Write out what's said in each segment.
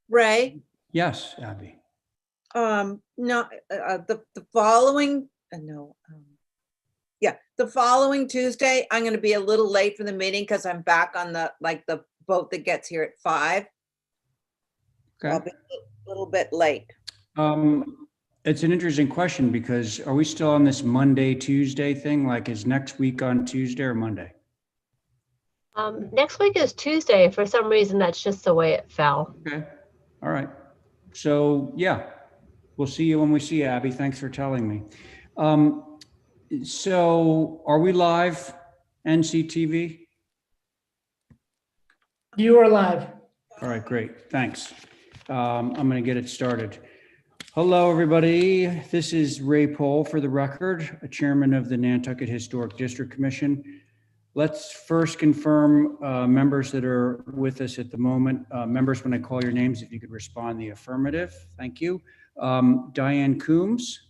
Ray, Yes, Abby. no, the following, the following Tuesday, I'm gonna be a little late for the meeting because I'm back on the boat that gets here at 5. I'll Okay. be a little bit late. It's an interesting question because are we still on this Monday, Tuesday thing? Like, is next week on Tuesday or Monday? Next week is Tuesday. For some reason, that's just the way it fell. Okay. All right. So yeah, we'll see you when we see you, Abby. Thanks for telling me. So are we live, NCTV? You are live. All right, great. Thanks. I'm going to get it started. Hello, everybody. This is Ray Pohl, for the record, a chairman of the Nantucket Historic District Commission. Let's first confirm members that are with us at the moment. Members, when I call your names, if you could respond the affirmative. Thank you. Diane Coombs.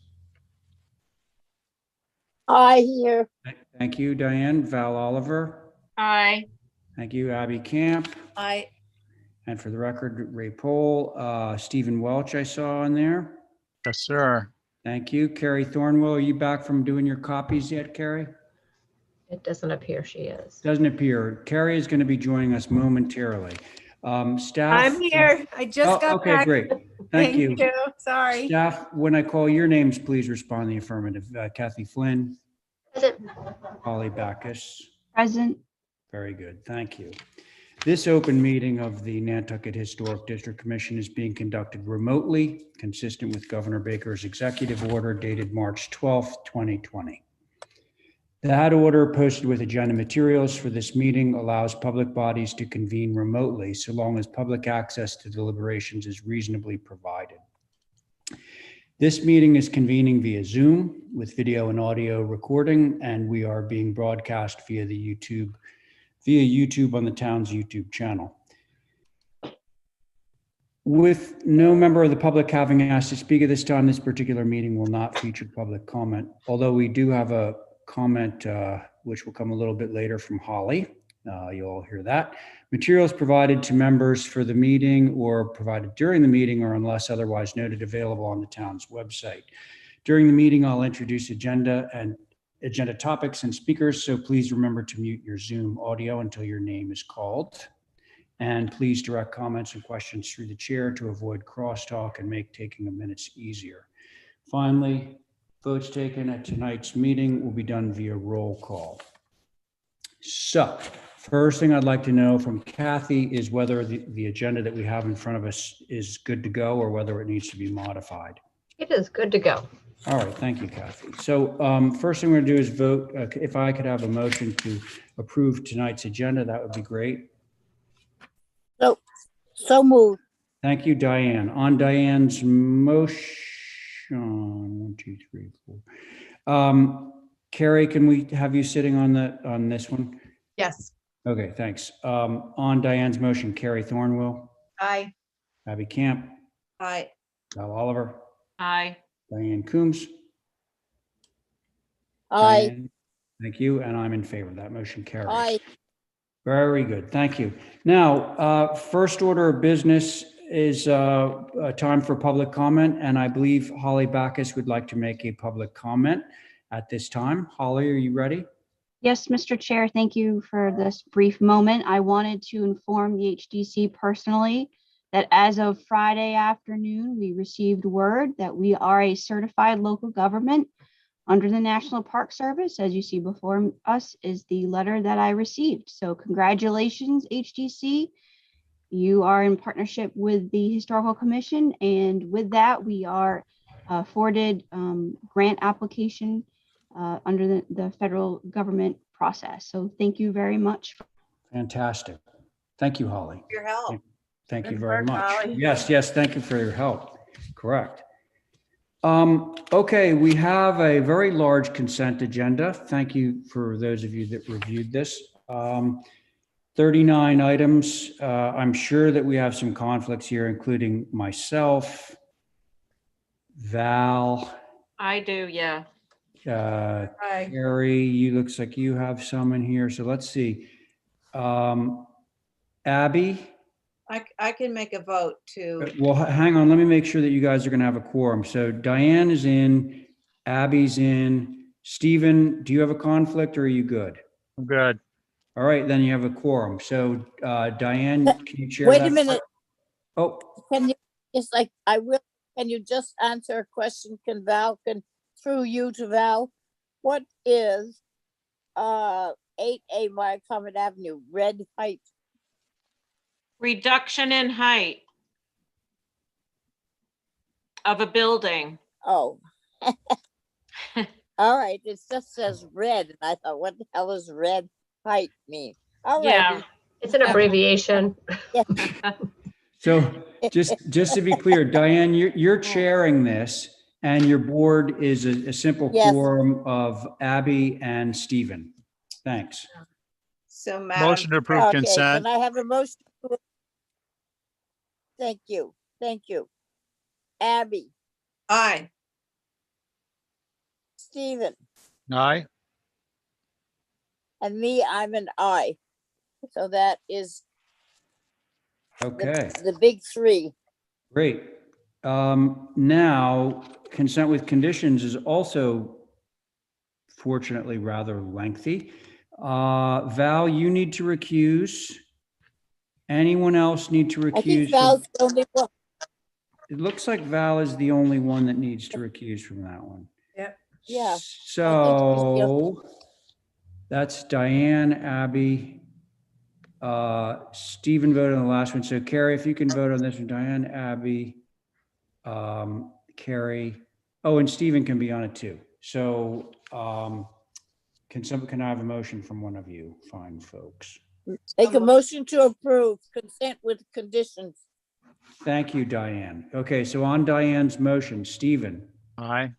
Aye, here. Thank you, Diane. Val Oliver. Aye. Thank you, Abby Camp. Aye. And for the record, Ray Pohl. Stephen Welch, I saw in there. Yes, sir. Thank you. Carrie Thornwell, are you back from doing your copies yet, Carrie? It doesn't appear she is. Doesn't appear. Carrie is going to be joining us momentarily. Staff. I'm here. I just got okay, back. great. Thank you. Sorry. Staff, when I call your names, please respond in the affirmative. Kathy Flynn. Present. Holly Backus. Present. Very good. Thank you. This open meeting of the Nantucket Historic District Commission is being conducted remotely, consistent with Governor Baker's executive order dated March 12th, 2020. That order, posted with agenda materials for this meeting, allows public bodies to convene remotely so long as public access to deliberations is reasonably provided. This meeting is convening via Zoom with video and audio recording, and we are being broadcast via YouTube on the town's YouTube channel. With no member of the public having asked to speak at this time, this particular meeting will not feature public comment, although we do have a comment which will come a little bit later from Holly. You'll all hear that. Materials provided to members for the meeting or provided during the meeting or unless otherwise noted available on the town's website. During the meeting, I'll introduce agenda topics and speakers, so please remember to mute your Zoom audio until your name is called. And please direct comments and questions through the chair to avoid crosstalk and make taking of minutes easier. Finally, votes taken at tonight's meeting will be done via roll call. So, first thing I'd like to know from Kathy is whether the agenda that we have in front of us is good to go or whether it needs to be modified. It is good to go. All right, thank you, Kathy. So first thing we're gonna do is vote. If I could have a motion to approve tonight's agenda, that would be great. So moved. Thank you, Diane. On Diane's motion, 1, 2, 3, 4. Carrie, can we have you sitting on this one? Yes. Okay, thanks. On Diane's motion, Carrie Thornwell, Aye. Abby Camp, Aye. Val Oliver, Aye. Diane Coombs. Aye. Diane, thank you, and I'm in favor. That motion carries. Aye. Very good, thank you. Now, first order of business is a time for public comment, and I believe Holly Backus would like to make a public comment at this time. Holly, are you ready? Yes, Mr. Chair, thank you for this brief moment. I wanted to inform the HDC personally that as of Friday afternoon, we received word that we are a certified local government under the National Park Service. As you see before us is the letter that I received. So congratulations, HDC. You are in partnership with the Historical Commission, and with that, we are afforded grant application under the federal government process. So thank you very much. Fantastic. Thank you, Holly. Your help. Thank you Good very work, much. Holly. Yes, thank you for your help. Correct. Okay, we have a very large consent agenda. Thank you for those of you that reviewed this. 39 items. I'm sure that we have some conflicts here, including myself, Val. I do, yeah. Aye. Carrie, you looks like you have some in here. So let's see. Abby, I can make a vote to, Well, hang on, let me make sure that you guys are gonna have a quorum. So Diane is in, Abby's in. Stephen, do you have a conflict or are you good? I'm good. All right, then you have a quorum. So Diane, can you chair Wait that? a minute, Oh, can you, it's like, can you just answer a question? Can Val, through you to Val? What is 8A Wycomic Avenue, red height? Reduction in height of a building. Oh. All right, it just says red, and I thought, what the hell does red height mean? All Yeah. right. It's an abbreviation. so just to be clear, Diane, you're chairing this and your board is a simple Yes. quorum of Abby and Stephen. Thanks. so Madam. Motion to approve Okay, consent. can I have a motion? Thank you, thank you. Abby, Aye. Stephen, Aye. and me, I'm an I. So that is Okay. the big three. Great. Now, consent with conditions is also fortunately rather lengthy. Val, you need to recuse. Anyone else need to recuse? I think from- Val's the only one. It looks like Val is the only one that needs to recuse from that one. Yeah. So that's Diane, Abby, Stephen voted on the last one. So Carrie, if you can vote on this one, Diane, Abby, Carrie, oh, and Stephen can be on it too. So can I have a motion from one of you fine folks? Make a motion to approve consent with conditions. Thank you, Diane. Okay, so on Diane's motion, Stephen, Aye.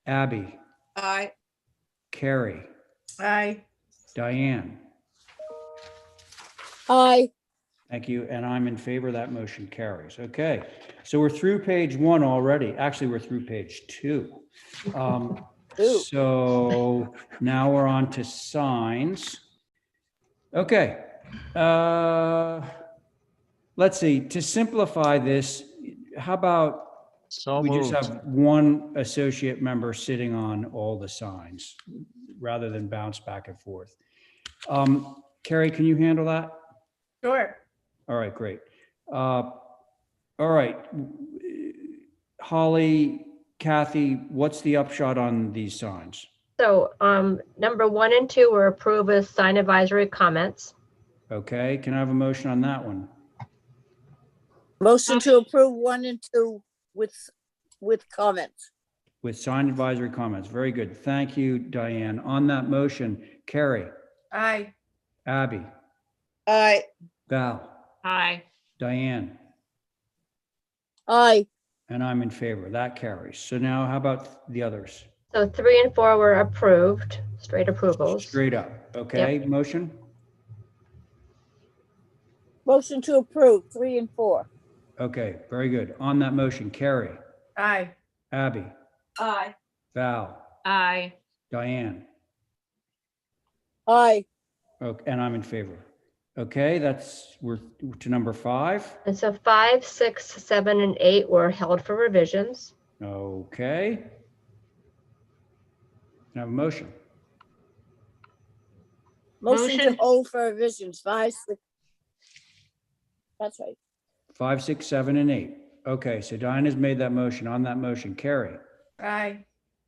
Abby, Aye. Carrie, Aye. Diane. Aye. Thank you, and I'm in favor. That motion carries. Okay, so we're through page 1 already. Actually, we're through page 2. So now we're on to signs. Okay. Let's see, to simplify this, how about So we just moved. have one associate member sitting on all the signs rather than bounce back and forth. Carrie, can you handle that? Sure. All right, great. All right. Holly, Kathy, what's the upshot on these signs? So number 1 and 2 were approved as sign advisory comments. Okay, can I have a motion on that one? Motion to approve 1 and 2 with comments. With sign advisory comments. Very good. Thank you, Diane. On that motion, Carrie, Aye. Abby, Aye. Val, Aye. Diane, Aye. and I'm in favor. That carries. So now how about the others? So 3 and 4 were approved, straight approvals. Straight up. Okay, motion? Motion to approve 3 and 4. Okay, very good. On that motion, Carrie, Aye. Abby, Aye. Val, Aye. Diane, Aye. okay, and I'm in favor. Okay, we're to number 5. And so 5, 6, 7, and 8 were held for revisions. Okay. Can I have a motion? Motion to Motion. hold for revisions 5, 6. That's right. 5, 6, 7, and 8. Okay, so Diane has made that motion. On that motion, Carrie, Aye.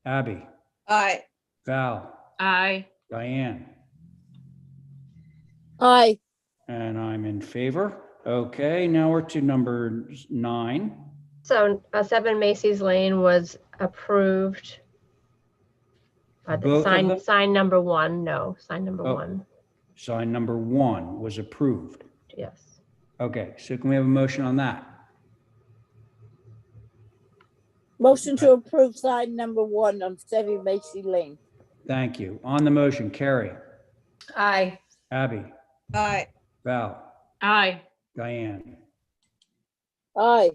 Abby, Aye. Val, Aye. Diane, Aye. and I'm in favor. Okay, now we're to number 9. So 7 Macy's Lane was approved. The Both of them? sign number 1, no, sign number Oh. 1, Sign number 1 was approved. yes. Okay, so can we have a motion on that? Motion to approve sign number 1 on 7 Macy Lane. Thank you. On the motion, Carrie, Aye. Abby, Aye. Val, Aye. Diane, Aye.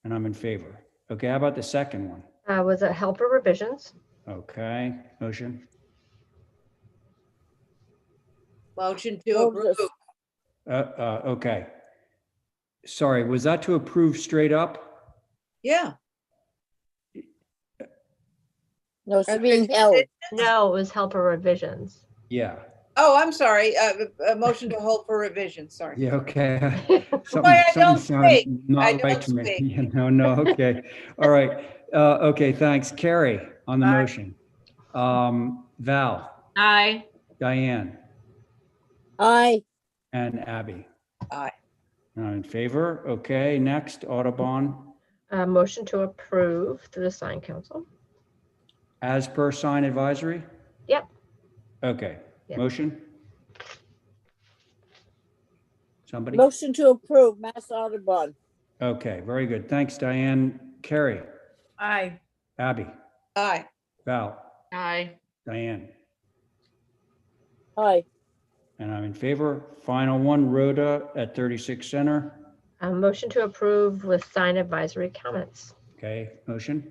and I'm in favor. Okay, how about the second one? Was it held for revisions? Okay, motion. Motion to Move this. approve. Okay. Sorry, was that to approve straight up? Yeah. No, it's Are being there held. No, it was helper revisions. Yeah. Oh, I'm sorry. A motion to hold for revision, sorry. Yeah, okay. Why Something I don't sounded speak. I not right don't to me. speak. No, okay. All right. Okay, thanks. Carrie on the Aye. motion. Val, Aye. Diane, Aye. and Abby. Aye. In favor? Okay, next, Audubon, Motion to approve through the sign council. as per sign advisory? Yep. Okay, Yep. motion? Somebody? Motion to approve, Mass Audubon. Okay, very good. Thanks, Diane. Carrie, Aye. Abby, Aye. Val, Aye. Diane, Aye. and I'm in favor. Final one, Rhoda at 36 Center. Motion to approve with sign advisory comments. Okay, motion?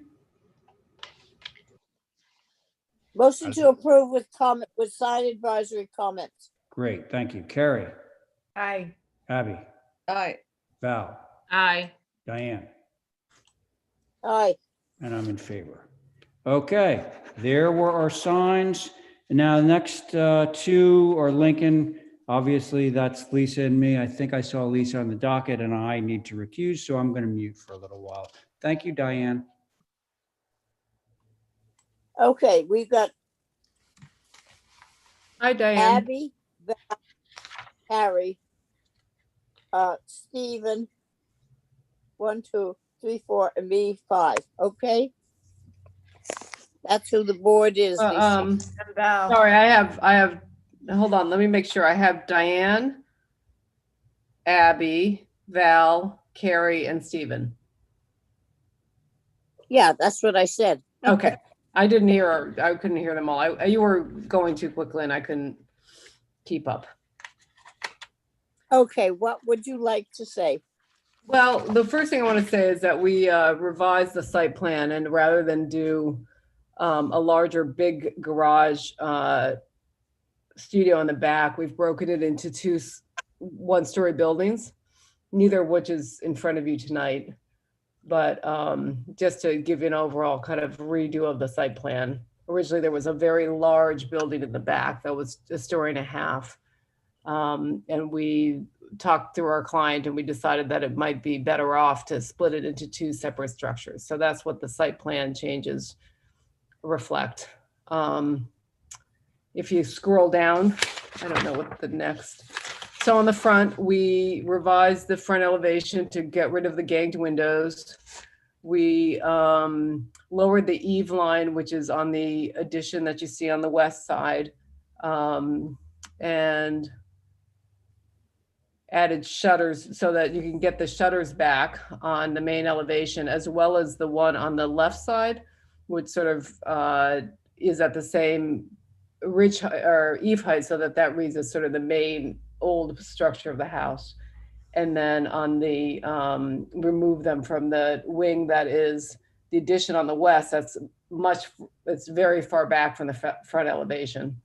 Motion to approve with comment, with sign advisory comments. Great, thank you. Carrie, Aye. Abby, Aye. Val, Aye. Diane, Aye. and I'm in favor. Okay, there were our signs. And now the next two are Lincoln. Obviously, that's Lisa and me. I think I saw Lisa on the docket and I need to recuse, so I'm going to mute for a little while. Thank you, Diane. Okay, we've got Hi, Diane. Abby, Val, Harry, Stephen, 1, 2, 3, 4, and me, 5. Okay? That's who the board is. Lisa. And Val. sorry, I have, hold on, let me make sure. I have Diane, Abby, Val, Carrie, and Stephen. Yeah, that's what I said. Okay. I didn't hear, I couldn't hear them all. You were going too quickly and I couldn't keep up. Okay, what would you like to say? Well, the first thing I want to say is that we revised the site plan, and rather than do a larger big garage studio in the back, we've broken it into two one-story buildings, neither of which is in front of you tonight. But just to give you an overall kind of redo of the site plan. Originally, there was a very large building in the back that was a story and a half. And we talked through our client and we decided that it might be better off to split it into two separate structures. So that's what the site plan changes reflect. If you scroll down, I don't know what the next. So on the front, we revised the front elevation to get rid of the ganged windows. We lowered the eave line, which is on the addition that you see on the west side, and added shutters so that you can get the shutters back on the main elevation, as well as the one on the left side, which sort of is at the same ridge or eave height, so that that reads as sort of the main old structure of the house. And then on the remove them from the wing that is the addition on the west. That's it's very far back from the front elevation.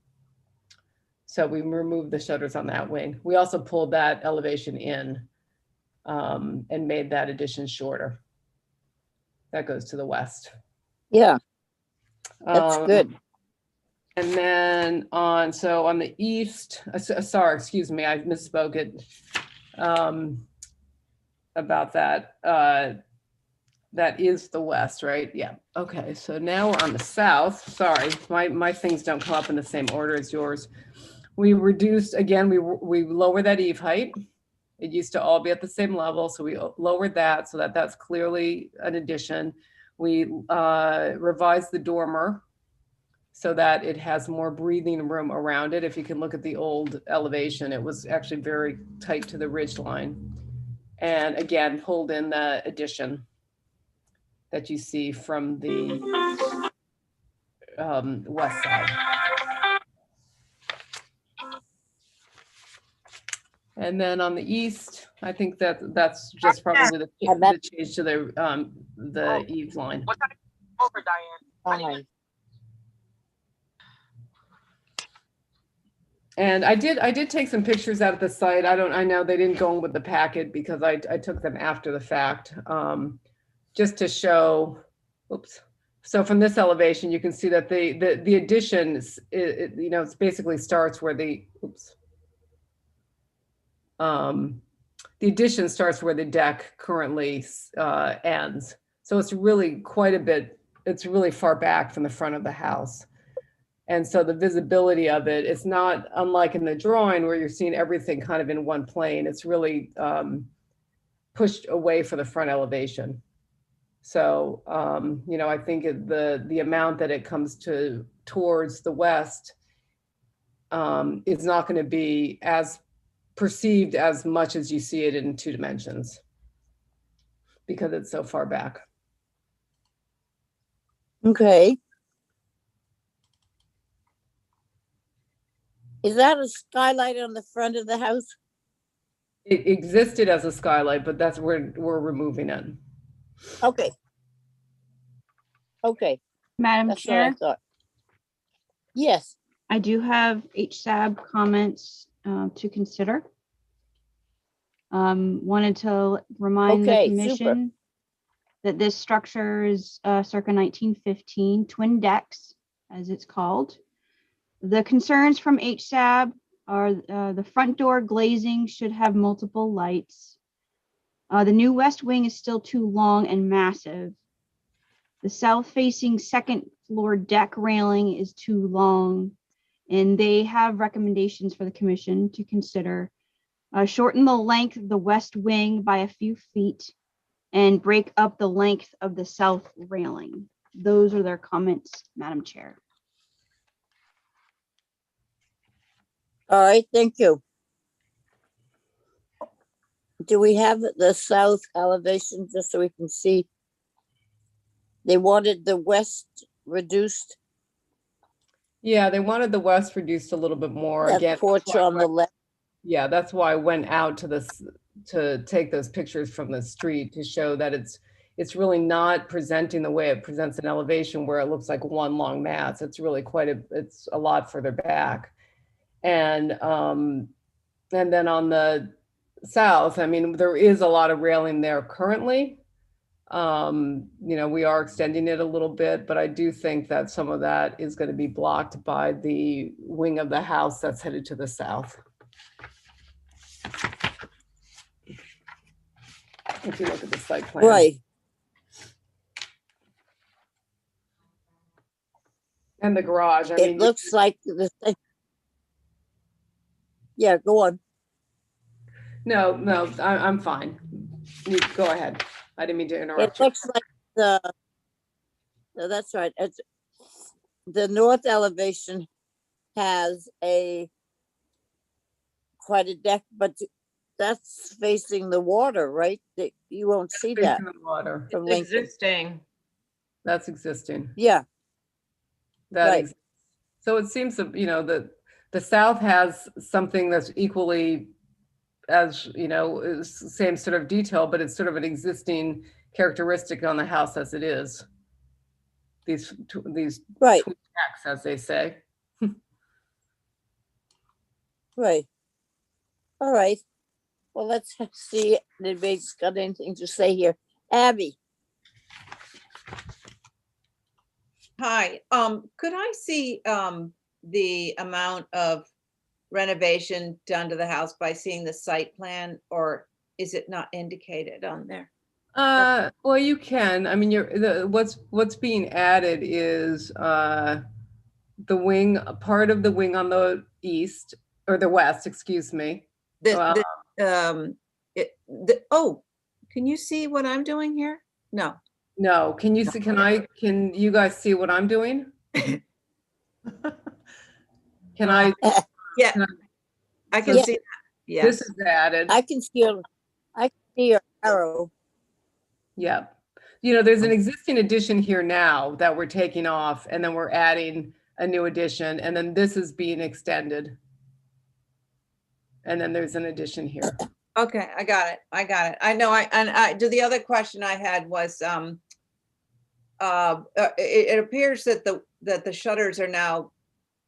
So we removed the shutters on that wing. We also pulled that elevation in and made that addition shorter. That goes to the west. Yeah, that's good. And then on the east, sorry, excuse me, I misspoke it about that. That is the west, right? Yeah. Okay. So now we're on the south. Sorry, my things don't come up in the same order as yours. We reduced, again, we lowered that eave height. It used to all be at the same level. So we lowered that so that that's clearly an addition. We revised the dormer so that it has more breathing room around it. If you can look at the old elevation, it was actually very tight to the ridge line. And again, pulled in the addition that you see from the west side. And then on the east, I think that's just probably the change to the eave line. Over, Diane. Fine. And I did take some pictures out of the site. I know they didn't go in with the packet because I took them after the fact, just to show, oops. So from this elevation, you can see that the addition, you know, it's basically starts where the, oops. The addition starts where the deck currently ends. So it's really quite a bit, it's really far back from the front of the house. And so the visibility of it, it's not unlike in the drawing where you're seeing everything kind of in one plane. It's really pushed away for the front elevation. So, you know, I think the amount that it comes towards the west is not going to be as perceived as much as you see it in 2 dimensions because it's so far back. Okay. Is that a skylight on the front of the house? It existed as a skylight, but that's where we're removing it. Okay. Okay, Madam that's what I Chair, thought. Yes, I do have HSAB comments to consider. Wanted to remind the Okay, super. commission that this structure is circa 1915, twin decks, as it's called. The concerns from HSAB are the front door glazing should have multiple lights. The new west wing is still too long and massive. The south-facing second floor deck railing is too long, and they have recommendations for the commission to consider. Shorten the length of the west wing by a few feet and break up the length of the south railing. Those are their comments, Madam Chair. All right, thank you. Do we have the south elevation just so we can see? They wanted the west reduced, Yeah, they wanted the west reduced a little bit more. that Again, porch that's why on the left. yeah, that's why I went out to this to take those pictures from the street to show that it's really not presenting the way it presents an elevation where it looks like one long mass. It's really it's a lot further back. And then on the south, I mean, there is a lot of railing there currently. You know, we are extending it a little bit, but I do think that some of that is going to be blocked by the wing of the house that's headed to the south. If you look at the site plan. Right, And the garage, I it mean, looks like the, yeah, go on. no, I'm fine. You go ahead. I didn't mean to It interrupt you. looks like no, that's right. It's the north elevation has quite a deck, but that's facing the water, right? You won't see that Facing the water. from It's Lincoln. existing. That's existing. Yeah, That Right. exists. So it seems that, you know, the south has something that's equally as, you know, is same sort of detail, but it's sort of an existing characteristic on the house as it is. These right, twin decks, as they say. right. All right. Well, let's see if anybody's got anything to say here. Abby, Hi, could I see the amount of renovation done to the house by seeing the site plan, or is it not indicated on there? Well, you can. I mean, what's being added is the wing, part of the wing on the east or the west, excuse me. Oh, can you see what I'm doing here? No. No, can you see? Can you guys see what I'm doing? Can I? Yeah, Can I can Yeah. see that. This Yes. is added. I can see your arrow. Yeah. You know, there's an existing addition here now that we're taking off, and then we're adding a new addition, and then this is being extended. And then there's an addition here. Okay, I got it. I know, the other question I had was, it appears that the shutters are now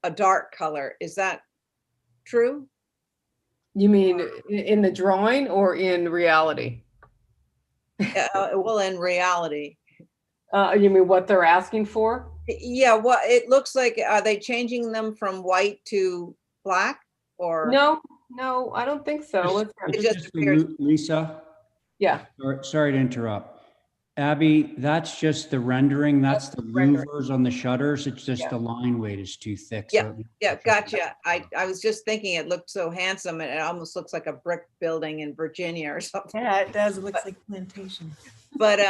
a dark color. Is that true? You mean in the drawing or in reality? Well, in reality. You mean what they're asking for? Yeah, what, it looks like, are they changing them from white to black or? No, no, I don't think so. Let's, It just appears. Lisa, yeah, sorry to interrupt. Abby, that's just the rendering. That's the rendering. louvers on the shutters. It's just Yeah. the line weight is too thick. Yeah, So Yeah, gotcha. I was just thinking it looked so handsome and it almost looks like a brick building in Virginia or something. Yeah, it does. It looks like plantation. But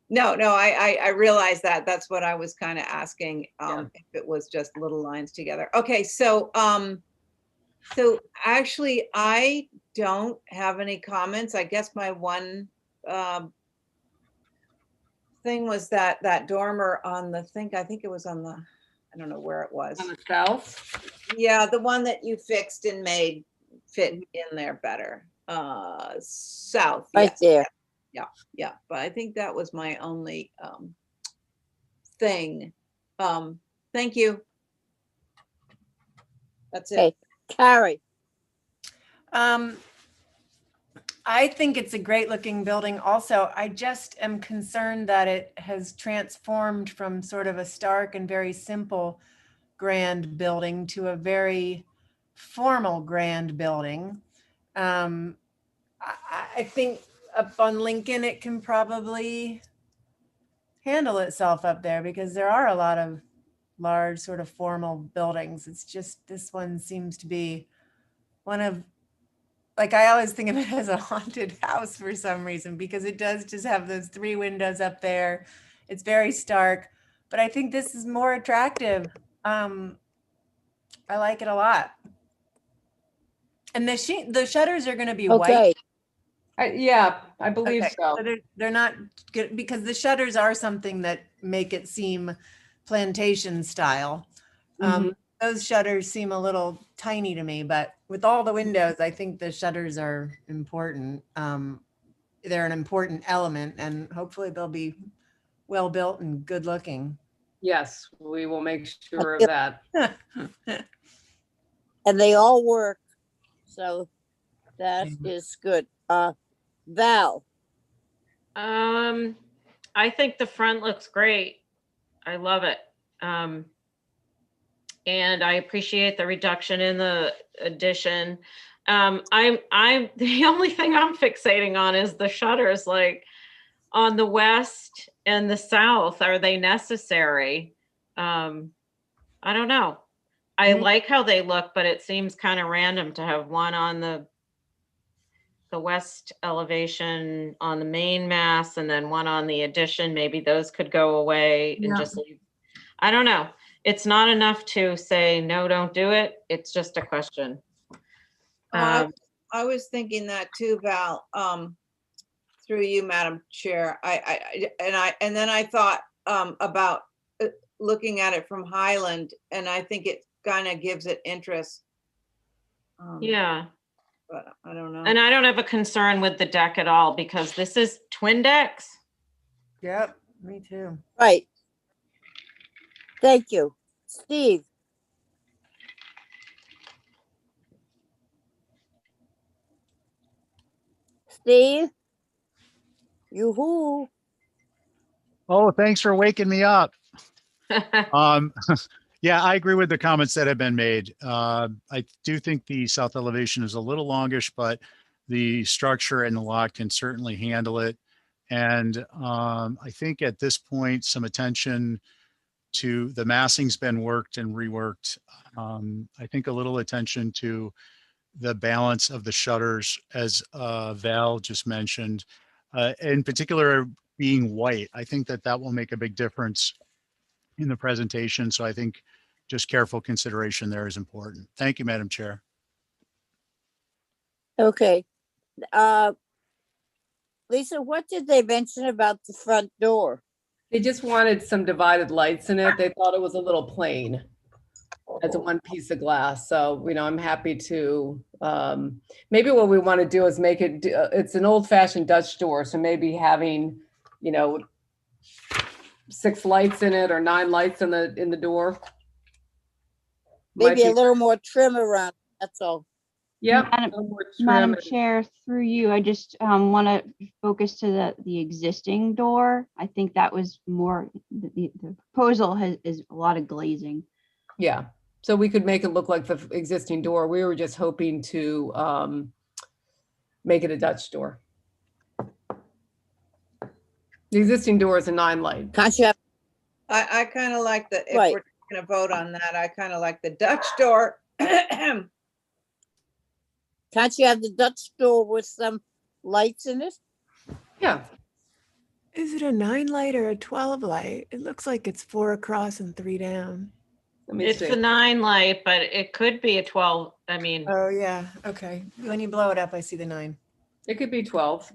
no, I realized that. That's what I was kind of asking, Yeah. if it was just little lines together. Okay, so actually I don't have any comments. I guess my one thing was that dormer on the I think it was on the, I don't know where it was. On the south. Yeah, the one that you fixed and made fit in there better. South, Right yes. there. Yeah, but I think that was my only thing. Thank you. That's it. Okay, Carrie, I think it's a great looking building. Also, I just am concerned that it has transformed from sort of a stark and very simple grand building to a very formal grand building. I think up on Lincoln, it can probably handle itself up there because there are a lot of large sort of formal buildings. It's just this one seems to be one of, like, I always think of it as a haunted house for some reason because it does just have those 3 windows up there. It's very stark, but I think this is more attractive. I like it a lot. And the shutters are going to be white. okay, Yeah, I believe Okay, so. so they're not good because the shutters are something that make it seem plantation style. Those shutters seem a little tiny to me, but with all the windows, I think the shutters are important. They're an important element, and hopefully they'll be well built and good looking. Yes, we will make sure of Okay. that. and they all work, so that Mhm. is good. Val, I think the front looks great. I love it. And I appreciate the reduction in the addition. I'm the only thing I'm fixating on is the shutters, like on the west and the south. Are they necessary? I don't know. I like how they look, but it seems kind of random to have one on the west elevation on the main mass and then one on the addition. Maybe those could go away and Yeah. just leave. I don't know. It's not enough to say, no, don't do it. It's just a question. I was thinking that too, Val, through you, Madam Chair. And then I thought about looking at it from Highland, and I think it kind of gives it interest. Yeah. But I don't know. And I don't have a concern with the deck at all because this is twin decks. Yep, me too. right. Thank you. Steve, Steve, yoo-hoo. Oh, thanks for waking me up. Yeah, I agree with the comments that have been made. I do think the south elevation is a little longish, but the structure and the lot can certainly handle it. And I think at this point, some attention to the massing's been worked and reworked. I think a little attention to the balance of the shutters, as Val just mentioned, in particular being white. I think that that will make a big difference in the presentation. So I think just careful consideration there is important. Thank you, Madam Chair. Okay. Lisa, what did they mention about the front door? They just wanted some divided lights in it. They thought it was a little plain as a one piece of glass. So, I'm happy to, maybe what we want to do is make it, it's an old fashioned Dutch door. So maybe having, 6 lights in it or 9 lights in the door. Maybe Might a be- little more trim around That's all. Yep. Madam- no more Madam trim and- Chair, through you, I just want to focus to the existing door. I think that was more, the proposal is a lot of glazing. Yeah, so we could make it look like the existing door. We were just hoping to make it a Dutch door. The existing door is a 9-light. Can't you have, I kind of like the, if Right. we're gonna vote on that, I kind of like the Dutch door. can't you have the Dutch door with some lights in it? Yeah, Is it a 9 light or a 12 light? It looks like it's 4 across and 3 down. let me It's see. a 9 light, but it could be a 12. I mean, Oh, yeah. Okay. When you blow it up, I see the 9. It could be 12.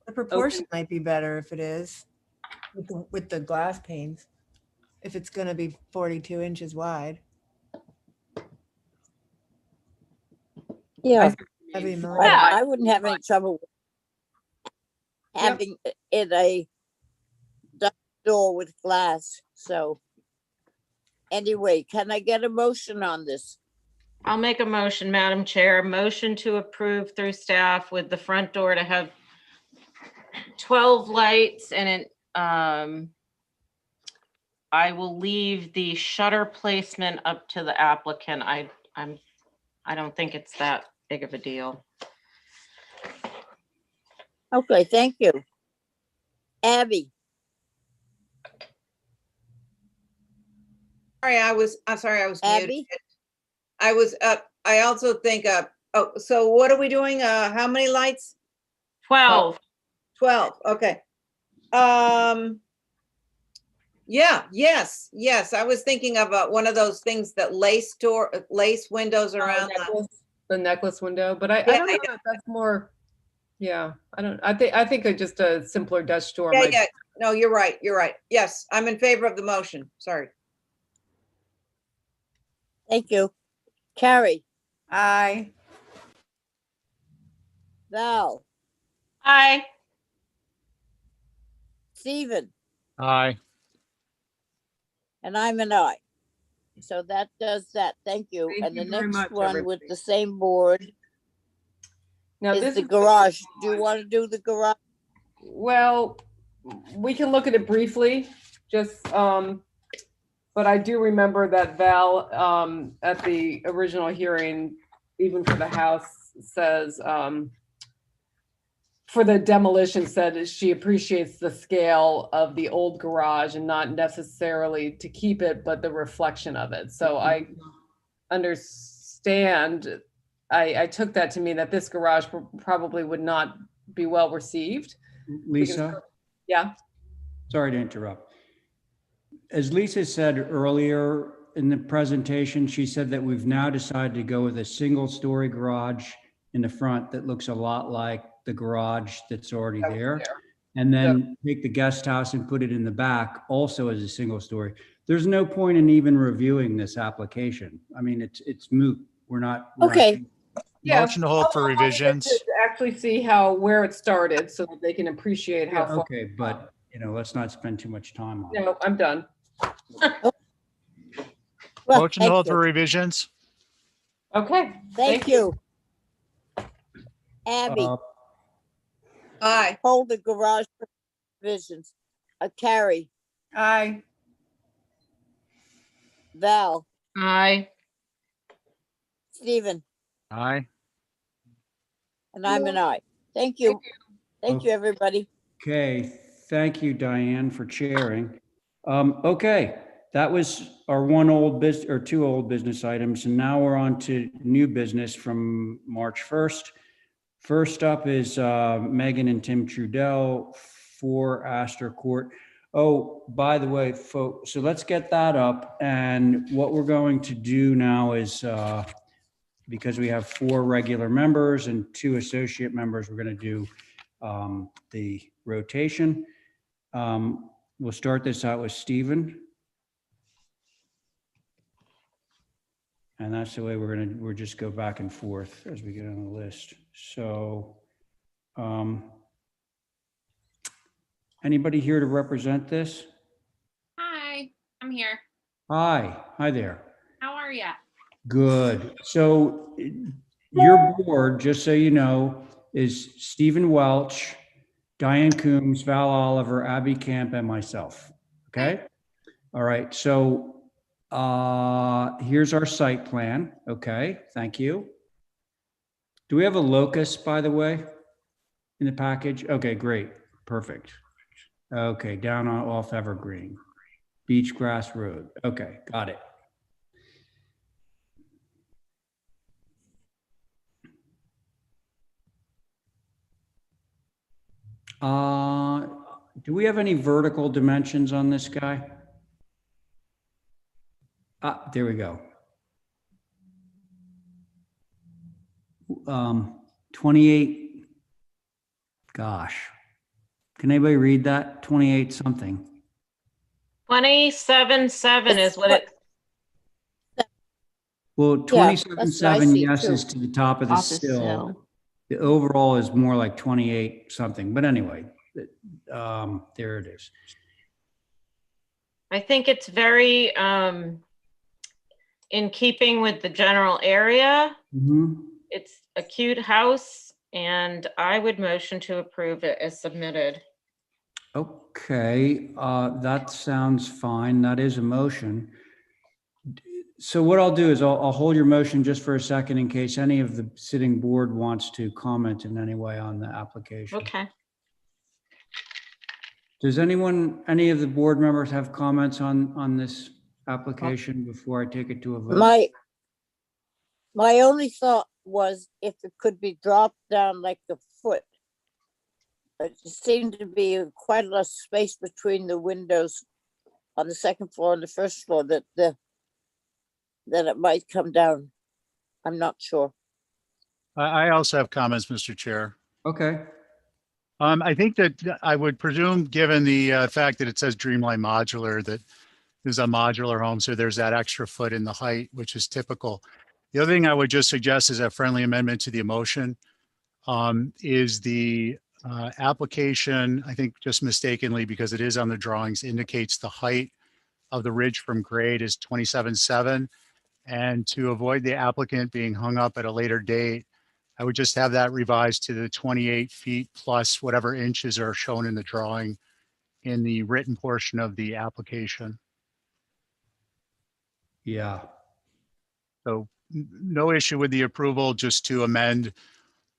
The proportion might be better if it is with the glass panes. If it's going to be 42 inches wide. Yeah, That'd be Oh, mine. I wouldn't have any trouble with having it a Dutch door with glass, so. Anyway, can I get a motion on this? I'll make a motion, Madam Chair, motion to approve through staff with the front door to have 12 lights and it, I will leave the shutter placement up to the applicant. I don't think it's that big of a deal. Okay, thank you. Abby, I'm sorry, I was muted. Abby, I was up, I also think, oh, so what are we doing? How many lights? 12. 12, okay. Yeah, yes, I was thinking of one of those things that lace windows around the. The necklace window, but I Yeah, don't know if that's more, yeah, I think just a simpler Dutch door Yeah, might. yeah, no, you're right. Yes, I'm in favor of the motion, sorry. thank you. Carrie, Aye. Val, Aye. Stephen, Aye. and I'm an I. So that does that. Thank you. Thank And you the very next much, one with everybody. the same board Now is this the is garage. Do you want to do the garage? Well, we can look at it briefly, just, but I do remember that Val, at the original hearing, even for the house, says, for the demolition, said she appreciates the scale of the old garage and not necessarily to keep it, but the reflection of it. So I understand, I took that to mean that this garage probably would not be well received. Lisa, Yeah, sorry to interrupt. As Lisa said earlier in the presentation, she said that we've now decided to go with a single-story garage in the front that looks a lot like the garage that's already that was there. there. And then take the guest house and put it in the back also as a single story. There's no point in even reviewing this application. I mean, it's moot. We're not. Okay. Yeah. Motion to hold for I wanted them revisions. to Actually see where it started so that they can appreciate how far. Okay, but let's not spend too much time on it. No, I'm done. Well, Motion to thank hold you. for revisions. Okay. Thank you. Abby, Aye, hold the garage provisions. Carrie, Aye. Val, Aye. Stephen, Aye. and I'm an I. Thank you. Thank you, everybody. Okay, thank you, Diane, for chairing. Okay, that was our one old business or two old business items, and now we're on to new business from March 1st. First up is Megan and Tim Trudell, 4 Astor Court. Oh, by the way, folks, so let's get that up. And what we're going to do now is, because we have 4 regular members and 2 associate members, we're going to do the rotation. We'll start this out with Stephen. And that's the way we'll just go back and forth as we get on the list. So, anybody here to represent this? Hi, I'm here. Hi there. How are ya? Good. So your board, just so you know, is Stephen Welch, Diane Coombs, Val Oliver, Abby Camp, and myself. Okay? All right. So here's our site plan. Okay. Thank you. Do we have a locus, by the way, in the package? Okay, great. Perfect. Okay, down off Evergreen, Beach Grass Road. Okay, got it. Do we have any vertical dimensions on this guy? Ah, there we go. 28, gosh. Can anybody read that? 28 something. 27.7 is what it, Well, Yeah, that's what I 27.7, see yes, too. is to the top of the Off the sill. sill. The overall is more like 28 something, but anyway, there it is. I think it's very in keeping with the general area. Mhm. It's a cute house, and I would motion to approve it as submitted. Okay, that sounds fine. That is a motion. So what I'll do is I'll hold your motion just for a second in case any of the sitting board wants to comment in any way on the application. Okay. Does any of the board members have comments on this application before I take it to a vote? My only thought was if it could be dropped down like a foot. It seemed to be quite a lot of space between the windows on the second floor and the first floor that it might come down. I'm not sure. I also have comments, Mr. Chair. Okay, I think that I would presume, given the fact that it says Dreamlight Modular, that this is a modular home, so there's that extra foot in the height, which is typical. The other thing I would just suggest is a friendly amendment to the motion is the application, I think just mistakenly, because it is on the drawings, indicates the height of the ridge from grade is 27.7. And to avoid the applicant being hung up at a later date, I would just have that revised to the 28 feet plus whatever inches are shown in the drawing in the written portion of the application. yeah, So no issue with the approval, just to amend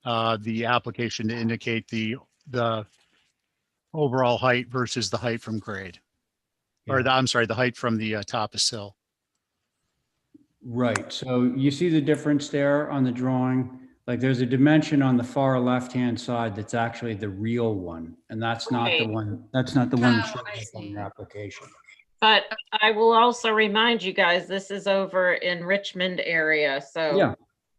the application to indicate the overall height versus the height from grade. Or yeah. I'm sorry, the height from the top of sill. Right, so you see the difference there on the drawing? Like there's a dimension on the far left-hand side that's actually the real one, and that's not the Right. one, that's not the one that Oh, shows I up on see. your application. But I will also remind you guys, this is over in Richmond area, so Yeah.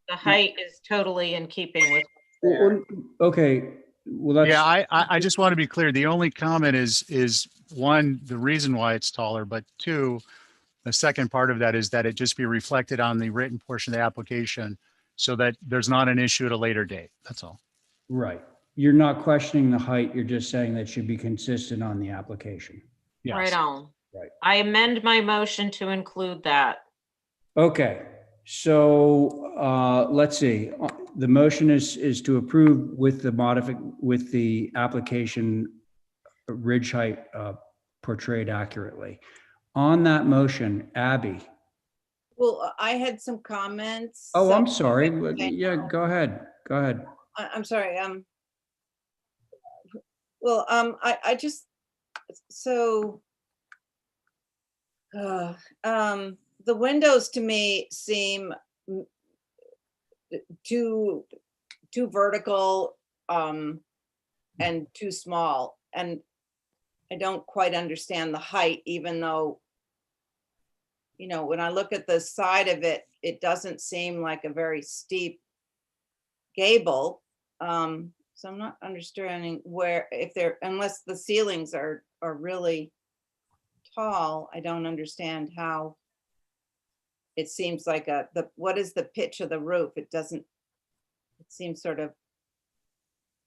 the height is totally in keeping with. Well, okay, well, that's. Yeah, I just want to be clear. The only comment is one, the reason why it's taller, but two, the second part of that is that it just be reflected on the written portion of the application so that there's not an issue at a later date. That's all. Right. You're not questioning the height, you're just saying that should be consistent on the application. Right Yes. on. Right. I amend my motion to include that. Okay, so let's see. The motion is to approve with the application ridge height portrayed accurately. On that motion, Abby. Well, I had some comments. Oh, so- I'm sorry. Yeah, go ahead. Go ahead. I'm sorry. Well, I just, so, the windows to me seem too vertical, and too small. And I don't quite understand the height, even though, when I look at the side of it, it doesn't seem like a very steep gable. So I'm not understanding where, unless the ceilings are really tall, I don't understand how it seems like what is the pitch of the roof? It seems sort of,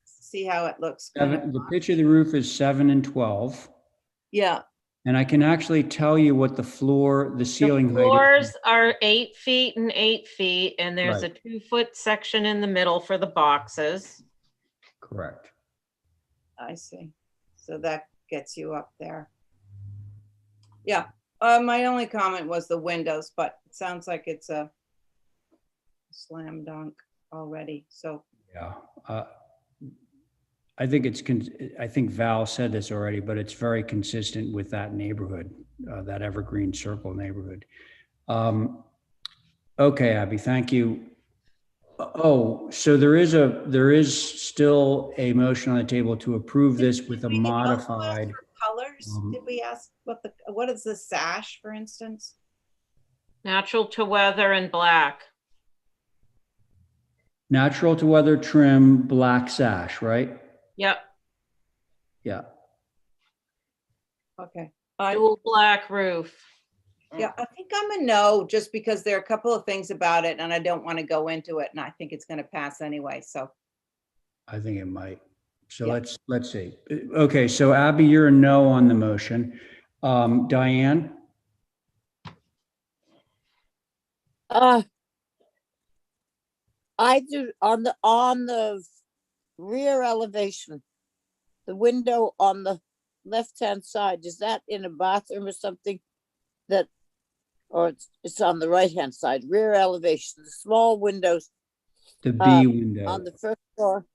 see how it looks kind of, The pitch of the roof is 7 and 12. yeah. And I can actually tell you what the floor, the The ceiling height floors is. are 8 feet and 8 feet, and there's a Right. 2-foot section in the middle for the boxes. Correct. I see. So that gets you up there. Yeah, my only comment was the windows, but it sounds like it's a slam dunk already, so. Yeah. I think I think Val said this already, but it's very consistent with that neighborhood, that Evergreen Circle neighborhood. Okay, Abby, thank you. Oh, so there is still a motion on the table to approve this with a Did we also ask modified. for colors? Did we ask what is the sash, for instance? Natural to weather and black. Natural to weather trim, black sash, right? Yep, Yeah. Okay. dual black roof. Yeah, I think I'm a no, just because there are a couple of things about it and I don't want to go into it and I think it's going to pass anyway, so. I think it might. So Yeah. let's see. Okay, so Abby, you're a no on the motion. Diane? I do on the rear elevation, the window on the left-hand side, is that in a bathroom or something that, or it's on the right-hand side, rear elevation, the small windows The B window. on the first floor.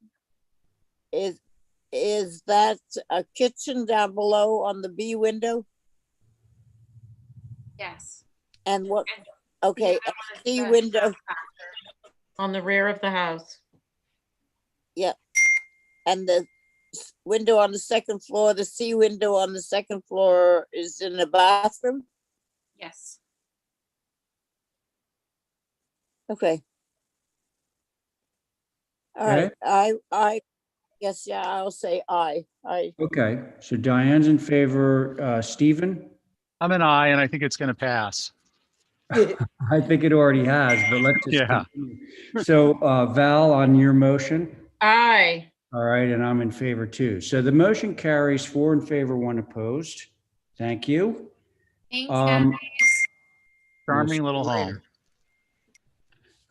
Is that a kitchen down below on the B window? Yes. And what, okay, and C window, On the rear of the house. and the window on the second floor, the C window on the second floor is in the bathroom? Yes. Okay. All right, I guess, yeah, I'll say aye. Okay, so Diane's in favor. Stephen? I'm an I, and I think it's going to pass. I think it already has, but let's just Yeah. continue. So Val, on your motion? Aye. All right, and I'm in favor too. So the motion carries 4 in favor, 1 opposed. Thank you. Thanks, Charming little home.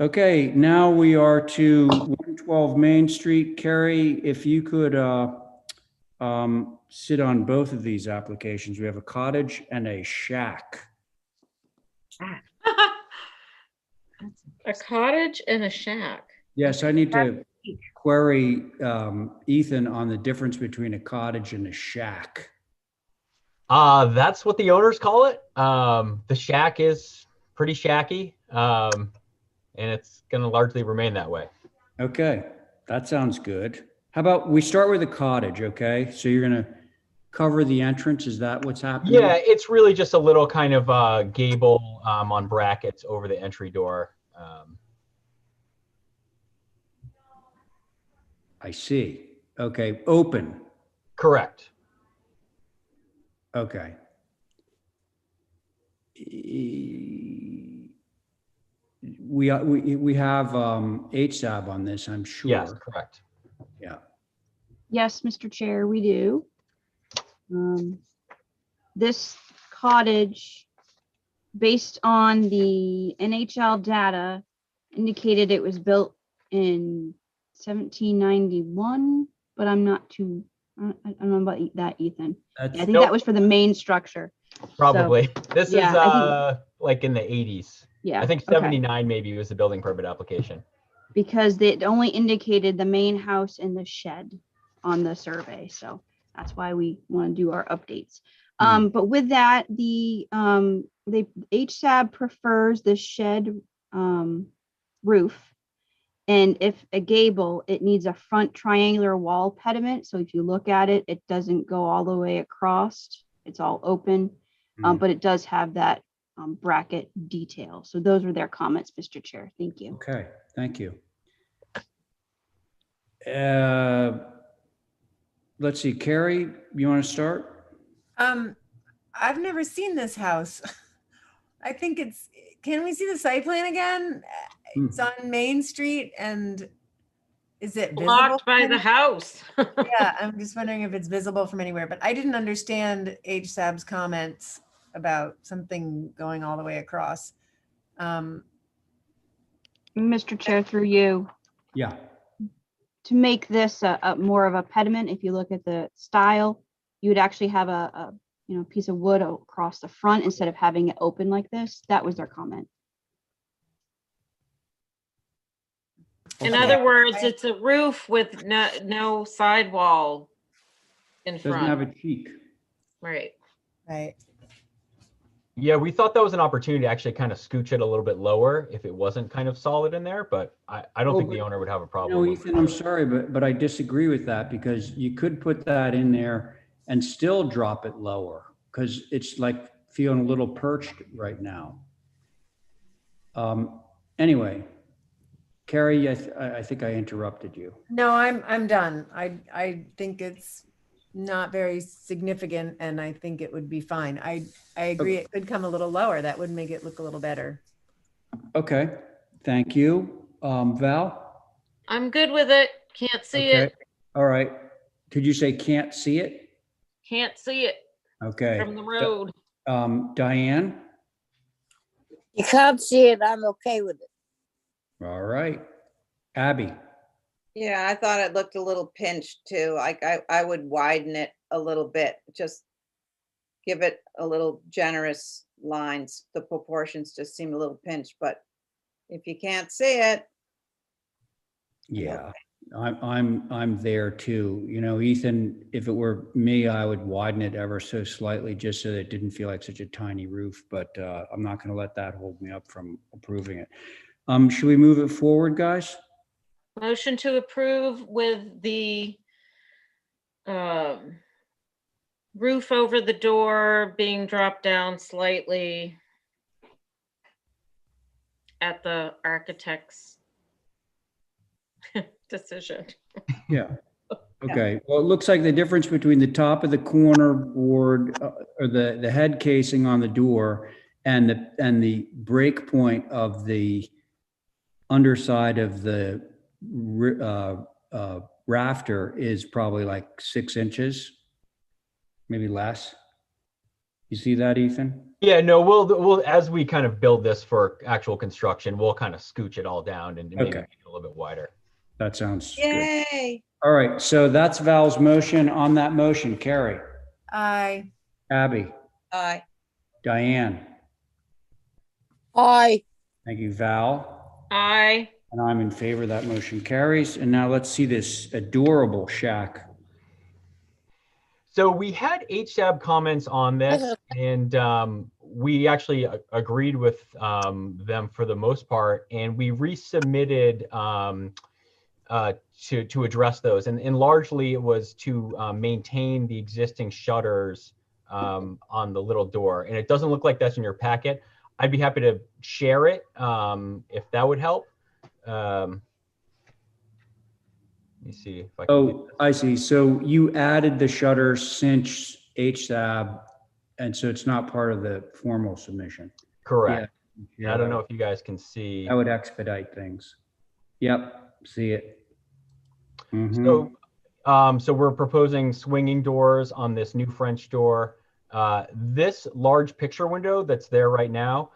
Okay, now we are to 112 Main Street. Carrie, if you could sit on both of these applications. We have a cottage and a shack. A cottage and a shack. Yes, I need to query Ethan on the difference between a cottage and a shack. That's what the owners call it. The shack is pretty shacky, and it's going to largely remain that way. Okay, that sounds good. How about we start with a cottage, okay? So you're going to cover the entrance. Is that what's happening? Yeah, it's really just a little kind of gable on brackets over the entry door. I see. Okay, open. Correct. Okay. We have HSAB on this, I'm sure. Yes, correct. Yeah. Yes, Mr. Chair, we do. This cottage, based on the NHL data, indicated it was built in 1791, but I'm not too, I don't know about that, Ethan. Yeah, I think Nope. that was for the main structure. Probably. This yeah, is I think- like in the 80s. Yeah. I think okay. 79 maybe was the building permit application. Because it only indicated the main house and the shed on the survey. So that's why we want to do our updates. But with that, the HSAB prefers the shed roof. And if a gable, it needs a front triangular wall pediment. So if you look at it, it doesn't go all the way across. It's all open, but it does have that bracket detail. So those were their comments, Mr. Chair. Thank you. Okay, thank you. Let's see, Carrie, you want to start? I've never seen this house. I think can we see the site plan again? It's on Main Street and Is it visible? Blocked by from the any- house. Yeah, I'm just wondering if it's visible from anywhere, but I didn't understand HSAB's comments about something going all the way across. Mr. Chair, through you, Yeah. to make this a more of a pediment, if you look at the style, you would actually have a piece of wood across the front instead of having it open like this. That was their comment. In Okay. other words, it's a roof with no sidewall in Doesn't have front. a cheek. Right. Right. Yeah, we thought that was an opportunity to actually kind of scooch it a little bit lower if it wasn't kind of solid in there, but I don't Oh, think the but- owner would have a No, problem. Ethan, I'm sorry, but I disagree with that because you could put that in there and still drop it lower because it's like feeling a little perched right now. Anyway, Carrie, I think I interrupted you. No, I'm done. I think it's not very significant and I think it would be fine. I agree. It could come a little lower. That would make it look a little better. Okay, thank you. Val? I'm good with it. Can't see Okay, it. all right. Did you say can't see it? Can't see it Okay. from the road. Diane? You can't see it, I'm okay with it. All right. Abby? Yeah, I thought it looked a little pinched too. I would widen it a little bit, just give it a little generous lines. The proportions just seem a little pinched, but if you can't see it, Yeah, I'm there too. You know, Ethan, if it were me, I would widen it ever so slightly just so that it didn't feel like such a tiny roof, but I'm not gonna let that hold me up from approving it. Should we move it forward, guys? Motion to approve with the roof over the door being dropped down slightly at the architect's decision. Yeah. Okay, well, it looks like the difference between the top of the corner board or the head casing on the door and the break point of the underside of the rafter is probably like 6 inches, maybe less. You see that, Ethan? Yeah, no, we'll as we kind of build this for actual construction, we'll kind of scooch it all down and maybe Okay. make it a little bit wider. That sounds good. yay. All right, so that's Val's motion. On that motion, Carrie, I Abby, Aye. Diane, Aye, thank you, Val. Aye. And I'm in favor. That motion carries. And now let's see this adorable shack. So we had HSAB comments on this, and we actually agreed with them for the most part, and we resubmitted to address those. And largely it was to maintain the existing shutters on the little door. And it doesn't look like that's in your packet. I'd be happy to share it if that would help. Let me see if I can get Oh, I see. So you added the shutter since HSAB, and so it's not part of the formal submission. correct. Yeah, I don't know if you guys can see. that would expedite things. Yep, see it. Mhm. So we're proposing swinging doors on this new French door. This large picture window that's there right now,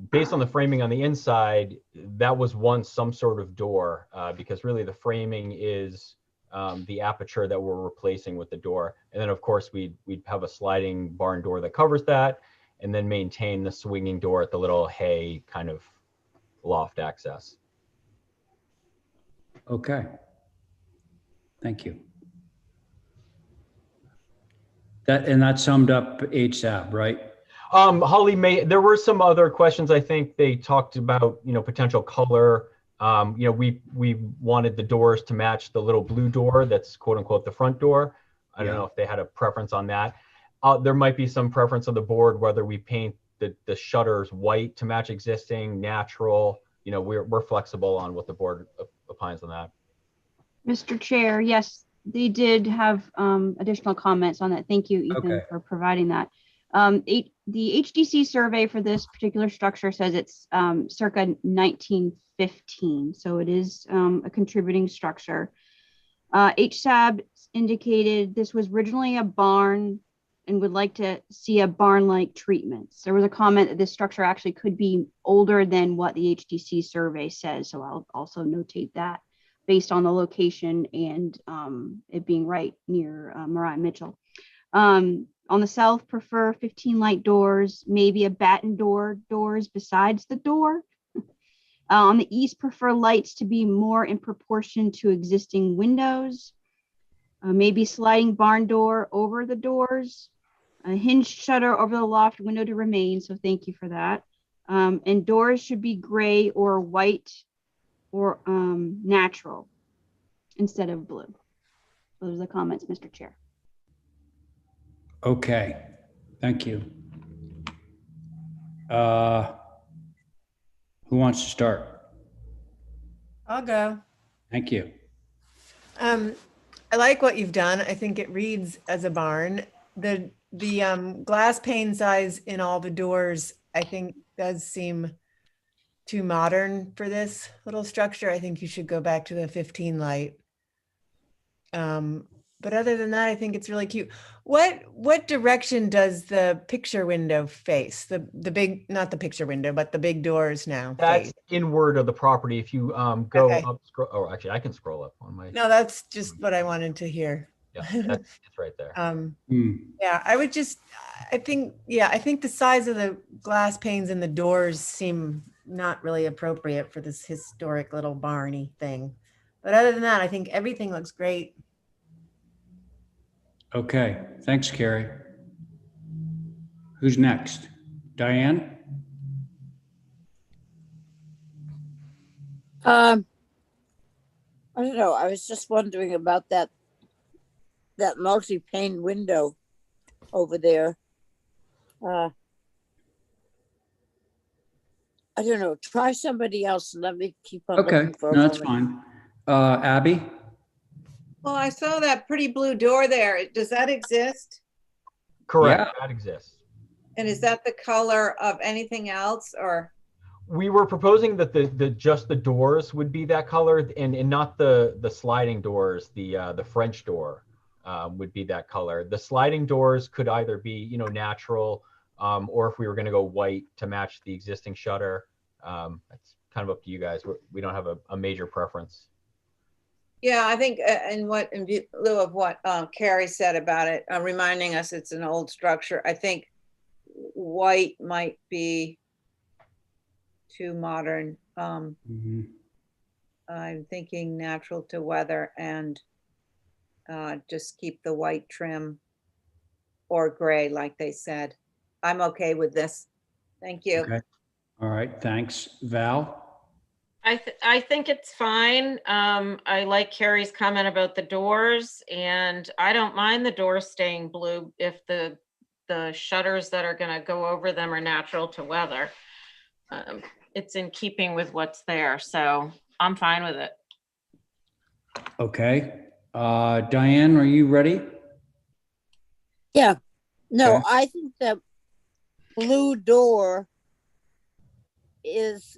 based on the framing on the inside, that was once some sort of door because really the framing is the aperture that we're replacing with the door. And then of course we'd have a sliding barn door that covers that and then maintain the swinging door at the little hay kind of loft access. Okay. Thank you. That summed up HSAB, right? Holly, there were some other questions. I think they talked about, potential color. We wanted the doors to match the little blue door that's quote unquote the front door. I don't know if they had a preference on that. There might be some preference on the board, whether we paint the shutters white to match existing, natural. We're flexible on what the board opines on that. Mr. Chair, yes, they did have additional comments on that. Thank you, Ethan, Okay. for providing that. the HDC survey for this particular structure says it's circa 1915, so it is a contributing structure. HSAB indicated this was originally a barn and would like to see a barn-like treatment. There was a comment that this structure actually could be older than what the HDC survey says, so I'll also notate that based on the location and it being right near Mariah Mitchell. On the south, prefer 15 light doors, maybe a batten doors besides the door. On the east, prefer lights to be more in proportion to existing windows. Maybe sliding barn door over the doors. A hinged shutter over the loft window to remain, so thank you for that. And doors should be gray or white or natural instead of blue. Those are the comments, Mr. Chair. Okay, thank you. Who wants to start? I'll go. Thank you. I like what you've done. I think it reads as a barn. The glass pane size in all the doors, I think, does seem too modern for this little structure. I think you should go back to the 15 light. But other than that, I think it's really cute. What direction does the picture window face? The big, not the picture window, but the big doors now That's face? inward of the property. If you go Okay. up, scroll, oh, actually, I can scroll up on my. No, that's just what I wanted to hear. Yeah, it's right there. Yeah, I think the size of the glass panes in the doors seem not really appropriate for this historic little barny thing. But other than that, I think everything looks great. Okay, thanks, Carrie. Who's next? Diane? I don't know. I was just wondering about that multi-pane window over there. I don't know. Try somebody else and let me keep on Okay, looking for a no, that's moment. fine. Abby? Well, I saw that pretty blue door there. Does that exist? Correct, Yeah. that exists. And is that the color of anything else or? We were proposing that the just the doors would be that color and not the sliding doors, the French door would be that color. The sliding doors could either be, natural, or if we were going to go white to match the existing shutter, that's kind of up to you guys. We don't have a major preference. Yeah, I think in lieu of what Carrie said about it, reminding us it's an old structure, I think white might be too modern. I'm thinking natural to weather and just keep the white trim or gray, like they said. I'm okay with this. Thank you. Okay. All right, thanks. Val? I think it's fine. I like Carrie's comment about the doors, and I don't mind the doors staying blue if the shutters that are going to go over them are natural to weather. It's in keeping with what's there, so I'm fine with it. Okay. Diane, are you ready? Yeah. No, Okay. I think the blue door is,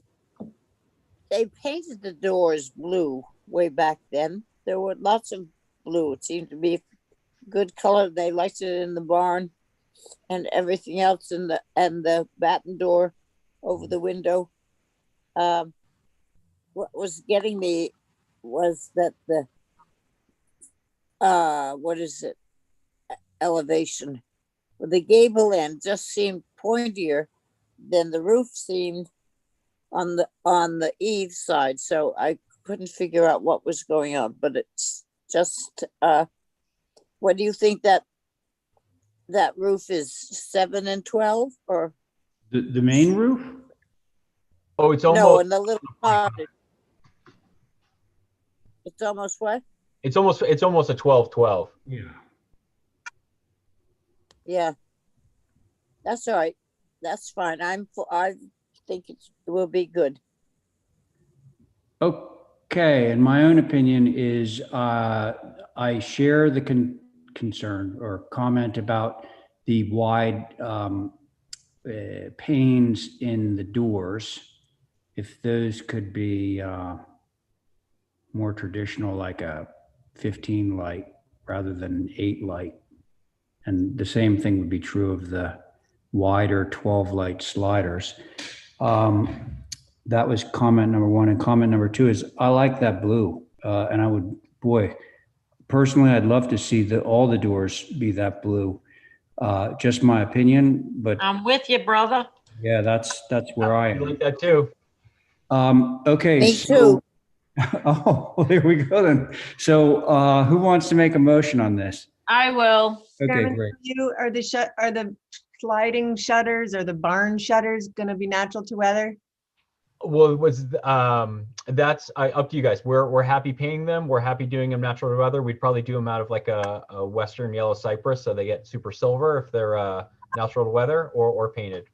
they painted the doors blue way back then. There were lots of blue. It seemed to be a good color. They liked it in the barn and everything else in the batten door over the window. What was getting me was that the elevation, the gable end just seemed pointier than the roof seemed on the eave side, so I couldn't figure out what was going on. But it's just what do you think that roof is, 7 and 12 or The main roof? Oh, it's no? almost, In the little cottage, it's almost what? it's almost a 12-12. Yeah. Yeah, that's all right. That's fine. I think it will be good. Okay, and my own opinion is I share the concern or comment about the wide panes in the doors, if those could be more traditional, like a 15 light rather than an 8 light. And the same thing would be true of the wider 12 light sliders. That was comment number one. And comment number two is I like that blue. And I would, boy, personally, I'd love to see all the doors be that blue. Just my opinion, but I'm with you, brother. yeah, that's where I We am. like that too. Okay. Me too. Oh, well, there we go then. So who wants to make a motion on this? I will. Okay, Chairman, great. are the sliding shutters or the barn shutters going to be natural to weather? Well, it was that's up to you guys. We're happy painting them. We're happy doing them natural to weather. We'd probably do them out of like a Western yellow cypress, so they get super silver if they're natural to weather, or painted.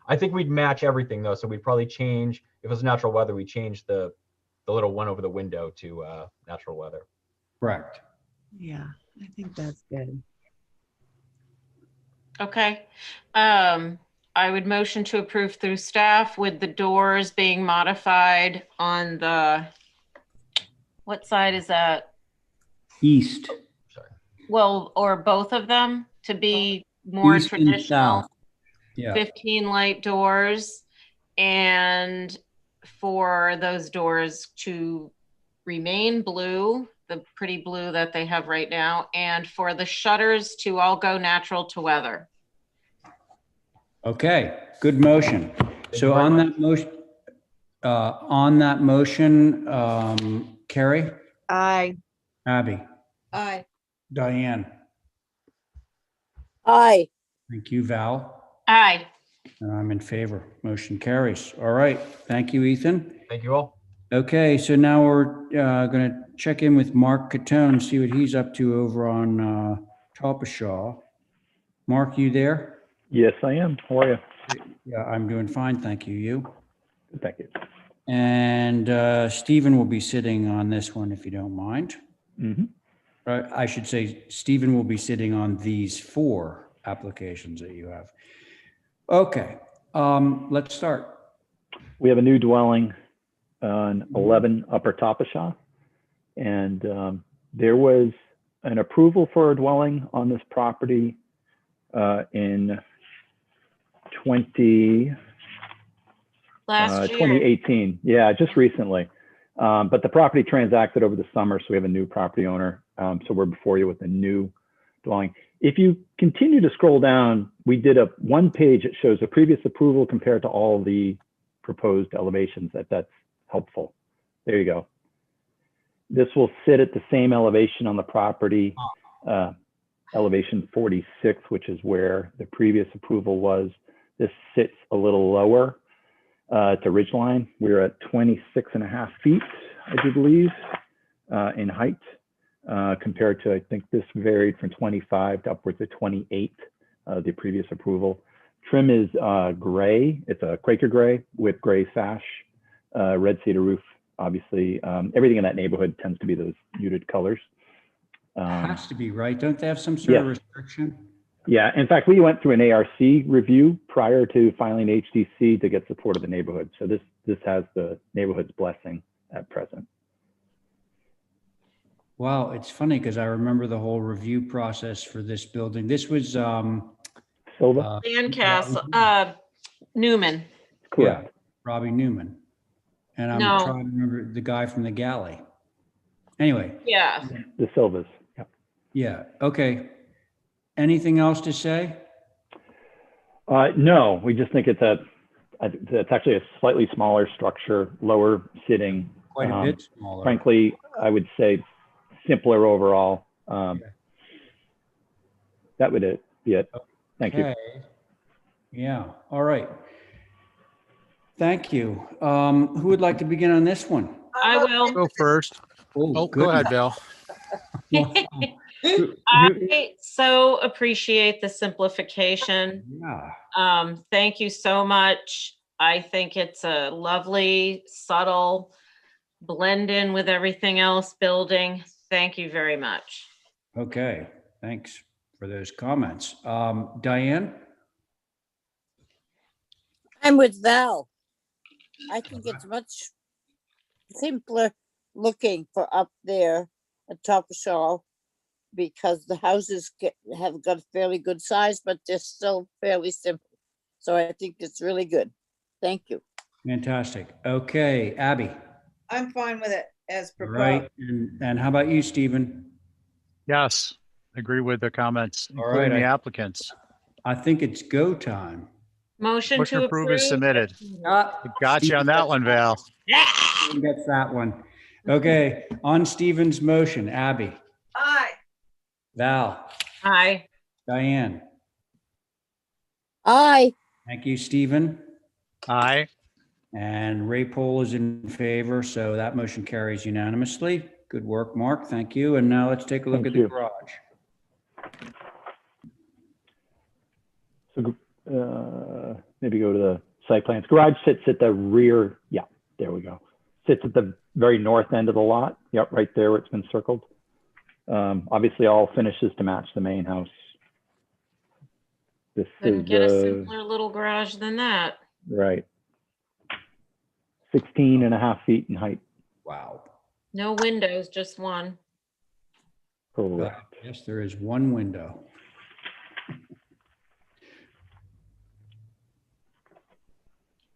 I think we'd match everything though, so we'd probably change if it was natural weather. We change the little one over the window to natural weather. Correct. Yeah, I think that's good. Okay. I would motion to approve through staff with the doors being modified on the, what side is that? East. Sorry. Well, or both of them to be more East and traditional, south. Yeah. 15 light doors, and for those doors to remain blue, the pretty blue that they have right now, and for the shutters to all go natural to weather. Okay, good motion. So you very on much. that motion, Carrie, Aye. Abby, Aye. Diane, Aye. thank you, Val, Aye. and I'm in favor. Motion carries. All right, thank you, Ethan. Thank you all. Okay, so now we're going to check in with Mark Catone, see what he's up to over on Topashaw. Mark, you there? Yes, I am. How are you? Yeah, I'm doing fine, thank you. You? Good, thank you. And Stephen will be sitting on this one, if you don't mind. Mhm. I should say Stephen will be sitting on these 4 applications that you have. Okay, let's start. We have a new dwelling on 11 Upper Topashaw. And there was an approval for a dwelling on this property in Last year. 2018. Yeah, just recently. But the property transacted over the summer, so we have a new property owner. So we're before you with a new dwelling. If you continue to scroll down, we did a 1 page that shows the previous approval compared to all the proposed elevations. That's helpful. There you go. This will sit at the same elevation on the property, elevation 46, which is where the previous approval was. This sits a little lower to ridgeline. We're at 26.5 feet, I do believe, in height, compared to, I think this varied from 25 to upwards of 28, the previous approval. Trim is gray. It's a Quaker gray with gray sash, red cedar roof. Obviously, everything in that neighborhood tends to be those muted colors. Has to be, right? Don't they have some sort of Yes. restriction? Yeah, in fact, we went through an ARC review prior to filing HDC to get support of the neighborhood. So this has the neighborhood's blessing at present. Wow, it's funny because I remember the whole review process for this building. This was Silva? Sandcastle, Newman. Correct. Robbie Newman. And I'm No. trying to remember the guy from the galley. Anyway, Yeah. The Silvas. Yeah. yeah, okay. Anything else to say? No, we just think it's actually a slightly smaller structure, lower sitting. Quite a bit smaller. Frankly, I would say simpler overall. That would be it. Thank you. Okay. Yeah, all right. Thank you. Who would like to begin on this one? I will. Go first. Oh, go ahead, Bill. I so appreciate the simplification. Yeah. Thank you so much. I think it's a lovely, subtle blend in with everything else building. Thank you very much. Okay, thanks for those comments. Diane? I'm with Val. I think it's much simpler looking for up there at top of Shaw because the houses have got fairly good size, but they're still fairly simple. So I think it's really good. Thank you. Fantastic. Okay, Abby. I'm fine with it as All proposed. right. And how about you, Stephen? Yes, agree with the comments, All including right, the applicants. I think it's go time. Motion Motion to approved is approve. submitted. Got you on that one, Val. Stephen gets that one. Okay, on Stephen's motion, Abby, Aye. Val, Aye. Diane. Aye. Thank you, Stephen. Aye. And Ray Pohl is in favor, so that motion carries unanimously. Good work, Mark. Thank you. And now let's take a look Thank at the you. garage. So maybe go to the site plans. Garage sits at the rear. Yeah, there we go. Sits at the very north end of the lot. Yep, right there where it's been circled. Obviously all finishes to match the main house. This Couldn't is get a simpler little garage than that. right. 16.5 feet in height. Wow. No windows, just one. Correct. Yes, there is one window.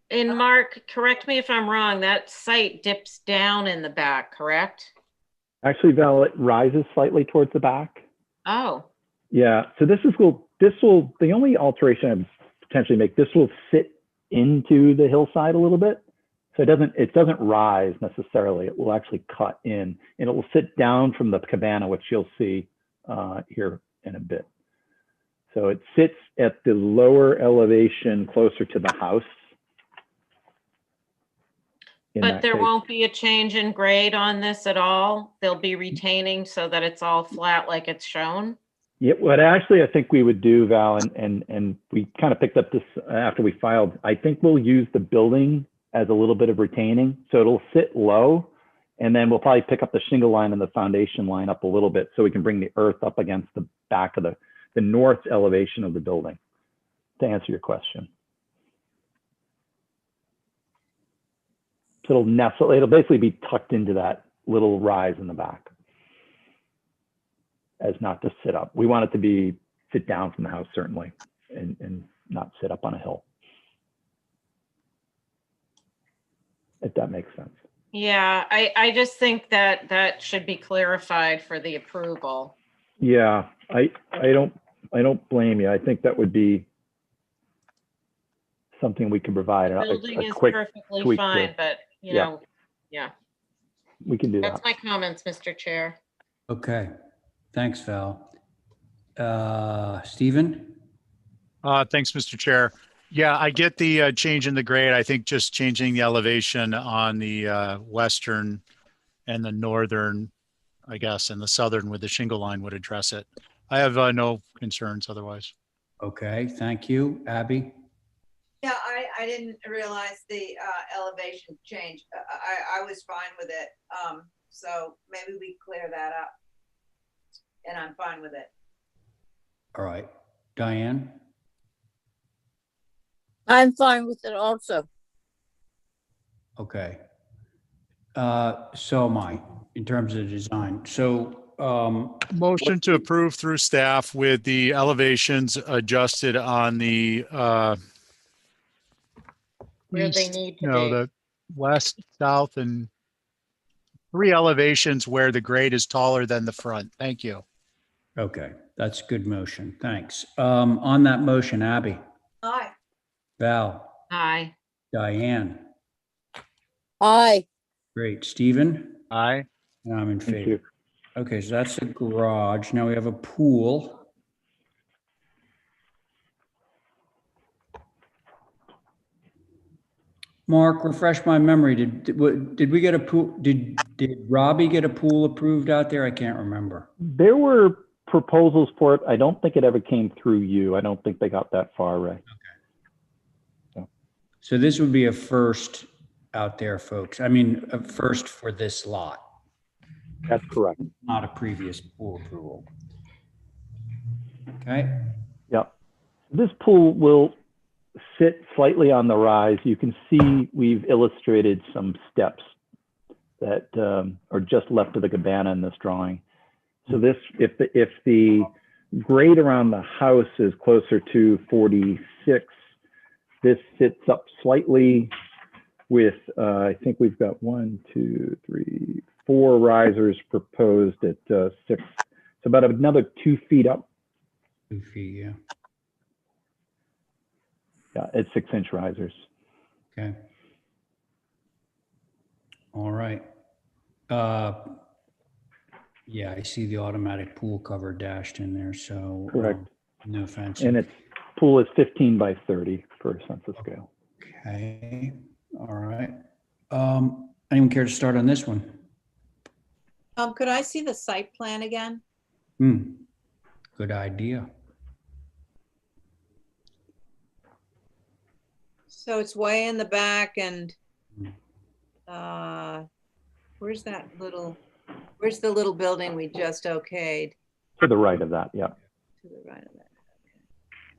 And Mark, correct me if I'm wrong, that site dips down in the back, correct? Actually, Val, it rises slightly towards the back. Oh, Yeah, so this will, the only alteration I would potentially make, this will sit into the hillside a little bit. So it doesn't rise necessarily. It will actually cut in and it will sit down from the cabana, which you'll see here in a bit. So it sits at the lower elevation closer to the house. but there won't be a change in grade on this at all? They'll be retaining so that it's all flat like it's shown? Yeah, what actually I think we would do, Val, and we kind of picked up this after we filed, I think we'll use the building as a little bit of retaining. So it'll sit low and then we'll probably pick up the shingle line and the foundation line up a little bit so we can bring the earth up against the back of the north elevation of the building, to answer your question. So it'll basically be tucked into that little rise in the back as not to sit up. We want it to sit down from the house, certainly, and not sit up on a hill. If that makes sense. Yeah, I just think that that should be clarified for the approval. Yeah, I don't blame you. I think that would be something we can provide. Building A is quick perfectly tweak fine, to- but you yeah. know, yeah, We can do that's that. my comments, Mr. Chair. Okay, thanks, Val. Stephen? Thanks, Mr. Chair. Yeah, I get the change in the grade. I think just changing the elevation on the western and the northern, I guess, and the southern with the shingle line would address it. I have no concerns otherwise. Okay, thank you. Abby? Yeah, I didn't realize the elevation change. I was fine with it. So maybe we clear that up. And I'm fine with it. All right. Diane? I'm fine with it also. Okay. So am I, in terms of design. So, Motion to approve through staff with the elevations adjusted on the Where they east, need to no, be. the west, south, and 3 elevations where the grade is taller than the front. Thank you. okay, that's good motion. Thanks. On that motion, Abby, Aye. Val, Aye. Diane, Aye. great. Stephen? Aye. And I'm in Thank favor. you. Okay, so that's the garage. Now we have a pool. Mark, refresh my memory. Did we get a pool? Did Robbie get a pool approved out there? I can't remember. There were proposals for it. I don't think it ever came through you. I don't think they got that far, Ray. So this would be a first out there, folks. I mean, a first for this lot, That's correct. not a previous pool approval. Okay, Yep. This pool will sit slightly on the rise. You can see we've illustrated some steps that are just left of the cabana in this drawing. So this, if the grade around the house is closer to 46, this sits up slightly with, I think we've got 1, 2, 3, 4 risers proposed at 6. It's about another 2 feet up. 2 feet, yeah. Yeah, it's 6-inch risers. Okay. All right. Yeah, I see the automatic pool cover dashed in there, so. Correct. No offense. And its pool is 15 by 30 for a sense of scale. Okay, all right. Anyone care to start on this one? Could I see the site plan again? Good idea. So it's way in the back and where's the little building we just okayed? To the right of that, yeah. To the right of that.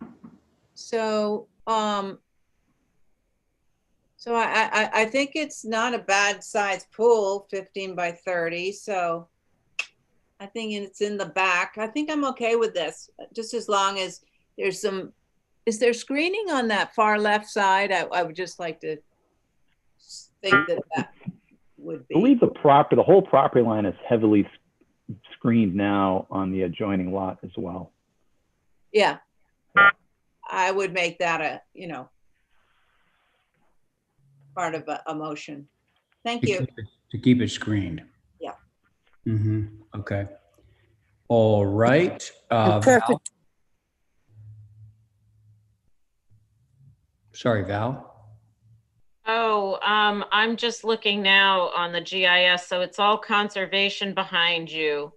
Okay. So, so I think it's not a bad size pool, 15 by 30. So I think it's in the back. I think I'm okay with this, just as long as there's some, is there screening on that far left side? I would just like to think that would be. I believe the whole property line is heavily screened now on the adjoining lot as well. Yeah. I would make that a, part of a motion. Thank you. To keep it screened. Yeah. Okay. All right. Val? Perfect. Sorry, Val. Oh, I'm just looking now on the GIS, so it's all conservation behind you.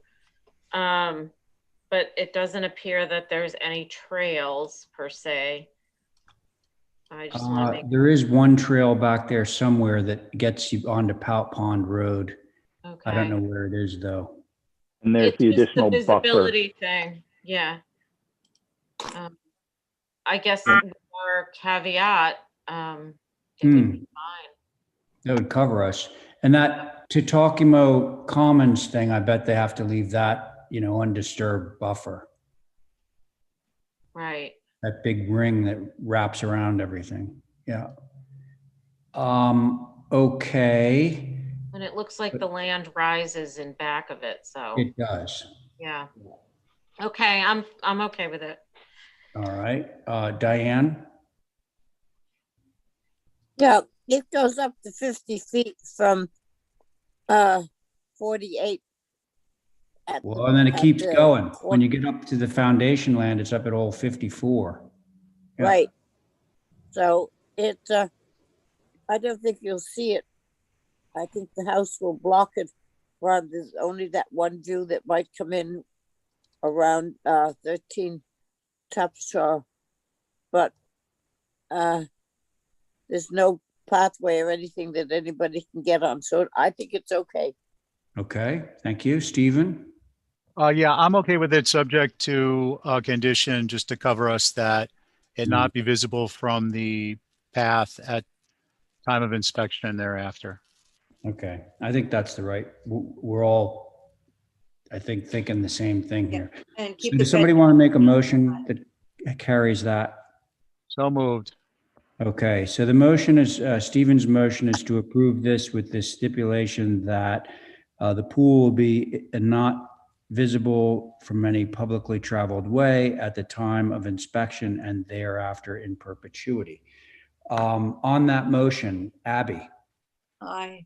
But it doesn't appear that there's any trails per se. I just want to make. There is one trail back there somewhere that gets you onto Pout Pond Road. Okay. I don't know where it is though. And there's It's the just additional the buffer. visibility thing. Yeah. I guess our caveat, it would be fine. That would cover us. And that Titokimo Commons thing, I bet they have to leave that, undisturbed buffer. Right. That big ring that wraps around everything. Yeah. Okay. And it looks like the land rises in back of it, so. It does. Yeah. Okay, I'm okay with it. All right. Diane? Yeah, it goes up to 50 feet from 48. Well, and then it keeps going. When corner. you get up to the foundation land, it's up at all 54. Yeah. Right. So it, I don't think you'll see it. I think the house will block it. Rather, there's only that one view that might come in around 13 Tapshire, but there's no pathway or anything that anybody can get on. So I think it's okay. Okay, thank you. Stephen? Yeah, I'm okay with it, subject to a condition just to cover us that it not be visible from the path at time of inspection and thereafter. Okay, I think that's the right, we're all, I think, thinking the same thing here. And So keep the does somebody want to make a motion that carries that? So moved. Okay, so the motion is, Stephen's motion is to approve this with this stipulation that the pool will be not visible from any publicly traveled way at the time of inspection and thereafter in perpetuity. On that motion, Abby? Aye.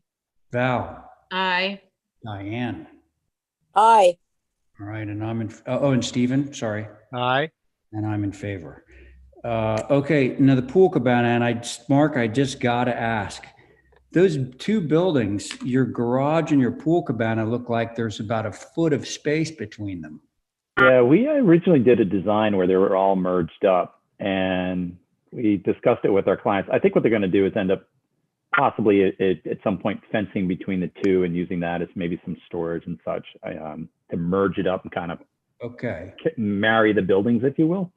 Val? Aye. Diane? Aye. All right, and I'm in, and Stephen, sorry. Aye. And I'm in favor. Okay, now the pool cabana, and Mark, I just gotta ask, those two buildings, your garage and your pool cabana look like there's about a foot of space between them. Yeah, we originally did a design where they were all merged up, and we discussed it with our clients. I think what they're going to do is end up possibly at some point fencing between the two and using that as maybe some storage and such to merge it up and kind of Okay. marry the buildings, if you will.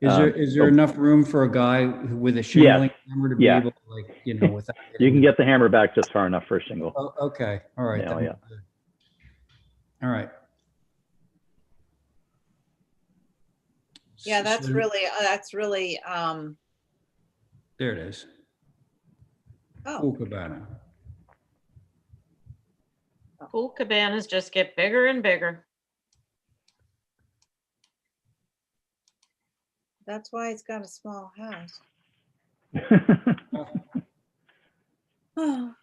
Is there so- enough room for a guy with a shingling hammer to be yeah. able to, like, you know, without You can getting- get the hammer back just far enough for a shingle. Oh, okay, all right. Yeah, then. yeah. All right. Yeah, that's So- really, There it is. oh, Pool cabana. Pool cabanas just get bigger and bigger. that's why it's got a small house. Oh,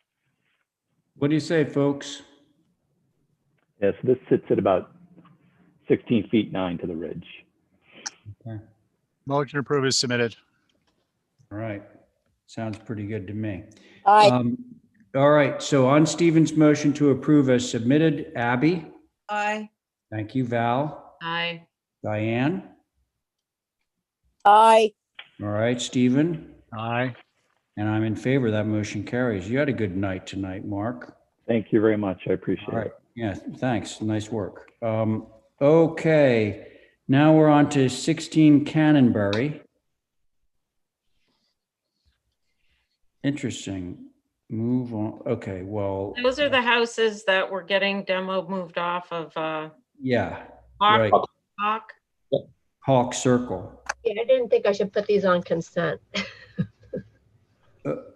What do you say, folks? Yeah, so this sits at about 16 feet 9 to the ridge. Okay. Motion approved is submitted. All right. Sounds pretty good to me. Aye. All right. So on Stephen's motion to approve as submitted, Abby, aye. thank you, Val, I, Diane. Aye. All right, Stephen, Aye. and I'm in favor. That motion carries. You had a good night tonight, Mark. Thank you very much. I appreciate All right. it. Yeah, thanks. Nice work. Okay. Now we're on to 16 Cannonberry. Interesting. Move on. Okay, well, those are the houses that were getting demo moved off of yeah, Hawk. right. Hawk. Hawk Circle. Yeah, I didn't think I should put these on consent.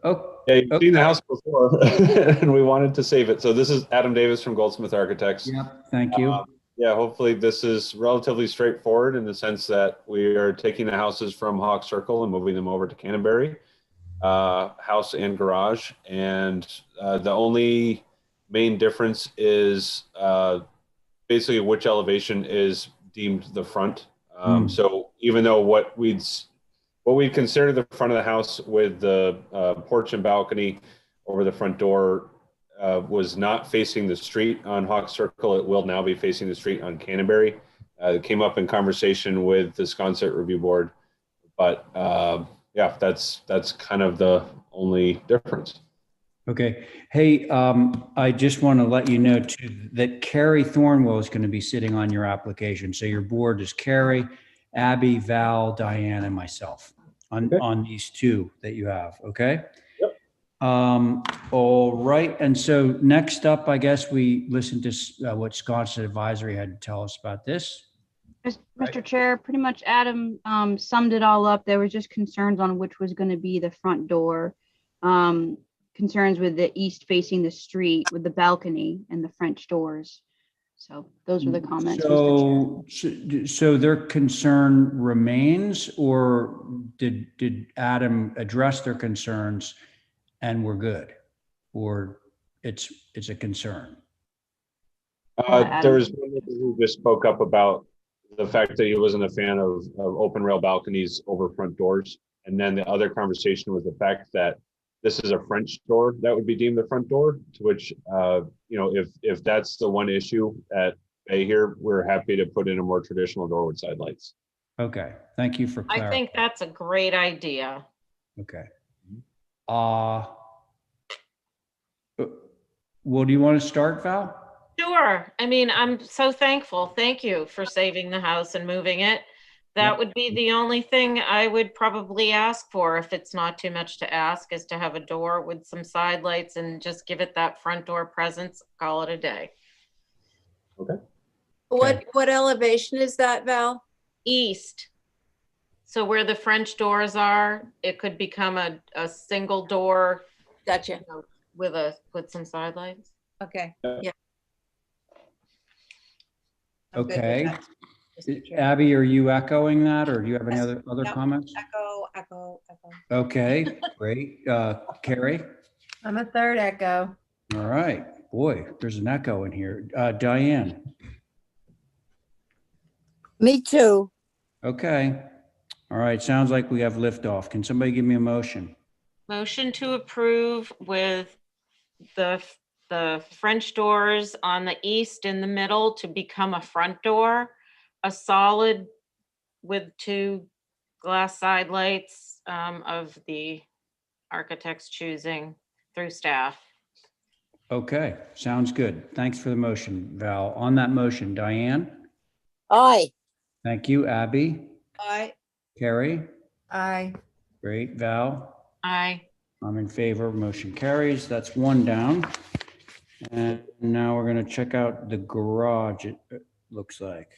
Oh, Yeah, you've okay. seen the house before, and we wanted to save it. So this is Adam Davis from Goldsmith Architects. Yeah, thank you. Yeah, hopefully this is relatively straightforward in the sense that we are taking the houses from Hawk Circle and moving them over to Canterbury, house and garage. And the only main difference is basically which elevation is deemed the front. So even though what we'd consider the front of the house with the porch and balcony over the front door was not facing the street on Hawk Circle, it will now be facing the street on Canterbury. It came up in conversation with the Sconset Review Board, but yeah, that's kind of the only difference. Okay. Hey, I just want to let you know too that Carrie Thornwell is going to be sitting on your application. So your board is Carrie, Abby, Val, Diane, and myself on these two that you have. Okay. Yep. All right. And so next up, I guess we listen to what Sconset Advisory had to tell us about this. Mr. Chair, pretty much Adam summed it all up. There was just concerns on which was going to be the front door. Concerns with the east facing the street with the balcony and the French doors. So those were the comments. Mr. Chair. So their concern remains, or did Adam address their concerns and we're good? Or it's a concern? There was one who just spoke up about the fact that he wasn't a fan of open rail balconies over front doors. And then the other conversation was the fact that this is a French door that would be deemed the front door, to which, if that's the one issue at bay here, we're happy to put in a more traditional door with side lights. Okay, thank you for I clarifying. think that's a great idea. Okay. Well, do you want to start, Val? Sure. I mean, I'm so thankful. Thank you for saving the house and moving it. That would be the only thing I would probably ask for, if it's not too much to ask, is to have a door with some side lights and just give it that front door presence, call it a day. Okay. What elevation is that, Val? East. So where the French doors are, it could become a single door Gotcha. with some side lights. Okay. Yeah. Yeah. I'm good with Okay. that, Mr. Chair. Abby, are you echoing that, or do you have any Yes. other No. comments? Echo. Okay, great. Carrie? I'm a third echo. All right. Boy, there's an echo in here. Diane? Me too. Okay. All right, sounds like we have liftoff. Can somebody give me a motion? Motion to approve with the French doors on the east in the middle to become a front door, a solid with 2 glass side lights of the architect's choosing through staff. Okay, sounds good. Thanks for the motion, Val. On that motion, Diane? Aye. Thank you. Abby? Aye. Carrie? Aye. Great. Val? Aye. I'm in favor. Motion carries. That's one down. And now we're going to check out the garage, it looks like.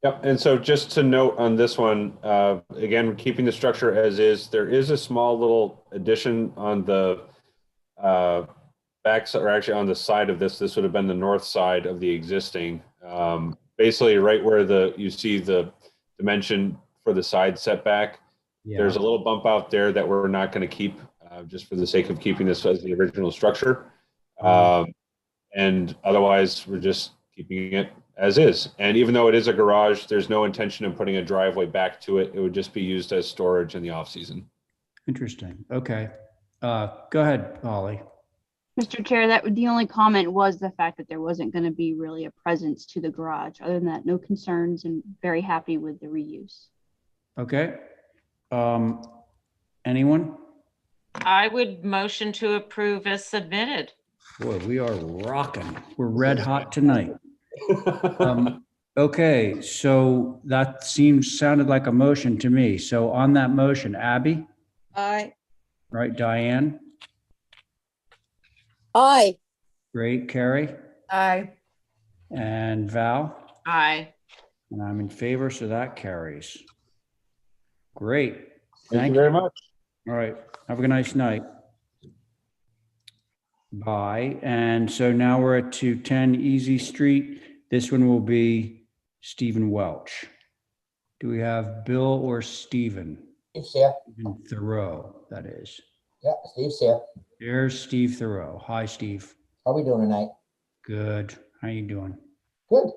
Yep, and so just to note on this one, again, keeping the structure as is, there is a small little addition on the back, or actually on the side of this. This would have been the north side of the existing. Basically, right where you see the dimension for the side setback. Yeah. There's a little bump out there that we're not going to keep, just for the sake of keeping this as the original structure. And otherwise, we're just keeping it as is. And even though it is a garage, there's no intention of putting a driveway back to it. It would just be used as storage in the off season. Interesting. Okay. Go ahead, Holly. Mr. Chair, the only comment was the fact that there wasn't going to be really a presence to the garage. Other than that, no concerns and very happy with the reuse. Okay. Anyone? I would motion to approve as submitted. Boy, we are rocking. We're red hot tonight. Okay, so that sounded like a motion to me. So on that motion, Abby, Aye. right? Diane, Aye. great. Carrie, Aye. and Val, Aye. and I'm in favor, so that carries. Great. Thank you very much. All right. Have a nice night. Bye. And so now we're at 210 Easy Street. This one will be Stephen Welch. Do we have Bill or Stephen? Steve's here. Stephen Thoreau, that is. Yeah, Steve's here. There's Steve Thoreau. Hi, Steve. How we doing tonight? Good. How you doing? Good.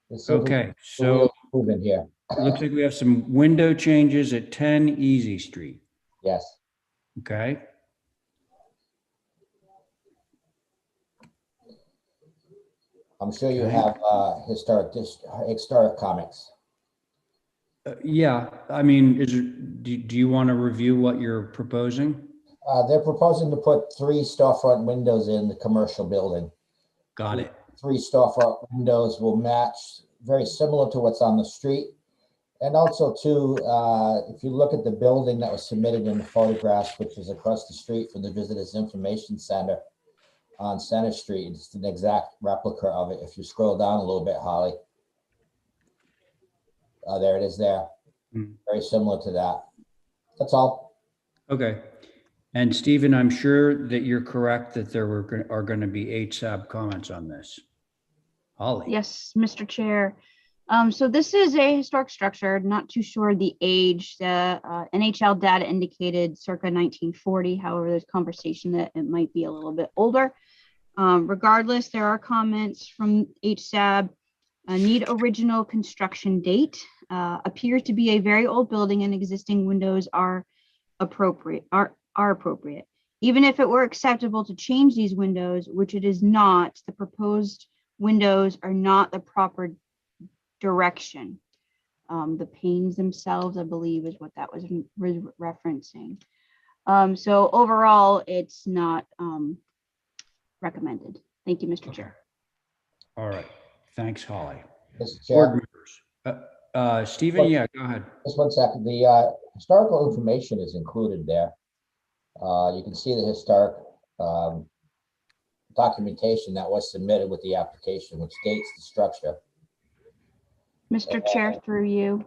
Let's see if we Okay, can so move in here. it looks like we have some window changes at 10 Easy Street. Yes. Okay. I'm sure you Okay. have historic comics. Yeah, I mean, do you want to review what you're proposing? They're proposing to put 3 storefront windows in the commercial building. Got it. 3 storefront windows will match, very similar to what's on the street. And also too, if you look at the building that was submitted in the photographs, which is across the street from the Visitors Information Center on Center Street, it's an exact replica of it. If you scroll down a little bit, Holly. There it is there. Very similar to that. That's all. Okay. And Stephen, I'm sure that you're correct that there are going to be HSAB comments on this. Holly. Yes, Mr. Chair. So this is a historic structure, not too sure the age. The NHL data indicated circa 1940. However, there's conversation that it might be a little bit older. Regardless, there are comments from HSAB. Need original construction date. Appears to be a very old building and existing windows are appropriate. Even if it were acceptable to change these windows, which it is not, the proposed windows are not the proper direction. The panes themselves, I believe, is what that was referencing. So overall, it's not recommended. Thank you, Mr. Chair. All right. Thanks, Holly. Mr. Board Chair, members. Stephen, yeah, go ahead. just 1 second. The historical information is included there. You can see the historic documentation that was submitted with the application, which dates the structure. Mr. Chair, through you.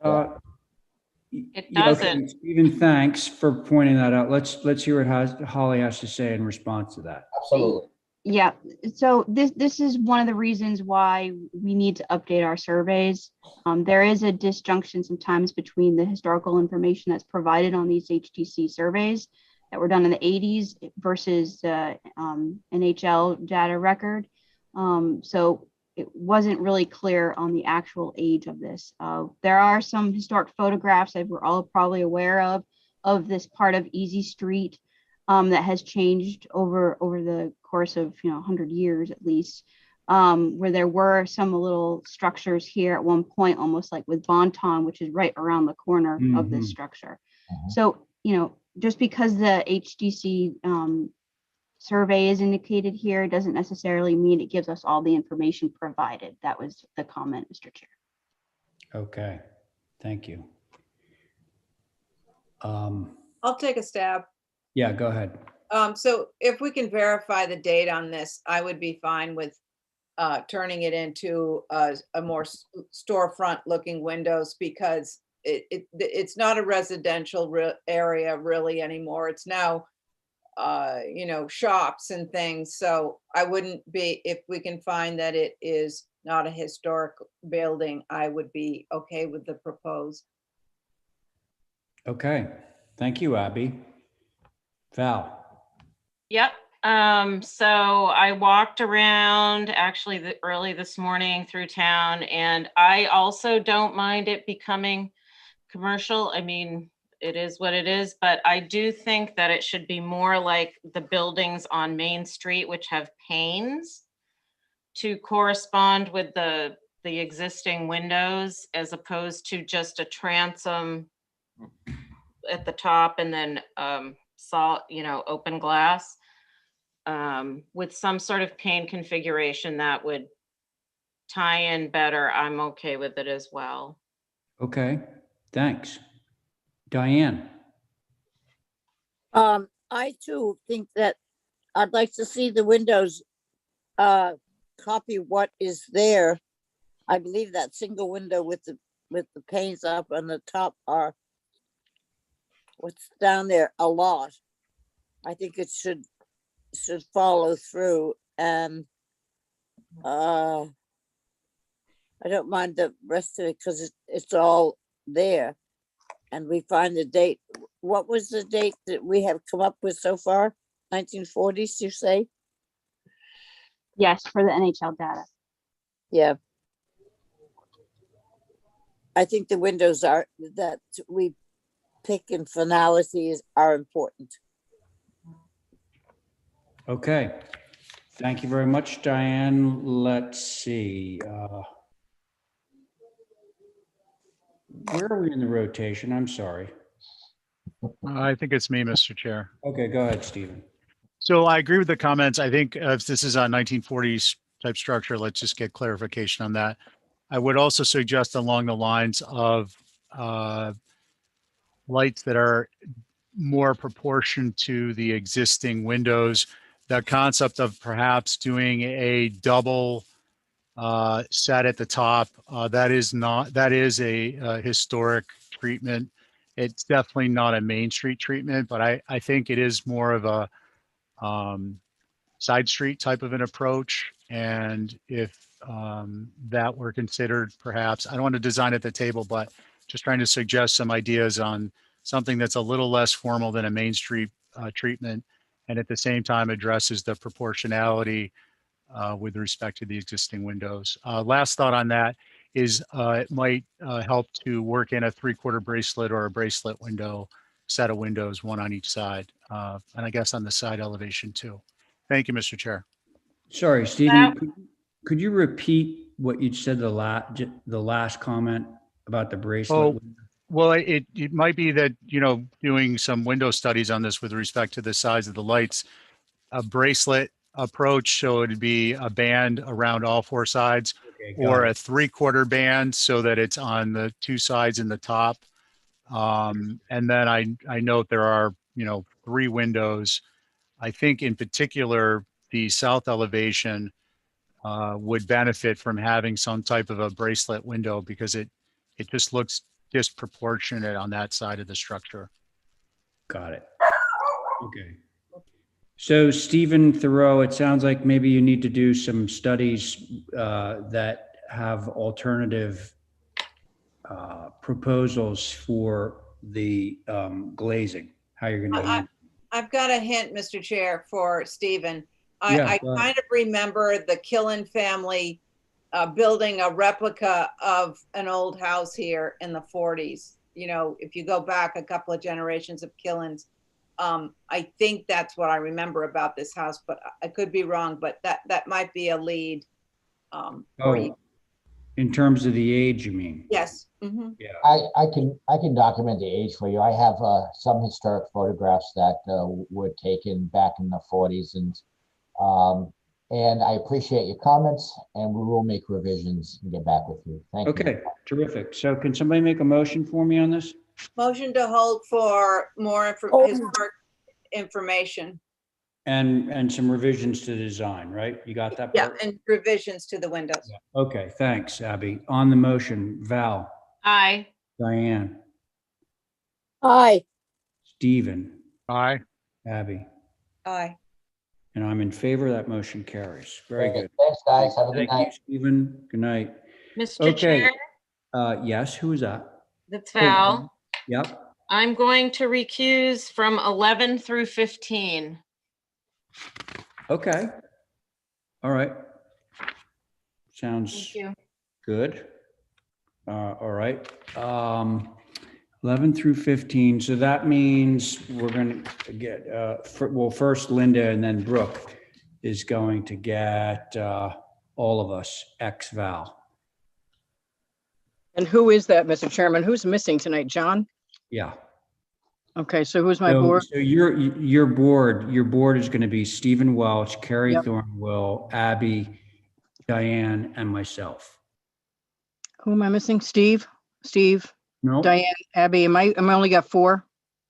It Yeah, okay, doesn't. Stephen, thanks for pointing that out. Let's hear what Holly has to say in response to that. Absolutely. Yeah, so this is one of the reasons why we need to update our surveys. There is a disjunction sometimes between the historical information that's provided on these HTC surveys that were done in the 80s versus the NHL data record. So it wasn't really clear on the actual age of this. There are some historic photographs that we're all probably aware of this part of Easy Street. That has changed over the course of 100 years at least, where there were some little structures here at one point, almost like with Bonton, which is right around the corner of this structure. So just because the HDC survey is indicated here doesn't necessarily mean it gives us all the information provided. That was the comment, Mr. Chair. Okay, thank you. I'll take a stab. Yeah, go ahead. So if we can verify the date on this, I would be fine with turning it into a more storefront looking windows, because it's not a residential area really anymore. It's now, you know, shops and things. So I wouldn't be, if we can find that it is not a historic building, I would be okay with the proposed. Okay, thank you, Abby. Val? Yep. So I walked around actually early this morning through town, and I also don't mind it becoming commercial. I mean, it is what it is, but I do think that it should be more like the buildings on Main Street, which have panes to correspond with the existing windows, as opposed to just a transom at the top and then open glass. With some sort of pane configuration that would tie in better, I'm okay with it as well. Okay, thanks. Diane? I too think that I'd like to see the windows copy what is there. I believe that single window with the panes up on the top are what's down there a lot. I think it should follow through, and I don't mind the rest of it because it's all there. And we find the date. What was the date that we have come up with so far? 1940s, you say? Yes, for the NHL data. Yeah. I think the windows are that we pick in finalities are important. Okay, thank you very much, Diane. Let's see. Where are we in the rotation? I'm sorry. I think it's me, Mr. Chair. Okay, go ahead, Stephen. So I agree with the comments. I think if this is a 1940s type structure, let's just get clarification on that. I would also suggest along the lines of lights that are more proportioned to the existing windows. The concept of perhaps doing a double set at the top, that is a historic treatment. It's definitely not a Main Street treatment, but I think it is more of a side street type of an approach. And if that were considered, perhaps, I don't want to design at the table, but just trying to suggest some ideas on something that's a little less formal than a Main Street treatment, and at the same time addresses the proportionality with respect to the existing windows. Last thought on that is it might help to work in a 3/4 bracelet or a bracelet window, set of windows, one on each side, and I guess on the side elevation too. Thank you, Mr. Chair. Sorry, Stephen, could you repeat what you said the last comment about the bracelet? Oh, well, it might be that, doing some window studies on this with respect to the size of the lights, a bracelet approach, so it'd be a band around all four sides, Okay, or got a it. 3/4 band so that it's on the two sides in the top. And then I note there are, 3 windows. I think in particular, the south elevation would benefit from having some type of a bracelet window because it just looks disproportionate on that side of the structure. Got it. Okay. So Stephen Thoreau, it sounds like maybe you need to do some studies that have alternative proposals for the glazing, how you're going to handle. I've got a hint, Mr. Chair, for Stephen. Yeah, I go ahead. kind of remember the Killen family building a replica of an old house here in the 40s. If you go back a couple of generations of Killens, I think that's what I remember about this house, but I could be wrong, but that might be a lead for you. In terms of the age, you mean? Yes. Mm-hmm. Yeah. I can document the age for you. I have some historic photographs that were taken back in the 40s, and I appreciate your comments, and we will make revisions and get back with you. Thank you. Okay, terrific. So can somebody make a motion for me on this? Motion to hold for more Oh. historic information. And some revisions to the design, right? You got that Yeah, part? and revisions to the windows. Okay, thanks, Abby. On the motion, Val, Aye. Diane, Aye. Stephen, Aye. Abby, Aye. and I'm in favor. That motion carries. Very Okay, good. thanks, guys. Have a good Thank you, night. Stephen. Good night. Mr. Okay. Chair, Yes, who is that? that's Val. Yep. I'm going to recuse from 11 through 15. Okay. All right. Sounds Thank you. good. All right. 11 through 15. So that means we're going to get, well, first Linda and then Brooke is going to get all of us ex Val. And who is that, Mr. Chairman? Who's missing tonight? John? Yeah. Okay, so who's my So, board? so your board is going to be Stephen Welch, Carrie Yep. Thornwell, Abby, Diane, and myself. Who am I missing? Steve? Steve, No, Diane, Abby, am I only got 4?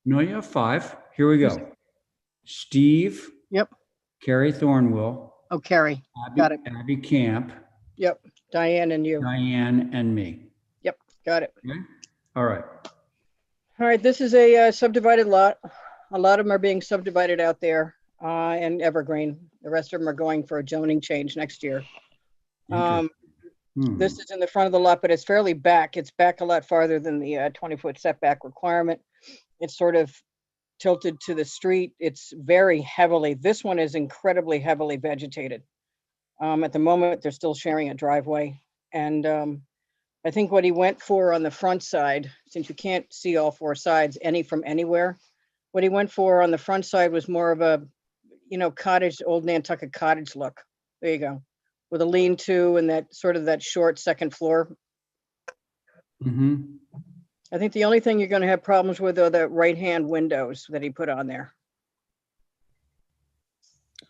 no, you have 5. Here we go. Steve. Yep. Carrie Thornwell. Oh, Carrie. Abby, Got it. Abby Camp, Yep. Diane and you. Diane, and me. Yep. Got it. Okay. All right. All right. This is a subdivided lot. A lot of them are being subdivided out there in Evergreen. The rest of them are going for a zoning change next year. This is in the front of the lot, but it's fairly back. It's back a lot farther than the 20-foot setback requirement. It's sort of tilted to the street. It's very heavily, this one is incredibly heavily vegetated. At the moment, they're still sharing a driveway. And I think what he went for on the front side, since you can't see all 4 sides from anywhere, what he went for on the front side was more of a, cottage, old Nantucket cottage look. There you go. With a lean-to and that sort of that short second floor. I think the only thing you're going to have problems with are the right-hand windows that he put on there.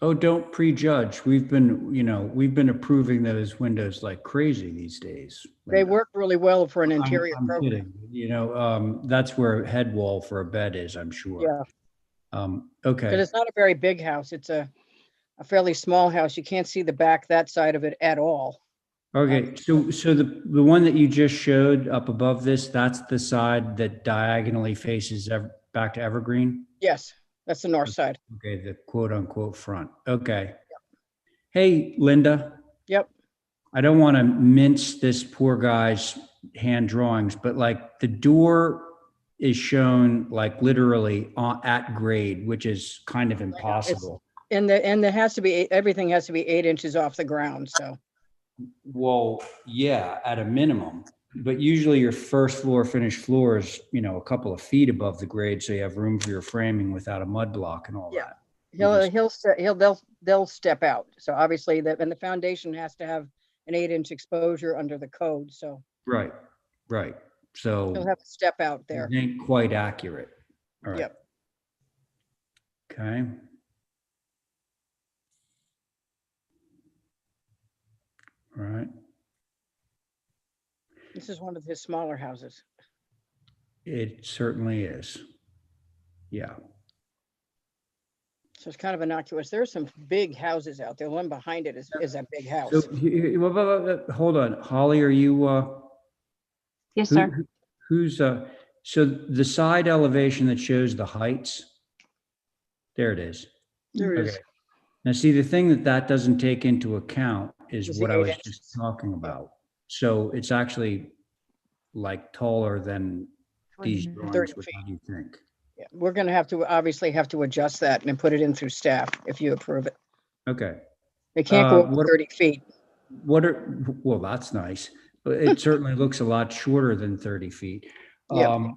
Oh, don't prejudge. We've been approving those windows like crazy these days. They work really well for an interior I'm program. kidding. That's where a head wall for a bed is, I'm sure. Yeah, Okay. because it's not a very big house. It's a fairly small house. You can't see the back, that side of it at all. Okay, so the one that you just showed up above this, that's the side that diagonally faces back to Evergreen? Yes, that's the north side. Okay, the quote unquote front. Okay. Hey, Linda. Yep. I don't want to mince this poor guy's hand drawings, but like the door is shown like literally at grade, which is kind of impossible. And there has to be, everything has to be 8 inches off the ground, so. Well, yeah, at a minimum, but usually your first floor finished floor is, a couple of feet above the grade. So you have room for your framing without a mud block and all that. They'll step out. So obviously and the foundation has to have an 8-inch exposure under the code. So. Right. So He'll have to step out there. it ain't quite accurate. All right. Yep. Okay. All right. This is one of his smaller houses. It certainly is. Yeah. So it's kind of innocuous. There's some big houses out there. The one behind it is a big house. So, hold on. Holly, are you, Yes, sir. who's, so the side elevation that shows the heights, there it is. There it is. Now, see, the thing that doesn't take into account is Is what the I was 8 just talking about. So it's actually like taller than these 30 drawings. What feet. do you think? Yeah, we're going to obviously have to adjust that and put it in through staff if you approve it. Okay. It can't go what- over 30 feet. Well, that's nice. But it certainly looks a lot shorter than 30 feet. Yeah.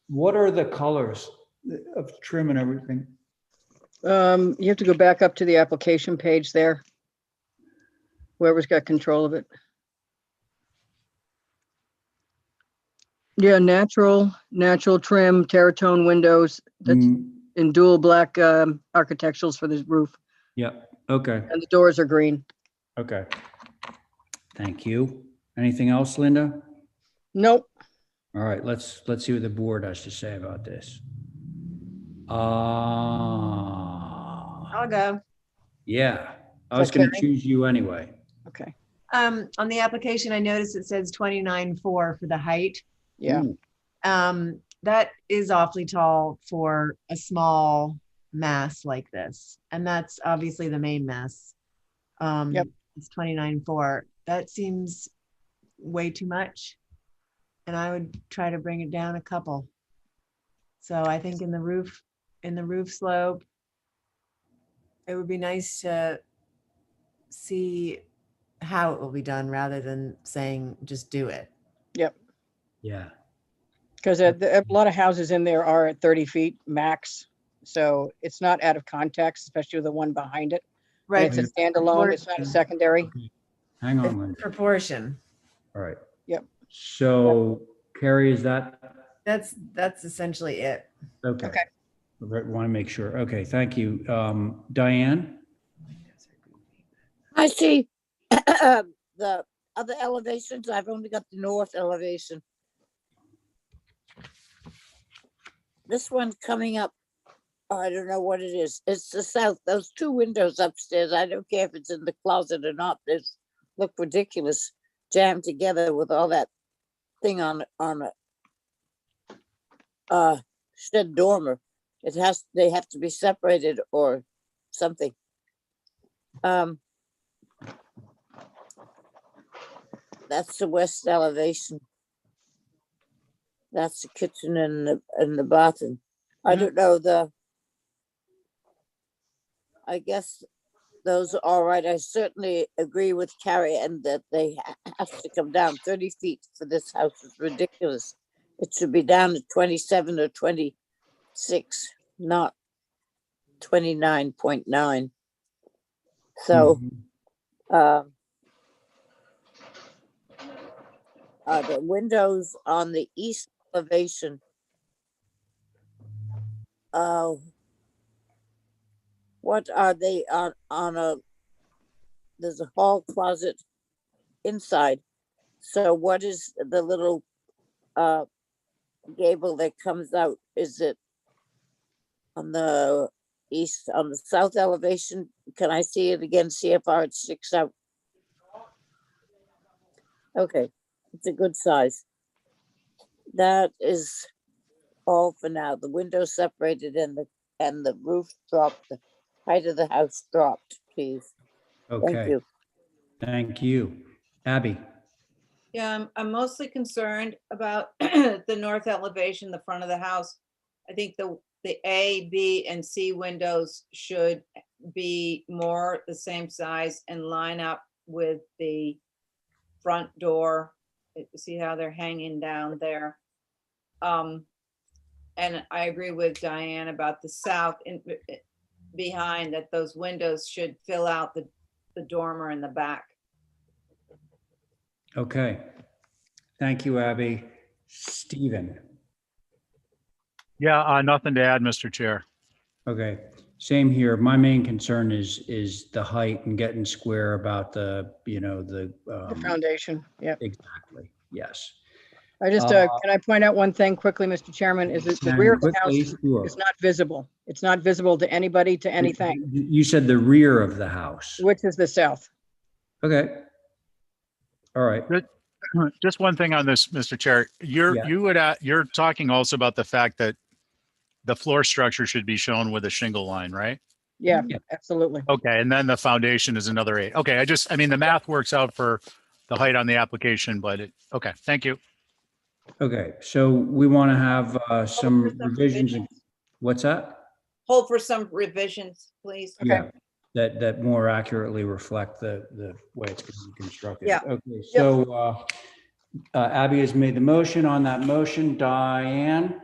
What are the colors of trim and everything? You have to go back up to the application page there. Whoever's got control of it. Yeah, natural trim, Terratone windows. That's in dual black architecturals for the roof. Yep. Okay. And the doors are green. Okay. Thank you. Anything else, Linda? Nope. All right, let's see what the board has to say about this. I'll go. Yeah, I Is was that gonna Carrie? choose you anyway. Okay, On the application, I noticed it says 29.4 for the height. yeah, Ooh, That is awfully tall for a small mass like this. And that's obviously the main mass. Yep. It's 29.4. That seems way too much. And I would try to bring it down a couple. So I think in the roof slope, it would be nice to see how it will be done rather than saying just do it. yep. yeah. Because a lot of houses in there are at 30 feet max. So it's not out of context, especially with the one behind it. And Right. it's a standalone, it's not a secondary. Okay. Hang on, Linda. Proportion. All right. Yep. So Carrie, is that, That's essentially it. okay. Okay. Want to make sure. Okay, thank you. Diane? I see the other elevations. I've only got the north elevation. This one coming up, I don't know what it is. It's the south. Those two windows upstairs, I don't care if it's in the closet or not. They look ridiculous, jammed together with all that thing on a shed dormer. They have to be separated or something. That's the west elevation. That's the kitchen and the bathroom. I don't know I guess those are all right. I certainly agree with Carrie and that they have to come down 30 feet for this house. It's ridiculous. It should be down to 27 or 26, not 29.9. So, the windows on the east elevation, what are they on there's a hall closet inside. So what is the little gable that comes out? Is it on the east, on the south elevation? Can I see it again? See how far it sticks out? Okay, it's a good size. That is all for now. The windows separated and the roof dropped. The height of the house dropped, please. Thank Okay, you. thank you. Abby? Yeah, I'm mostly concerned about the north elevation, the front of the house. I think the A, B, and C windows should be more the same size and line up with the front door. See how they're hanging down there. And I agree with Diane about the south behind, that those windows should fill out the dormer in the back. Okay. Thank you, Abby. Stephen? Yeah, nothing to add, Mr. Chair. Okay, same here. My main concern is the height and getting square about the, the foundation, yep. exactly, yes. I just, can I point out one thing quickly, Mr. Chairman, is that the rear of the house is not visible. It's not visible to anybody, to anything, You said the rear of the house. which is the south. Okay. All right. Just one thing on this, Mr. Chair. You're talking also about the fact that the floor structure should be shown with a shingle line, right? Yeah, absolutely. Okay, and then the foundation is another 8. Okay, the math works out for the height on the application, but okay, thank you. Okay, so we want to have some revisions. What's that? Hold for some revisions, please. Yeah, that more accurately reflect the way it's going to be constructed. Yeah. Okay, so Abby has made the motion. On that motion, Diane?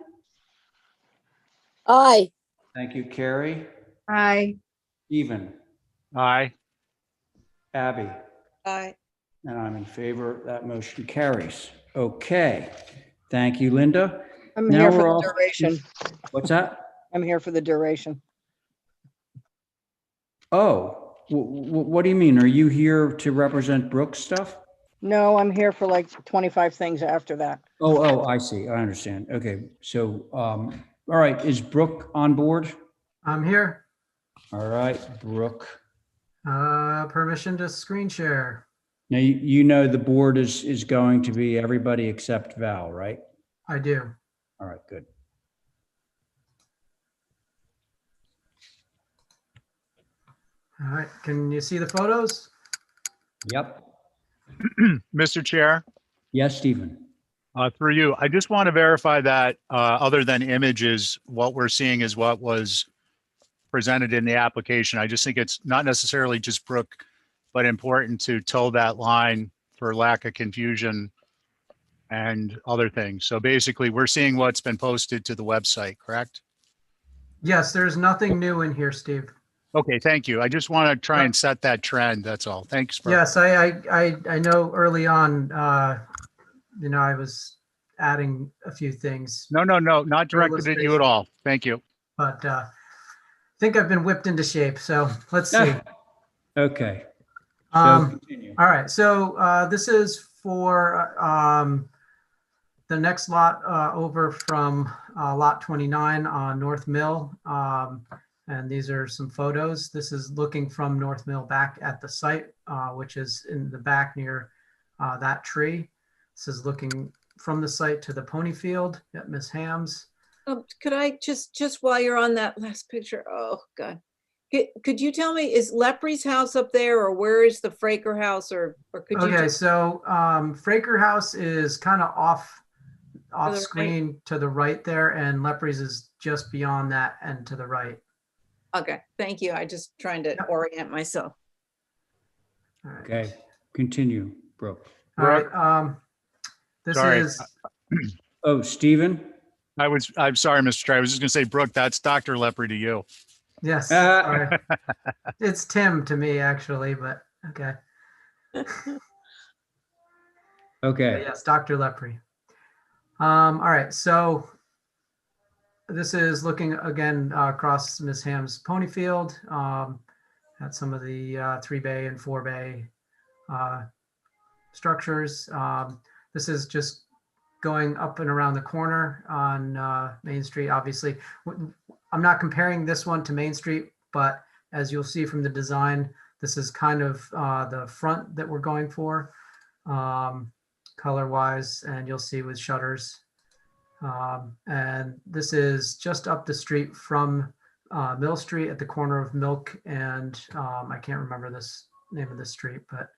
Aye. Thank you, Carrie. Aye. Stephen? Aye. Abby? Aye. And I'm in favor. That motion carries. Okay. Thank you, Linda. I'm Now here for we're the all- duration. What's that? I'm here for the duration. Oh, what do you mean? Are you here to represent Brooks stuff? No, I'm here for like 25 things after that. Oh, I see. I understand. Okay, so, all right, is Brooke on board? I'm here. All right, Brooke. Permission to screen share. Now, you know the board is going to be everybody except Val, right? I do. All right, good. All right. Can you see the photos? Yep. Mr. Chair, Yes, Stephen. through you, I just want to verify that other than images, what we're seeing is what was presented in the application. I just think it's not necessarily just Brooke, but important to toe that line for lack of confusion and other things. So basically, we're seeing what's been posted to the website, correct? Yes, there's nothing new in here, Steve. Okay, thank you. I just want to try and set that trend. That's all. Thanks, Brooke. Yes, I know early on, I was adding a few things, No, not directed at you at all. Thank you. but I think I've been whipped into shape. So let's see. Okay. So continue. All right. So this is for the next lot over from lot 29 on North Mill. And these are some photos. This is looking from North Mill back at the site, which is in the back near that tree. This is looking from the site to the pony field at Miss Ham's. Could I just while you're on that last picture, oh God. Could you tell me, is Leprey's house up there, or where is the Fraker house, or could you? Okay, just, so Fraker House is kind of off the screen to the right there, and Leprey's is just beyond that and to the right. okay, thank you. I just trying to orient myself. All right. Okay, continue, Brooke. All right. This Sorry. is Oh, Stephen? I'm sorry, Mr. Chair. I was just going to say, Brooke, that's Dr. Leprey to you. yes. Sorry. It's Tim to me actually, but okay. Okay. But yes, Dr. Leprey. All right, so this is looking again across Miss Ham's pony field at some of the 3-bay and 4-bay structures. This is just going up and around the corner on Main Street. Obviously, I'm not comparing this one to Main Street, but as you'll see from the design, this is kind of the front that we're going for color-wise, and you'll see with shutters. And this is just up the street from Mill Street at the corner of Milk and I can't remember this name of the street, but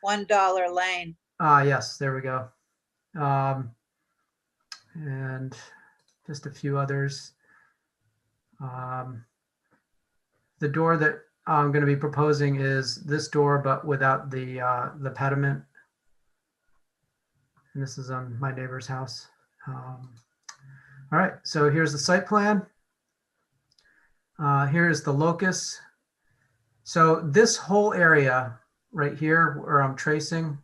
$1 Lane. yes, there we go. And just a few others. The door that I'm going to be proposing is this door, but without the pediment. And this is on my neighbor's house. All right, so here's the site plan. Here's the locus. So this whole area right here where I'm tracing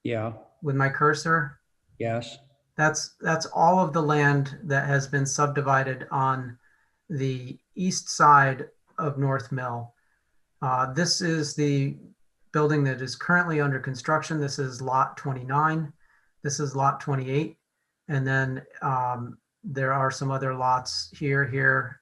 Yeah. with my cursor, Yes. that's all of the land that has been subdivided on the east side of North Mill. This is the building that is currently under construction. This is lot 29. This is lot 28. And then there are some other lots here, here,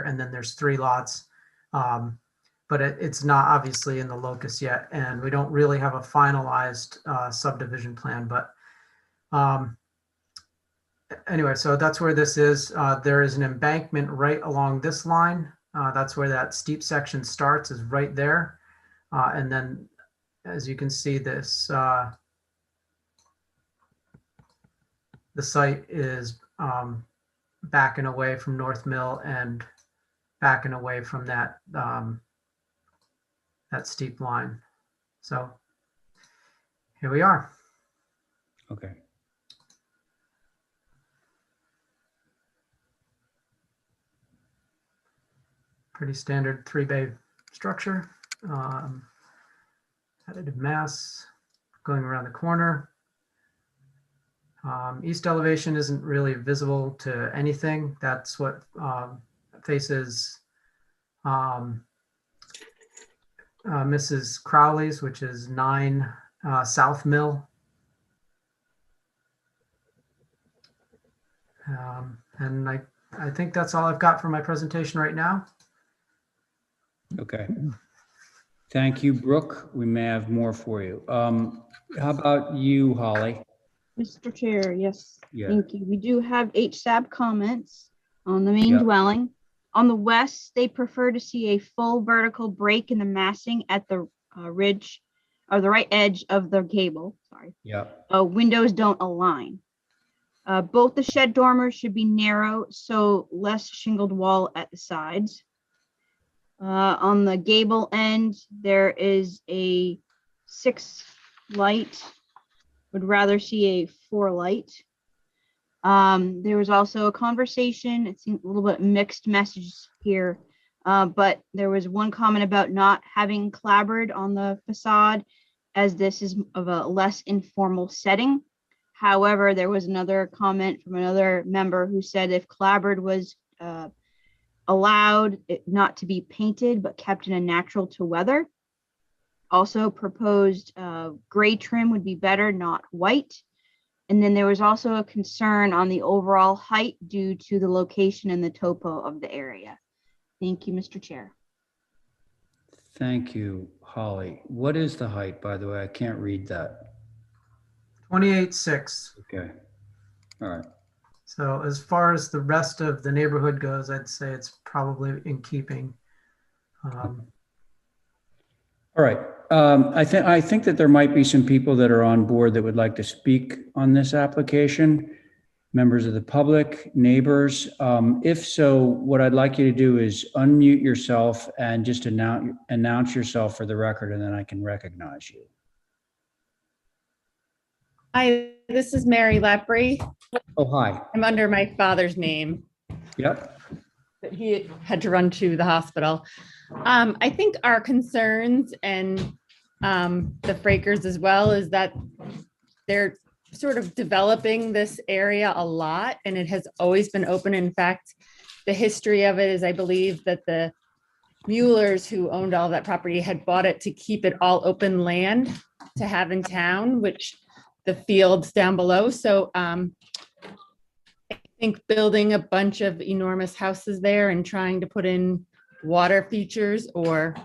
and then there's 3 lots. But it's not obviously in the locus yet. And we don't really have a finalized subdivision plan, but anyway, so that's where this is. There is an embankment right along this line. That's where that steep section starts, is right there. And then as you can see, this the site is backing away from North Mill and backing away from that that steep line. So here we are. Okay. Pretty standard 3-bay structure. Additive mass going around the corner. East elevation isn't really visible to anything. That's what faces Mrs. Crowley's, which is 9 South Mill. And I think that's all I've got for my presentation right now. Okay. Thank you, Brooke. We may have more for you. How about you, Holly? Mr. Chair, yes, Yeah. thank you. We do have HSAB comments on the main Yep. dwelling. On the west, they prefer to see a full vertical break in the massing at the ridge or the right edge of the gable. Sorry. Yeah. Windows don't align. Both the shed dormers should be narrow, so less shingled wall at the sides. On the gable end, there is a 6 light. Would rather see a 4 light. There was also a conversation. It seemed a little bit mixed messages here, but there was one comment about not having clapboard on the facade, as this is of a less informal setting. However, there was another comment from another member who said if clapboard was allowed it not to be painted but kept in a natural to weather. Also proposed gray trim would be better, not white. And then there was also a concern on the overall height due to the location and the topo of the area. Thank you, Mr. Chair. Thank you, Holly. What is the height, by the way? I can't read that. 28.6. Okay. All right. So as far as the rest of the neighborhood goes, I'd say it's probably in keeping. All right. I think that there might be some people that are on board that would like to speak on this application. Members of the public, neighbors. If so, what I'd like you to do is unmute yourself and just announce yourself for the record, and then I can recognize you. Hi, this is Mary Lepre. Oh, hi. I'm under my father's name. Yep. But he had to run to the hospital. I think our concerns and the Frakers as well is that they're sort of developing this area a lot, and it has always been open. In fact, the history of it is I believe that the Muellers who owned all that property had bought it to keep it all open land to have in town, which the fields down below. So I think building a bunch of enormous houses there and trying to put in water features or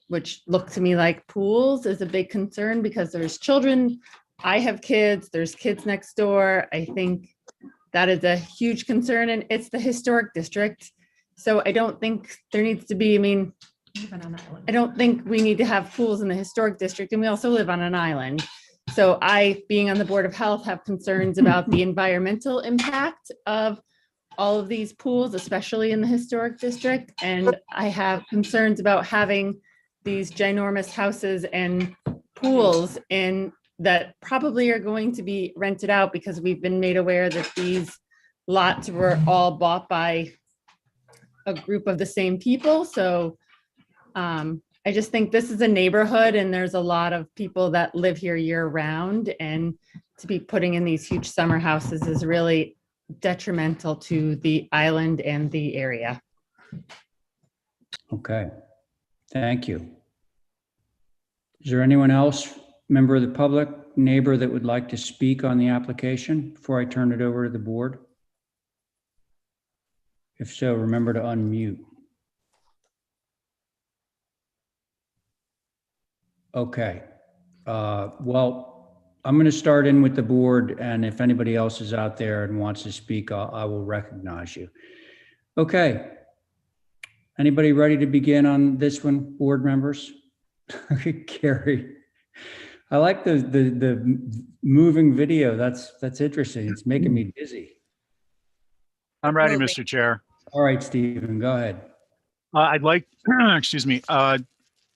which look to me like pools is a big concern because there's children. I have kids, there's kids next door. I think that is a huge concern, and it's the historic district. So I don't think there needs to be, I don't think we need to have pools in the historic district, and we also live on an island. So I, being on the Board of Health, have concerns about the environmental impact of all of these pools, especially in the historic district. And I have concerns about having these ginormous houses and pools in that probably are going to be rented out because we've been made aware that these lots were all bought by a group of the same people. So I just think this is a neighborhood and there's a lot of people that live here year round, and to be putting in these huge summer houses is really detrimental to the island and the area. Okay. Thank you. Is there anyone else, member of the public, neighbor that would like to speak on the application before I turn it over to the board? If so, remember to unmute. Okay. Well, I'm going to start in with the board, and if anybody else is out there and wants to speak, I will recognize you. Okay. Anybody ready to begin on this one, board members? Carrie. I like the moving video. That's interesting. It's making me dizzy. I'm ready, Mr. Chair. All right, Stephen, go ahead. I'd like, excuse me,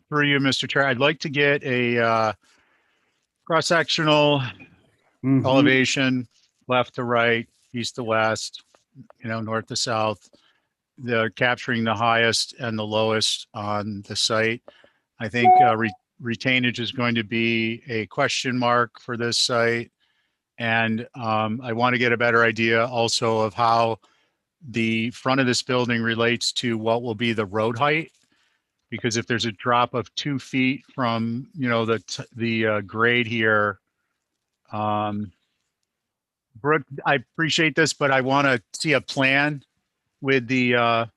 for you, Mr. Chair, I'd like to get a cross-sectional elevation, left to right, east to west, north to south, capturing the highest and the lowest on the site. I think retainage is going to be a question mark for this site. And I want to get a better idea also of how the front of this building relates to what will be the road height, because if there's a drop of 2 feet from, you know, the grade here, Brooke, I appreciate this, but I want to see a plan with the,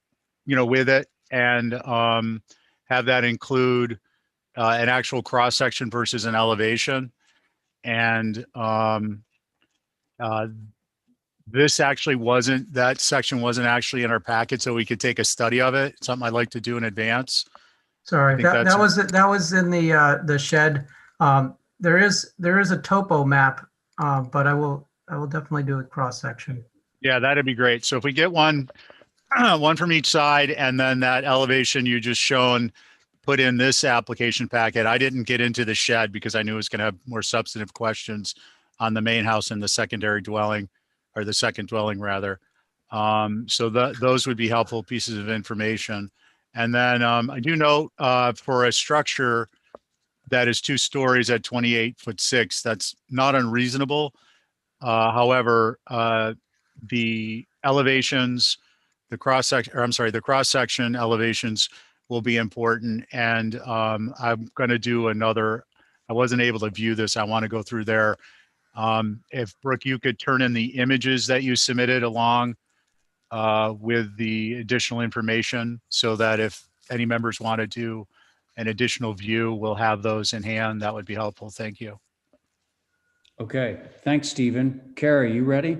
you know, with it, and have that include an actual cross section versus an elevation. And this actually wasn't, that section wasn't actually in our packet, so we could take a study of it. Something I'd like to do in advance. I Sorry, think that that's- was in the shed. There is a topo map, but I will definitely do a cross section. Yeah, that'd be great. So if we get one, one from each side, and then that elevation you just shown, put in this application packet. I didn't get into the shed because I knew it was going to have more substantive questions on the main house and the secondary dwelling, or the second dwelling rather. So those would be helpful pieces of information. And then I do note for a structure that is 2 stories at 28'6", that's not unreasonable. However, the elevations, the cross section, or I'm sorry, the cross section elevations will be important. And I'm going to do another, I wasn't able to view this. I want to go through there. If Brooke, you could turn in the images that you submitted along with the additional information, so that if any members want to do an additional view, we'll have those in hand. That would be helpful. Thank you. Okay, thanks, Stephen. Carrie, you ready?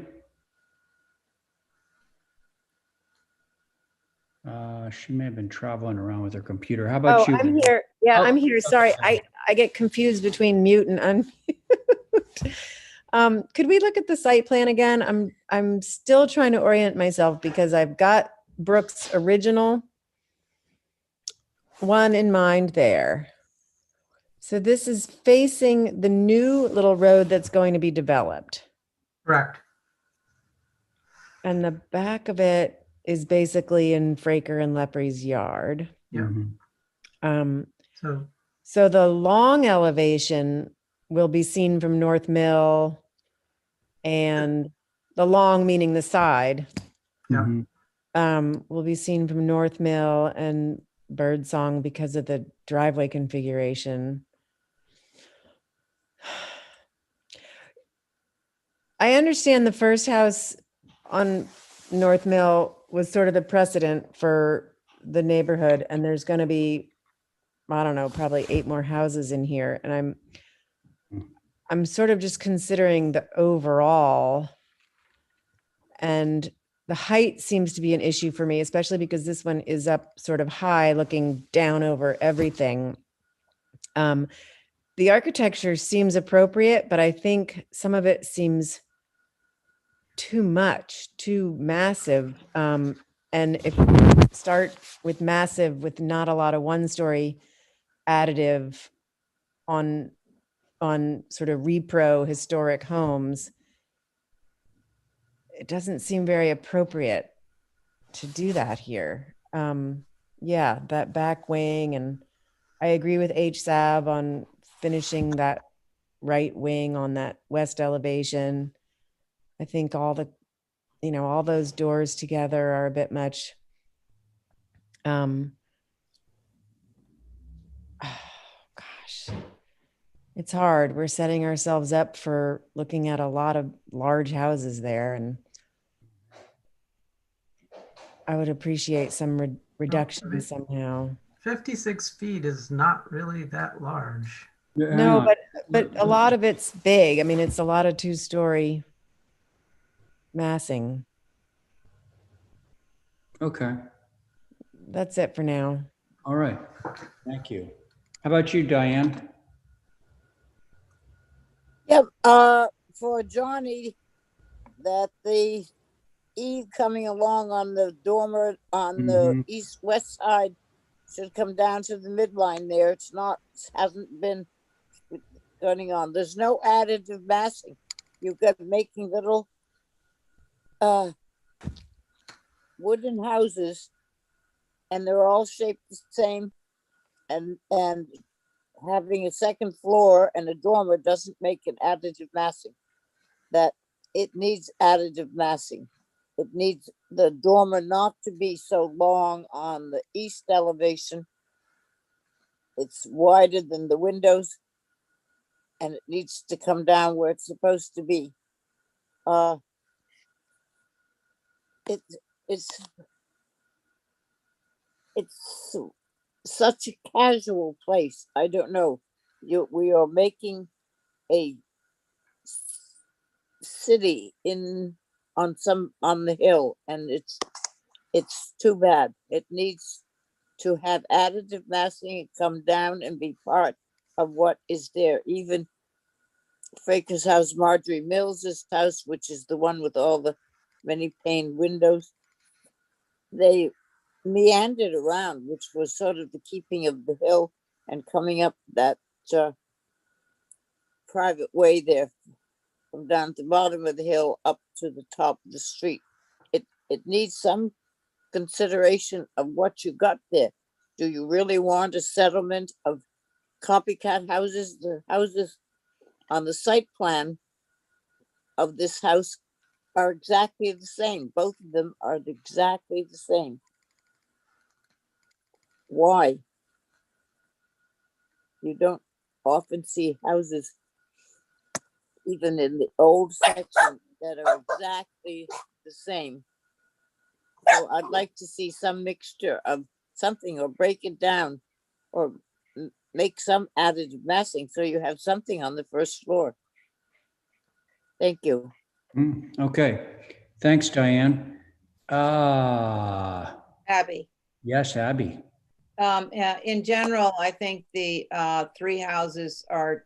She may have been traveling around with her computer. How about you? I'm here. Yeah, Oh. I'm here. Sorry, I get confused between mute and unmute. Could we look at the site plan again? I'm still trying to orient myself because I've got Brooke's original one in mind there. So this is facing the new little road that's going to be developed. Correct. And the back of it is basically in Fraker and Leprey's yard. Yeah. Mhm. So the long elevation will be seen from North Mill, and the long meaning the side, Yeah. will be seen from North Mill and Birdsong because of the driveway configuration. I understand the first house on North Mill was sort of the precedent for the neighborhood, and there's going to be, I don't know, probably 8 more houses in here. And I'm sort of just considering the overall, and the height seems to be an issue for me, especially because this one is up sort of high looking down over everything. The architecture seems appropriate, but I think some of it seems too much, too massive. And if you start with massive with not a lot of 1-story additive on sort of repro historic homes, it doesn't seem very appropriate to do that here. Yeah, that back wing, and I agree with HSAB on finishing that right wing on that west elevation. I think all those doors together are a bit much. Gosh, it's hard. We're setting ourselves up for looking at a lot of large houses there, and I would appreciate some reduction somehow. 56 feet is not really that large. Yeah, hang No, on. but a lot of it's big. I mean, it's a lot of 2-story massing. Okay, That's it for now. all right. Thank you. How about you, Diane? Yep, for Johnny, that the eave coming along on the dormer on the east-west side should come down to the midline there. It's not, hasn't been going on. There's no additive massing. You've got making little wooden houses, and they're all shaped the same, and having a second floor and a dormer doesn't make an additive massing. That it needs additive massing. It needs the dormer not to be so long on the east elevation it's wider than the windows, and it needs to come down where it's supposed to be. It, it's it's such a casual place. I don't know. We are making a city on the hill, and it's too bad. It needs to have additive massing and come down and be part of what is there. Even Fraker's house, Marjorie Mills's house, which is the one with all the many pane windows, they meandered around, which was sort of the keeping of the hill and coming up that private way there from down to the bottom of the hill up to the top of the street. It needs some consideration of what you got there. Do you really want a settlement of copycat houses? The houses on the site plan of this house are exactly the same. Both of them are exactly the same. Why? You don't often see houses, even in the old section, that are exactly the same. So I'd like to see some mixture of something, or break it down, or make some additive massing so you have something on the first floor. Thank you. Okay, thanks, Diane. Abby. Yes, Abby. Yeah, in general, I think the three houses are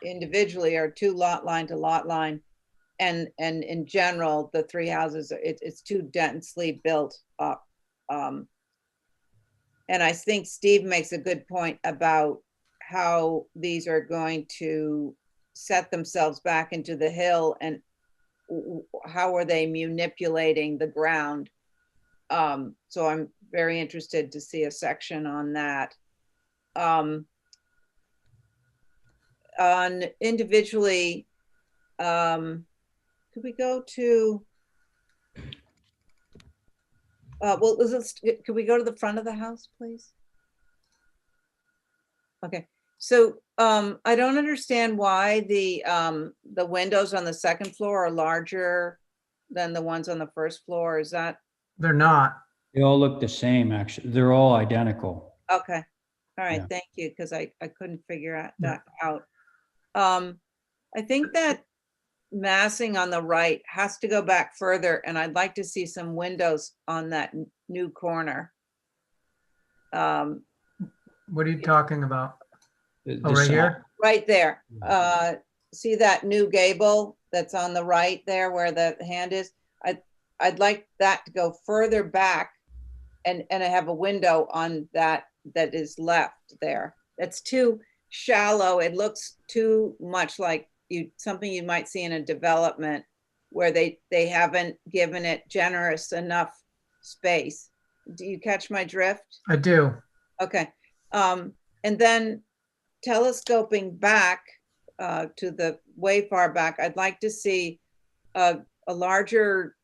individually are too lot line to lot line. And in general, the three houses, it's too densely built up. And I think Steve makes a good point about how these are going to set themselves back into the hill, and how are they manipulating the ground. So I'm very interested to see a section on that. On individually, could we go to, well, could we go to the front of the house, please? Okay, so I don't understand why the windows on the second floor are larger than the ones on the first floor. Is that? They're not. They all look the same, actually. They're all identical. Okay, all right, Yeah. thank you, because I couldn't figure Yeah. that out. I think that massing on the right has to go back further, and I'd like to see some windows on that new corner. What are you talking about? The Oh, right side. here? Right there. See that new gable that's on the right there where the hand is? I'd like that to go further back, and I have a window on that is left there. That's too shallow. It looks too much like something you might see in a development where they haven't given it generous enough space. Do you catch my drift? I do. Okay. And then telescoping back to the way far back, I'd like to see a larger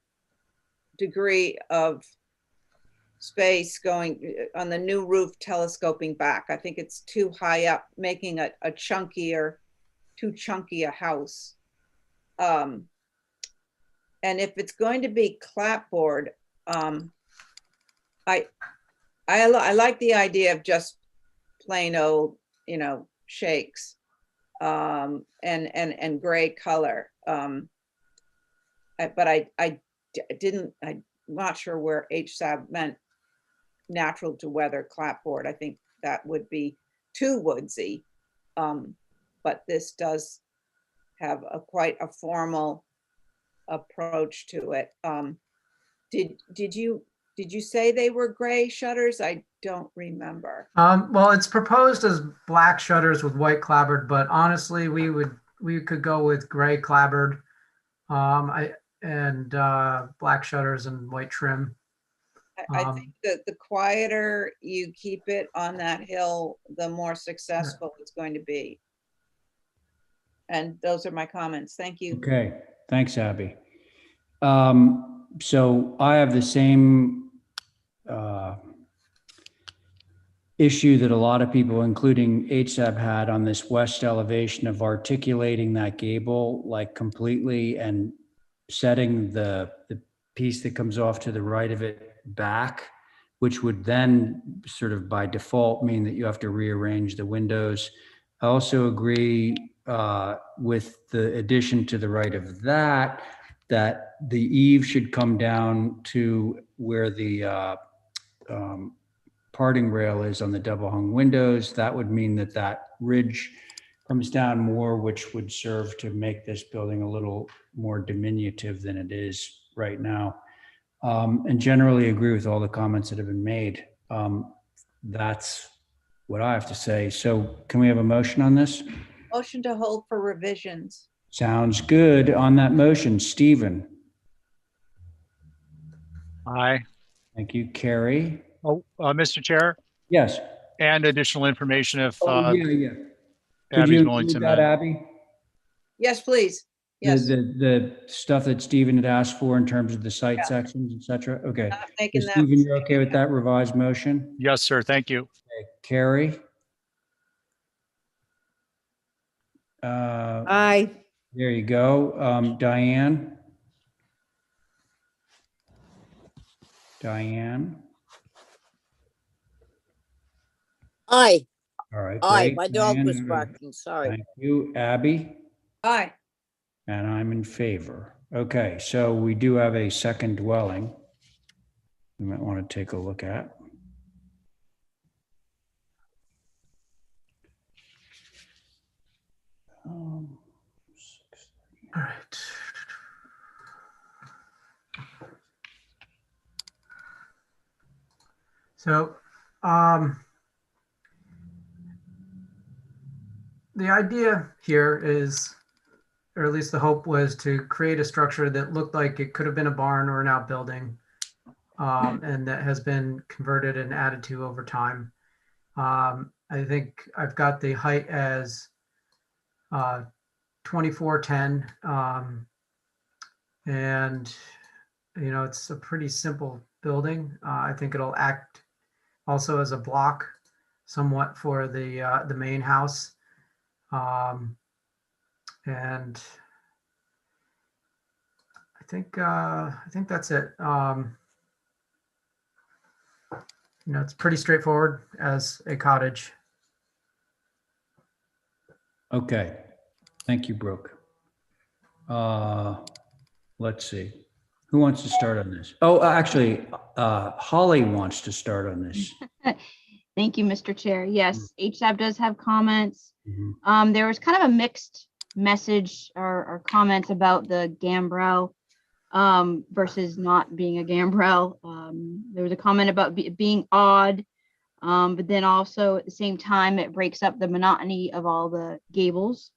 degree of space going on the new roof, telescoping back. I think it's too high up, making a chunkier, too chunky a house. And if it's going to be clapboard, I like the idea of just plain old, shakes, and gray color. I'm not sure where HSAB meant natural to weather clapboard. I think that would be too woodsy. But this does have quite a formal approach to it. Did you say they were gray shutters? I don't remember. Well, it's proposed as black shutters with white clapboard, but honestly, we could go with gray clapboard, and black shutters and white trim. I think that the quieter you keep it on that hill, the more successful it's going to be. And those are my comments. Thank you. Okay, thanks, Abby. So I have the same issue that a lot of people, including HSAB, had on this west elevation of articulating that gable like completely and setting the piece that comes off to the right of it back, which would then sort of by default mean that you have to rearrange the windows. I also agree with the addition to the right of that, that the eave should come down to where the parting rail is on the double hung windows. That would mean that that ridge comes down more, which would serve to make this building a little more diminutive than it is right now. And generally agree with all the comments that have been made. That's what I have to say. So can we have a motion on this? Motion to hold for revisions. Sounds good. On that motion, Stephen. Aye. Thank you, Carrie. Oh, Mr. Chair, Yes. and additional information if Yeah. Could Abby's you willing include to. that, Abby? Yes, please. Yes. The stuff that Stephen had asked for in terms of the site sections, et cetera? Okay. Not making that Stephen, you're okay with that revised motion? Yes, sir. Thank you. Okay. Carrie? Aye. There you go. Diane? Diane? Aye, All right, aye, great. my dog Diane, was barking, sorry. Thank you. Abby? Aye. And I'm in favor. Okay, so we do have a second dwelling we might want to take a look at. All right. So, the idea here is, or at least the hope was, to create a structure that looked like it could have been a barn or an outbuilding, and that has been converted and added to over time. I think I've got the height as 2410, and it's a pretty simple building. I think it'll act also as a block somewhat for the main house. And I think that's it. It's pretty straightforward as a cottage. Okay, thank you, Brooke. Let's see. Who wants to start on this? Oh, actually, Holly wants to start on this. Thank you, Mr. Chair. Yes, HSAB does have comments. Mhm. There was kind of a mixed message or comments about the gambrel versus not being a gambrel. There was a comment about being odd, but then also at the same time, it breaks up the monotony of all the gables.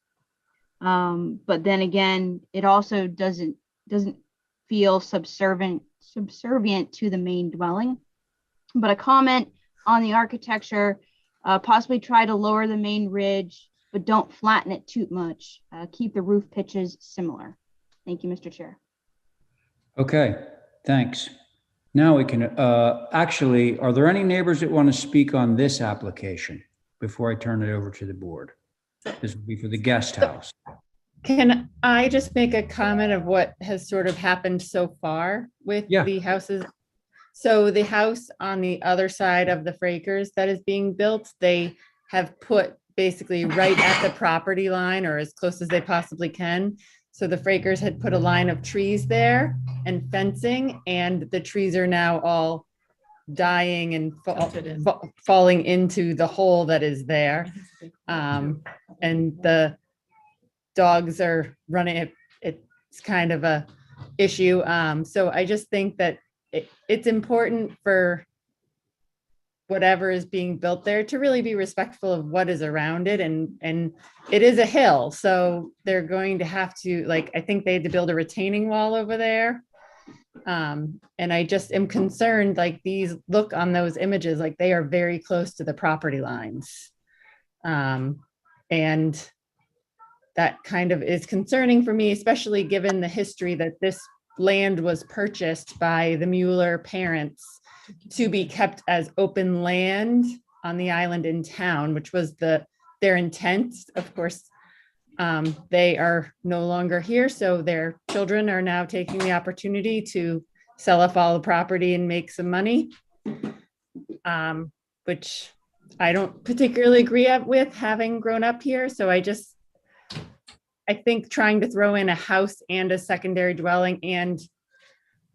But then again, it also doesn't feel subservient to the main dwelling. But a comment on the architecture, possibly try to lower the main ridge, but don't flatten it too much. Keep the roof pitches similar. Thank you, Mr. Chair. Okay, thanks. Now we can, actually, are there any neighbors that want to speak on this application before I turn it over to the board? This would be for the guest house. Can I just make a comment of what has sort of happened so far with the houses? So the house on the other side of the Frakers that is being built, they have put basically right at the property line or as close as they possibly can. So the Frakers had put a line of trees there and fencing, and the trees are now all dying and falling into the hole that is there. And the dogs are running it. It's kind of a issue. So I just think that it's important for whatever is being built there to really be respectful of what is around it. And it is a hill. So they're going to have to, like, I think they had to build a retaining wall over there. And I just am concerned, like, these look on those images, like they are very close to the property lines. And that kind of is concerning for me, especially given the history that this land was purchased by the Mueller parents to be kept as open land on the island in town, which was their intent. Of course, they are no longer here, so their children are now taking the opportunity to sell off all the property and make some money, which I don't particularly agree with, having grown up here. So I think trying to throw in a house and a secondary dwelling, and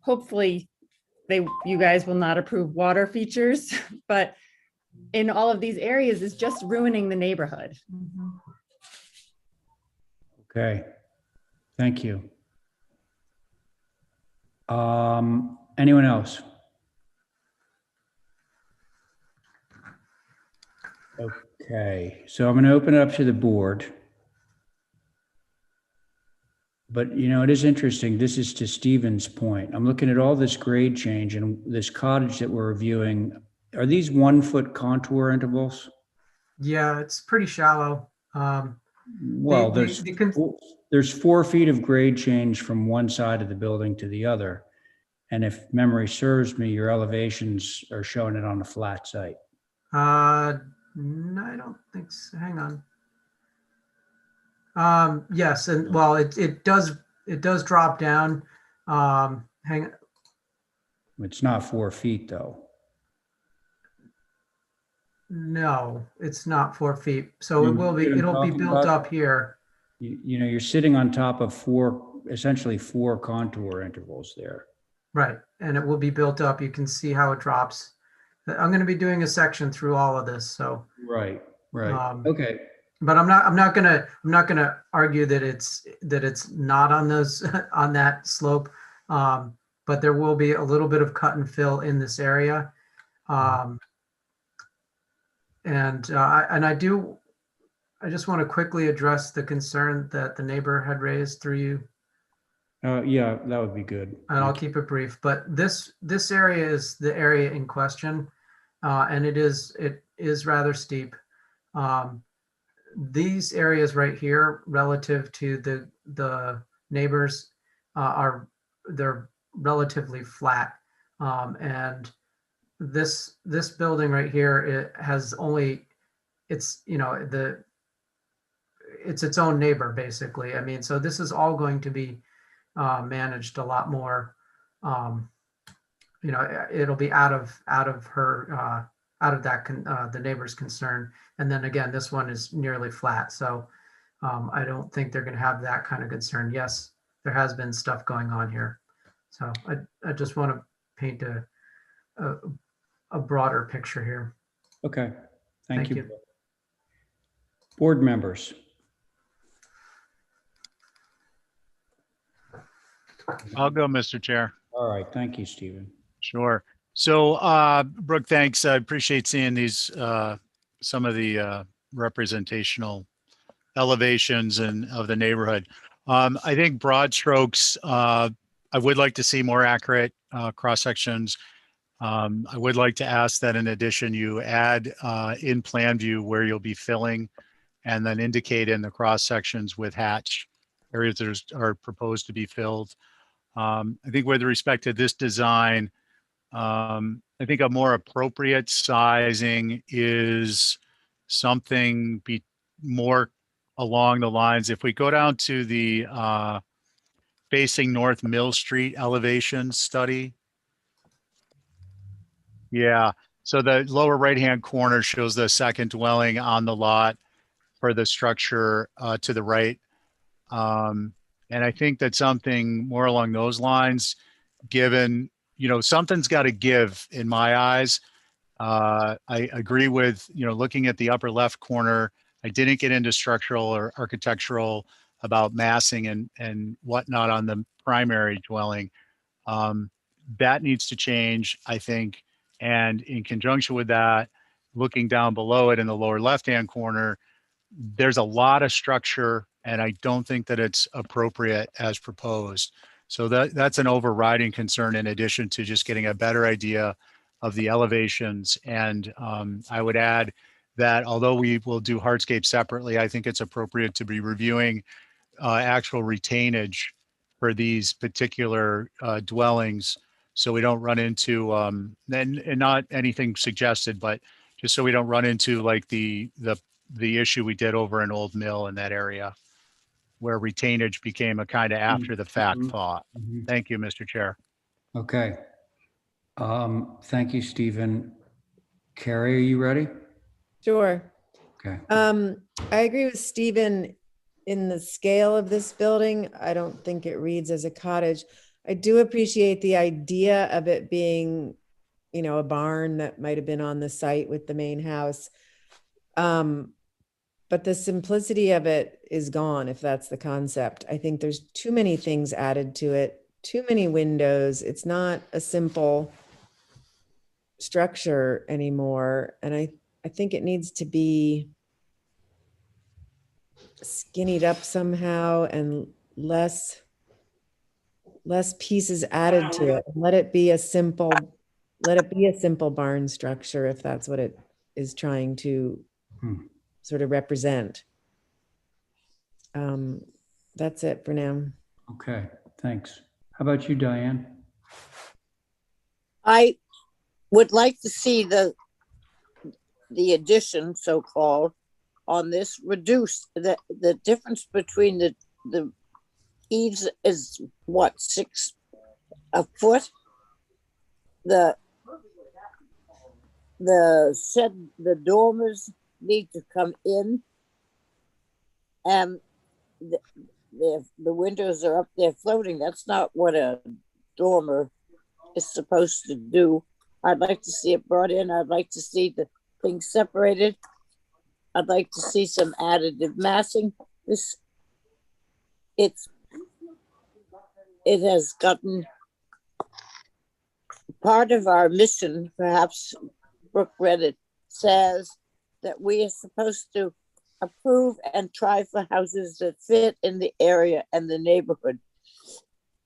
hopefully you guys will not approve water features, but in all of these areas is just ruining the neighborhood. Okay, thank you. Anyone else? Okay, so I'm going to open it up to the board. But it is interesting. This is to Stephen's point. I'm looking at all this grade change and this cottage that we're reviewing. Are these 1 foot contour intervals? Yeah, it's pretty shallow. Well, there's 4 feet of grade change from one side of the building to the other. And if memory serves me, your elevations are showing it on a flat site. No, I don't think so. Hang on. Yes, and well, it does drop down. Hang. It's not 4 feet though. No, it's not 4 feet. So it'll be built up here. You're sitting on top of essentially four contour intervals there. Right, and it will be built up. You can see how it drops. I'm going to be doing a section through all of this, so. Right. Okay. But I'm not gonna argue that it's not on those on that slope. But there will be a little bit of cut and fill in this area. I just want to quickly address the concern that the neighbor had raised through you. Yeah, that would be good. And I'll keep it brief, but this area is the area in question, and it is rather steep. These areas right here, relative to the neighbors, they're relatively flat, and this building right here, it has only it's its own neighbor basically. I mean, so this is all going to be managed a lot more. It'll be out of her out of that the neighbor's concern. And then again, this one is nearly flat, so I don't think they're going to have that kind of concern. Yes, there has been stuff going on here, so I just want to paint a broader picture here. Okay, thank you. Board members. I'll go, Mr. Chair. All right, thank you, Stephen. Sure. So, Brooke, thanks. I appreciate seeing these, some of the representational elevations of the neighborhood. I think broad strokes, I would like to see more accurate cross sections. I would like to ask that in addition, you add in plan view where you'll be filling, and then indicate in the cross sections with hatch areas that are proposed to be filled. I think with respect to this design, I think a more appropriate sizing is something more along the lines. If we go down to the facing North Mill Street elevation study. Yeah, so the lower right-hand corner shows the second dwelling on the lot for the structure to the right. And I think that something more along those lines, given, something's got to give in my eyes. I agree with, looking at the upper left corner, I didn't get into structural or architectural about massing and whatnot on the primary dwelling. That needs to change, I think. And in conjunction with that, looking down below it in the lower left-hand corner, there's a lot of structure, and I don't think that it's appropriate as proposed. So that's an overriding concern, in addition to just getting a better idea of the elevations. And I would add that although we will do hardscape separately, I think it's appropriate to be reviewing actual retainage for these particular dwellings, so we don't run into, and not anything suggested, but just so we don't run into like the issue we did over in Old Mill in that area, where retainage became a kind of after the fact Mhm. thought. Mhm. Thank you, Mr. Chair. Okay. Thank you, Stephen. Carrie, are you ready? Sure. Okay. I agree with Stephen in the scale of this building. I don't think it reads as a cottage. I do appreciate the idea of it being, you know, a barn that might have been on the site with the main house. But the simplicity of it is gone if that's the concept. I think there's too many things added to it, too many windows. It's not a simple structure anymore. And I think it needs to be skinnied up somehow and less pieces added to it. Let it be a simple barn structure if that's what it is trying to sort of represent. That's it for now. Okay, thanks. How about you, Diane? I would like to see the addition, so-called, on this reduced. The difference between the eaves is what, 6 a foot? The shed, the dormers need to come in, and the windows are up there floating. That's not what a dormer is supposed to do. I'd like to see it brought in. I'd like to see the things separated. I'd like to see some additive massing. It has gotten part of our mission, perhaps Brooke read it, says that we are supposed to approve and try for houses that fit in the area and the neighborhood.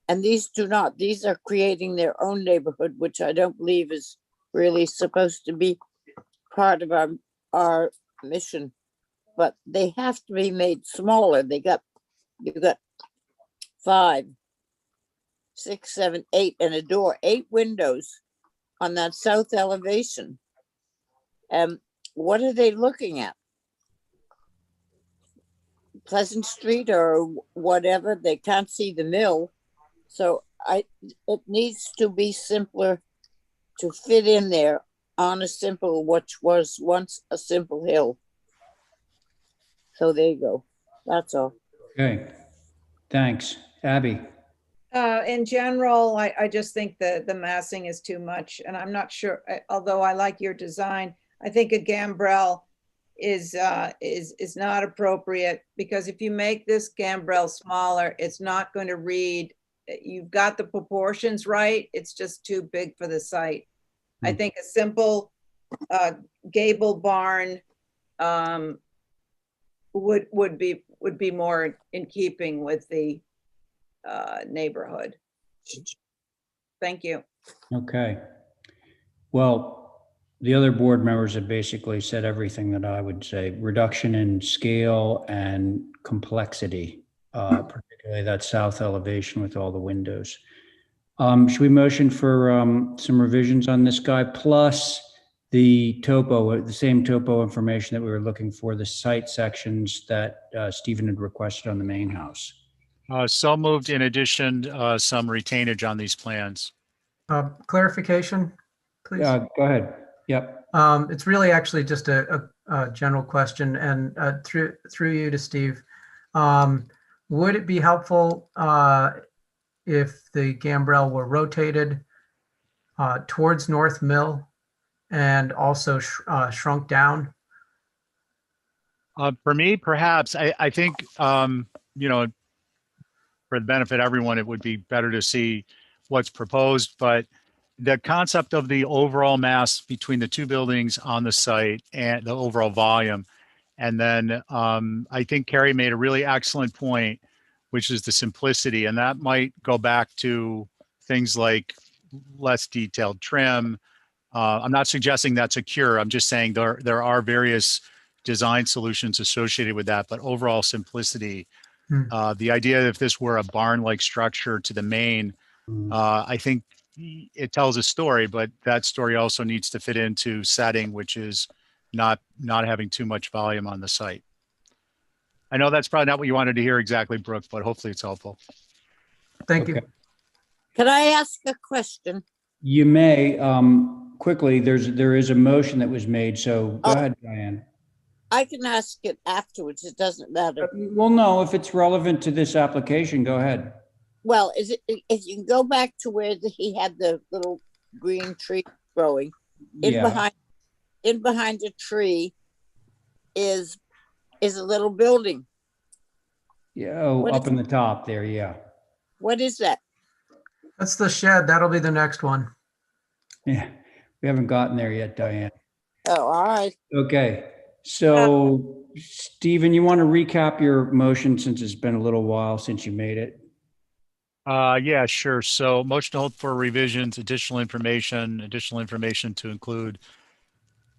And these do not. These are creating their own neighborhood, which I don't believe is really supposed to be part of our mission. But they have to be made smaller. You've got 5, 6, 7, 8, and a door, 8 windows on that south elevation. What are they looking at? Pleasant Street or whatever? They can't see the mill. So it needs to be simpler to fit in there on a simple, which was once a simple hill. So there you go. That's all. Okay, thanks. Abby? In general, I just think the massing is too much, and I'm not sure, although I like your design, I think a gambrel is not appropriate, because if you make this gambrel smaller, it's not going to read. You've got the proportions right. It's just too big for the site. I think a simple gable barn would be more in keeping with the neighborhood. Thank you. Okay. Well, the other board members have basically said everything that I would say. Reduction in scale and complexity, particularly that south elevation with all the windows. Should we motion for some revisions on this guy, plus the topo, the same topo information that we were looking for, the site sections that Stephen had requested on the main house? So moved. In addition, some retainage on these plans. Clarification, please. Go ahead. Yep. It's really actually just a general question, and through you to Steve. Would it be helpful if the gambrel were rotated towards North Mill and also shrunk down? For me, perhaps, I think, you know, for the benefit of everyone, it would be better to see what's proposed, but the concept of the overall mass between the two buildings on the site and the overall volume. And then I think Carrie made a really excellent point, which is the simplicity. And that might go back to things like less detailed trim. I'm not suggesting that's a cure. I'm just saying there are various design solutions associated with that, but overall simplicity. The idea that if this were a barn-like structure to the main, I think it tells a story, but that story also needs to fit into setting, which is not having too much volume on the site. I know that's probably not what you wanted to hear exactly, Brooke, but hopefully it's helpful. Thank you. Okay. Can I ask a question? You may, quickly, there is a motion that was made, so go ahead, Diane. I can ask it afterwards. It doesn't matter. Well, no, if it's relevant to this application, go ahead. Well, is it, if you can go back to where he had the little green tree growing, Yeah. behind the tree is a little building. Yeah, oh, What up is- in the top there, yeah. What is that? That's the shed. That'll be the next one. Yeah, we haven't gotten there yet, Diane. Oh, all right. Okay, so Stephen, you want to recap your motion since it's been a little while since you made it? Yeah, sure. So motion to hold for revisions, additional information to include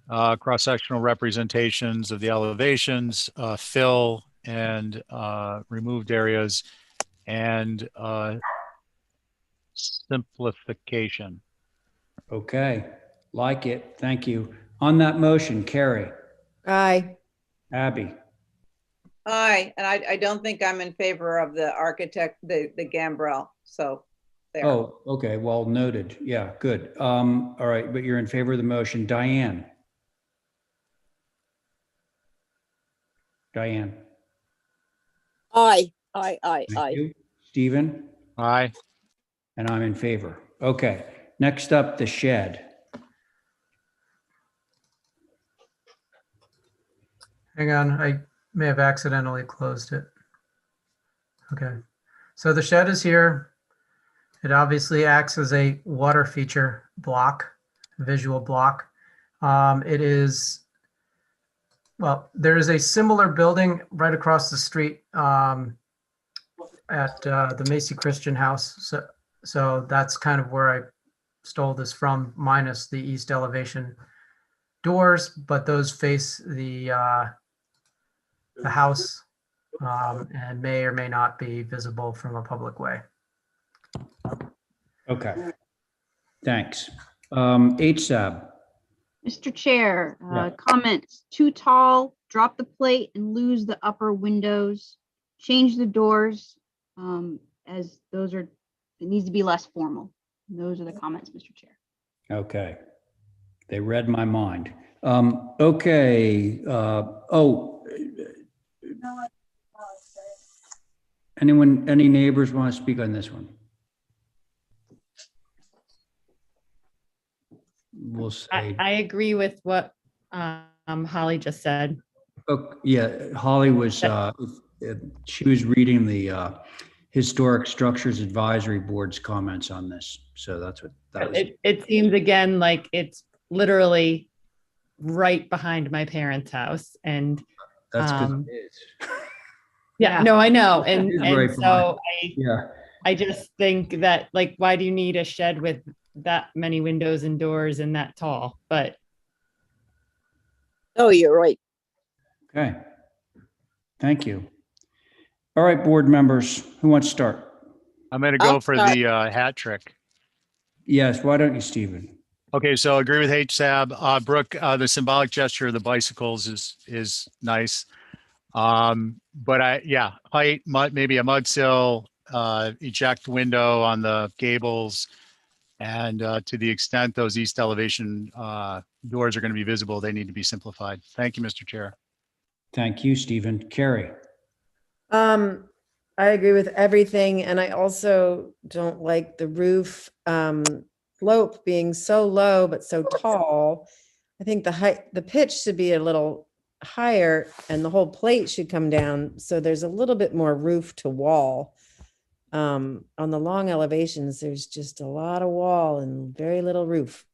cross-sectional representations of the elevations, fill and removed areas, and simplification. Okay, like it, thank you. On that motion, Carrie, Aye. Abby, Aye, and I don't think I'm in favor of the architect, the Gambrel, so there. oh, okay, well noted, yeah, good. All right, but you're in favor of the motion. Diane? Diane? Aye. Thank you. Stephen? Aye. And I'm in favor. Okay, next up, the shed. Hang on, I may have accidentally closed it. Okay, so the shed is here. It obviously acts as a water feature block, visual block. It is, well, there is a similar building right across the street at the Macy Christian House. So that's kind of where I stole this from, minus the east elevation doors, but those face the house and may or may not be visible from a public way. Okay, thanks. HSAB. Mr. Chair, Yeah. comments, too tall, drop the plate and lose the upper windows, change the doors, as those are, it needs to be less formal. Those are the comments, Mr. Chair. Okay. They read my mind. Okay. Any neighbors want to speak on this one? We'll say, I agree with what Holly just said. oh, yeah, Holly was, she was reading the Historic Structures Advisory Board's comments on this. So that's what that was. It seems again like it's literally right behind my parents' house, and That's because it is. yeah, no, I know, It and is right so Yeah. I just think that, like, why do you need a shed with that many windows and doors and that tall? But Oh, you're right. Okay. Thank you. All right, board members, who wants to start? I'm going to go I'll for start. the hat trick. Yes, why don't you, Stephen? Okay, so I agree with HSAB. Brooke, the symbolic gesture of the bicycles is nice. But height, maybe a mud sill, eject window on the gables. And to the extent those east elevation doors are going to be visible, they need to be simplified. Thank you, Mr. Chair. Thank you, Stephen. Carrie? I agree with everything, and I also don't like the roof slope being so low but so tall. I think the pitch should be a little higher, and the whole plate should come down, so there's a little bit more roof to wall. On the long elevations, there's just a lot of wall and very little roof.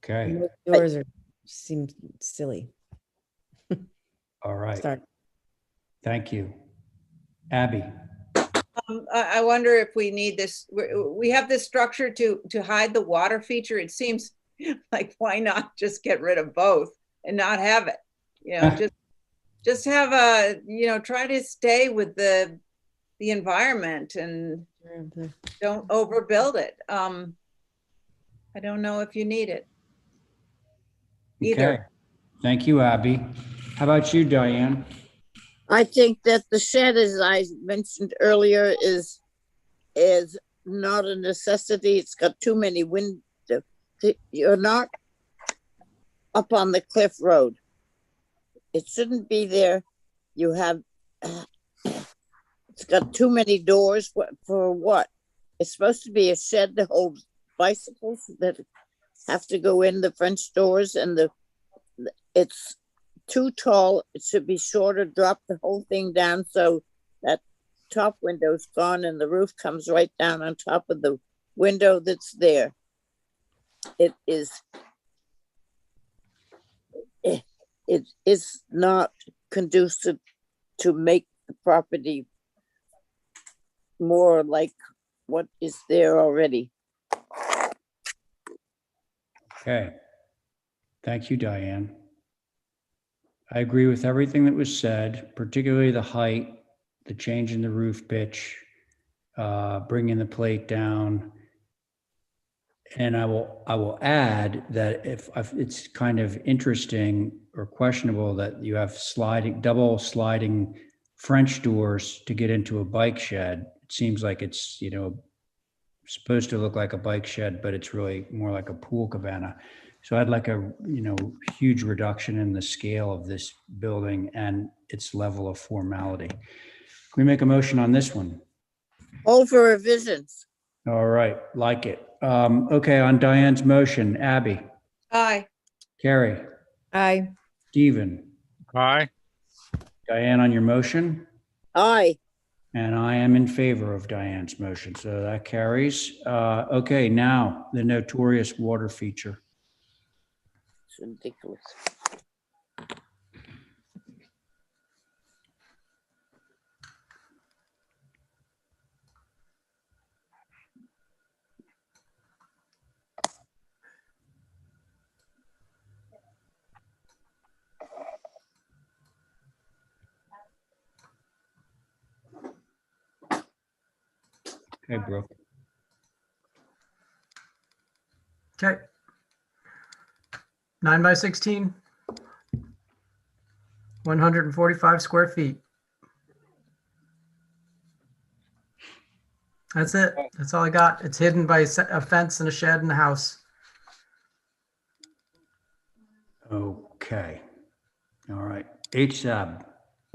Okay. And those doors seem silly. All right. Sorry. Thank you. Abby? I wonder if we need this. We have this structure to hide the water feature. It seems like, why not just get rid of both and not have it? You know, just have a, you know, try to stay with the environment and don't overbuild it. I don't know if you need it. Either. Okay. Thank you, Abby. How about you, Diane? I think that the shed, as I mentioned earlier, is not a necessity. It's got too many windows. You're not up on the cliff road. It shouldn't be there. You have, it's got too many doors. For what? It's supposed to be a shed to hold bicycles that have to go in the French doors, and it's too tall. It should be shorter. Drop the whole thing down so that top window's gone and the roof comes right down on top of the window that's there. It is not conducive to make the property more like what is there already. Okay. Thank you, Diane. I agree with everything that was said, particularly the height, the change in the roof pitch, bringing the plate down. And I will add that if it's kind of interesting or questionable that you have double sliding French doors to get into a bike shed. It seems like it's, supposed to look like a bike shed, but it's really more like a pool cabana. So I'd like a, huge reduction in the scale of this building and its level of formality. Can we make a motion on this one? All for revisions. All right, like it. Okay, on Diane's motion, Abby, Aye. Carrie, Aye. Stephen, Aye. Diane on your motion, Aye. and I am in favor of Diane's motion, so that carries. Okay, now the notorious water feature. It's ridiculous. Okay, Brooke. Okay. 9 by 16. 145 square feet. That's it. That's all I got. It's hidden by a fence and a shed and a house. Okay. All right. HSAB.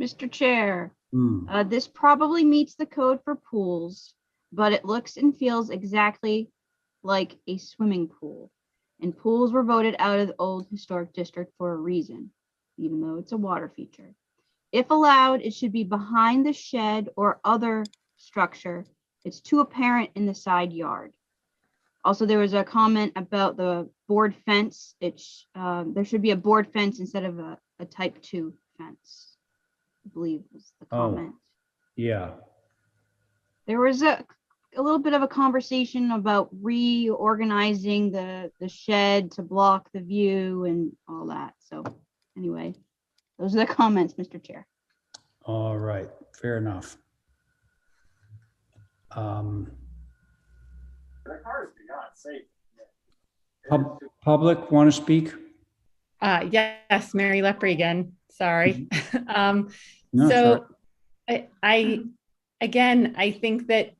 Mr. Chair, Hmm. this probably meets the code for pools, but it looks and feels exactly like a swimming pool. And pools were voted out of the old historic district for a reason, even though it's a water feature. If allowed, it should be behind the shed or other structure. It's too apparent in the side yard. Also, there was a comment about the board fence. There should be a board fence instead of a type 2 fence, I believe was the comment. Yeah. There was a little bit of a conversation about reorganizing the shed to block the view and all that. So anyway, those are the comments, Mr. Chair. All right. Fair enough. Public want to speak? Yes, Mary Lepre again. Sorry. No, So sorry. I think that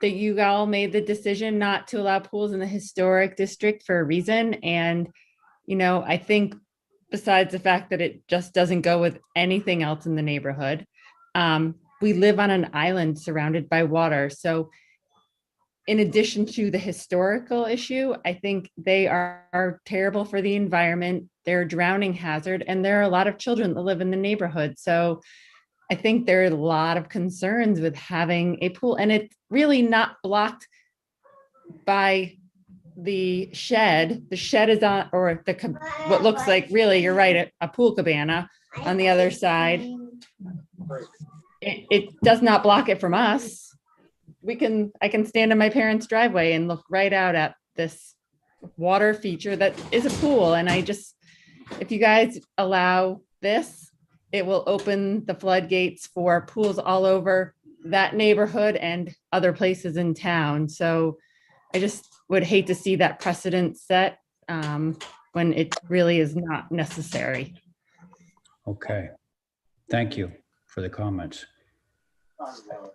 you all made the decision not to allow pools in the historic district for a reason. And, I think besides the fact that it just doesn't go with anything else in the neighborhood, we live on an island surrounded by water. So in addition to the historical issue, I think they are terrible for the environment. They're a drowning hazard, and there are a lot of children that live in the neighborhood. So I think there are a lot of concerns with having a pool, and it's really not blocked by the shed. The shed is on, or what looks like, really, you're right, a pool cabana on the other side. It does not block it from us. I can stand in my parents' driveway and look right out at this water feature that is a pool. And if you guys allow this, it will open the floodgates for pools all over that neighborhood and other places in town. So I just would hate to see that precedent set. when it really is not necessary. Okay. Thank you for the comments.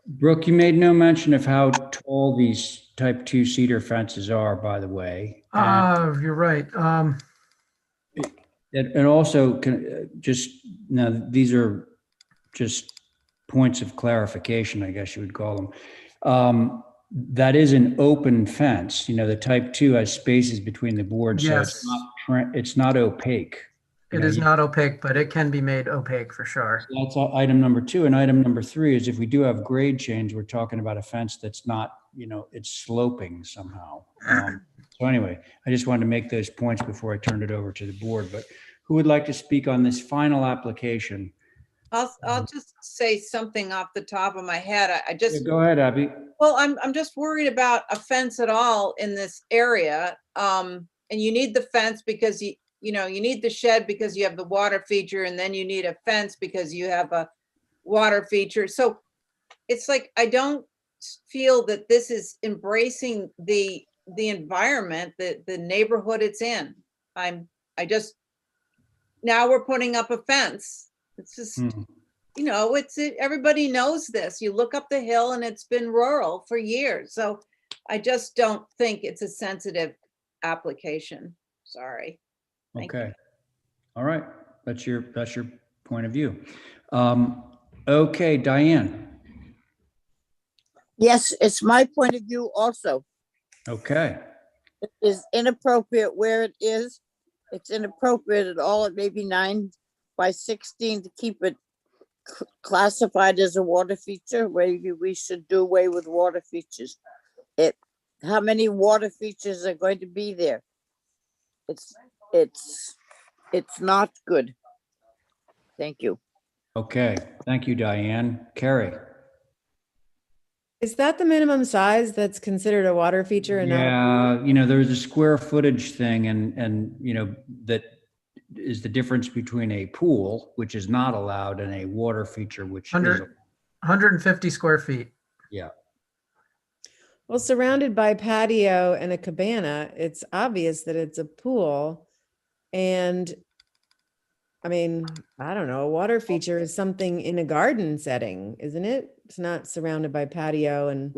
Brooke, you made no mention of how tall these type 2 cedar fences are, by the way. You're right. And also, just now, these are just points of clarification, I guess you would call them. That is an open fence. The type 2 has spaces between the boards, so Yes, it's not opaque. it is not opaque, but it can be made opaque for sure. So that's item number 2. And item number 3 is if we do have grade change, we're talking about a fence that's not, it's sloping somehow. So anyway, I just wanted to make those points before I turned it over to the board. But who would like to speak on this final application? I'll just say something off the top of my head. I just, Yeah, go ahead, Abby. well, I'm just worried about a fence at all in this area. And you need the fence because you need the shed because you have the water feature, and then you need a fence because you have a water feature. So it's like, I don't feel that this is embracing the environment, the neighborhood it's in. Now we're putting up a fence. It's just, everybody knows this. You look up the hill and it's been rural for years. So I just don't think it's a sensitive application. Sorry. Thank you. Okay. All right. That's your point of view. Okay, Diane. Yes, it's my point of view also. Okay. It is inappropriate where it is. It's inappropriate at all. It may be 9 by 16 to keep it classified as a water feature. Maybe we should do away with water features. How many water features are going to be there? It's not good. Thank you. Okay. Thank you, Diane. Carrie. Is that the minimum size that's considered a water feature and not? Yeah, there's a square footage thing and that is the difference between a pool, which is not allowed, and a water feature, which is. 150 square feet. Yeah. Well, surrounded by patio and a cabana, it's obvious that it's a pool. And I mean, I don't know, a water feature is something in a garden setting, isn't it? It's not surrounded by patio and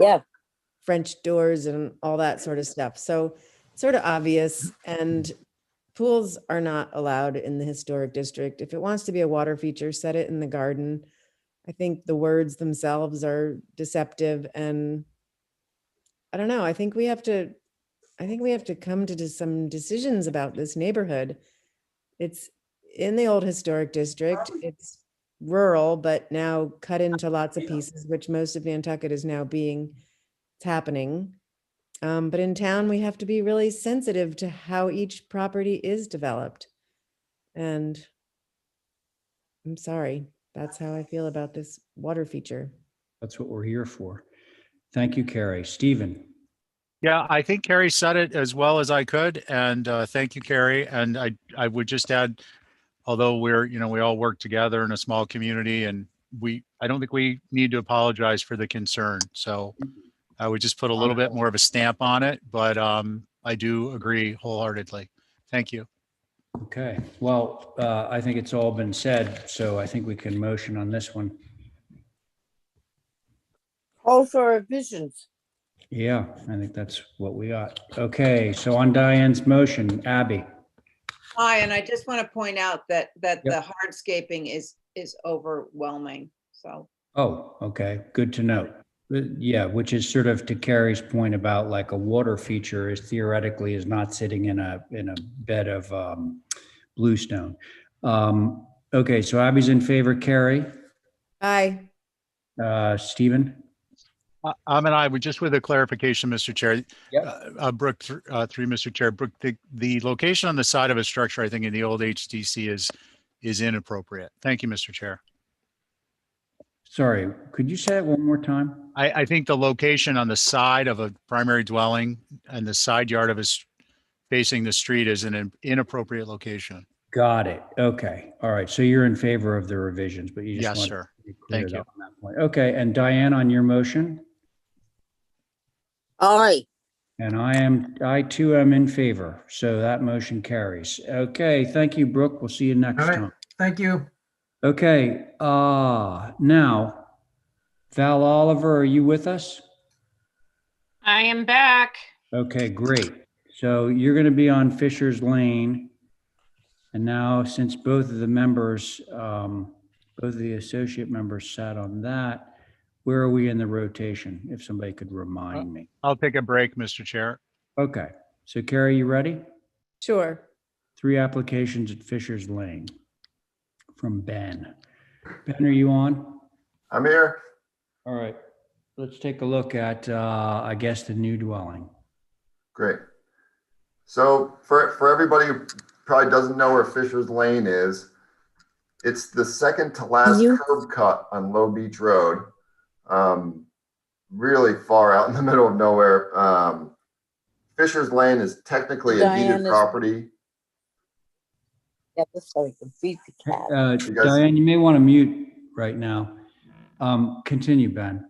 French doors and all that sort of stuff. So sort of obvious, and pools are not allowed in the historic district. If it wants to be a water feature, set it in the garden. I think the words themselves are deceptive, and I don't know. I think we have to come to some decisions about this neighborhood. It's in the old historic district. It's rural, but now cut into lots of pieces, which most of Nantucket is now it's happening. But in town, we have to be really sensitive to how each property is developed. And I'm sorry, that's how I feel about this water feature. That's what we're here for. Thank you, Carrie. Stephen. Yeah, I think Carrie said it as well as I could. And thank you, Carrie. And I would just add, although we all work together in a small community, and I don't think we need to apologize for the concern. So I would just put a little bit more of a stamp on it, but I do agree wholeheartedly. Thank you. Okay. Well, I think it's all been said, so I think we can motion on this one. Call for revisions. Yeah, I think that's what we got. Okay, so on Diane's motion, Abby. Hi, and I just want to point out that the hardscaping is overwhelming. So. Oh, okay. Good to know. Yeah, which is sort of to Carrie's point about like a water feature is theoretically is not sitting in a bed of bluestone. Okay, so Abby's in favor. Carrie. Aye. Stephen. And I would just with a clarification, Mr. Chair. Yep. Brooke, through Mr. Chair, Brooke, the location on the side of a structure, I think in the old HDC is inappropriate. Thank you, Mr. Chair. Sorry, could you say it one more time? I think the location on the side of a primary dwelling and the side yard of facing the street is an inappropriate location. Got it. Okay. All right. So you're in favor of the revisions, but you just Yes, want sir. to be clear Thank you. on that point. Okay. And Diane, on your motion? Aye. And I too am in favor. So that motion carries. Okay, thank you, Brooke. We'll see you next All right, time. thank you. Okay, now, Val Oliver, are you with us? I am back. Okay, great. So you're going to be on Fisher's Lane. And now, since both of the members, both of the associate members sat on that, where are we in the rotation? If somebody could remind me. I'll take a break, Mr. Chair. Okay, so Carrie, you ready? Sure. 3 applications at Fisher's Lane from Ben. Ben, are you on? I'm here. All right, let's take a look at, I guess, the new dwelling. Great. So for everybody who probably doesn't know where Fisher's Lane is, it's the second to last curb cut on Low Beach Road. Really far out in the middle of nowhere. Fisher's Lane is technically a deeded property. Yeah, this so we can feed the cat. Diane, you may want to mute right now. Continue, Ben.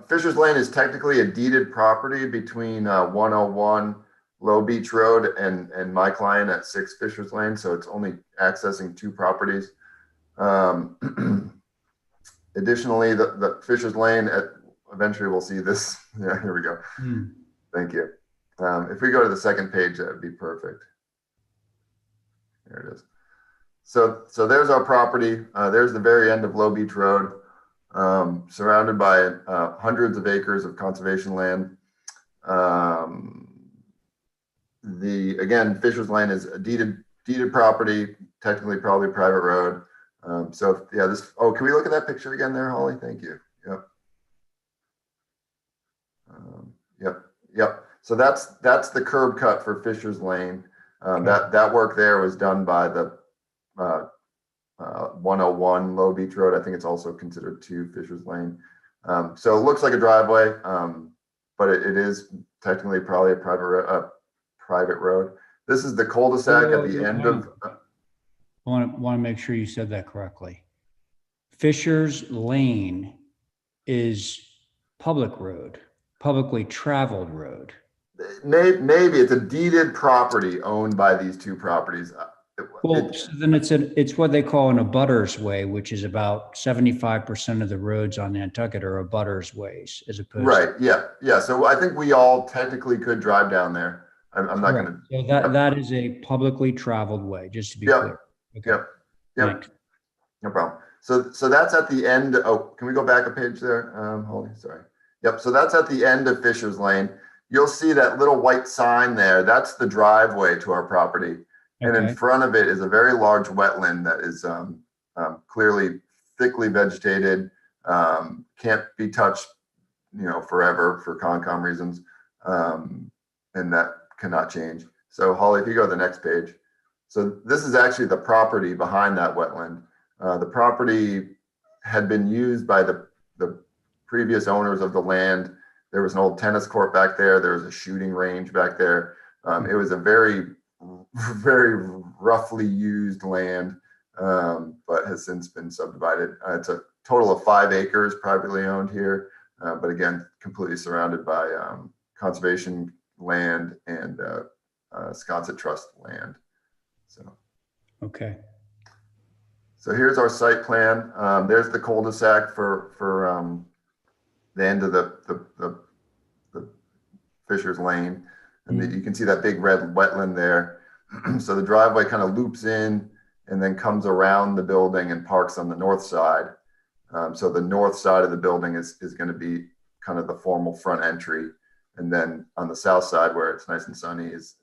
Fisher's Lane is technically a deeded property between 101 Low Beach Road and my client at 6 Fisher's Lane. So it's only accessing 2 properties. Additionally, the Fisher's Lane, eventually we'll see this. Yeah, here we go. Thank you. If we go to the second page, that would be perfect. There it is. So there's our property. There's the very end of Low Beach Road, surrounded by hundreds of acres of conservation land. Again, Fisher's Lane is a deeded property, technically probably a private road. So yeah, can we look at that picture again there, Holly? Thank you. Yep. So that's the curb cut for Fisher's Lane. That work there was done by the 101 Low Beach Road. I think it's also considered 2 Fisher's Lane. So it looks like a driveway, but it is technically probably a private road. This is the cul-de-sac at the end of. I want to make sure you said that correctly. Fisher's Lane is public road, publicly traveled road. Maybe it's a deeded property owned by these 2 properties. Well, so then it's what they call an abutters way, which is about 75% of the roads on Nantucket are abutters ways, as opposed right. Yeah. So I think we all technically could drive down there. I'm not going to. So that is a publicly traveled way, just to be clear. Okay. Yep. No problem. So that's at the end. Oh, can we go back a page there? Holly, sorry. Yep. So that's at the end of Fisher's Lane. You'll see that little white sign there. That's the driveway to our property. And in front of it is a very large wetland that is clearly thickly vegetated, can't be touched, forever for Concom reasons, and that cannot change. So Holly, if you go to the next page. So this is actually the property behind that wetland. The property had been used by the previous owners of the land. There was an old tennis court back there. There was a shooting range back there. It was a very, very roughly used land, but has since been subdivided. It's a total of 5 acres privately owned here, but again, completely surrounded by conservation land and Sconset Trust land. So, okay. So here's our site plan. There's the cul-de-sac for the end of the Fisher's Lane. And you can see that big red wetland there. So the driveway kind of loops in and then comes around the building and parks on the north side. So the north side of the building is going to be kind of the formal front entry. And then on the south side, where it's nice and sunny, is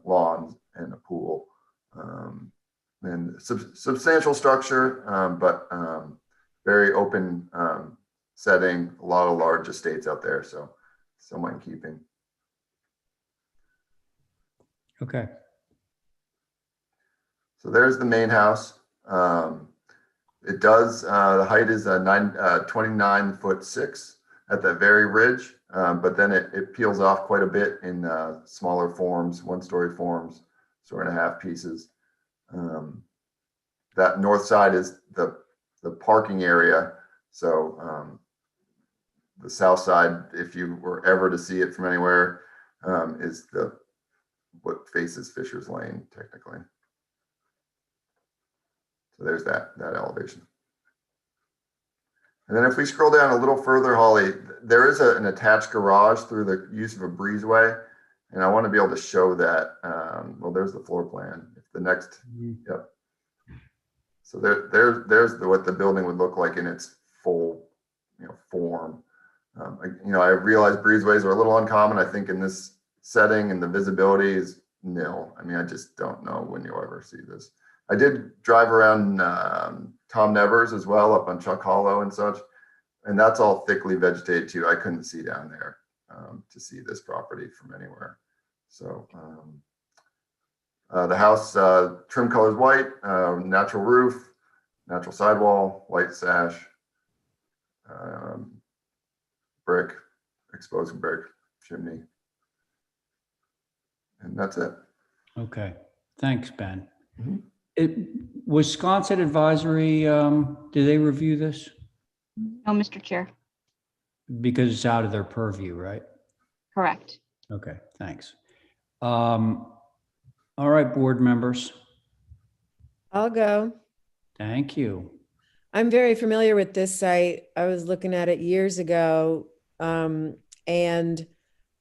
lawns and a pool. And substantial structure, but very open setting, a lot of large estates out there. So somewhat in keeping. Okay. So there's the main house. It does, the height is 29'6" at that very ridge, but then it peels off quite a bit in smaller forms, 1-story forms, 1.5 pieces. That north side is the parking area. So the south side, if you were ever to see it from anywhere, is what faces Fisher's Lane technically. So there's that elevation. And then if we scroll down a little further, Holly, there is an attached garage through the use of a breezeway. And I want to be able to show that. Well, there's the floor plan. If the next, yep. So there's what the building would look like in its full, form. I realize breezeways are a little uncommon. I think in this setting, and the visibility is nil. I mean, I just don't know when you'll ever see this. I did drive around Tom Nevers as well, up on Chuck Hollow and such, and that's all thickly vegetated too. I couldn't see down there to see this property from anywhere. So the house trim color is white, natural roof, natural sidewall, white sash, brick, exposed brick, chimney, and that's it. Okay, thanks, Ben. Wisconsin Advisory, did they review this? No, Mr. Chair. Because it's out of their purview, right? Correct. Okay, thanks. All right, board members. I'll go. Thank you. I'm very familiar with this site. I was looking at it years ago. And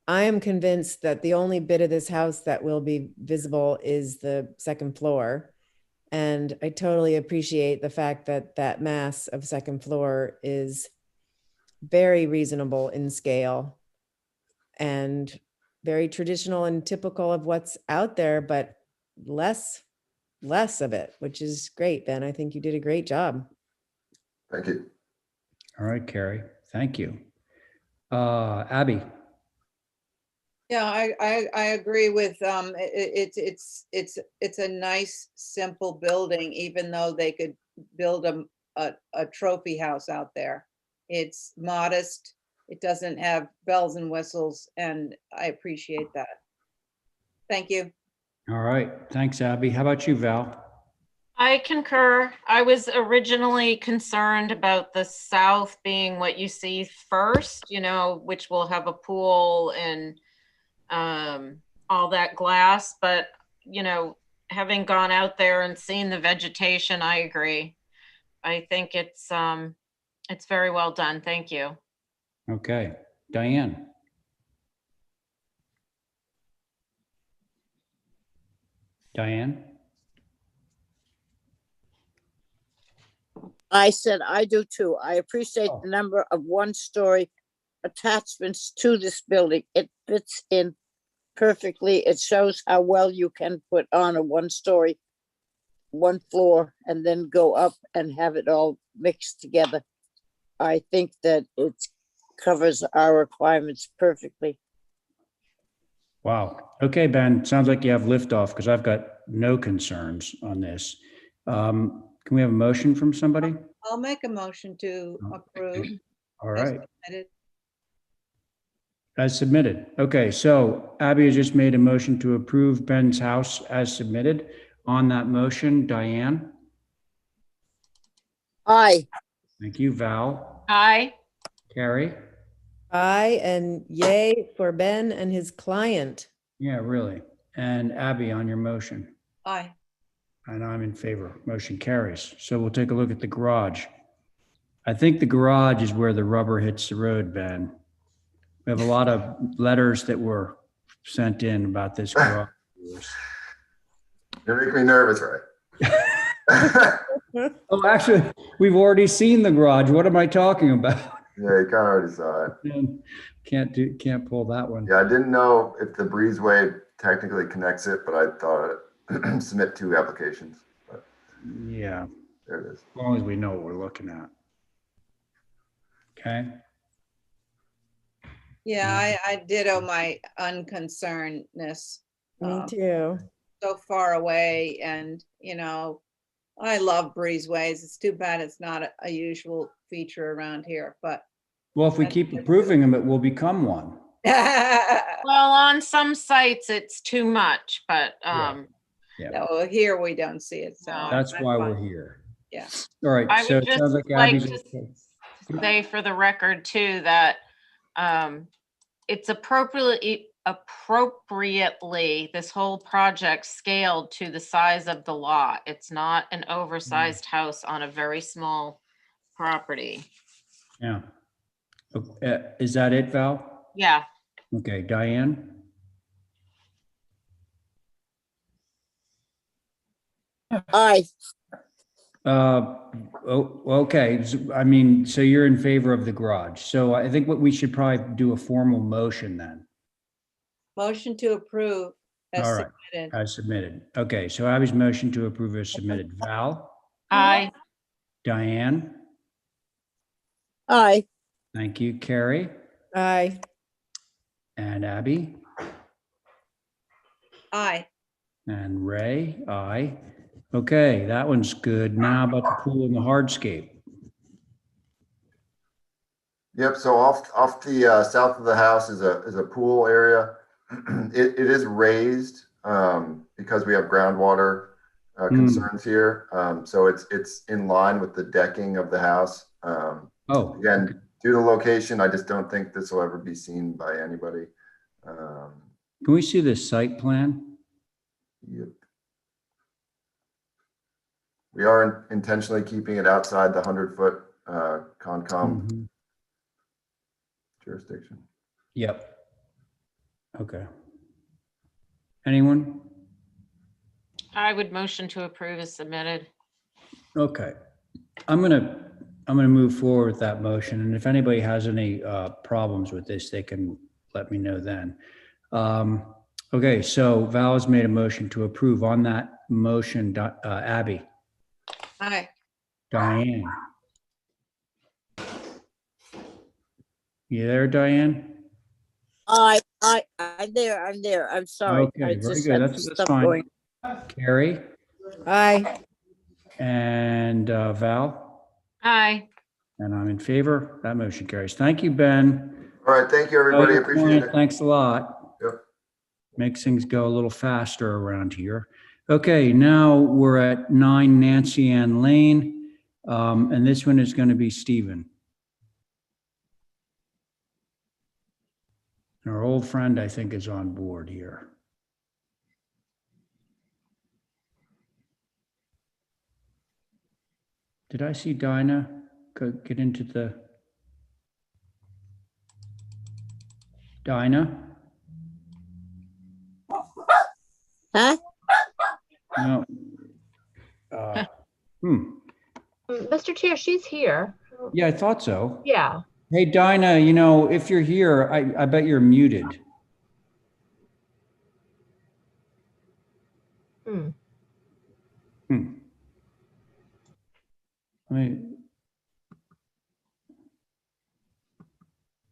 I am convinced that the only bit of this house that will be visible is the second floor. And I totally appreciate the fact that that mass of second floor is very reasonable in scale and very traditional and typical of what's out there, but less of it, which is great, Ben. I think you did a great job. Thank you. All right, Carrie, thank you. Abby. Yeah, I agree with, it's a nice, simple building, even though they could build a trophy house out there. It's modest, it doesn't have bells and whistles, and I appreciate that. Thank you. All right, thanks, Abby. How about you, Val? I concur. I was originally concerned about the south being what you see first, which will have a pool and all that glass, but having gone out there and seen the vegetation, I agree. I think it's very well done. Thank you. Okay, Diane. Diane? I said I do too. I appreciate the number of one-story attachments to this building. It fits in perfectly. It shows how well you can put on a one-story, one floor, and then go up and have it all mixed together. I think that it covers our requirements perfectly. Wow. Okay, Ben, sounds like you have liftoff because I've got no concerns on this. Can we have a motion from somebody? I'll make a motion to approve. All right. As As submitted. Okay, so Abby has just made a motion to approve Ben's house as submitted. On that motion, Diane? Aye. Thank you, Val. Aye. Carrie? Aye, and yay for Ben and his client. Yeah, really. And Abby on your motion. Aye. And I'm in favor. Motion carries. So we'll take a look at the garage. I think the garage is where the rubber hits the road, Ben. We have a lot of letters that were sent in about this garage. You make me nervous, right? Oh, actually, we've already seen the garage. What am I talking about? Yeah, you kind of already saw it. Can't pull that one. Yeah, I didn't know if the breezeway technically connects it, but I thought submit 2 applications. But yeah, there it is. As long as we know what we're looking at. Okay. Yeah, I ditto my unconcernedness. Me too. So far away, and I love breezeways. It's too bad it's not a usual feature around here, but. Well, if we keep approving them, it will become one. Well, on some sites it's too much, but Yeah. No, here we don't see it. So That's why we're here. Yeah. All right. I So would it just sounds like like Abby's to okay. say for the record too that it's appropriately, this whole project scaled to the size of the lot. It's not an oversized house on a very small property. Yeah. Is that it, Val? Yeah. Okay, Diane? Aye. Okay. I mean, so you're in favor of the garage. So I think what we should probably do a formal motion then. Motion to approve as All right, submitted. as submitted. Okay, so Abby's motion to approve as submitted. Val? Aye. Diane? Aye. Thank you. Carrie? Aye. And Abby? Aye. And Ray? Aye. Okay, that one's good. Now about the pool and the hardscape. Yep, so off the south of the house is a pool area. It is raised because we have groundwater concerns here. So it's in line with the decking of the house. Oh, Again, due to location, I just don't think this will ever be seen by anybody. can we see the site plan? Yep. We are intentionally keeping it outside the 100-foot Concom Mhm. jurisdiction. Yep. Okay. Anyone? I would motion to approve as submitted. Okay. I'm gonna move forward with that motion, and if anybody has any problems with this, they can let me know then. Okay, so Val has made a motion to approve. On that motion, Abby, Aye. Diane. You there, Diane? I'm there. I'm sorry. Okay, I very just good. had That's stuff fine. going. Carrie Aye. and Val, Aye. and I'm in favor. That motion carries. Thank you, Ben. All right, thank you, everybody. Your Appreciate point. it. Thanks a lot. Yep. Makes things go a little faster around here. Okay, now we're at 9 Nancy Ann Lane, and this one is going to be Stephen. Our old friend, I think, is on board here. Did I see Dinah get into the? Dinah? Huh? No. Mr. Chair, she's here. Yeah, I thought so. Yeah. Hey, Dinah, if you're here, I bet you're muted. Hmm.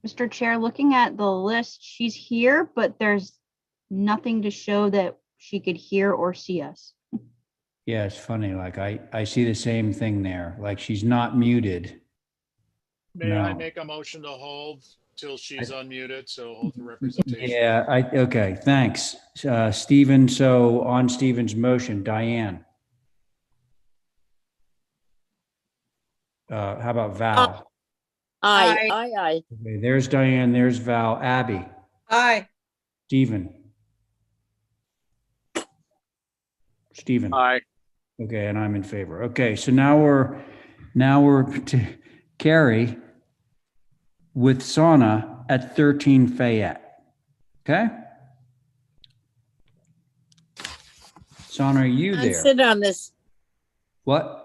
Mr. Chair, looking at the list, she's here, but there's nothing to show that she could hear or see us. Yeah, it's funny. Like I see the same thing there. Like she's not muted. May I No. make a motion to hold till she's unmuted? So hold the representation. Yeah, okay, thanks. Stephen, so on Stephen's motion, Diane. How about Val? Aye. Okay, there's Diane, there's Val. Abby, Aye. Stephen. Stephen. Aye. Okay, and I'm in favor. Okay, so now we're to Carrie with sauna at 13 Fayette. Okay? Sauna, are you Can't there? sit on this. What?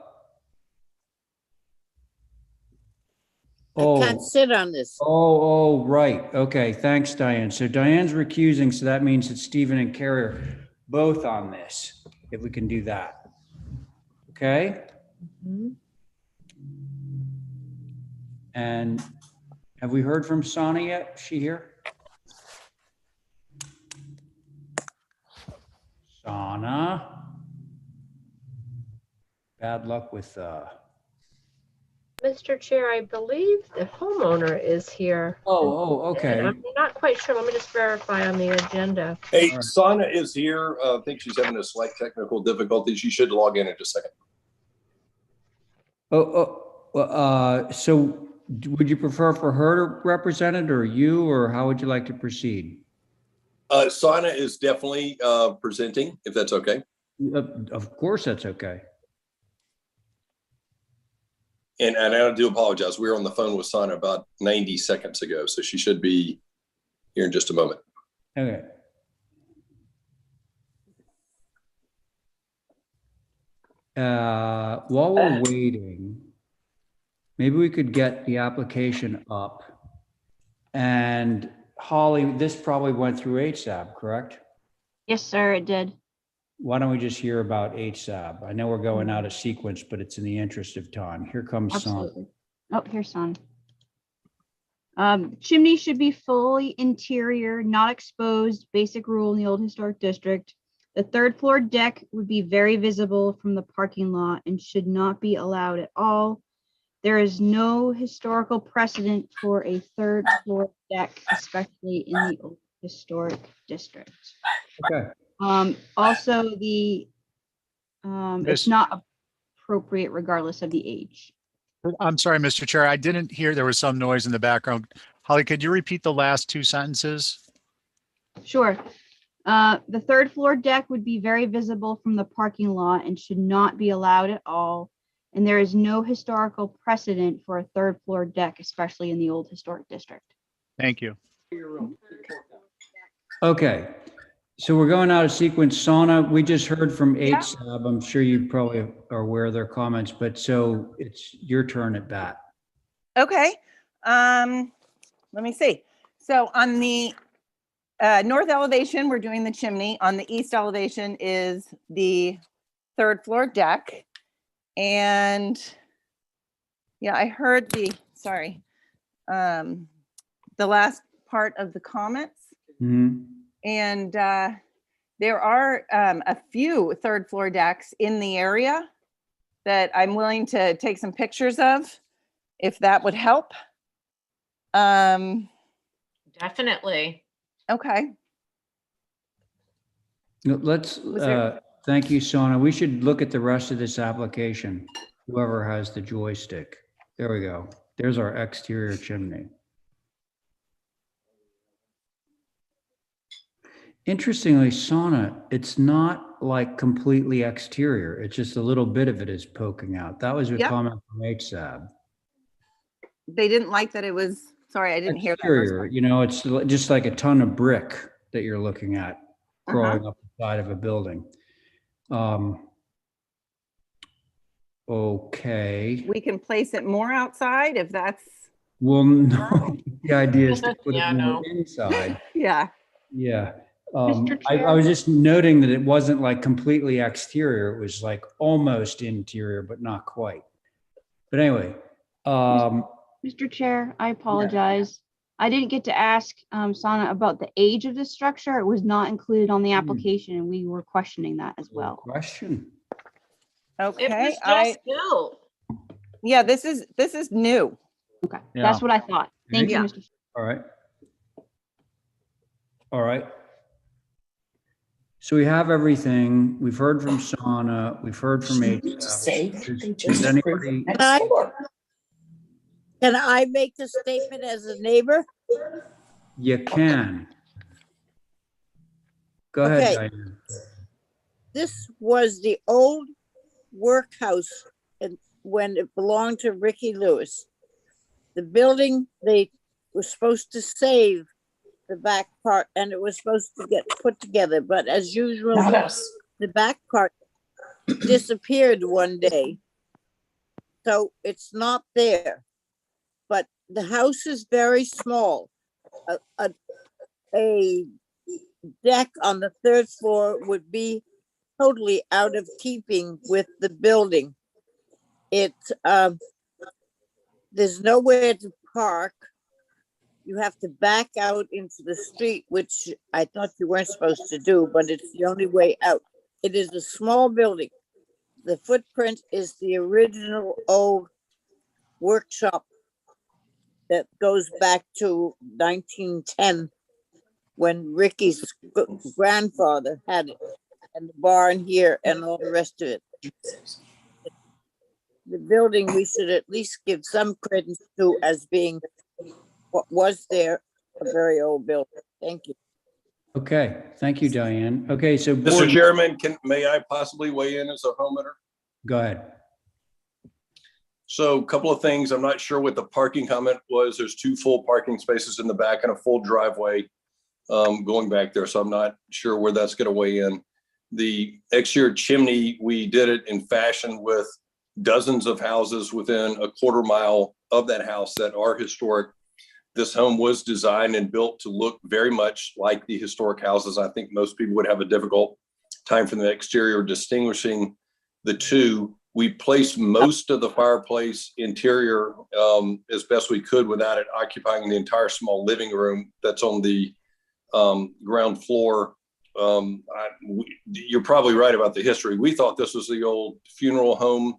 I can't sit on this. Oh, right. Okay, thanks, Diane. So Diane's recusing, so that means that Stephen and Carrie are both on this, if we can do that. Okay? And have we heard from Sana yet? Is she here? Sana? Bad luck with, Mr. Chair, I believe the homeowner is here. okay. And I'm not quite sure. Let me just verify on the agenda. Hey, Sana is here. I think she's having a slight technical difficulty. She should log in just a second. So would you prefer for her to represent it or you, or how would you like to proceed? Sana is definitely presenting, if that's okay. Of course, that's okay. And I do apologize. We were on the phone with Sana about 90 seconds ago, so she should be here in just a moment. Okay. While we're waiting, maybe we could get the application up. And Holly, this probably went through HSAB, correct? Yes, sir, it did. Why don't we just hear about HSAB? I know we're going out of sequence, but it's in the interest of time. Here comes Son. Absolutely. Oh, here's Son. Chimney should be fully interior, not exposed, basic rule in the old historic district. The third floor deck would be very visible from the parking lot and should not be allowed at all. There is no historical precedent for a third floor deck, especially in the old historic district. Okay. Also it's not appropriate regardless of the age. I'm sorry, Mr. Chair, I didn't hear, there was some noise in the background. Holly, could you repeat the last two sentences? Sure. The third floor deck would be very visible from the parking lot and should not be allowed at all. And there is no historical precedent for a third floor deck, especially in the old historic district. Thank you. Okay. So we're going out of sequence. Sana, we just heard from HSAB. I'm sure you probably are aware of their comments, but so it's your turn at bat. Okay. Let me see. So on the north elevation, we're doing the chimney. On the east elevation is the third floor deck. And yeah, I heard the last part of the comments. Mm-hmm. And there are a few third floor decks in the area that I'm willing to take some pictures of, if that would help. Definitely. Okay. Let's, thank you, Sana. We should look at the rest of this application, whoever has the joystick. There we go. There's our exterior chimney. Interestingly, Sana, it's not like completely exterior. It's just a little bit of it is poking out. That was a comment from HSAB. They didn't like that it was, sorry, I didn't hear that. Exterior, you know, it's just like a ton of brick that you're looking at growing up the side of a building. Okay. We can place it more outside if that's. Well, no, the idea is to put it more inside. Yeah. Yeah. I was just noting that it wasn't like completely exterior. It was like almost interior, but not quite. But anyway. Mr. Chair, I apologize. I didn't get to ask Sana about the age of the structure. It was not included on the application, and we were questioning that as well. Question. Okay. It was just built. Yeah, this is new. Okay, that's what I thought. Thank you, Mr. All right. All right. So we have everything. We've heard from Sana. We've heard from HSAB. Does anybody? Can I make the statement as a neighbor? You can. Go ahead, Diane. This was the old workhouse when it belonged to Ricky Lewis. The building, they were supposed to save the back part and it was supposed to get put together, but as usual, the back part disappeared one day. So it's not there, but the house is very small. A deck on the third floor would be totally out of keeping with the building. There's nowhere to park. You have to back out into the street, which I thought you weren't supposed to do, but it's the only way out. It is a small building. The footprint is the original old workshop that goes back to 1910 when Ricky's grandfather had it, and the barn here and all the rest of it. The building we should at least give some credence to as being what was there, a very old building. Thank you. Okay, thank you, Diane. Okay, so Mr. board, Chairman, may I possibly weigh in as a homeowner? go ahead. So a couple of things. I'm not sure what the parking comment was. There's 2 full parking spaces in the back and a full driveway going back there. So I'm not sure where that's going to weigh in. The exterior chimney, we did it in fashion with dozens of houses within a quarter mile of that house that are historic. This home was designed and built to look very much like the historic houses. I think most people would have a difficult time from the exterior distinguishing the two. We placed most of the fireplace interior as best we could without it occupying the entire small living room that's on the ground floor. You're probably right about the history. We thought this was the old funeral home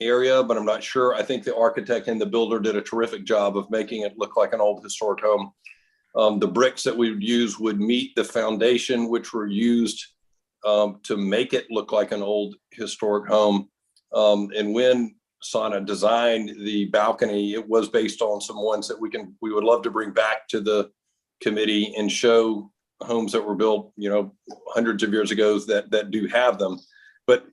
area, but I'm not sure. I think the architect and the builder did a terrific job of making it look like an old historic home. The bricks that we would use would meet the foundation, which were used to make it look like an old historic home. And when Sana designed the balcony, it was based on some ones that we would love to bring back to the committee and show homes that were built, hundreds of years ago that do have them. But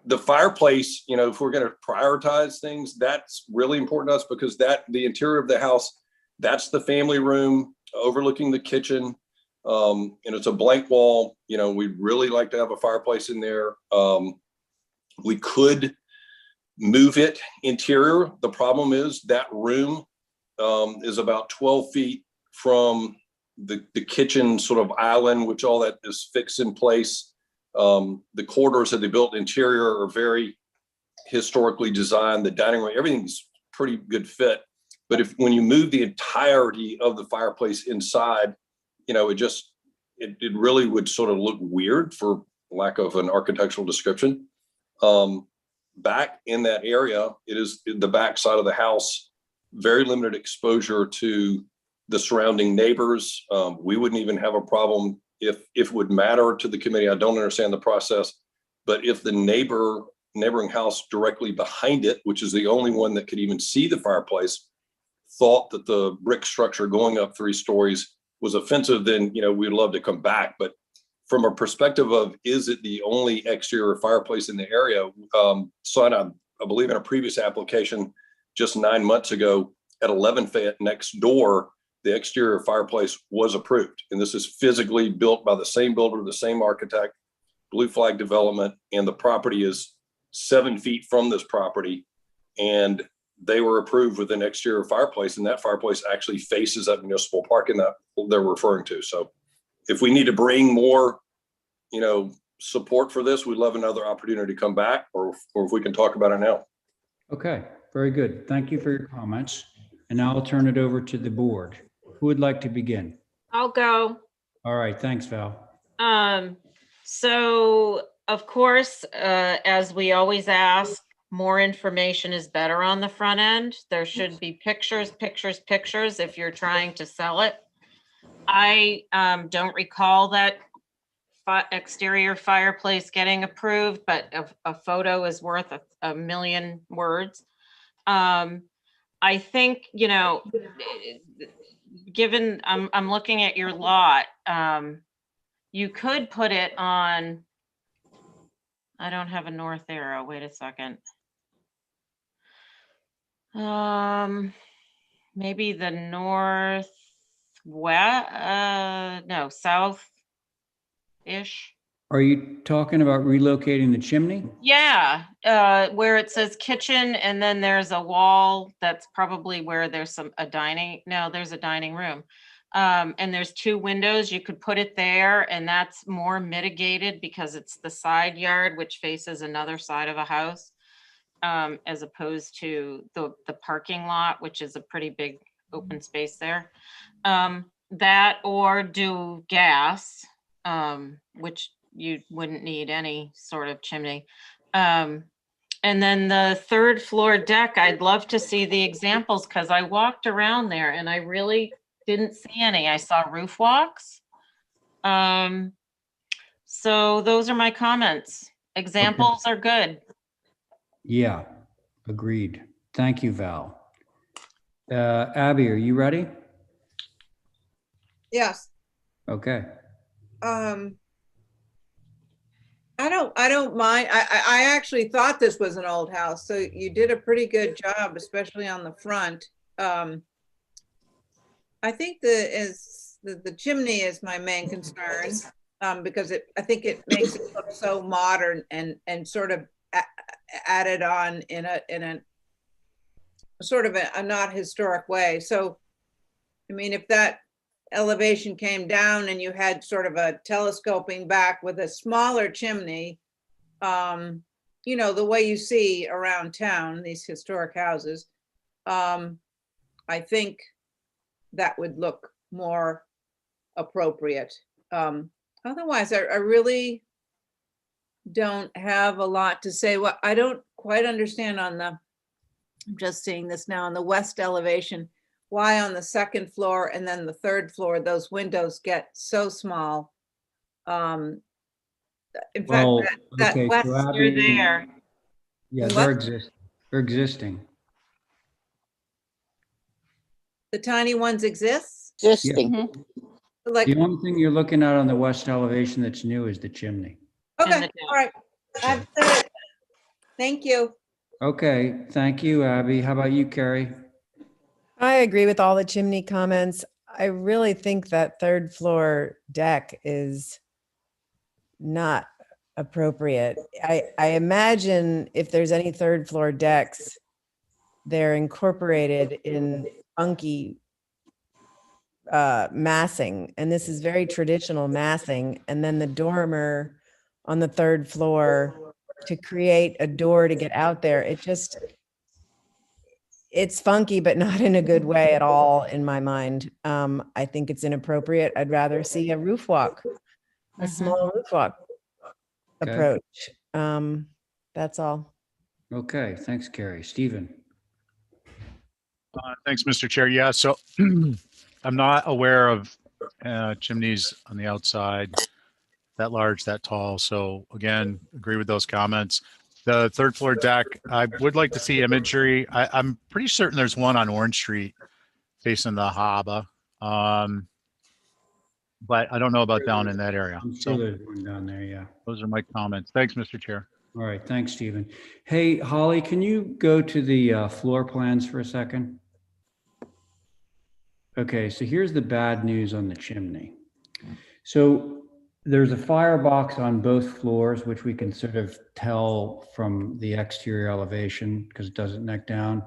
the fireplace, if we're going to prioritize things, that's really important to us because the interior of the house, that's the family room overlooking the kitchen. And it's a blank wall. We'd really like to have a fireplace in there. We could move it interior. The problem is that room is about 12 feet from the kitchen sort of island, which all that is fixed in place. The corridors that they built interior are very historically designed. The dining room, everything's pretty good fit. But when you move the entirety of the fireplace inside, it really would sort of look weird, for lack of an architectural description. Back in that area, it is the back side of the house, very limited exposure to the surrounding neighbors. We wouldn't even have a problem if it would matter to the committee. I don't understand the process, but if the neighboring house directly behind it, which is the only one that could even see the fireplace, thought that the brick structure going up 3 stories was offensive, then we'd love to come back. But from a perspective of, is it the only exterior fireplace in the area? Sana, I believe in a previous application just 9 months ago at 11 Fayette next door, the exterior fireplace was approved. And this is physically built by the same builder, the same architect, Blue Flag Development, and the property is 7 feet from this property. And they were approved with an exterior fireplace, and that fireplace actually faces that municipal parking that they're referring to. So if we need to bring more, support for this, we'd love another opportunity to come back, or if we can talk about it now. Okay, very good. Thank you for your comments. And now I'll turn it over to the board. Who would like to begin? I'll go. All right, thanks, Val. So of course, as we always ask, more information is better on the front end. There should be pictures if you're trying to sell it. I don't recall that exterior fireplace getting approved, but a photo is worth a million words. I think, given I'm looking at your lot, you could put it on, I don't have a north arrow, wait a second. Maybe the northwest, no, south-ish. Are you talking about relocating the chimney? Yeah, where it says kitchen and then there's a wall that's probably where there's there's a dining room. And there's 2 windows, you could put it there, and that's more mitigated because it's the side yard, which faces another side of a house, as opposed to the parking lot, which is a pretty big open space there. That or do gas, which you wouldn't need any sort of chimney. And then the 3rd floor deck, I'd love to see the examples because I walked around there and I really didn't see any. I saw roof walks. So those are my comments. Examples are good. Yeah, agreed. Thank you, Val. Abby, are you ready? Yes. Okay. I don't mind. I actually thought this was an old house, so you did a pretty good job, especially on the front. I think the chimney is my main concern, because I think it makes it look so modern and sort of added on in a sort of a not historic way. So, I mean, if that elevation came down and you had sort of a telescoping back with a smaller chimney, you know, the way you see around town, these historic houses, I think that would look more appropriate. Otherwise, I really don't have a lot to say. Well, I don't quite understand on the, I'm just seeing this now on the west elevation, why on the second floor and then the third floor, those windows get so small. In fact, Well, that okay, west, so You're Abby, there. yeah, What? they're existing. the tiny ones exist? Existing. Like, The only thing you're looking at on the west elevation that's new is the chimney. okay, all right. I've said it. Thank you. Okay, thank you, Abby. How about you, Carrie? I agree with all the chimney comments. I really think that third floor deck is not appropriate. I imagine if there's any third floor decks, they're incorporated in funky massing, and this is very traditional massing. And then the dormer on the third floor to create a door to get out there, it's funky, but not in a good way at all in my mind. I think it's inappropriate. I'd rather see a roof walk, a small roof walk Okay. approach. That's all. Okay, thanks, Carrie. Stephen? Thanks, Mr. Chair. Yeah, so I'm not aware of chimneys on the outside that large, that tall. So again, agree with those comments. The third floor deck, I would like to see imagery. I'm pretty certain there's one on Orange Street facing the harbor. But I don't know about down in that area. I'm sure there's one down there, yeah. Those are my comments. Thanks, Mr. Chair. All right, thanks, Stephen. Hey, Holly, can you go to the floor plans for a second? Okay, so here's the bad news on the chimney. So there's a firebox on both floors, which we can sort of tell from the exterior elevation because it doesn't neck down.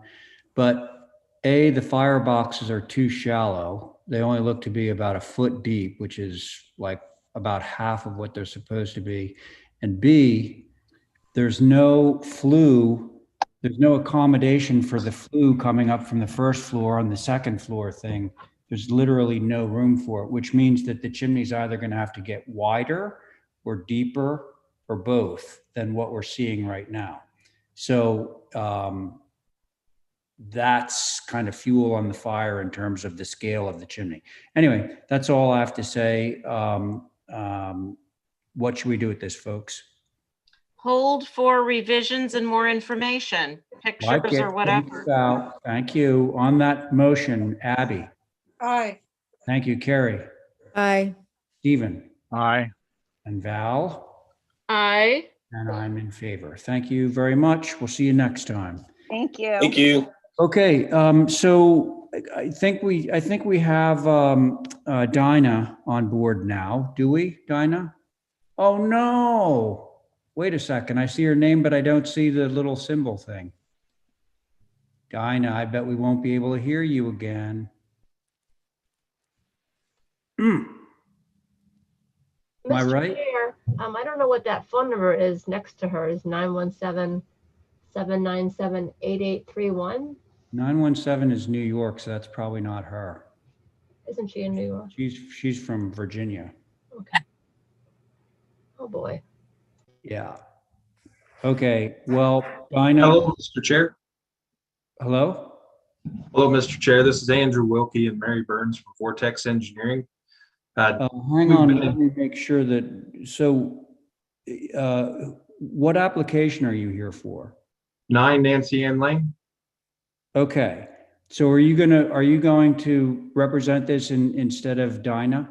But A, the fireboxes are too shallow. They only look to be about a foot deep, which is like about half of what they're supposed to be. And B, there's no flue. There's no accommodation for the flue coming up from the first floor on the second floor thing. There's literally no room for it, which means that the chimney's either going to have to get wider or deeper or both than what we're seeing right now. So that's kind of fuel on the fire in terms of the scale of the chimney. Anyway, that's all I have to say. What should we do with this, folks? Hold for revisions and more information, Like pictures it. or whatever. Thanks, thank you. On that motion, Abby. Aye. Thank you, Carrie. Aye. Stephen. Aye. And Val. Aye. And I'm in favor. Thank you very much. We'll see you next time. Thank you. Thank you. Okay, so I think we have Dinah on board now. Do we, Dinah? Oh no! Wait a second. I see her name, but I don't see the little symbol thing. Dinah, I bet we won't be able to hear you again. Am I Mr. right? Chair, I don't know what that phone number is next to her. Is 917-797-8831? 917 is New York, so that's probably not her. Isn't she in New York? She's from Virginia. Okay. Oh, boy. Yeah. Okay, well, Dinah. Hello, Mr. Chair. Hello? Hello, Mr. Chair. This is Andrew Wilkie and Mary Burns from Vortex Engineering. Hang on, let me make sure that, so what application are you here for? 9 Nancy Ann Lane. Okay, so are you going to represent this instead of Dinah?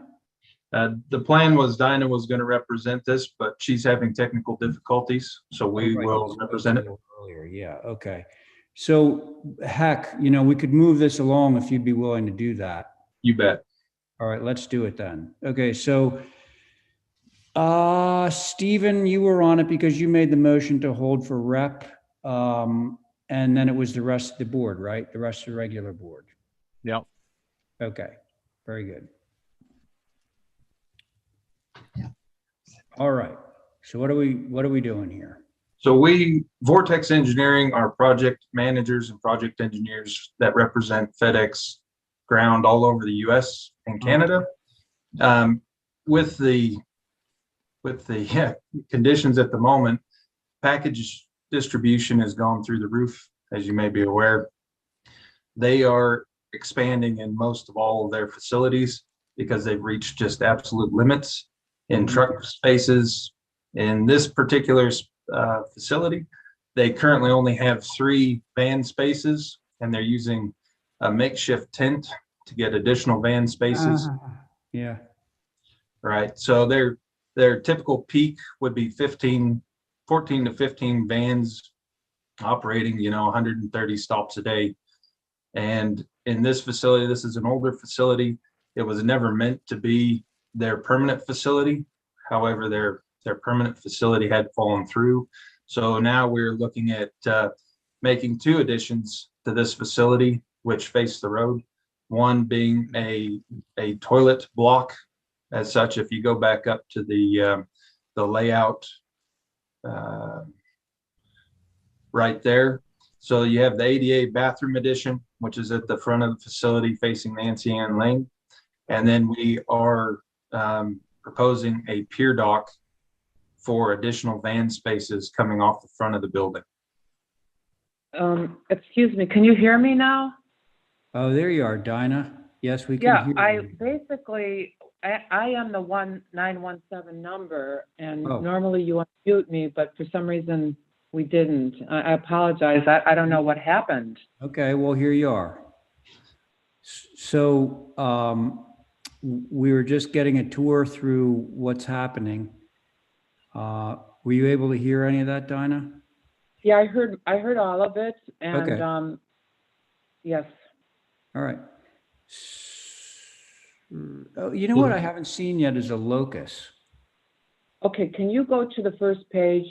The plan was Dinah was going to represent this, but she's having technical difficulties, so we Right, will you spoke represent to it. her Earlier, yeah, okay. So heck, we could move this along if you'd be willing to do that. You bet. All right, let's do it then. Okay, so Stephen, you were on it because you made the motion to hold for rep. And then it was the rest of the board, right? The rest of the regular board. Yep. Okay, very good. All right. So what are we doing here? So Vortex Engineering, are project managers and project engineers that represent FedEx ground all over the US and Canada. With the conditions at the moment, package distribution has gone through the roof, as you may be aware. They are expanding in most of all of their facilities because they've reached just absolute limits in truck spaces. In this particular facility, they currently only have 3 van spaces, and they're using a makeshift tent to get additional van spaces. Yeah. Right. So their typical peak would be 14 to 15 vans operating, 130 stops a day. And in this facility, this is an older facility. It was never meant to be their permanent facility. However, their permanent facility had fallen through. So now we're looking at making 2 additions to this facility, which face the road. One being a toilet block. As such, if you go back up to the layout right there. So you have the ADA bathroom addition, which is at the front of the facility facing Nancy Ann Lane. And then we are proposing a pier dock for additional van spaces coming off the front of the building. Excuse me, can you hear me now? Oh, there you are, Dinah. Yes, we can Yeah, hear you. I am the 1917 number, and Oh. normally you unmute me, but for some reason we didn't. I apologize. I don't know what happened. Okay, well, here you are. So we were just getting a tour through what's happening. Were you able to hear any of that, Dinah? Yeah, I heard all of it, and Okay. yes. All right. Oh, you know what I haven't seen yet is a locus. Okay, can you go to the first page?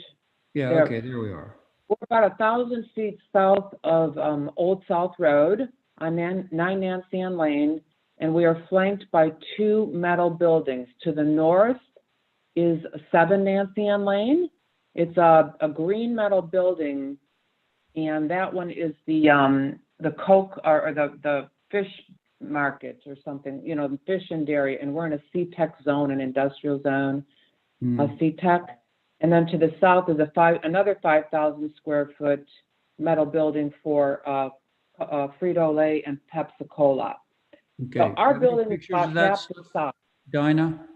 Yeah, There. okay, there we are. We're about 1,000 feet south of Old South Road on 9 Nancy Ann Lane, and we are flanked by 2 metal buildings. To the north is 7 Nancy Ann Lane. It's a green metal building, and that one is the Coke or the fish market or something, the fish and dairy, and we're in a C-Tech zone, an industrial zone, a C-Tech. And then to the south is another 5,000 square foot metal building for Frito-Lay and Pepsi-Cola. Okay. So our Do you have any building is pictures of about that half the stuff, size. Dinah?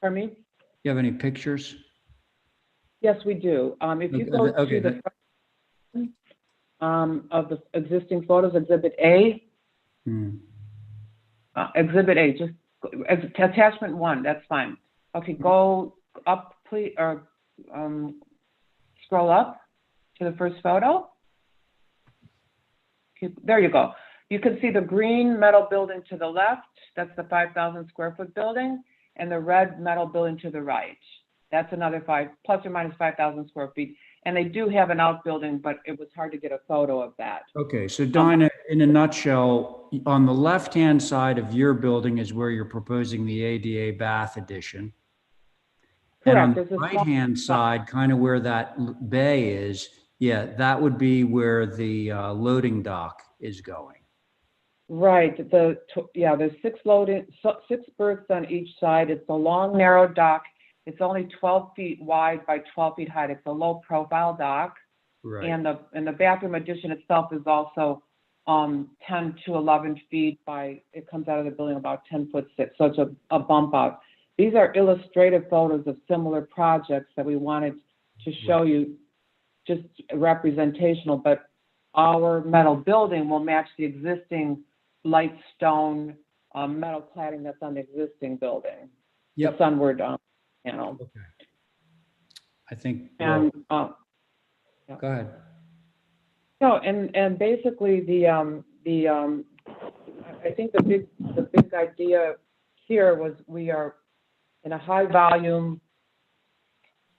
Pardon me? You have any pictures? Yes, we do. If you go to the of the existing photos, Exhibit A. Exhibit A, just attachment 1. That's fine. Okay, go up, please, or scroll up to the first photo. There you go. You can see the green metal building to the left. That's the 5,000 square foot building, and the red metal building to the right. That's another plus or minus 5,000 square feet. And they do have an outbuilding, but it was hard to get a photo of that. Okay, so Dinah, in a nutshell, on the left-hand side of your building is where you're proposing the ADA bath addition. And on Correct. the right-hand side, kind of where that bay is, yeah, that would be where the loading dock is going. Right. There's 6 berths on each side. It's a long, narrow dock. It's only 12 feet wide by 12 feet high. It's a low-profile dock. Right. And the bathroom addition itself is also 10 to 11 feet by, it comes out of the building about 10'6". So it's a bump out. These are illustrative photos of similar projects that we wanted to show you, just representational, but our metal building will match the existing light stone metal cladding that's on the existing building. Yep. The sunward panel. Okay. I think. And Go ahead. no, and basically I think the big idea here was we are in a high volume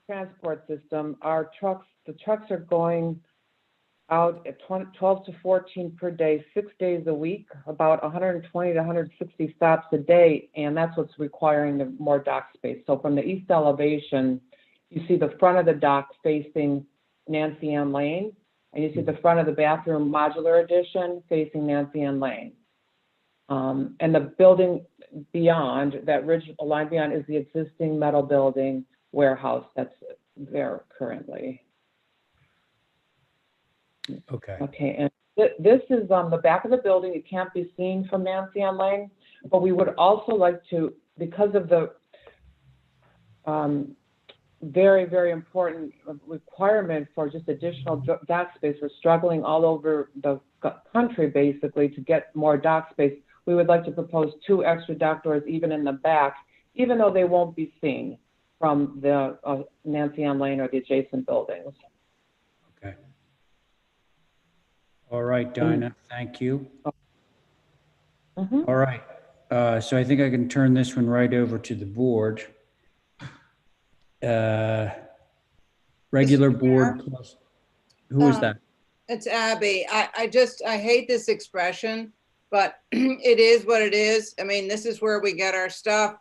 transport system. The trucks are going out at 12 to 14 per day, 6 days a week, about 120 to 160 stops a day, and that's what's requiring the more dock space. So from the east elevation, you see the front of the dock facing Nancy Ann Lane, and you see the front of the bathroom modular addition facing Nancy Ann Lane. And the building beyond, that ridge line beyond, is the existing metal building warehouse that's there currently. Okay. Okay, and this is on the back of the building. It can't be seen from Nancy Ann Lane, but we would also like to, because of the very, very important requirement for just additional dock space. We're struggling all over the country, basically, to get more dock space. We would like to propose 2 extra dock doors even in the back, even though they won't be seen from the Nancy Ann Lane or the adjacent buildings. Okay. All right, Dinah, thank you. All right, so I think I can turn this one right over to the board. Regular board plus, who is that? It's Abby. I hate this expression, but it is what it is. I mean, this is where we get our stuff.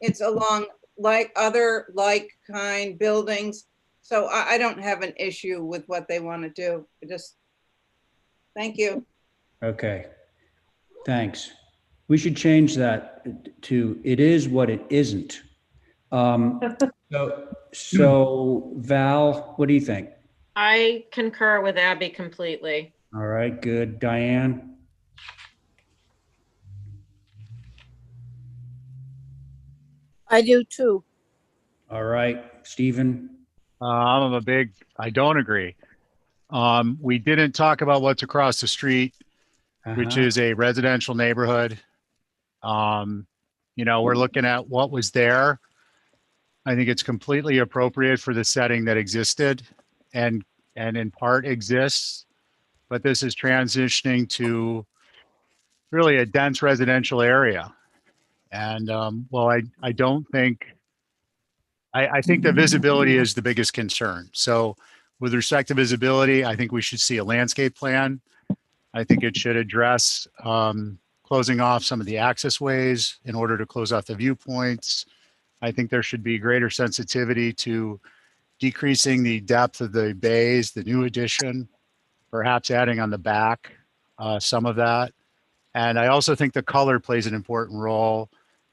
It's along like other like-kind buildings. So I don't have an issue with what they want to do. Thank you. Okay, thanks. We should change that to it is what it isn't. So Val, what do you think? I concur with Abby completely. All right, good. Diane? I do too. All right, Stephen? I don't agree. We didn't talk about what's across the street, which is a residential neighborhood. We're looking at what was there. I think it's completely appropriate for the setting that existed and in part exists, but this is transitioning to really a dense residential area. And I think the visibility is the biggest concern. So with respect to visibility, I think we should see a landscape plan. I think it should address closing off some of the access ways in order to close off the viewpoints. I think there should be greater sensitivity to decreasing the depth of the bays, the new addition, perhaps adding on the back some of that. And I also think the color plays an important role.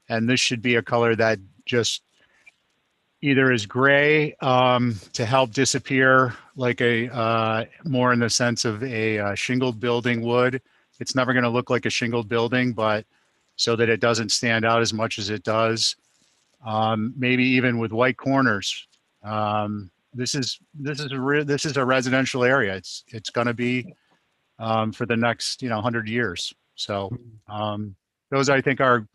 And this should be a color that just either is gray to help disappear like more in the sense of a shingled building would. It's never going to look like a shingled building, but so that it doesn't stand out as much as it does. Maybe even with white corners. This is a residential area. It's going to be for the next 100 years. So those I think are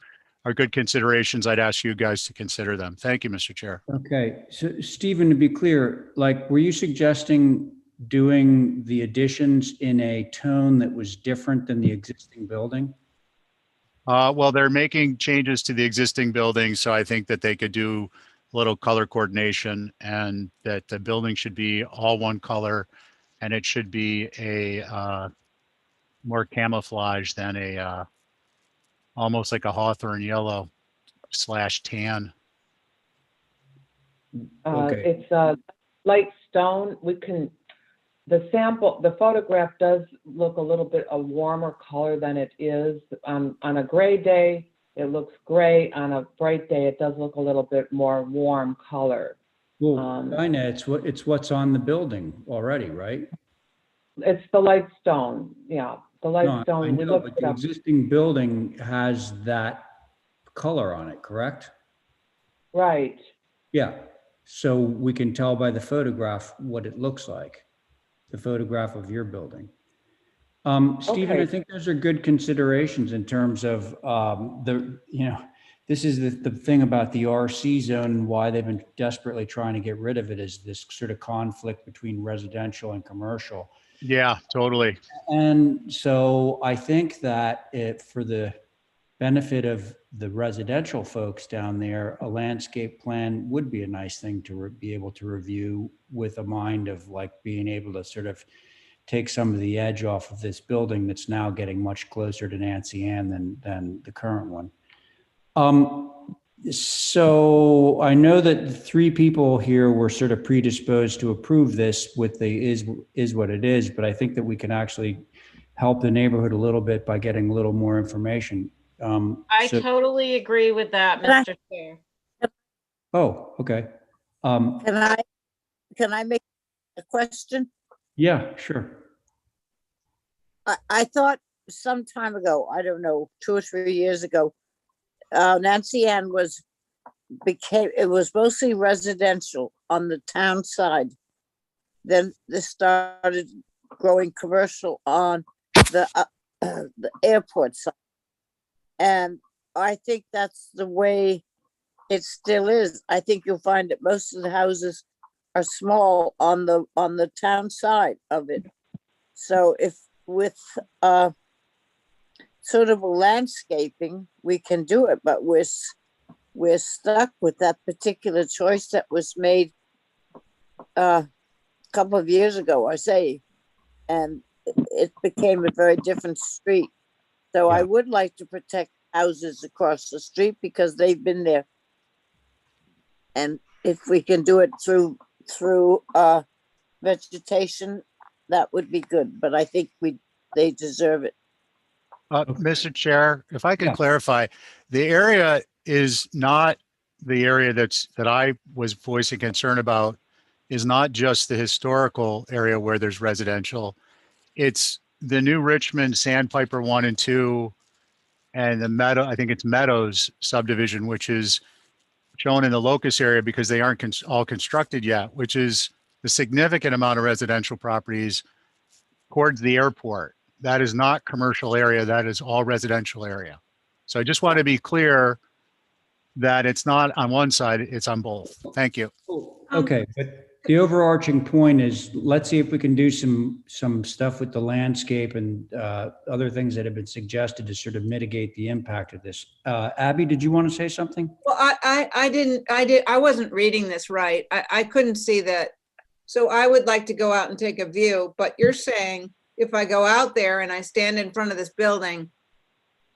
good considerations. I'd ask you guys to consider them. Thank you, Mr. Chair. Okay, so Stephen, to be clear, were you suggesting doing the additions in a tone that was different than the existing building? Well, they're making changes to the existing building, so I think that they could do a little color coordination, and that the building should be all one color, and it should be a more camouflage than almost like a hawthorn yellow / tan. Okay. It's light stone. The photograph does look a little bit a warmer color than it is. On a gray day, it looks gray. On a bright day, it does look a little bit more warm color. Well, Dinah, it's what's on the building already, right? It's the light stone, yeah. The light No, stone. I know, but the existing building has that color on it, correct? Right. Yeah, so we can tell by the photograph what it looks like, the photograph of your building. Stephen, I Okay. think those are good considerations in terms of this is the thing about the RC zone and why they've been desperately trying to get rid of it is this sort of conflict between residential and commercial. Yeah, totally. And so I think that for the benefit of the residential folks down there, a landscape plan would be a nice thing to be able to review with a mind of like being able to sort of take some of the edge off of this building that's now getting much closer to Nancy Ann than the current one. So I know that the three people here were sort of predisposed to approve this with the is what it is, but I think that we can actually help the neighborhood a little bit by getting a little more information. I totally agree with that, Mr. Chair. Oh, okay. Can I make a question? Yeah, sure. I thought some time ago, I don't know, 2 or 3 years ago, Nancy Ann was mostly residential on the town side. Then this started growing commercial on the airport side. And I think that's the way it still is. I think you'll find that most of the houses are small on the town side of it. So if with sort of a landscaping, we can do it, but we're stuck with that particular choice that was made a couple of years ago, I say, and it became a very different street. So I would like to protect houses across the street because they've been there. And if we can do it through vegetation, that would be good. But I think they deserve it. Mr. Chair, if I could clarify, the area is not the area that I was voicing concern about is not just the historical area where there's residential. It's the New Richmond Sandpiper 1 and 2 and the I think it's Meadows subdivision, which is shown in the locus area because they aren't all constructed yet, which is the significant amount of residential properties towards the airport. That is not commercial area. That is all residential area. So I just want to be clear that it's not on one side, it's on both. Thank you. Okay, but the overarching point is let's see if we can do some stuff with the landscape and other things that have been suggested to sort of mitigate the impact of this. Abby, did you want to say something? Well, I wasn't reading this right. I couldn't see that. So I would like to go out and take a view, but you're saying if I go out there and I stand in front of this building,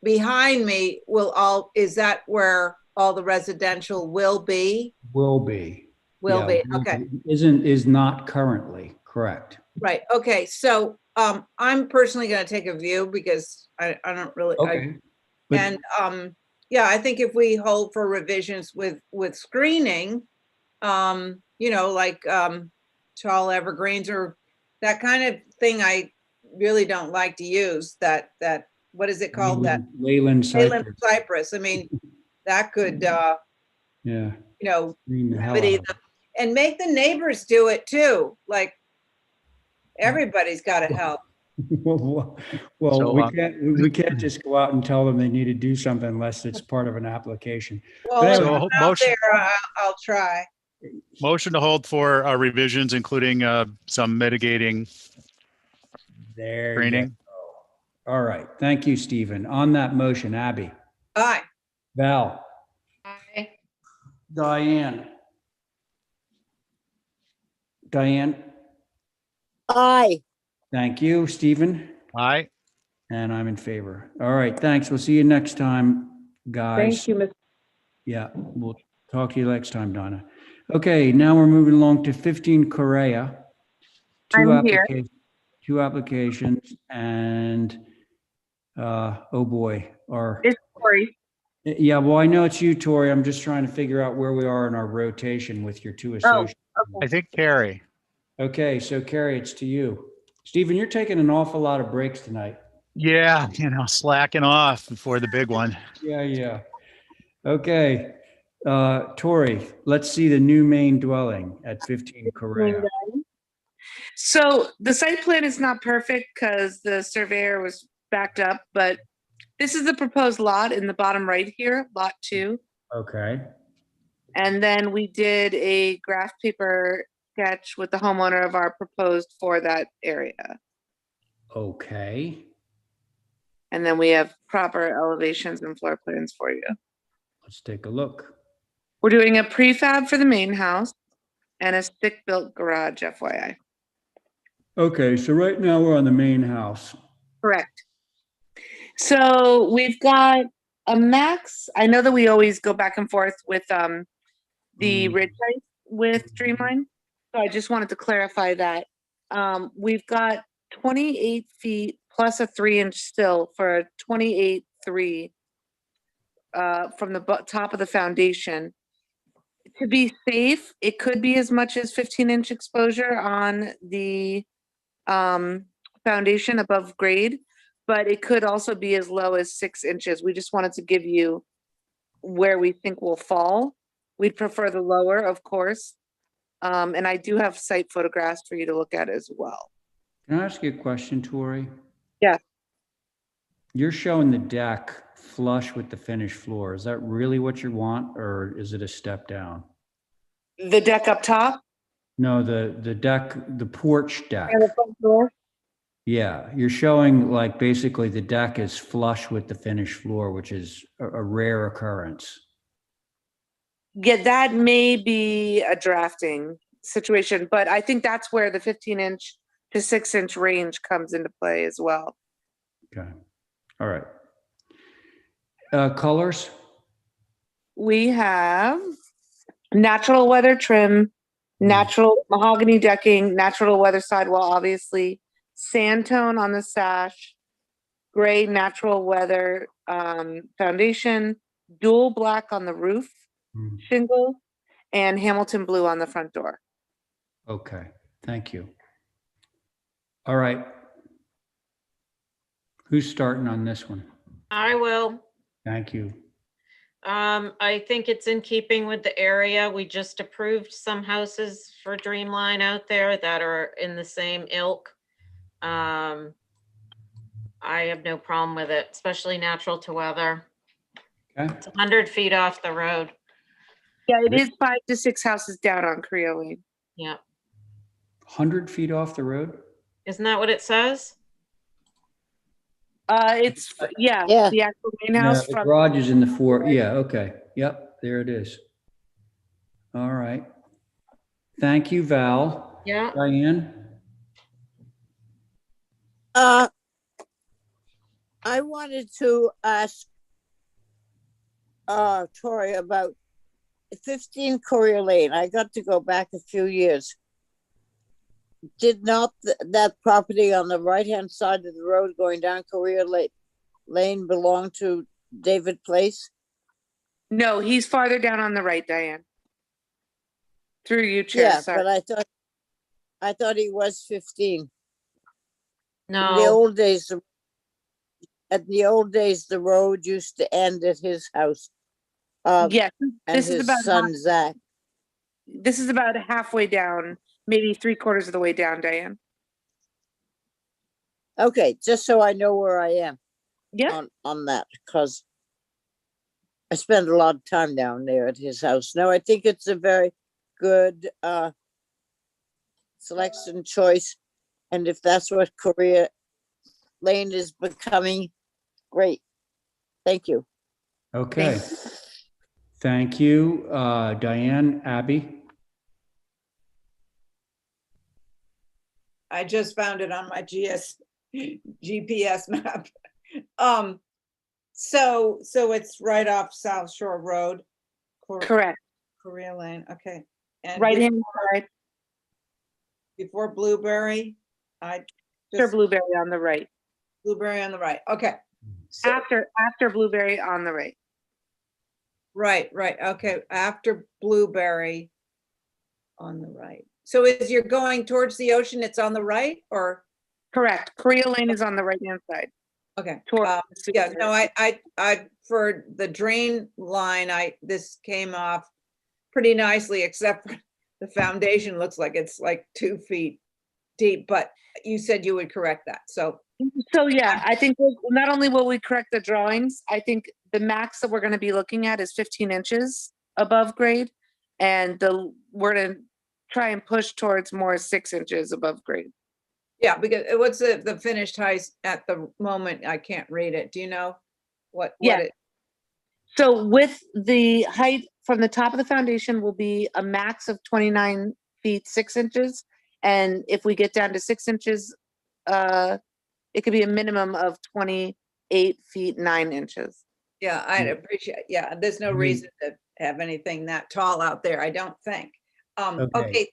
behind me is that where all the residential will be? Will be. Will be, okay. Is not currently, correct. Right, okay, so I'm personally gonna take a view because I don't really. Okay. Yeah, I think if we hold for revisions with screening, like tall evergreens or that kind of thing, I really don't like to use that what is it called? Leyland cypress. I mean, that could remedy and make the neighbors do it too. Like everybody's got to help. Well, we can't just go out and tell them they need to do something unless it's part of an application. Well, if I'm out there, I'll try. Motion to hold for revisions, including some mitigating screening. All right. Thank you, Stephen. On that motion, Abby. Aye. Val. Aye. Diane. Aye. Thank you, Stephen. Aye. And I'm in favor. All right. Thanks. We'll see you next time, guys. Thank you, Ms. Yeah, we'll talk to you next time, Donna. Okay, now we're moving along to 15 Correa. I'm here. Two applications and oh boy, It's Tori. Yeah, well, I know it's you, Tori. I'm just trying to figure out where we are in our rotation with your two associates. I think Carrie. Okay, so Carrie, it's to you. Stephen, you're taking an awful lot of breaks tonight. Yeah, slacking off before the big one. Yeah. Okay, Tori, let's see the new main dwelling at 15 Correa. So the site plan is not perfect because the surveyor was backed up, but this is the proposed lot in the bottom right here, lot 2. Okay. And then we did a graph paper sketch with the homeowner of our proposed for that area. Okay. And then we have proper elevations and floor plans for you. Let's take a look. We're doing a prefab for the main house and a stick-built garage, FYI. Okay, so right now we're on the main house. Correct. So we've got a max. I know that we always go back and forth with the ridge height with Dreamline. So I just wanted to clarify that. We've got 28 feet plus a 3-inch sill for a 28.3 from the top of the foundation. To be safe, it could be as much as 15-inch exposure on the foundation above grade, but it could also be as low as 6 inches. We just wanted to give you where we think will fall. We'd prefer the lower, of course. And I do have site photographs for you to look at as well. Can I ask you a question, Tori? Yeah. You're showing the deck flush with the finished floor. Is that really what you want, or is it a step down? The deck up top? No, the deck, the porch deck. And the front door? Yeah, you're showing like basically the deck is flush with the finished floor, which is a rare occurrence. Yeah, that may be a drafting situation, but I think that's where the 15-inch to 6-inch range comes into play as well. Okay, all right. Colors? We have natural weather trim, natural mahogany decking, natural weather sidewall, obviously, sand tone on the sash, gray natural weather foundation, dual black on the roof, shingle, and Hamilton blue on the front door. Okay, thank you. All right. Who's starting on this one? I will. Thank you. I think it's in keeping with the area. We just approved some houses for Dreamline out there that are in the same ilk. I have no problem with it, especially natural to weather. Okay. It's 100 feet off the road. Yeah, it is 5 to 6 houses down on Creo Lane. Yeah. 100 feet off the road? Isn't that what it says? It's, yeah, the actual main Yeah, house the from. garage is in the four. Yeah, okay. Yep, there it is. All right. Thank you, Val. Yeah. Diane? I wanted to ask Tori about 15 Courier Lane. I got to go back a few years. Did not that property on the right-hand side of the road going down Courier Lane belong to David Place? No, he's farther down on the right, Diane. Through you, Chair. Yeah, Sorry. but I thought he was 15. No. In the old days, the road used to end at his house. Yes, and this is his about son Zach. This is about halfway down, maybe 3/4 of the way down, Diane. Okay, just so I know where I am. Yeah. On that, because I spend a lot of time down there at his house. No, I think it's a very good selection choice. And if that's what Courier Lane is becoming, great. Thank you. Okay. Thank you, Diane. Abby? I just found it on my GPS map. So it's right off South Shore Road. Correct. Korea Lane. Okay. And Right hand side. Before Blueberry. After Blueberry on the right. Blueberry on the right. Okay. So, after Blueberry on the right. Right. Okay. After Blueberry on the right. So as you're going towards the ocean, it's on the right, or? Correct. Korea Lane is on the right hand side. Okay. Yeah, no, I for the drain line, this came off pretty nicely, except for the foundation looks like it's like 2 feet deep, but you said you would correct that. So So yeah, I think not only will we correct the drawings, I think the max that we're going to be looking at is 15 inches above grade. And we're going to try and push towards more 6 inches above grade. yeah, because what's the finished height at the moment? I can't read it. Do you know what Yeah. it? So with the height from the top of the foundation will be a max of 29 feet, 6 inches. And if we get down to 6 inches, it could be a minimum of 28 feet, 9 inches. Yeah, I'd appreciate, yeah, there's no reason to have anything that tall out there, I don't think. Okay,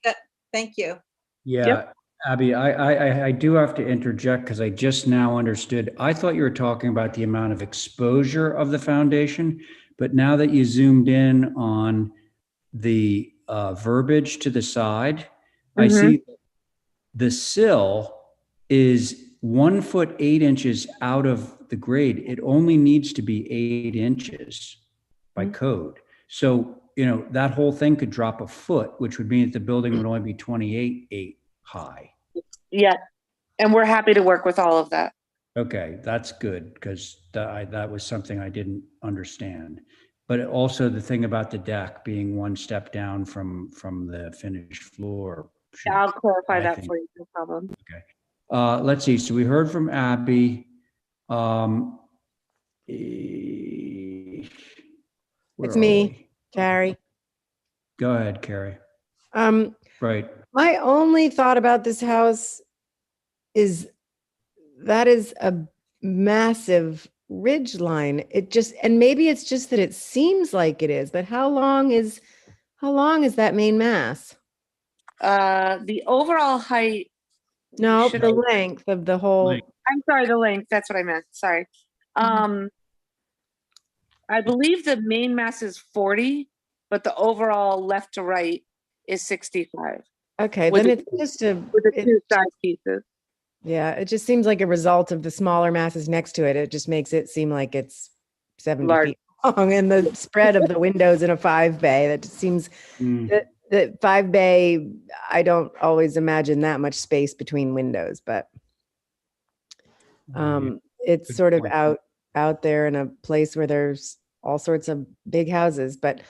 thank you. Yeah, Abby, I do have to interject because I just now understood. I thought you were talking about the amount of exposure of the foundation, but now that you zoomed in on the verbiage to the side, I see the sill is 1 foot 8 inches out of the grade. It only needs to be 8 inches by code. So, you know, that whole thing could drop a foot, which would mean that the building would only be 28.8 high. Yeah. And we're happy to work with all of that. Okay, that's good because that was something I didn't understand. But also the thing about the deck being 1 step down from the finished floor. I'll clarify that think. for you, no problem. Okay. Let's see. So we heard from Abby. It's me, Carrie. Go ahead, Carrie. Right. My only thought about this house is that is a massive ridge line. It just, and maybe it's just that it seems like it is, but how long is that main mass? The overall height. No, the length of the whole. I'm sorry, the length. That's what I meant. Sorry. I believe the main mass is 40, but the overall left to right is 65. Okay, then it's just with the 2 side pieces. Yeah, it just seems like a result of the smaller masses next to it. It just makes it seem like it's 70 feet long, and the spread of the windows in a 5-bay. That just seems that 5-bay. I don't always imagine that much space between windows, but it's sort of out there in a place where there's all sorts of big houses. But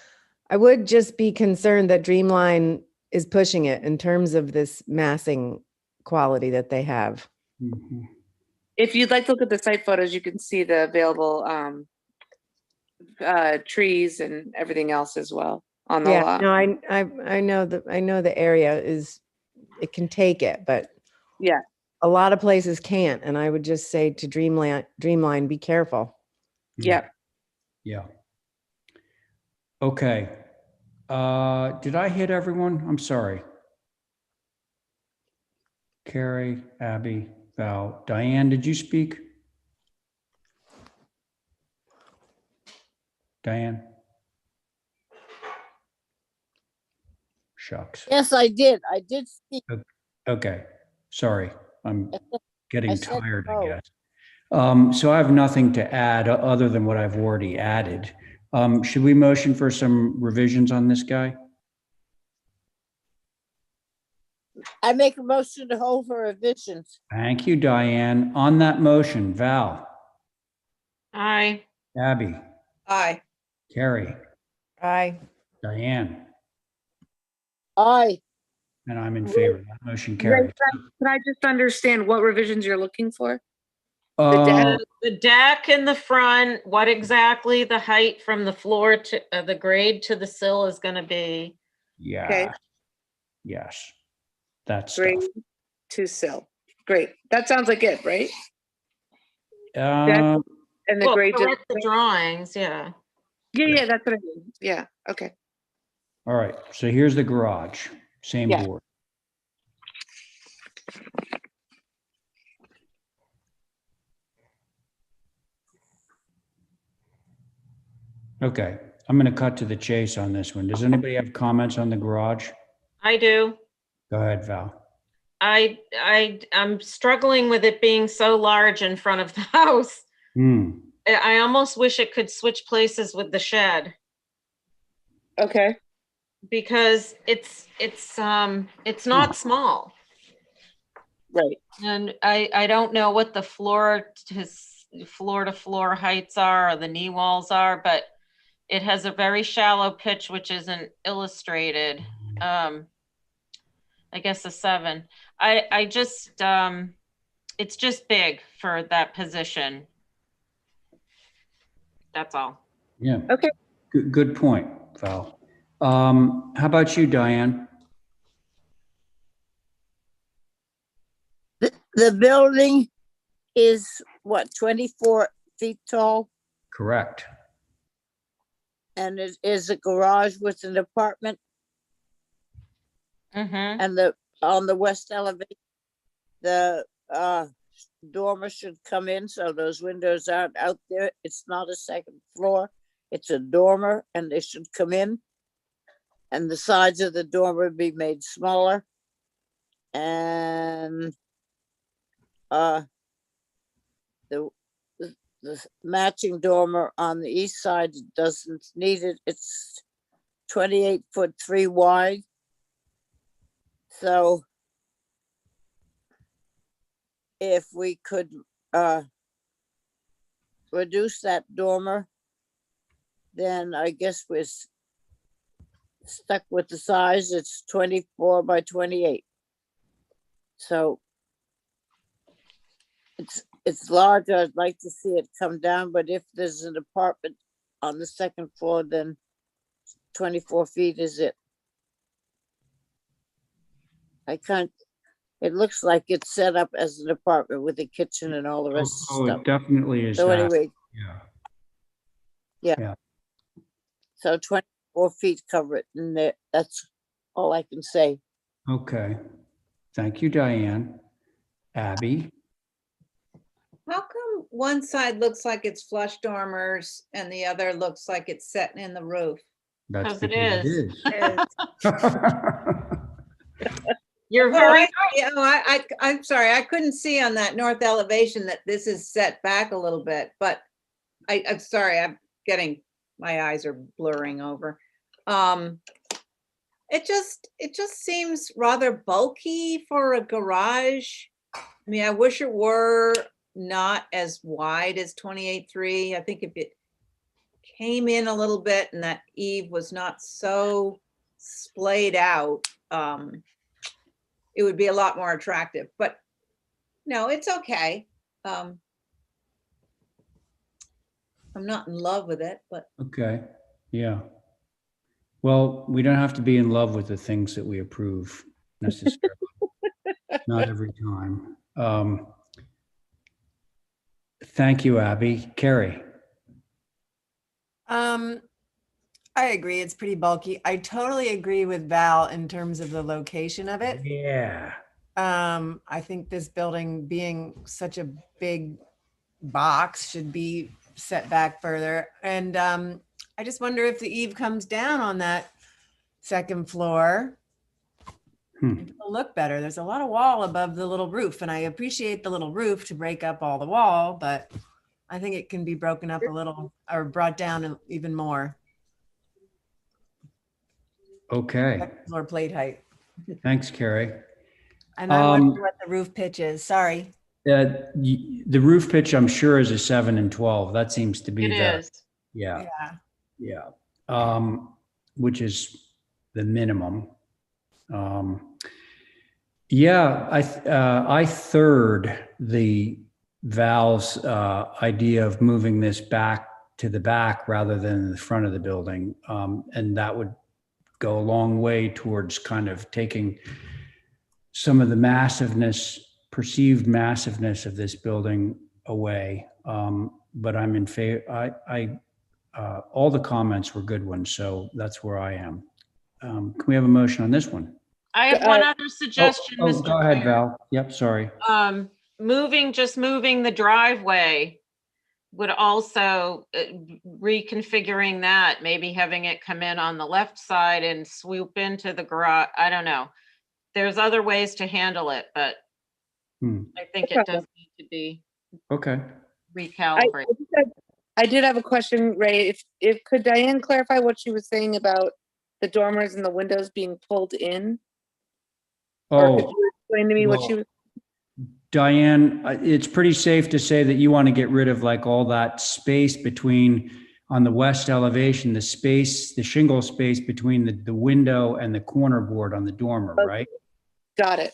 I would just be concerned that Dreamline is pushing it in terms of this massing quality that they have. If you'd like to look at the site photos, you can see the available trees and everything else as well on the lot. No, I know the area it can take it, but yeah, a lot of places can't. And I would just say to Dreamline, be careful. Yeah. Yeah. Okay. Did I hit everyone? I'm sorry. Carrie, Abby, Val, Diane, did you speak? Diane? Shucks. Yes, I did. I did speak. Okay. Sorry. I'm getting said tired, no. I guess. So I have nothing to add other than what I've already added. Should we motion for some revisions on this guy? I make a motion to hold for revisions. Thank you, Diane. On that motion, Val, Aye. Abby, Aye. Carrie, Aye. Diane, Aye. and I'm in favor. That motion Right, carries. Can I just understand what revisions you're looking for? The deck in the front, what exactly the height from the floor to the grade to the sill is going to be. Yeah. Okay. Yes. That's Grade to sill. Great. That sounds like it, right? stuff. And the Well, grade. correct the drawings, yeah. Yeah, that's what I mean. Yeah. Okay. All right. So here's the garage. Same Yeah. board. Okay. I'm going to cut to the chase on this one. Does anybody have comments on the garage? I do. Go ahead, Val. I'm struggling with it being so large in front of the house. I almost wish it could switch places with the shed. Okay. Because it's not small. Right. And I don't know what the floor to floor heights are or the knee walls are, but it has a very shallow pitch, which isn't illustrated. I guess a 7. I just, it's just big for that position. That's all. Yeah. Okay. Good point, Val. How about you, Diane? The building is what, 24 feet tall? Correct. And it is a garage with an apartment, Mm-hmm. and on the west elevation, the dormer should come in, so those windows aren't out there. It's not a second floor. It's a dormer, and they should come in. And the sides of the dormer be made smaller. And the matching dormer on the east side doesn't need it. It's 28 foot 3 wide. So if we could reduce that dormer, then I guess we're stuck with the size. It's 24 by 28. So it's large. I'd like to see it come down, but if there's an apartment on the second floor, then 24 feet is it. It looks like it's set up as an apartment with a kitchen and all the rest of the stuff. It definitely is So that. anyway, Yeah. yeah. So 24 feet cover it, and that's all I can say. Okay. Thank you, Diane. Abby? How come one side looks like it's flush dormers and the other looks like it's setting in the roof? That's Because it because is. is. You're Well, very, I'm sorry, I couldn't see on that north elevation that this is set back a little bit, but I'm sorry, my eyes are blurring over. It just seems rather bulky for a garage. I mean, I wish it were not as wide as 28.3. I think if it came in a little bit and that eave was not so splayed out, it would be a lot more attractive, but no, it's okay. I'm not in love with it, but Okay, yeah. Well, we don't have to be in love with the things that we approve necessarily. Not every time. Thank you, Abby. Carrie? I agree. It's pretty bulky. I totally agree with Val in terms of the location of it. Yeah. I think this building being such a big box should be set back further. And I just wonder if the eave comes down on that second floor, it'll look better. There's a lot of wall above the little roof, and I appreciate the little roof to break up all the wall, but I think it can be broken up a little or brought down even more. Okay. Floor plate height. Thanks, Carrie. And I'm wondering what the roof pitch is. Sorry. The roof pitch, I'm sure, is a 7 and 12. That seems to be it is. Yeah. Which is the minimum. I third the Val's idea of moving this back to the back rather than the front of the building. And that would go a long way towards kind of taking some of the perceived massiveness of this building away. But I'm in favor. All the comments were good ones, so that's where I am. Can we have a motion on this one? I have one other suggestion, Mr. Go ahead, Chair. Val. Yep, sorry. Moving the driveway would also reconfiguring that, maybe having it come in on the left side and swoop into the garage. I don't know. There's other ways to handle it, but I think it does need to be recalibrated. I did have a question, Ray. If could Diane clarify what she was saying about the dormers and the windows being pulled in? Or could you explain to me what she was? Diane, it's pretty safe to say that you want to get rid of like all that space between, on the west elevation, the space, the shingle space between the window and the corner board on the dormer, right? Got it.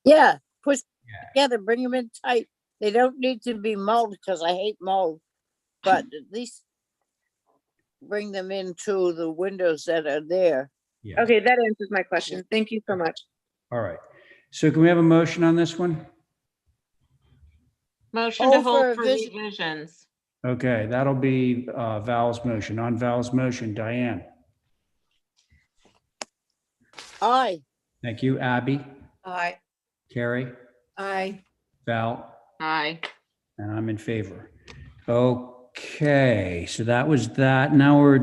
Yeah, push together, bring them in tight. They don't need to be mold because I hate mold, but at least bring them into the windows that are there. Yeah. Okay, that answers my question. Thank you so much. All right. So can we have a motion on this one? Motion to Hold hold for for visit. revisions. Okay, that'll be Val's motion. On Val's motion, Diane. Aye. Thank you. Abby, Aye. Carrie, Aye. Val, Aye. and I'm in favor. Okay, so that was that. Now we're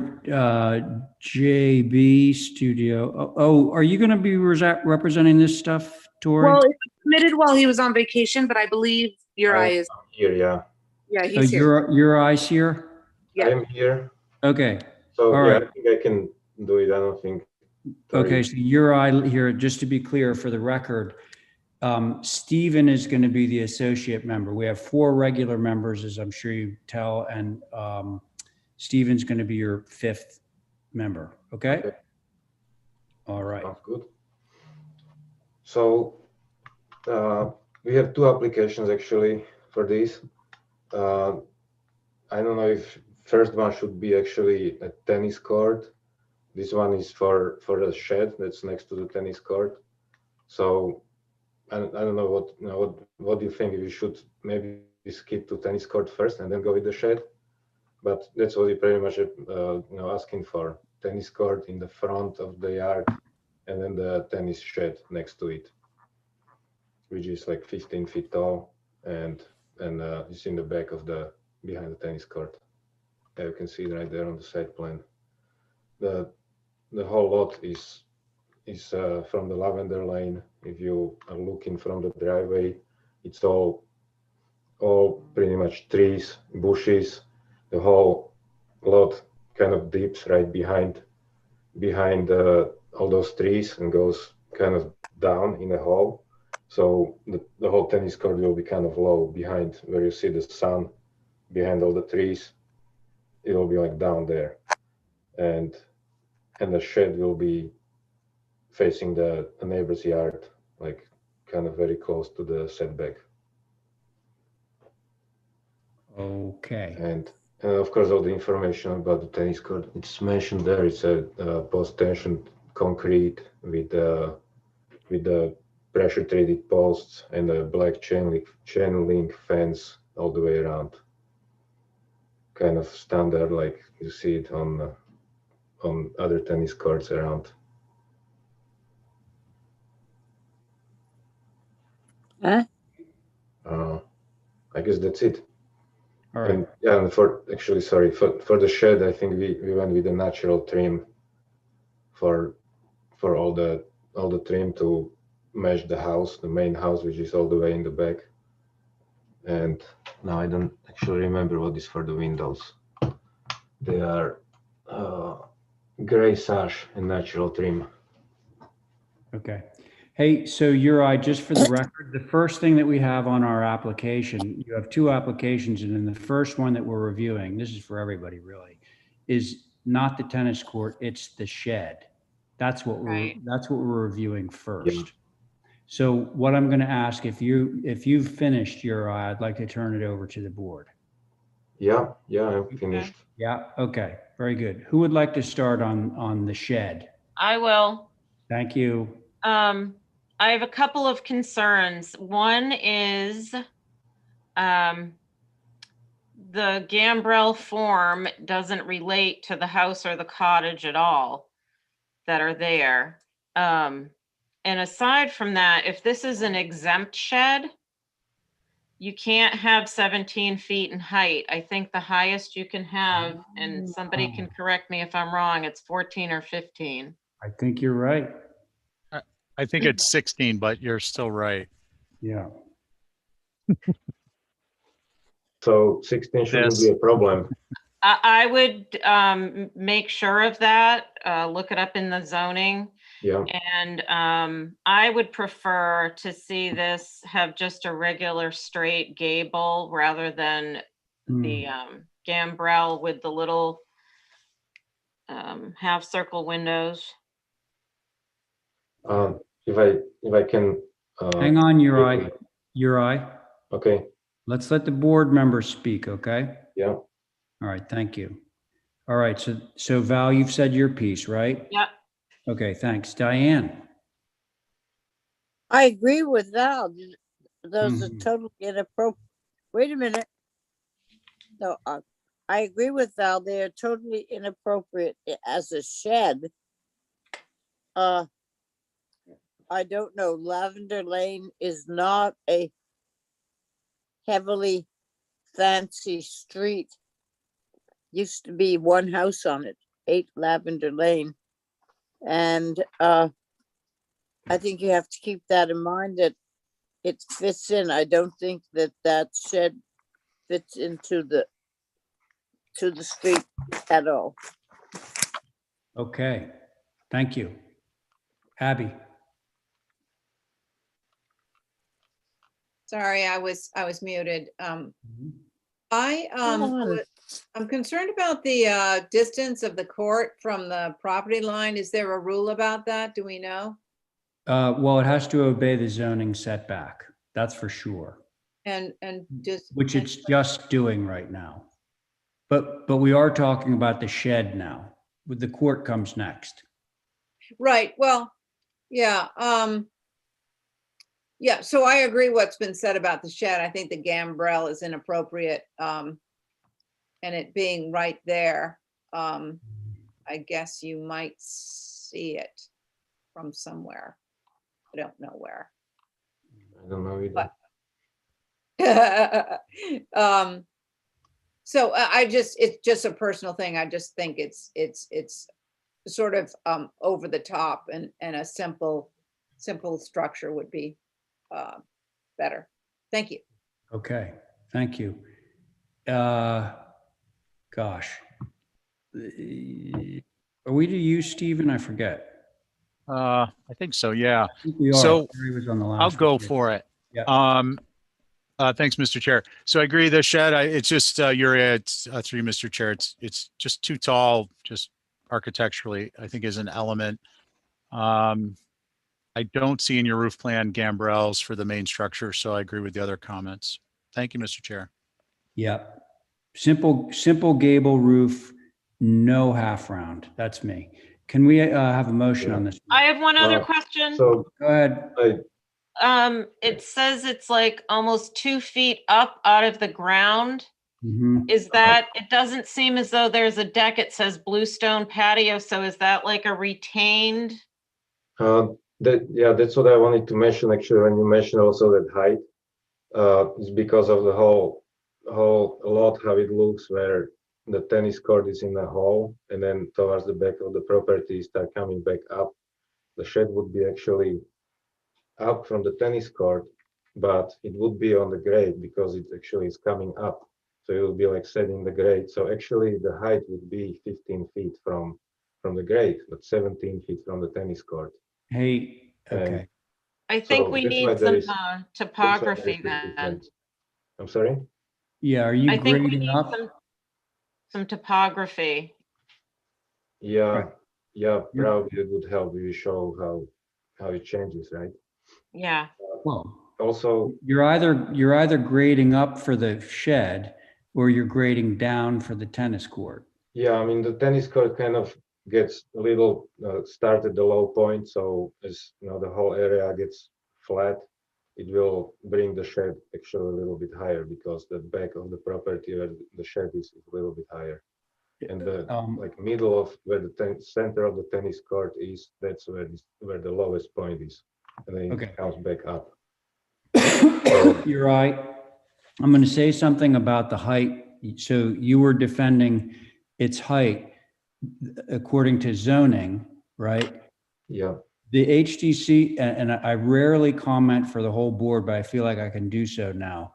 JB Studio. Oh, are you going to be representing this stuff, Tori? Well, it was submitted while he was on vacation, but I believe your eye is, Here, yeah. yeah, he's here. Your eyes here? Yeah. I'm here. Okay. So All yeah, right. I think I can do it. I don't think. Okay, so your eye here, just to be clear for the record, Stephen is going to be the associate member. We have 4 regular members, as I'm sure you tell, and Stephen's going to be your 5th member. Okay? All right. Sounds good. So we have 2 applications actually for this. I don't know if first one should be actually a tennis court. This one is for a shed that's next to the tennis court. So I don't know what do you think? If you should maybe skip to tennis court first and then go with the shed, but that's what we pretty much asking for: tennis court in the front of the yard, and then the tennis shed next to it, which is like 15 feet tall, and it's in the back of behind the tennis court. You can see it right there on the site plan. The whole lot is from the lavender lane. If you are looking from the driveway, it's all pretty much trees, bushes. The whole lot kind of dips right behind all those trees and goes kind of down in the hole. So the whole tennis court will be kind of low behind where you see the sun, behind all the trees. It will be like down there, and the shed will be facing the neighbor's yard, like kind of very close to the setback. Okay. And of course, all the information about the tennis court, it's mentioned there. It's a post-tension concrete with the pressure treated posts and a black chain link fence all the way around. Kind of standard, like you see it on other tennis courts around. Huh? I guess that's it. All right. And yeah, and for the shed, I think we went with a natural trim for all the trim to match the house, the main house, which is all the way in the back. And now I don't actually remember what is for the windows. They are gray sash and natural trim. Okay. Hey, so Uri, just for the record, the first thing that we have on our application, you have 2 applications, and then the first one that we're reviewing, this is for everybody really, is not the tennis court, it's the shed. That's what we're reviewing first. Yeah. So what I'm going to ask, if you've finished, Uri, I'd like to turn it over to the board. Yeah, I'm finished. Yeah, okay, very good. Who would like to start on the shed? I will. Thank you. I have a couple of concerns. One is the gambrel form doesn't relate to the house or the cottage at all that are there. And aside from that, if this is an exempt shed, you can't have 17 feet in height. I think the highest you can have, and somebody can correct me if I'm wrong, it's 14 or 15. I think you're right. I think it's 16, but you're still right. Yeah. So 16 shouldn't be a problem. I would make sure of that, look it up in the zoning. Yeah. And I would prefer to see this have just a regular straight gable rather than the gambrel with the little half circle windows. If I can. Hang on, Uri. Okay. Let's let the board members speak, okay? Yeah. All right, thank you. All right, so Val, you've said your piece, right? Yep. Okay, thanks. Diane? I agree with Val. Those are Mhm. totally inappropriate. Wait a minute. No, I agree with Val. They are totally inappropriate as a shed. I don't know. Lavender Lane is not a heavily fancy street. Used to be one house on it, 8 Lavender Lane. And I think you have to keep that in mind, that it fits in. I don't think that that shed fits into the street at all. Okay, thank you. Abby? Sorry, I was muted. on. I'm concerned about the distance of the court from the property line. Is there a rule about that? Do we know? Well, it has to obey the zoning setback, that's for sure, And just. which it's just doing right now. But we are talking about the shed now. The court comes next. Right, well, yeah, yeah, so I agree what's been said about the shed. I think the gambrel is inappropriate, and it being right there, I guess you might see it from somewhere. I don't know where. I don't know either. But so it's just a personal thing. I just think it's sort of over the top, and a simple structure would be better. Thank you. Okay, thank you. Gosh. Are we to you, Stephen? I forget. I think so, yeah. I think we are. So Terry was on the last I'll go one. for it. Yeah. Thanks, Mr. Chair. So I agree, the shed, it's just, it's through you, Mr. Chair, it's just too tall, just architecturally, I think is an element. I don't see in your roof plan gambrels for the main structure, so I agree with the other comments. Thank you, Mr. Chair. Yep. Simple gable roof, no half round. That's me. Can we have a motion on this? I have one other question. So Go ahead. It says it's like almost 2 feet up out of the ground. Mhm. Is that, it doesn't seem as though there's a deck. It says bluestone patio. So is that like a retained? That's what I wanted to mention actually, when you mentioned also that height, is because of the whole lot, how it looks, where the tennis court is in the hall, and then towards the back of the property start coming back up. The shed would be actually up from the tennis court, but it would be on the grade because it actually is coming up. So it will be like setting the grade. So actually the height would be 15 feet from the grade, but 17 feet from the tennis court. Hey, okay. I think So we that's why need there some is- topography that's why there is then. difference. I'm sorry? Yeah, are you I think we grading need up? some topography. Yeah, yeah, You're- probably it would help if you show how it changes, right? Yeah. Well, Also, you're either grading up for the shed or you're grading down for the tennis court. yeah, I mean, the tennis court kind of gets a little start at the low point. So as you know, the whole area gets flat, it will bring the shed actually a little bit higher because the back of the property where the shed is a little bit higher. And the like middle of where the center of the tennis court is, that's where the lowest point is. And then it comes back up. You're right. I'm going to say something about the height. So you were defending its height according to zoning, right? Yeah. The HDC, and I rarely comment for the whole board, but I feel like I can do so now.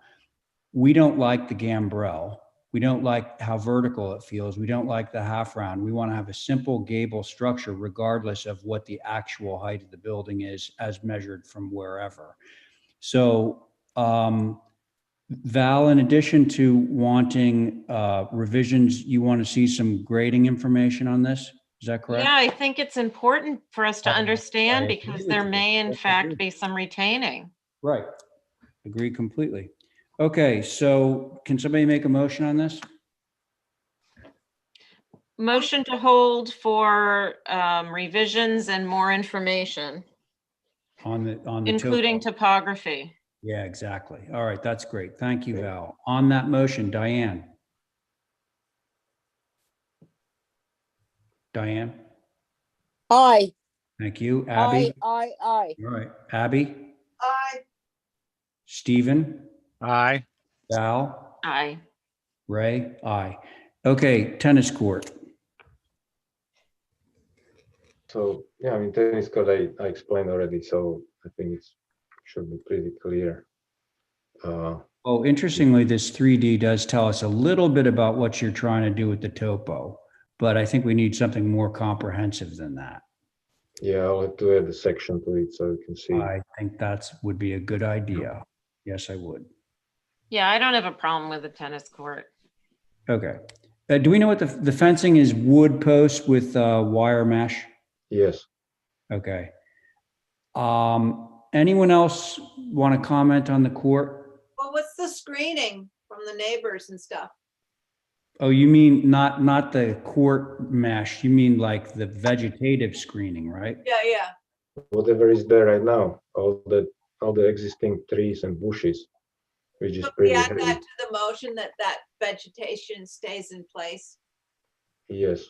We don't like the gambrel. We don't like how vertical it feels. We don't like the half round. We want to have a simple gable structure regardless of what the actual height of the building is as measured from wherever. So Val, in addition to wanting revisions, you want to see some grading information on this? Is that correct? Yeah, I think it's important for us to I understand agree because with there you. may in Yes, I fact do. be some retaining. Right. Agree completely. Okay, so can somebody make a motion on this? Motion to hold for revisions and more information, On the including topo? topography. Yeah, exactly. All right, that's great. Thank you, Val. On that motion, Diane? Diane? Aye, Thank you. aye, Abby? aye, aye. All right. Abby? Aye. Stephen? Aye. Val? Aye. Ray? Aye. Okay, tennis court. So, yeah, I mean, tennis court, I explained already, so I think it should be pretty clear. Oh, interestingly, this 3D does tell us a little bit about what you're trying to do with the topo, but I think we need something more comprehensive than that. Yeah, I'll have to add a section to it so you can see. I think that's would be a good idea. Yes, I would. Yeah, I don't have a problem with the tennis court. Okay. Do we know what the fencing is? Wood posts with wire mesh? Yes. Okay. Anyone else want to comment on the court? Well, what's the screening from the neighbors and stuff? Oh, you mean not the court mesh, you mean like the vegetative screening, right? Yeah. Whatever is there right now, all the existing trees and bushes, which is So pretty we add heavy. that to the motion that vegetation stays in place. Yes.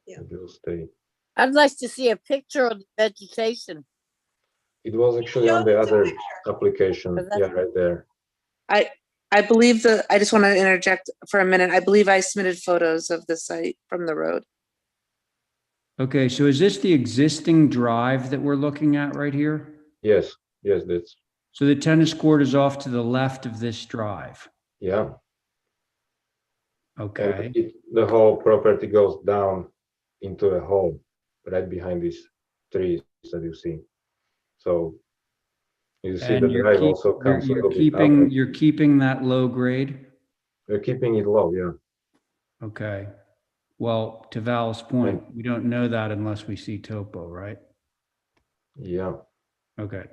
Yeah. It will stay. I'd like to see a picture of the vegetation. It was actually on the other application. But that's- Yeah, right there. I believe I just want to interject for a minute. I believe I submitted photos of the site from the road. Okay, so is this the existing drive that we're looking at right here? Yes, that's. So the tennis court is off to the left of this drive. Yeah. Okay. And the whole property goes down into a hole right behind these trees that you see. So you see the drive also comes a little bit up. You're keeping that low grade? We're keeping it low, yeah. Okay. Well, to Val's point, we don't know that unless we see topo, right? Yeah. Okay.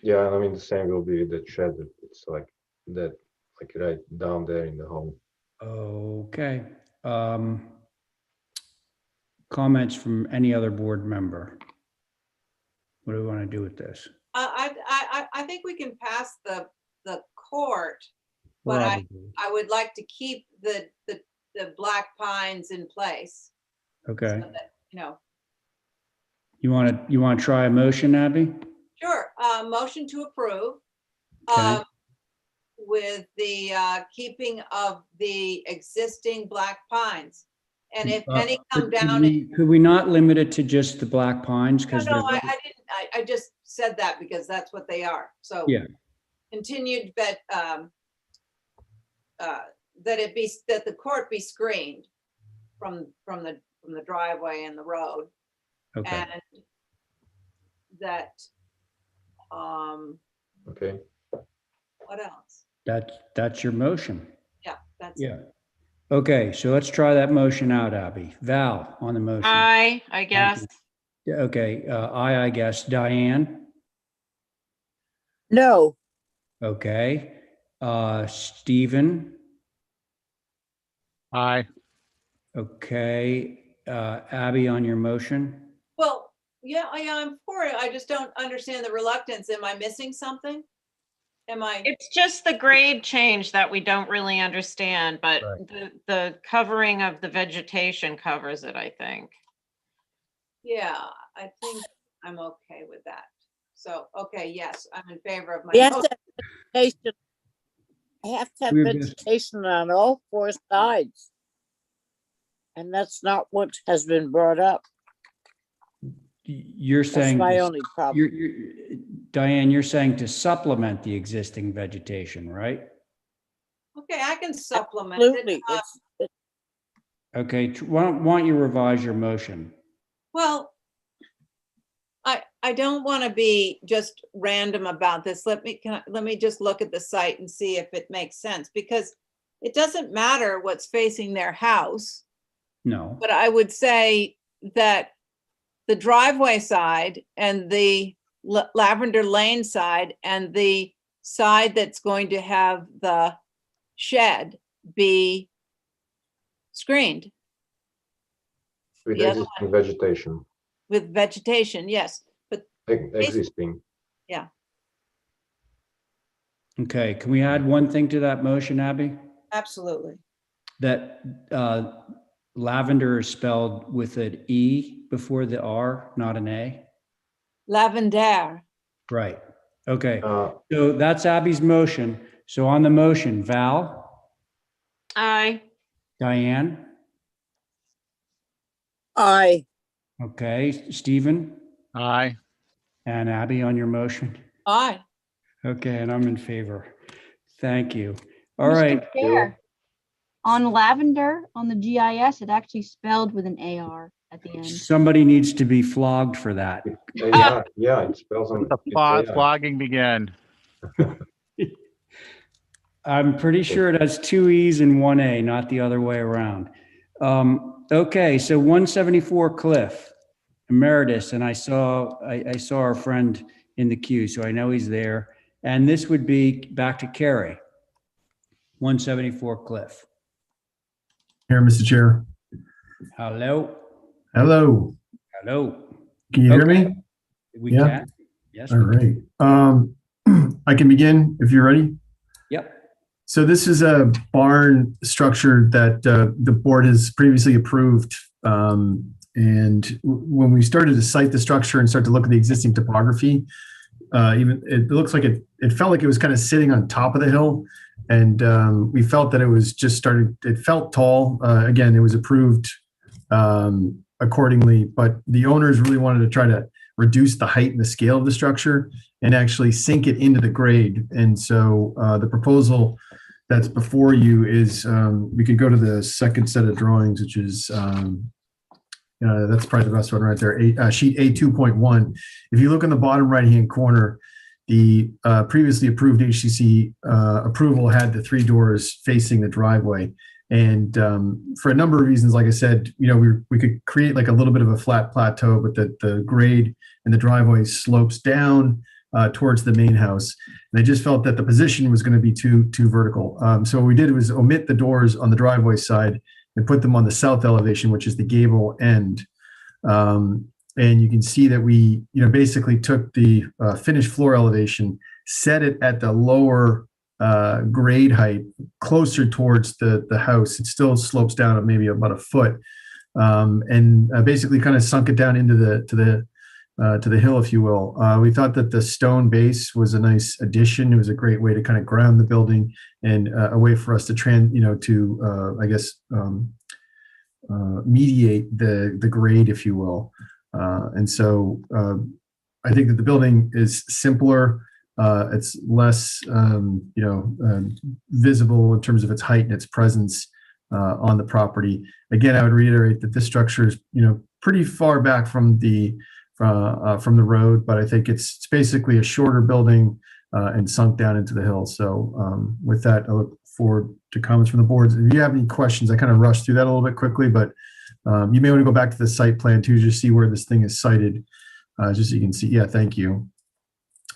Yeah, I mean the same will be with the shed. It's like that, like right down there in the hole. Okay. Comments from any other board member? What do we want to do with this? I think we can pass the court, but I would like to keep the black pines in place. Okay. So that, You want to try a motion, Abby? Sure. Motion to approve. Okay. With the keeping of the existing black pines. And if any come down. Could we not limit it to just the black pines? No, I didn't. I just said that because that's what they are. So yeah. Continued that the court be screened from the driveway and the road. Okay. And that okay. What else? That's your motion. Yeah, that's it. Okay, so let's try that motion out, Abby. Val on the motion. Aye, I guess. Okay, I guess. Diane? No. Okay. Stephen? Aye. Okay. Abby on your motion? Well, yeah, I'm for it. I just don't understand the reluctance. Am I missing something? It's just the grade change that we don't really understand, but the covering of the vegetation covers it, I think. Yeah, I think I'm okay with that. So, okay, yes, I'm in favor of my. We have to have vegetation. I have to have vegetation on all four sides. And that's not what has been brought up. You're saying that's my only problem. Diane, you're saying to supplement the existing vegetation, right? Okay, I can supplement it. Absolutely. Okay, why don't you revise your motion? Well, I don't want to be just random about this. Let me just look at the site and see if it makes sense, because it doesn't matter what's facing their house. No. But I would say that the driveway side and the Lavender Lane side and the side that's going to have the shed be screened. With The other existing vegetation, with vegetation, yes, but existing. yeah. Okay, can we add one thing to that motion, Abby? Absolutely. That lavender is spelled with an E before the R, not an A? Lavender. Right. Okay. So that's Abby's motion. So on the motion, Val, Aye. Diane, Aye. okay, Stephen, Aye. and Abby on your motion. Aye. Okay, and I'm in favor. Thank you. All Mr. right. Chair, on lavender, on the GIS, it actually spelled with an AR at the end. Somebody needs to be flogged for that. Yeah, it spells on The flogging began. I'm pretty sure it has two E's and one A, not the other way around. Okay, so 174 Cliff Emeritus, and I saw our friend in the queue, so I know he's there. And this would be back to Carrie. 174 Cliff. Here, Mr. Chair. Hello. Hello. Hello. Can you hear Okay. me? We Yeah? can. Yes. All we can. right. I can begin if you're ready. Yep. So this is a barn structure that the board has previously approved. And when we started to site the structure and start to look at the existing topography, even it looks like it felt like it was kind of sitting on top of the hill. And we felt that it was just starting, it felt tall. Again, it was approved accordingly, but the owners really wanted to try to reduce the height and the scale of the structure and actually sink it into the grade. And so the proposal that's before you is, we could go to the second set of drawings, which is, that's probably the best one right there, sheet A2.1. If you look in the bottom right-hand corner, the previously approved HCC approval had the 3 doors facing the driveway. And for a number of reasons, like I said, we could create like a little bit of a flat plateau, but the grade and the driveway slopes down towards the main house. And I just felt that the position was going to be too vertical. So what we did was omit the doors on the driveway side and put them on the south elevation, which is the gable end. And you can see that we, basically took the finished floor elevation, set it at the lower grade height, closer towards the house. It still slopes down at maybe about a foot, and basically kind of sunk it down into to the hill, if you will. We thought that the stone base was a nice addition. It was a great way to kind of ground the building and a way for us to mediate the grade, if you will. And so I think that the building is simpler. It's less, visible in terms of its height and its presence on the property. Again, I would reiterate that this structure is, pretty far back from the road, but I think it's basically a shorter building and sunk down into the hill. So with that, I look forward to comments from the boards. If you have any questions, I kind of rushed through that a little bit quickly, but you may want to go back to the site plan too, just see where this thing is sited, just so you can see. Yeah, thank you.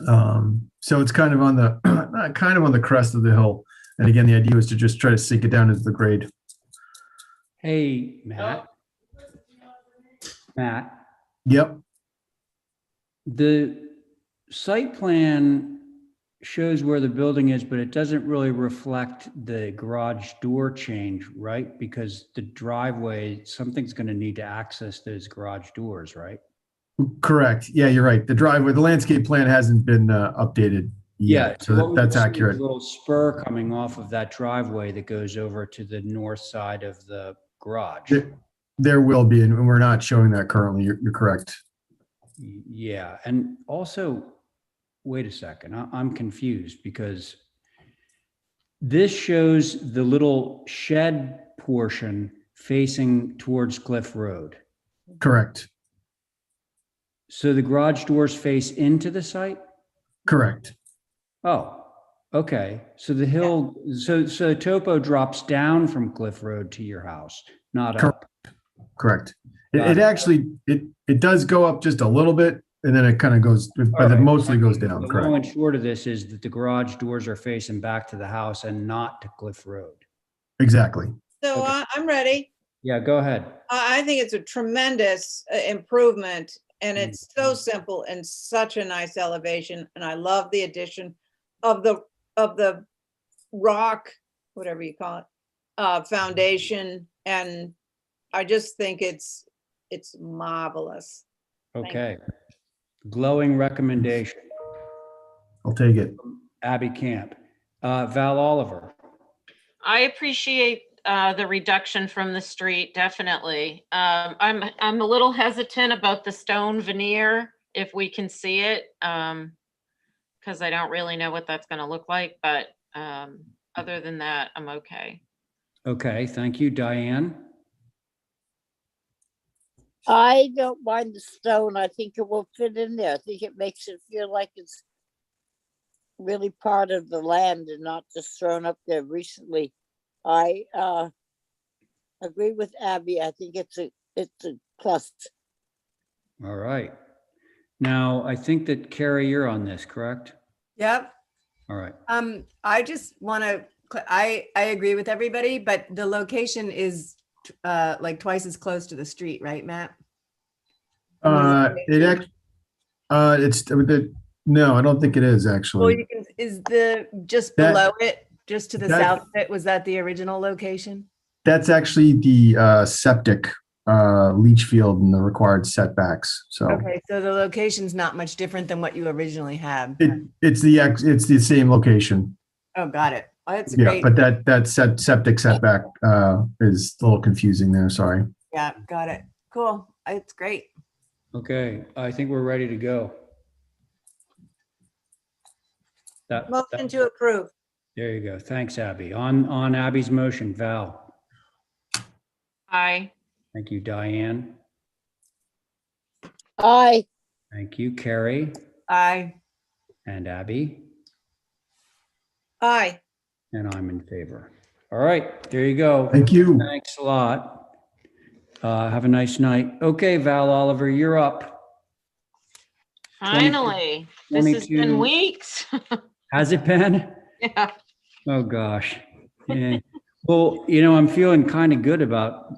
So it's kind of on the crest of the hill. And again, the idea was to just try to sink it down into the grade. Hey, Matt. Matt. Yep. The site plan shows where the building is, but it doesn't really reflect the garage door change, right? Because the driveway, something's going to need to access those garage doors, right? Correct. Yeah, you're right. The driveway, the landscape plan hasn't been updated yet. Yeah, So that's accurate. A little spur coming off of that driveway that goes over to the north side of the garage. There will be, and we're not showing that currently. You're correct. Yeah, and also, wait a second, I'm confused because This shows the little shed portion facing towards Cliff Road. Correct. So the garage doors face into the site? Correct. Oh, okay. So the hill, so the topo drops down from Cliff Road to your house, not up. Correct. Got It it. actually, it does go up just a little bit and then it kind of goes, but All it right. mostly goes down. The long Correct. and short of this is that the garage doors are facing back to the house and not to Cliff Road. Exactly. So I'm ready. Yeah, go ahead. I think it's a tremendous improvement, and it's so simple and such a nice elevation. And I love the addition of the rock, whatever you call it, foundation. And I just think it's marvelous. Thank Okay. Glowing recommendation. I'll take it. Abby Camp. Val Oliver. I appreciate the reduction from the street, definitely. I'm a little hesitant about the stone veneer, if we can see it, because I don't really know what that's going to look like. But other than that, I'm okay. Okay, thank you. Diane? I don't mind the stone. I think it will fit in there. I think it makes it feel like it's really part of the land and not just thrown up there recently. I agree with Abby. I think it's a plus. All right. Now, I think that Carrie, you're on this, correct? Yep. All right. I just want to, I agree with everybody, but the location is like twice as close to the street, right, Matt? No, I don't think it is Well, actually. you can, is the, just That- below it, just to the that- south of it, was that the original location? That's actually the septic leach field and the required setbacks. So Okay, so the location's not much different than what you originally had. it's the same location. Oh, got it. Oh, that's Yeah, great. but that septic setback is a little confusing there. Sorry. Yeah, got it. Cool. It's great. Okay, I think we're ready to go. Motion to approve. There you go. Thanks, Abby. On Abby's motion, Val. Aye. Thank you, Diane. Aye. Thank you, Carrie. Aye. And Abby. Aye. And I'm in favor. All right, there you go. Thank you. Thanks a lot. Have a nice night. Okay, Val Oliver, you're up. Finally, this has been 22. weeks. Has it been? Yeah. Oh, gosh. Yeah. Well, I'm feeling kind of good about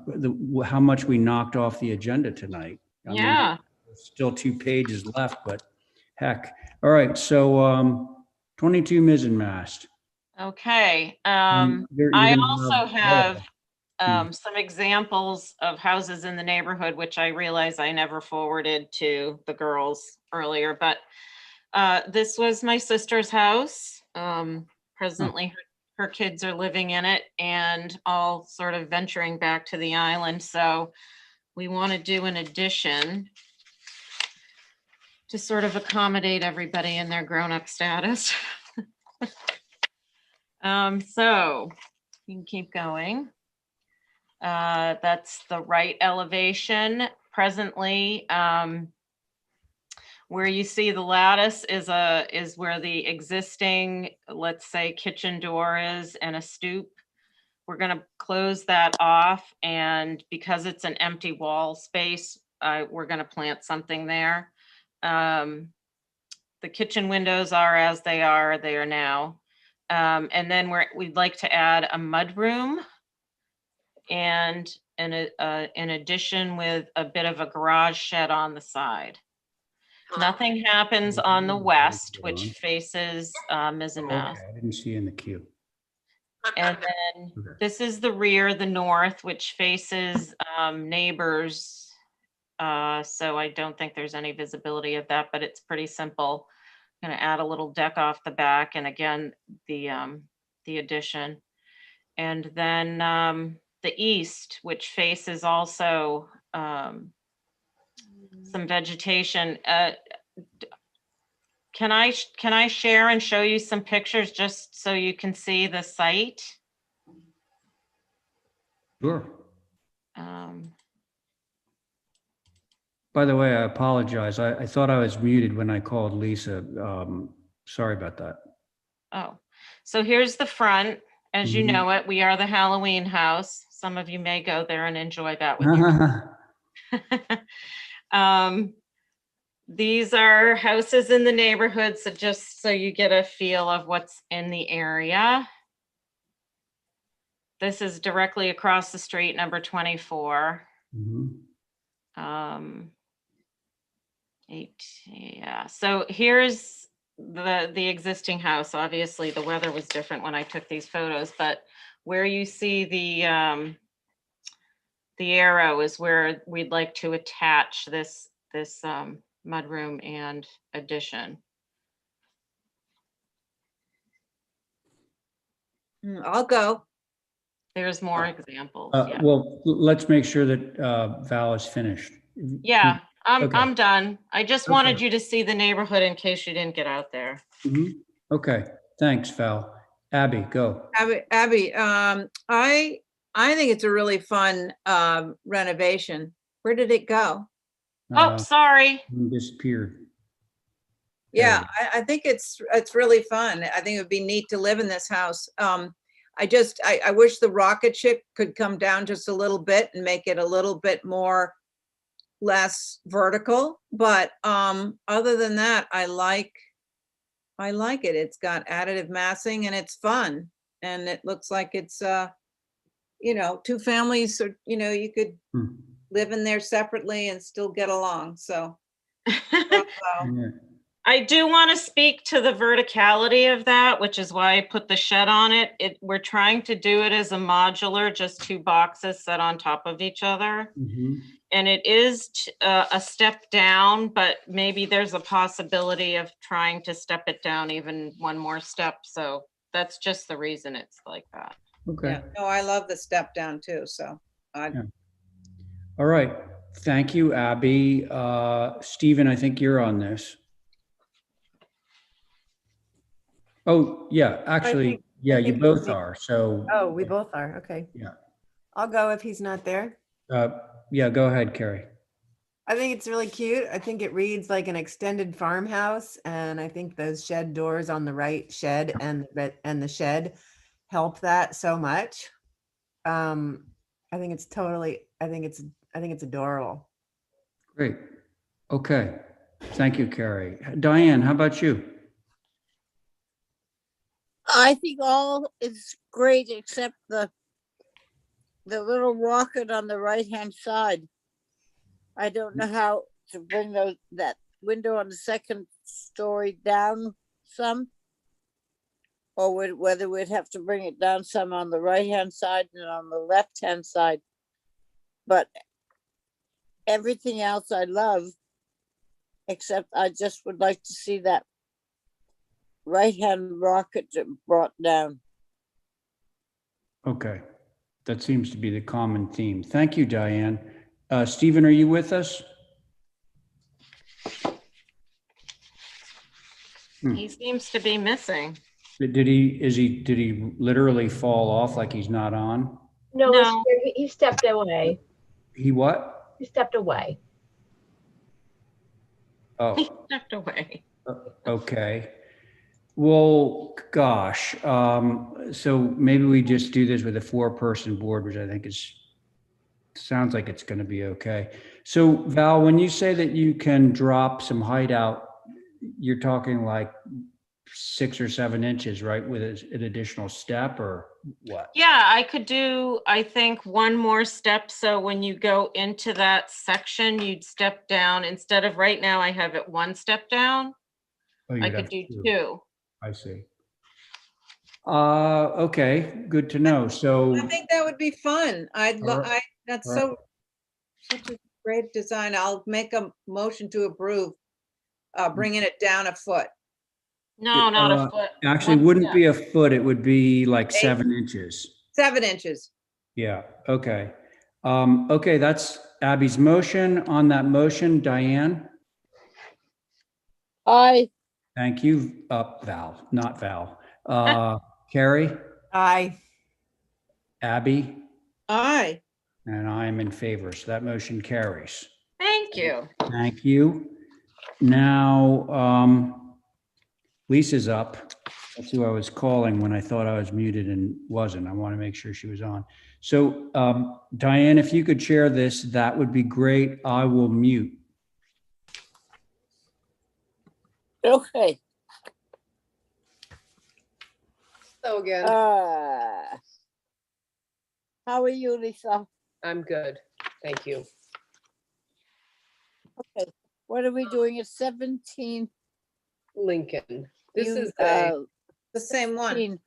how much we knocked off the agenda tonight. I mean, Yeah. there's still 2 pages left, but heck. All right, so 22 mizzen mast. Okay. You're I gonna also have- have some examples of houses in the neighborhood, which I realize I never forwarded to the girls earlier, but this was my sister's house. Presently, her kids are living in it and all sort of venturing back to the island. So we want to do an addition to sort of accommodate everybody in their grown-up status. So you can keep going. That's the right elevation. Presently, where you see the lattice is where the existing, let's say, kitchen door is and a stoop. We're going to close that off, and because it's an empty wall space, we're going to plant something there. The kitchen windows are as they are now. And then we'd like to add a mudroom and an addition with a bit of a garage shed on the side. Nothing happens on the west, which faces mizzen mast. Okay, I didn't see in the queue. And then this is the rear, the north, which faces neighbors. So I don't think there's any visibility of that, but it's pretty simple. Going to add a little deck off the back, and again, the addition. And then the east, which faces also some vegetation. can I share and show you some pictures just so you can see the site? Sure. Um, By the way, I apologize. I thought I was muted when I called Lisa. Sorry about that. Oh, so here's the front. As you Mhm. know it, we are the Halloween house. Some of you may go there and enjoy that with your these are houses in the neighborhood, so just so you get a feel of what's in the area. This is directly across the street, number 24. Mhm. Yeah, so here's the existing house. Obviously, the weather was different when I took these photos, but where you see the arrow is where we'd like to attach this mudroom and addition. I'll go. There's more examples. Yeah. Well, let's make sure that Val is finished. Yeah, Okay. I'm done. I just Okay. wanted you to see the neighborhood in case you didn't get out there. Mhm. Okay, thanks, Val. Abby, go. Abby, I think it's a really fun renovation. Where did it go? Oh, sorry. Disappeared. Yeah, I think it's really fun. I think it would be neat to live in this house. I wish the rocket ship could come down just a little bit and make it a little bit more less vertical. But other than that, I like it. It's got additive massing and it's fun. And it looks like it's two families, so you could live in there separately and still get along. So I do want to speak to the verticality of that, which is why I put the shed on it. We're trying to do it as a modular, just two boxes set on top of each other. And it is a step down, but maybe there's a possibility of trying to step it down even one more step. So that's just the reason it's like that. Okay. Yeah, no, I love the step down too. So Yeah. All right. Thank you, Abby. Stephen, I think you're on this. Oh, yeah, actually, yeah, you both are. So, Oh, we both are. Okay. yeah. I'll go if he's not there. Yeah, go ahead, Carrie. I think it's really cute. I think it reads like an extended farmhouse, and I think those shed doors on the right shed and the shed help that so much. I think it's adorable. Great. Okay. Thank you, Carrie. Diane, how about you? I think all is great except the little rocket on the right-hand side. I don't know how to bring that window on the second story down some, or whether we'd have to bring it down some on the right-hand side and on the left-hand side. But everything else I love, except I just would like to see that right-hand rocket brought down. Okay. That seems to be the common theme. Thank you, Diane. Stephen, are you with us? He seems to be missing. Did he literally fall off like he's not on? No, he stepped away. He what? He stepped away. Oh. He stepped away. Okay. Well, gosh. So maybe we just do this with a 4-person board, which I think sounds like it's going to be okay. So Val, when you say that you can drop some height out, you're talking like 6 or 7 inches, right? With an additional step or what? Yeah, I could do, I think, one more step. So when you go into that section, you'd step down. Instead of right now, I have it 1 step down. Oh, I could do 2. I see. Okay, good to know. So I think that would be fun. That's All right. such a great design. I'll make a motion to approve, bringing it down a foot. No, not a foot. Actually, 1 wouldn't step. be a foot. It would be like 7 inches. 7 inches. Yeah. Okay. Okay. That's Abby's motion. On that motion, Diane, Aye. Thank you, Val, not Val. Carrie, Aye. Abby, Aye. and I am in favor, so that motion carries. Thank you. Thank you. Now, Lisa's up. That's who I was calling when I thought I was muted and wasn't. I want to make sure she was on. So, Diane, if you could share this, that would be great. I will mute. Okay. Hello again. How are you, Lisa? I'm good. Thank you. Okay. What are we doing at 17? Lincoln. This You, is a, The same one. 16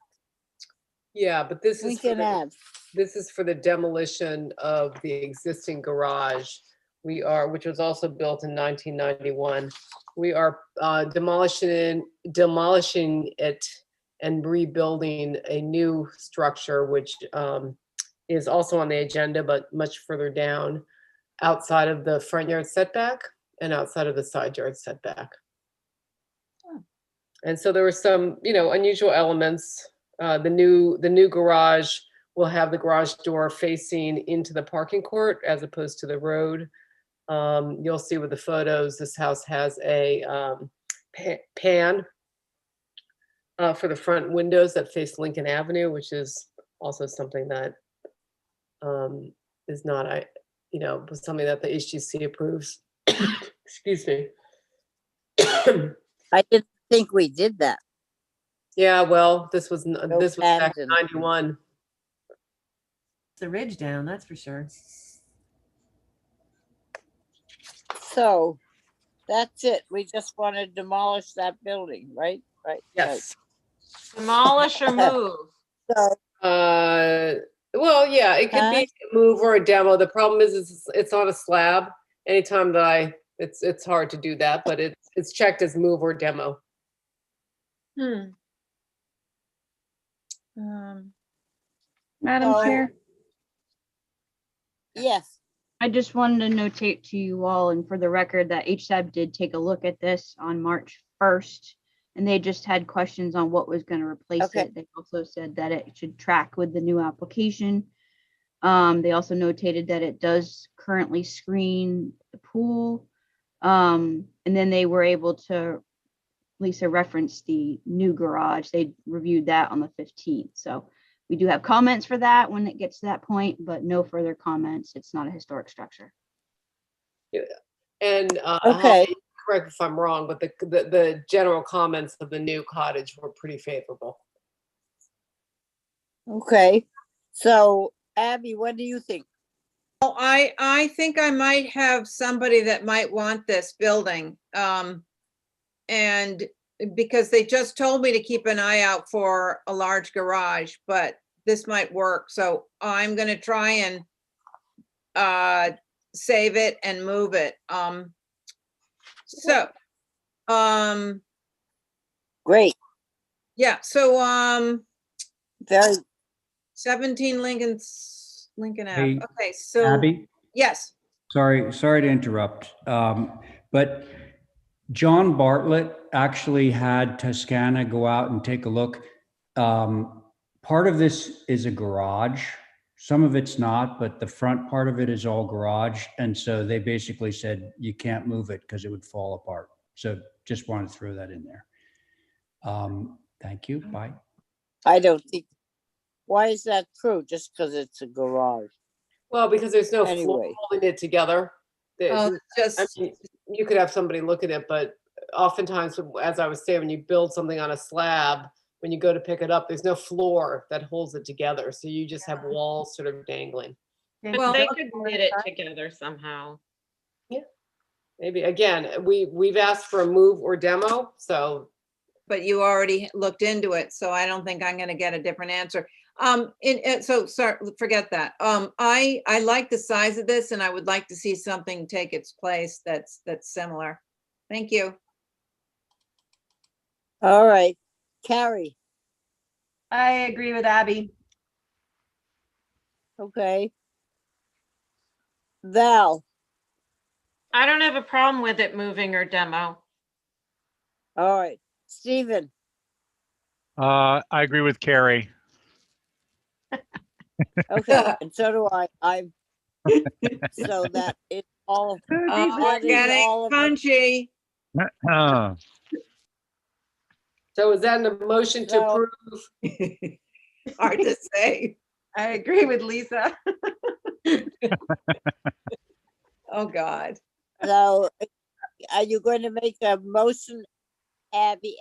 yeah, but this is for Lincoln Ave. this is for the demolition of the existing garage. We are, which was also built in 1991. We are demolishing it and rebuilding a new structure, which is also on the agenda, but much further down, outside of the front yard setback and outside of the side yard setback. And so there were some, unusual elements. The new garage will have the garage door facing into the parking court as opposed to the road. You'll see with the photos, this house has a pan for the front windows that face Lincoln Avenue, which is also something that is not, something that the HGC approves. Excuse me. I didn't think we did that. Yeah, well, this was back in abandoned. 91. It's the ridge down, that's for sure. So that's it. We just want to demolish that building, right? Right. Yes. Demolish or move? So, Well, yeah, it could be a move or a demo. The problem is it's on a slab. Anytime that it's hard to do that, but it's checked as move or demo. Madam So- Chair, yes. I just wanted to notate to you all and for the record that HSAB did take a look at this on March 1st, and they just had questions on what was going to replace Okay. it. They also said that it should track with the new application. They also notated that it does currently screen the pool. And then they were able to, Lisa referenced the new garage. They reviewed that on the 15th. So we do have comments for that when it gets to that point, but no further comments. It's not a historic structure. Yeah. And Okay. Holly, correct if I'm wrong, but the general comments of the new cottage were pretty favorable. Okay. So Abby, what do you think? Well, I think I might have somebody that might want this building. And because they just told me to keep an eye out for a large garage, but this might work. So I'm gonna try and save it and move it. Great. Yeah, so Very 17 Lincoln Ave. Hey, Okay, so Abby, yes. sorry to interrupt. But John Bartlett actually had Toscana go out and take a look. Part of this is a garage. Some of it's not, but the front part of it is all garage. And so they basically said, you can't move it because it would fall apart. So just wanted to throw that in there. Thank you. Bye. I don't think. Why is that true? Just because it's a garage? Well, because there's no floor Anyway. holding it together. Oh, just I mean, you could have somebody look at it, but oftentimes, as I was saying, when you build something on a slab, when you go to pick it up, there's no floor that holds it together. So you just have walls sort of dangling. But Well, they could knit it together somehow. Maybe, again, we've asked for a move or demo, so. but you already looked into it, so I don't think I'm gonna get a different answer. So sorry, forget that. I like the size of this and I would like to see something take its place that's similar. Thank you. All right. Carrie. I agree with Abby. Okay. Val. I don't have a problem with it moving or demo. All right. Stephen, I agree with Carrie. okay, and so do I. So that is all, Oh, that we're is getting all of us. punchy. So is that a motion to So- approve? Hard to say. I agree with Lisa. Oh, God. So are you going to make a motion, Abby?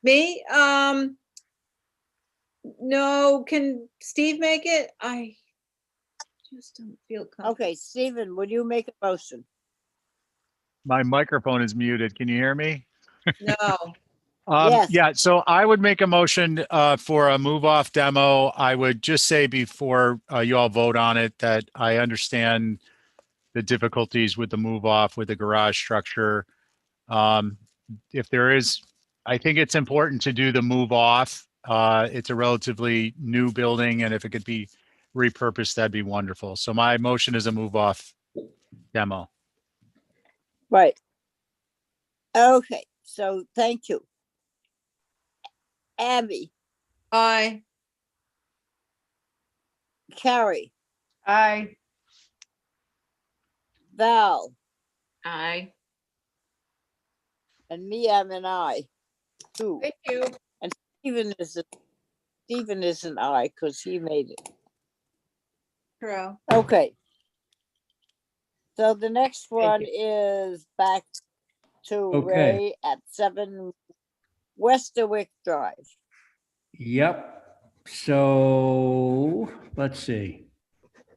Me? No, can Steve make it? I just don't feel comfortable. Okay, Stephen, will you make a motion? My microphone is muted. Can you hear me? No. Yes. Yeah, so I would make a motion for a move off demo. I would just say before you all vote on it that I understand the difficulties with the move off with the garage structure. If there is, I think it's important to do the move off. It's a relatively new building, and if it could be repurposed, that'd be wonderful. So my motion is a move off demo. Right. Okay, so thank you. Abby, Aye. Carrie, Aye. Val, Aye. and me, I'm an I too. Thank you. And Stephen is an I because he made it. True. Okay. So the next one you. is back to Okay. Ray at 7 Westerwick Drive. Yep. So let's see.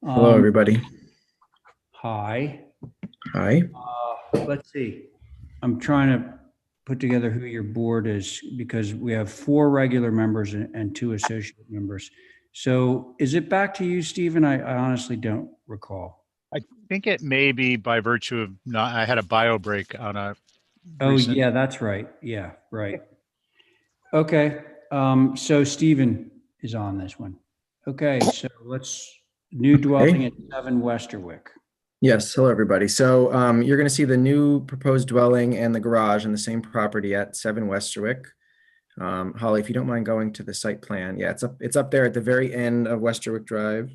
Hello, everybody. Hi. Hi. Let's see. I'm trying to put together who your board is because we have 4 regular members and 2 associate members. So is it back to you, Stephen? I honestly don't recall. I think it may be by virtue of not, I had a bio break on a Oh, recent- yeah, that's right. Yeah, right. Okay. So Stephen is on this one. Okay, so new dwelling at 7 Westerwick. Yes. Hello, everybody. So you're going to see the new proposed dwelling and the garage in the same property at 7 Westerwick. Holly, if you don't mind going to the site plan. Yeah, it's up there at the very end of Westerwick Drive.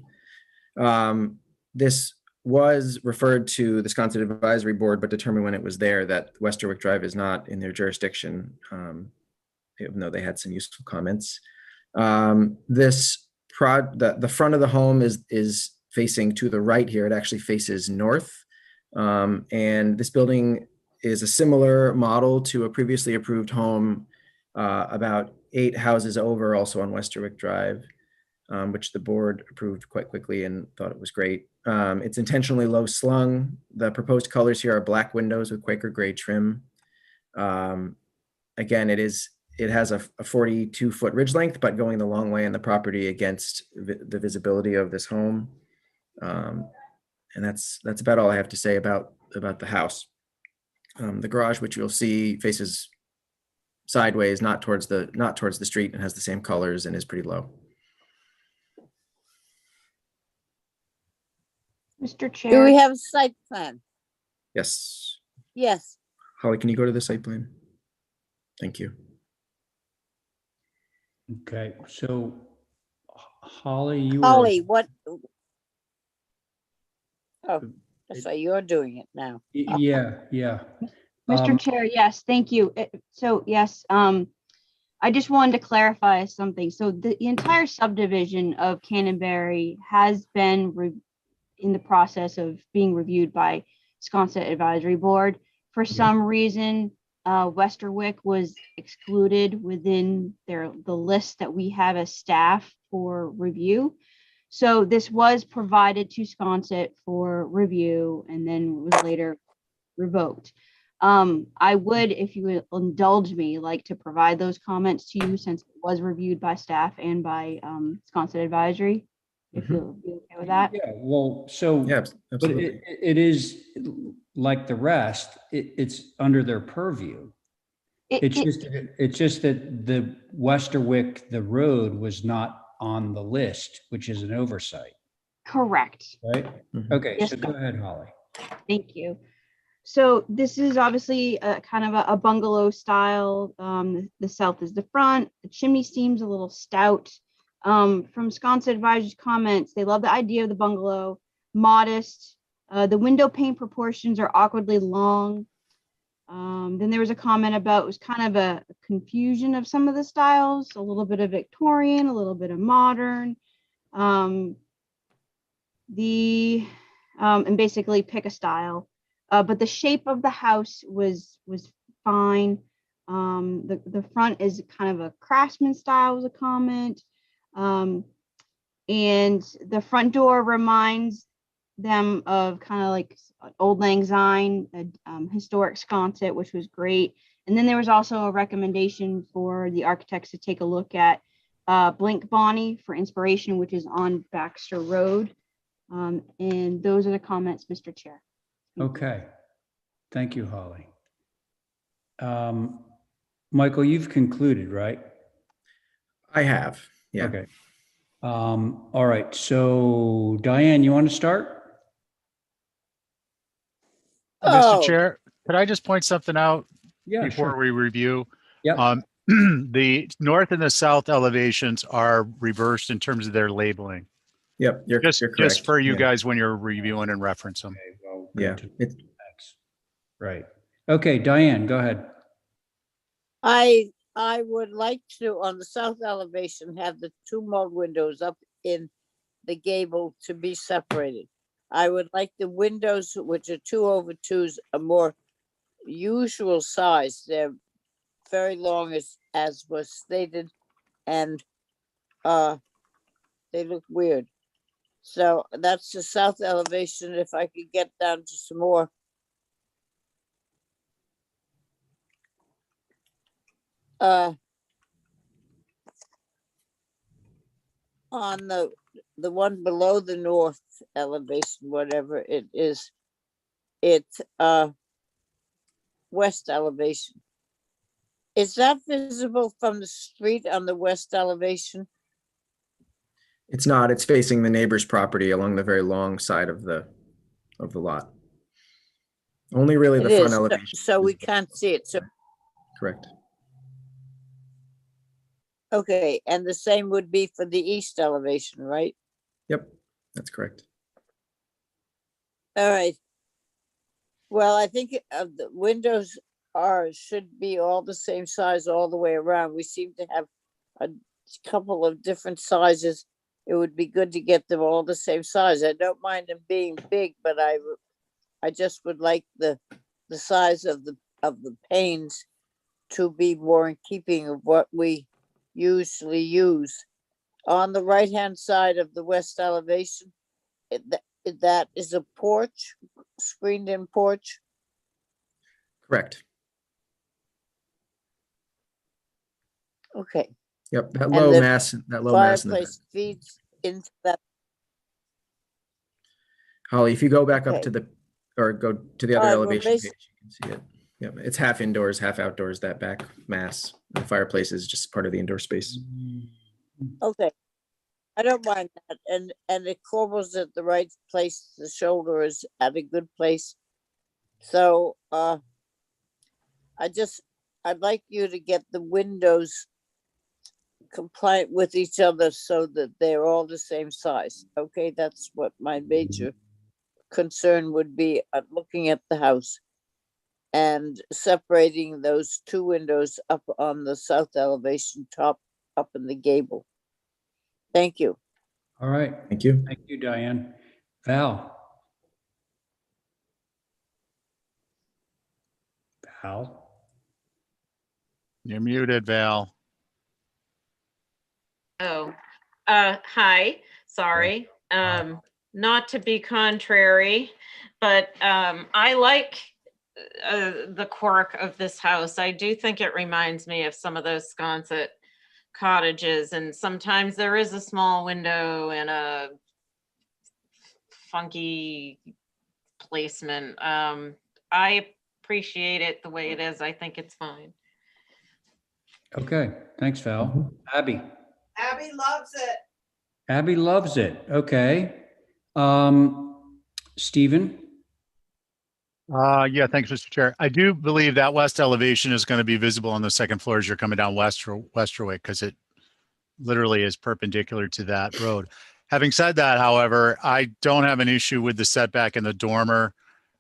This was referred to the Sconset Advisory Board, but determined when it was there that Westerwick Drive is not in their jurisdiction, even though they had some useful comments. The front of the home is facing to the right here. It actually faces north. And this building is a similar model to a previously approved home about 8 houses over, also on Westerwick Drive, which the board approved quite quickly and thought it was great. It's intentionally low slung. The proposed colors here are black windows with Quaker gray trim. Again, it has a 42-foot ridge length, but going the long way in the property against the visibility of this home. And that's about all I have to say about the house. The garage, which you'll see, faces sideways, not towards the street, and has the same colors and is pretty low. Mr. Chair. Do we have a site plan? Yes. Yes. Holly, can you go to the site plan? Thank you. Okay, so Holly, Holly, what? Oh, that's why you're doing it now. Yeah. Mr. Chair, yes, thank you. So yes, I just wanted to clarify something. So the entire subdivision of Cannonberry has been in the process of being reviewed by Sconset Advisory Board. For some reason, Westerwick was excluded within the list that we have as staff for review. So this was provided to Sconset for review and then was later revoked. I would, if you would indulge me, like to provide those comments to you since it was reviewed by staff and by Sconset Advisory. If you'll be okay with that. Yeah, well, so Yeah, but absolutely. it is like the rest, it's under their purview. It's just that the Westerwick, the road was not on the list, which is an oversight, Correct. right? Mhm. Okay, Yes, so go ahead, Holly. Thank you. So this is obviously a kind of a bungalow style. The south is the front. The chimney seems a little stout. From Sconset Advisory's comments, they love the idea of the bungalow, modest. The window pane proportions are awkwardly long. Then there was a comment about it was kind of a confusion of some of the styles, a little bit of Victorian, a little bit of modern. And basically pick a style. But the shape of the house was fine. The front is kind of a craftsman style, was a comment. And the front door reminds them of kind of like Old Lang Syne, a historic Sconset, which was great. And then there was also a recommendation for the architects to take a look at Blink Bonnie for inspiration, which is on Baxter Road. And those are the comments, Mr. Chair. Okay. Thank you, Holly. Michael, you've concluded, right? I have, yeah. Okay. All right. So Diane, you want to start? Mr. Oh, Chair, could I just point something out Yeah, before sure. we review? Yep. The north and the south elevations are reversed in terms of their labeling. Yep, you're Just correct. for you Yeah. guys when you're reviewing and reference them. Okay, well, Yeah, thanks. Right. Okay, Diane, go ahead. I would like to, on the south elevation, have the two more windows up in the gable to be separated. I would like the windows, which are 2/2s, a more usual size. They're very long as was stated, and they look weird. So that's the south elevation. If I could get down to some more. On the one below the north elevation, whatever it is, it's west elevation. Is that visible from the street on the west elevation? It's not, it's facing the neighbor's property along the very long side of the lot. Only really the It front is, elevation. so we can't see it. So, Correct. okay, and the same would be for the east elevation, right? Yep, that's correct. All right. Well, I think the windows should be all the same size all the way around. We seem to have a couple of different sizes. It would be good to get them all the same size. I don't mind them being big, but I just would like the size of the panes to be more in keeping of what we usually use. On the right-hand side of the west elevation, that is a porch, screened-in porch. Correct. Okay. Yep, that And low the mass in the fireplace feeds into that. Holly, if you go back up Okay. to the, or go to the other All right, well, elevation page, you can see it. Yep, it's half indoors, half outdoors, that back mass. The fireplace is just part of the indoor space. Okay. I don't mind that. And it corbels at the right place. The shoulder is at a good place. So I'd like you to get the windows compliant with each other so that they're all the same size. Okay, that's what my major concern would be at looking at the house and separating those two windows up on the south elevation top up in the gable. Thank you. All right. Thank you. Thank you, Diane. Val. Val. You're muted, Val. Oh, hi, sorry. Not to be contrary, but I like the quirk of this house. I do think it reminds me of some of those Sconset cottages, and sometimes there is a small window and a funky placement. I appreciate it the way it is. I think it's fine. Okay, thanks, Val. Abby. Abby loves it. Abby loves it. Okay. Stephen. Yeah, thanks, Mr. Chair. I do believe that west elevation is going to be visible on the second floor as you're coming down Westerwick, because it literally is perpendicular to that road. Having said that, however, I don't have an issue with the setback in the dormer.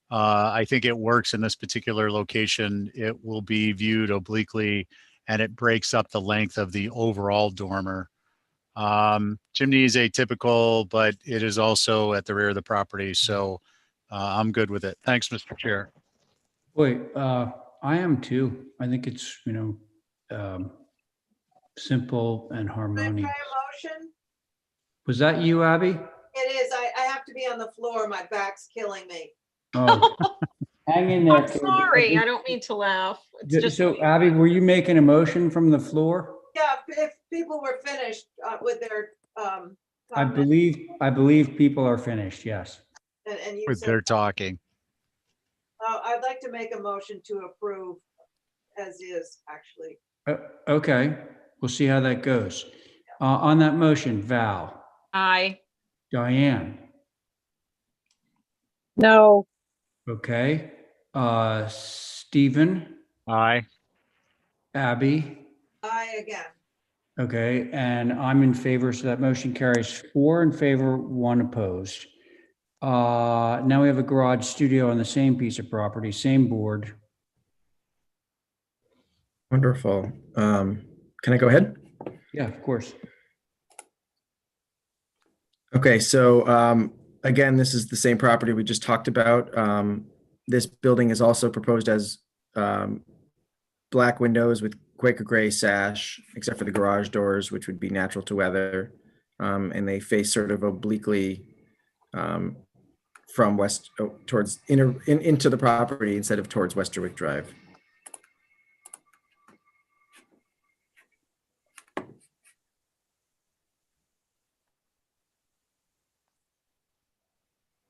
I think it works in this particular location. It will be viewed obliquely and it breaks up the length of the overall dormer. Chimney is atypical, but it is also at the rear of the property. So I'm good with it. Thanks, Mr. Chair. Wait, I am too. I think it's, simple and harmonious. Motion? Was that you, Abby? It is. I have to be on the floor. My back's killing me. Oh, hang in there. I'm sorry. I don't mean to laugh. It's just So Abby, were you making a motion from the floor? Yeah, if people were finished with their I believe people are finished, yes. and you With said, their talking. I'd like to make a motion to approve as is, actually. Okay, we'll see how that goes. On that motion, Val, aye. Diane, No. okay, Stephen, Aye. Abby, Aye again. okay, and I'm in favor, so that motion carries 4 in favor, 1 opposed. Now we have a garage studio on the same piece of property, same board. Wonderful. Can I go ahead? Yeah, of course. Okay, so again, this is the same property we just talked about. This building is also proposed as black windows with Quaker gray sash, except for the garage doors, which would be natural to weather. And they face sort of obliquely from west towards into the property instead of towards Westerwick Drive.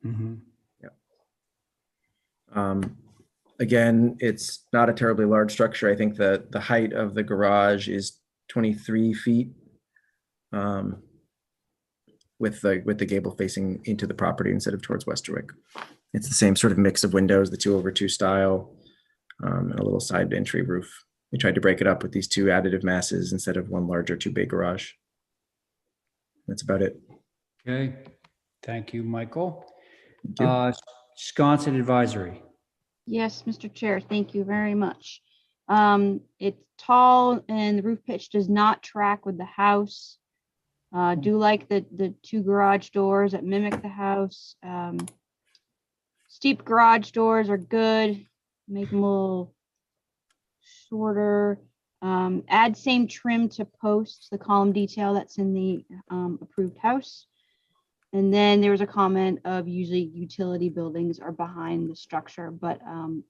Mm-hmm. Again, it's not a terribly large structure. I think the height of the garage is 23 feet with the gable facing into the property instead of towards Westerwick. It's the same sort of mix of windows, the 2/2 style, and a little side entry roof. We tried to break it up with these 2 additive masses instead of one larger 2-bay garage. That's about it. Okay, thank you, Michael. Thank you. Sconset Advisory. Yes, Mr. Chair, thank you very much. It's tall and the roof pitch does not track with the house. Do like the 2 garage doors that mimic the house. Steep garage doors are good. Make them a little shorter. Add same trim to posts, the column detail that's in the approved house. And then there was a comment of usually utility buildings are behind the structure, but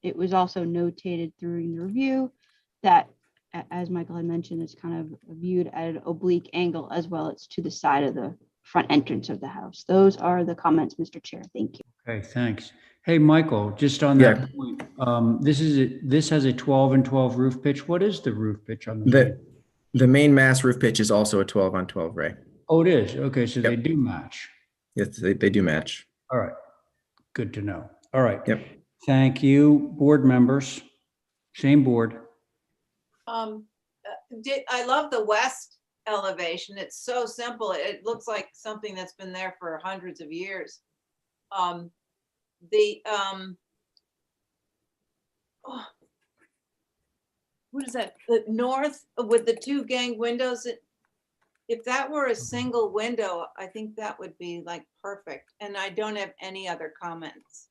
it was also notated during the review that, as Michael had mentioned, it's kind of viewed at an oblique angle as well. It's to the side of the front entrance of the house. Those are the comments, Mr. Chair. Thank you. Okay, thanks. Hey, Michael, just on that point, this has a 12 and 12 roof pitch. What is the roof pitch on the main mass roof pitch is also a 12 on 12, Ray. Oh, it is. Okay, so they do match. Yes, they do match. All right, good to know. All right. Yep. Thank you, board members. Same board. I love the west elevation. It's so simple. It looks like something that's been there for hundreds of years. Oh, what is that? The north with the 2 gang windows. If that were a single window, I think that would be like perfect. And I don't have any other comments.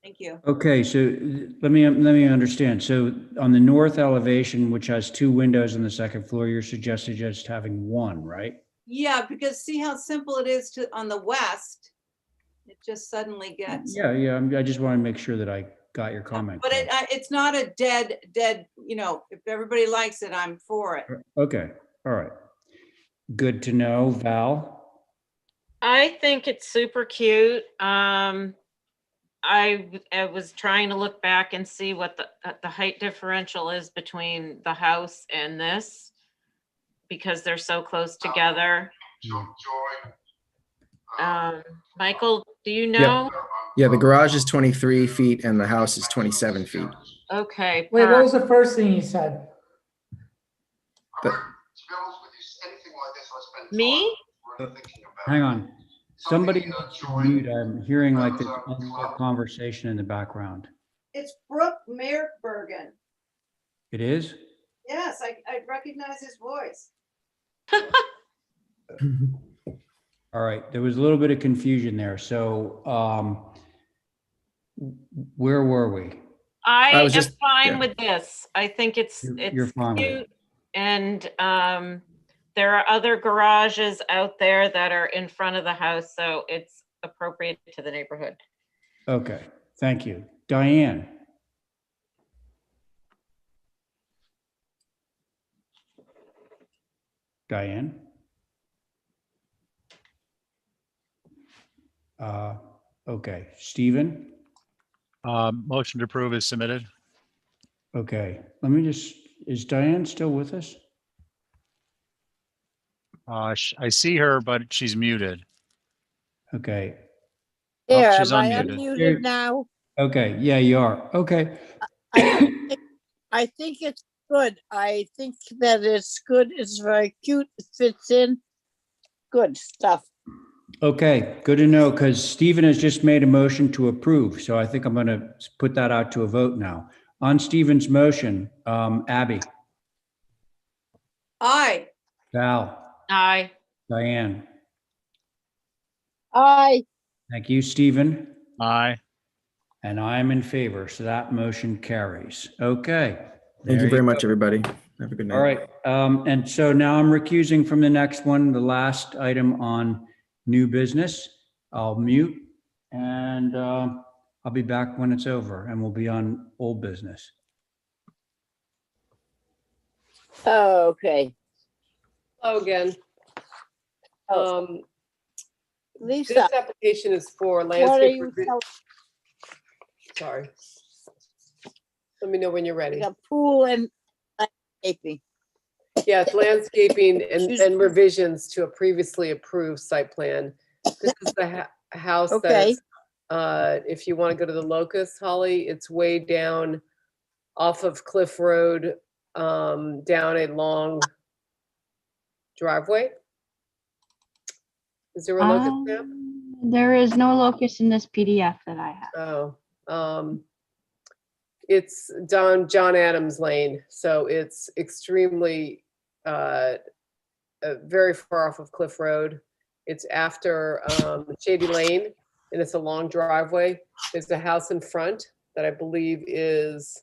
Thank you. Okay, so let me understand. So on the north elevation, which has 2 windows on the second floor, you're suggesting just having 1, right? Yeah, because see how simple it is on the west. It just suddenly gets. Yeah. I just want to make sure that I got your comment. But it's not a dead. If everybody likes it, I'm for it. Okay. All right. Good to know, Val. I think it's super cute. I was trying to look back and see what the height differential is between the house and this, because they're so close together. Michael, do you know? Yeah, the garage is 23 feet and the house is 27 feet. Okay. Wait, what Pat. was the first thing you said? But Me? Hang on. Somebody needs to mute. I'm hearing like this unclear conversation in the background. It's Brooke Meerbergen. It is? Yes, I recognize his voice. All right, there was a little bit of confusion there. So where were we? I was am just- fine yeah. with this. I think it's You're fine with it. cute, and there are other garages out there that are in front of the house, so it's appropriate to the neighborhood. Okay, thank you. Diane? Diane? Okay, Stephen? Motion to approve is submitted. Okay, let me just, is Diane still with us? I see her, but she's muted. Okay, There, she's am I unmuted. unmuted now? okay, yeah, you are. Okay. I think it's good. I think that it's good. It's very cute. It fits in. Good stuff. Okay, good to know, because Stephen has just made a motion to approve, so I think I'm going to put that out to a vote now. On Stephen's motion, Abby, Aye. Val, Aye. Diane, Aye. thank you, Stephen, Aye. and I'm in favor, so that motion carries. Okay. Thank there you very go. much, everybody. Have a good night. All right, and so now I'm recusing from the next one, the last item on new business. I'll mute, and I'll be back when it's over, and we'll be on old business. Okay. Hello again. This Lisa, application is for what are landscape. you telling? Sorry. Let me know when you're ready. A pool and landscaping. Yes, landscaping Excuse and me. revisions to a previously approved site plan. This is the house Okay. that's, if you want to go to the locust, Holly, it's way down off of Cliff Road, down a long driveway. Is there a locust map? There is no locus in this PDF that I have. Oh, it's down John Adams Lane, so it's extremely, very far off of Cliff Road. It's after Shady Lane, and it's a long driveway. There's a house in front that I believe is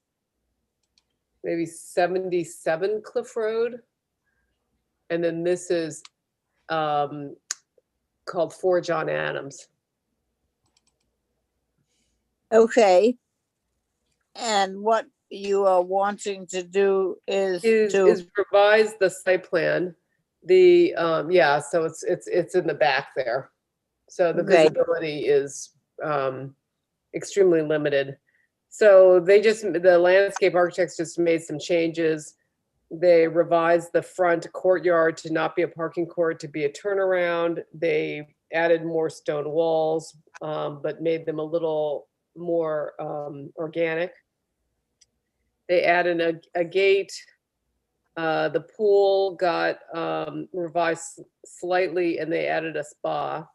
maybe 77 Cliff Road. And then this is called 4 John Adams. Okay. And what you are wanting to do is Is revise the site plan. The yeah, so it's in the back there. So the Okay. visibility is extremely limited. So the landscape architects just made some changes. They revised the front courtyard to not be a parking court, to be a turnaround. They added more stone walls, but made them a little more organic. They added a gate. The pool got revised slightly, and they added a spa.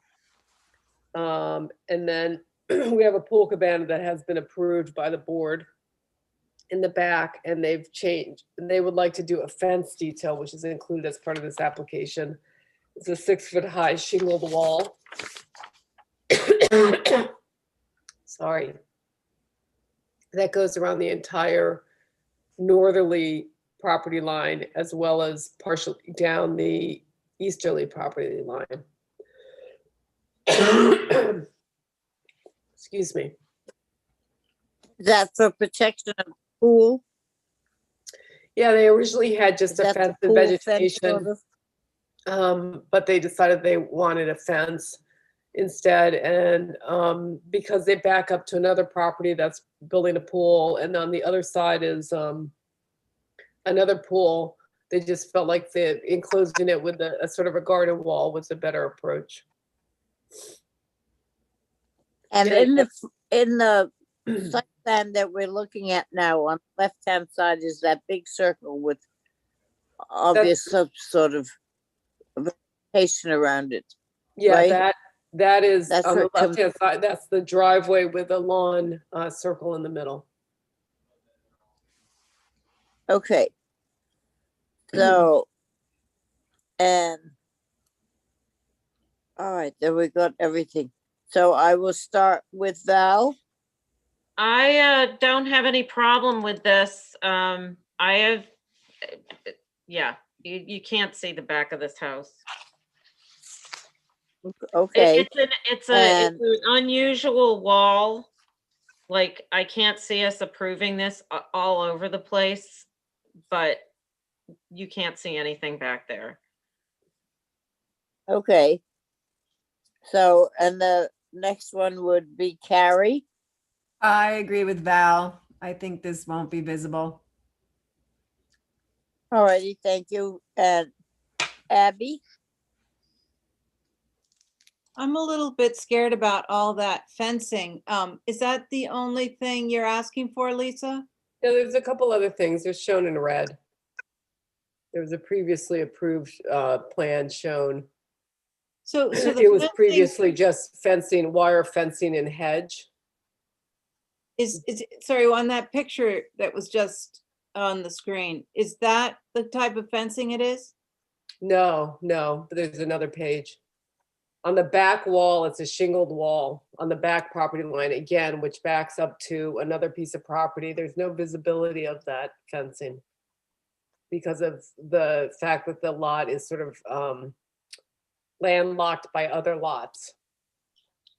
And then we have a pool cabana that has been approved by the board in the back, and they've changed. And they would like to do a fence detail, which is included as part of this application. It's a 6-foot-high shingled wall. Sorry. That goes around the entire northerly property line, as well as partially down the easterly property line. Excuse me. that for protection of the pool? Yeah, they originally had just Is a that the fence and pool fence vegetation, sort of? but they decided they wanted a fence instead. And because they back up to another property that's building a pool, and on the other side is another pool, they just felt like the enclosing it with a sort of a garden wall was a better approach. And Yeah, in the site plan that we're looking at now, on the left-hand side is that big circle with obvious sort of vegetation around it. Yeah, right? that is That's on the what comes- left-hand side. That's the driveway with a lawn circle in the middle. Okay. So, and all right, then we got everything. So I will start with Val. I don't have any problem with this. I have, yeah, you can't see the back of this house. Okay. It's And- an unusual wall. Like, I can't see us approving this all over the place, but you can't see anything back there. Okay. So, and the next one would be Carrie. I agree with Val. I think this won't be visible. All righty, thank you. And Abby? I'm a little bit scared about all that fencing. Is that the only thing you're asking for, Lisa? Yeah, there's a couple other things. They're shown in red. There was a previously approved plan shown. So the It was fencing previously just fencing, wire fencing and hedge. is sorry, on that picture that was just on the screen, is that the type of fencing it is? No, but there's another page. On the back wall, it's a shingled wall on the back property line again, which backs up to another piece of property. There's no visibility of that fencing because of the fact that the lot is sort of landlocked by other lots.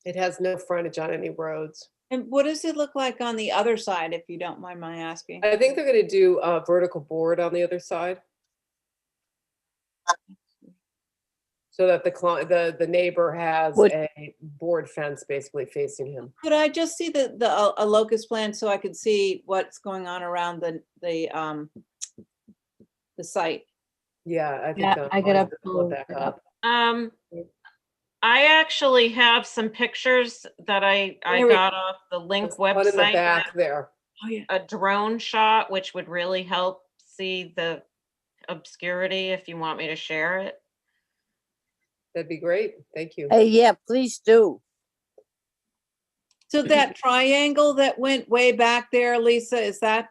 It has no frontage on any roads. And what does it look like on the other side, if you don't mind my asking? I think they're going to do a vertical board on the other side. So that the neighbor has a board fence basically facing him. Could I just see a locust plan so I could see what's going on around the site? Yeah, I think Yeah, that I gotta might pull pull it back it up. I actually have some pictures that I got off the Link One in the website. back there. Oh, yeah. A drone shot, which would really help see the obscurity if you want me to share it. That'd be great. Thank you. Yeah, please do. So that triangle that went way back there, Lisa, is that?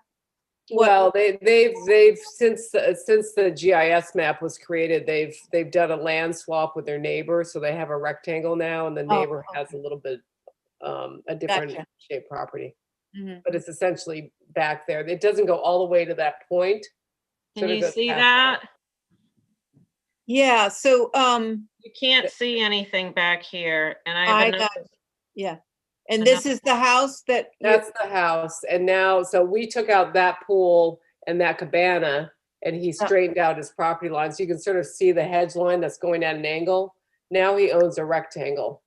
Well, they've since the GIS map was created, they've done a land swap with their neighbor, so they have a rectangle now, and the Oh, neighbor has a little bit a different Gotcha. shaped property, Mhm. but it's essentially back there. It doesn't go all the way to that point. Can Sort of you goes see past that? Yeah, so You can't see anything back here, and I I have got, another. yeah. And this is the house that That's the house. And now, so we took out that pool and that cabana and he straightened out his property line. So you can sort of see the hedge line that's going at an angle. Now he owns a rectangle.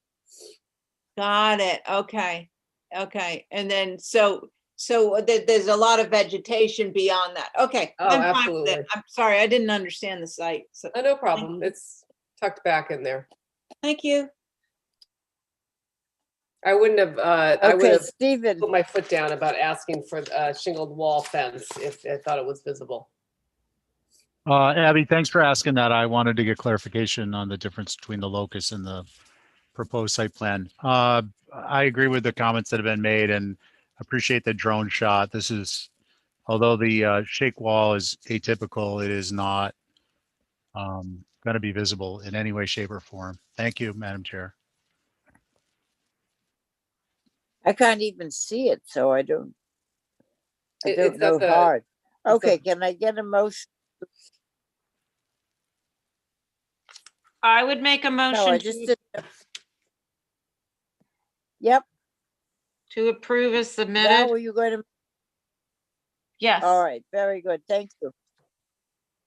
Got it. Okay. Okay. And then there's a lot of vegetation beyond that. Okay. Oh, I'm fine with absolutely. it. I'm sorry, I didn't understand the site. So Oh, no problem. It's tucked back in there. thank you. I wouldn't have, I would Okay, have Stephen. put my foot down about asking for a shingled wall fence if I thought it was visible. Abby, thanks for asking that. I wanted to get clarification on the difference between the locus and the proposed site plan. I agree with the comments that have been made and appreciate the drone shot. This is, although the shake wall is atypical, it is not going to be visible in any way, shape, or form. Thank you, Madam Chair. I can't even see it, so I don't It's know at the- hard. it's Okay, at- can I get a motion? I would make a No, motion I just did. Yep. to approve as Now, submitted. were you going to? Yes. All right, very good. Thank you.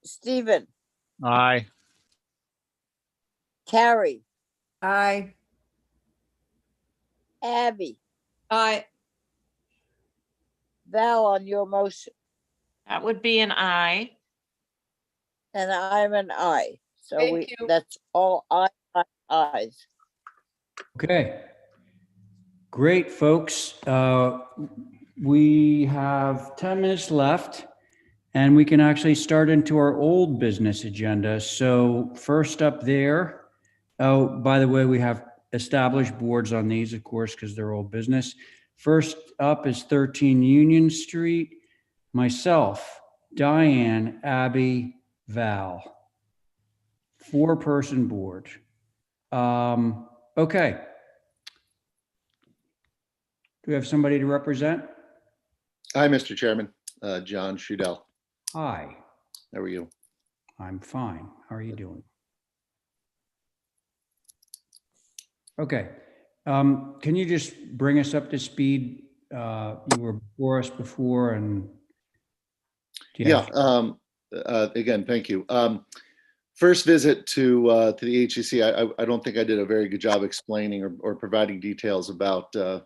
Stephen, Aye. Carrie, Aye. Abby, Aye. Val on your motion, That would be an aye. and I'm an aye. So Thank you. that's all ayes. Okay. Great, folks. We have 10 minutes left and we can actually start into our old business agenda. So first up there, oh, by the way, we have established boards on these, of course, because they're old business. First up is 13 Union Street. Myself, Diane, Abby, Val. 4-person board. Okay. Do we have somebody to represent? Hi, Mr. Chairman. John Shudell. Hi. How are you? I'm fine. How are you doing? Okay. Can you just bring us up to speed? You were before us before, and Yeah. Again, thank you. First visit to the HCC, I don't think I did a very good job explaining or providing details about the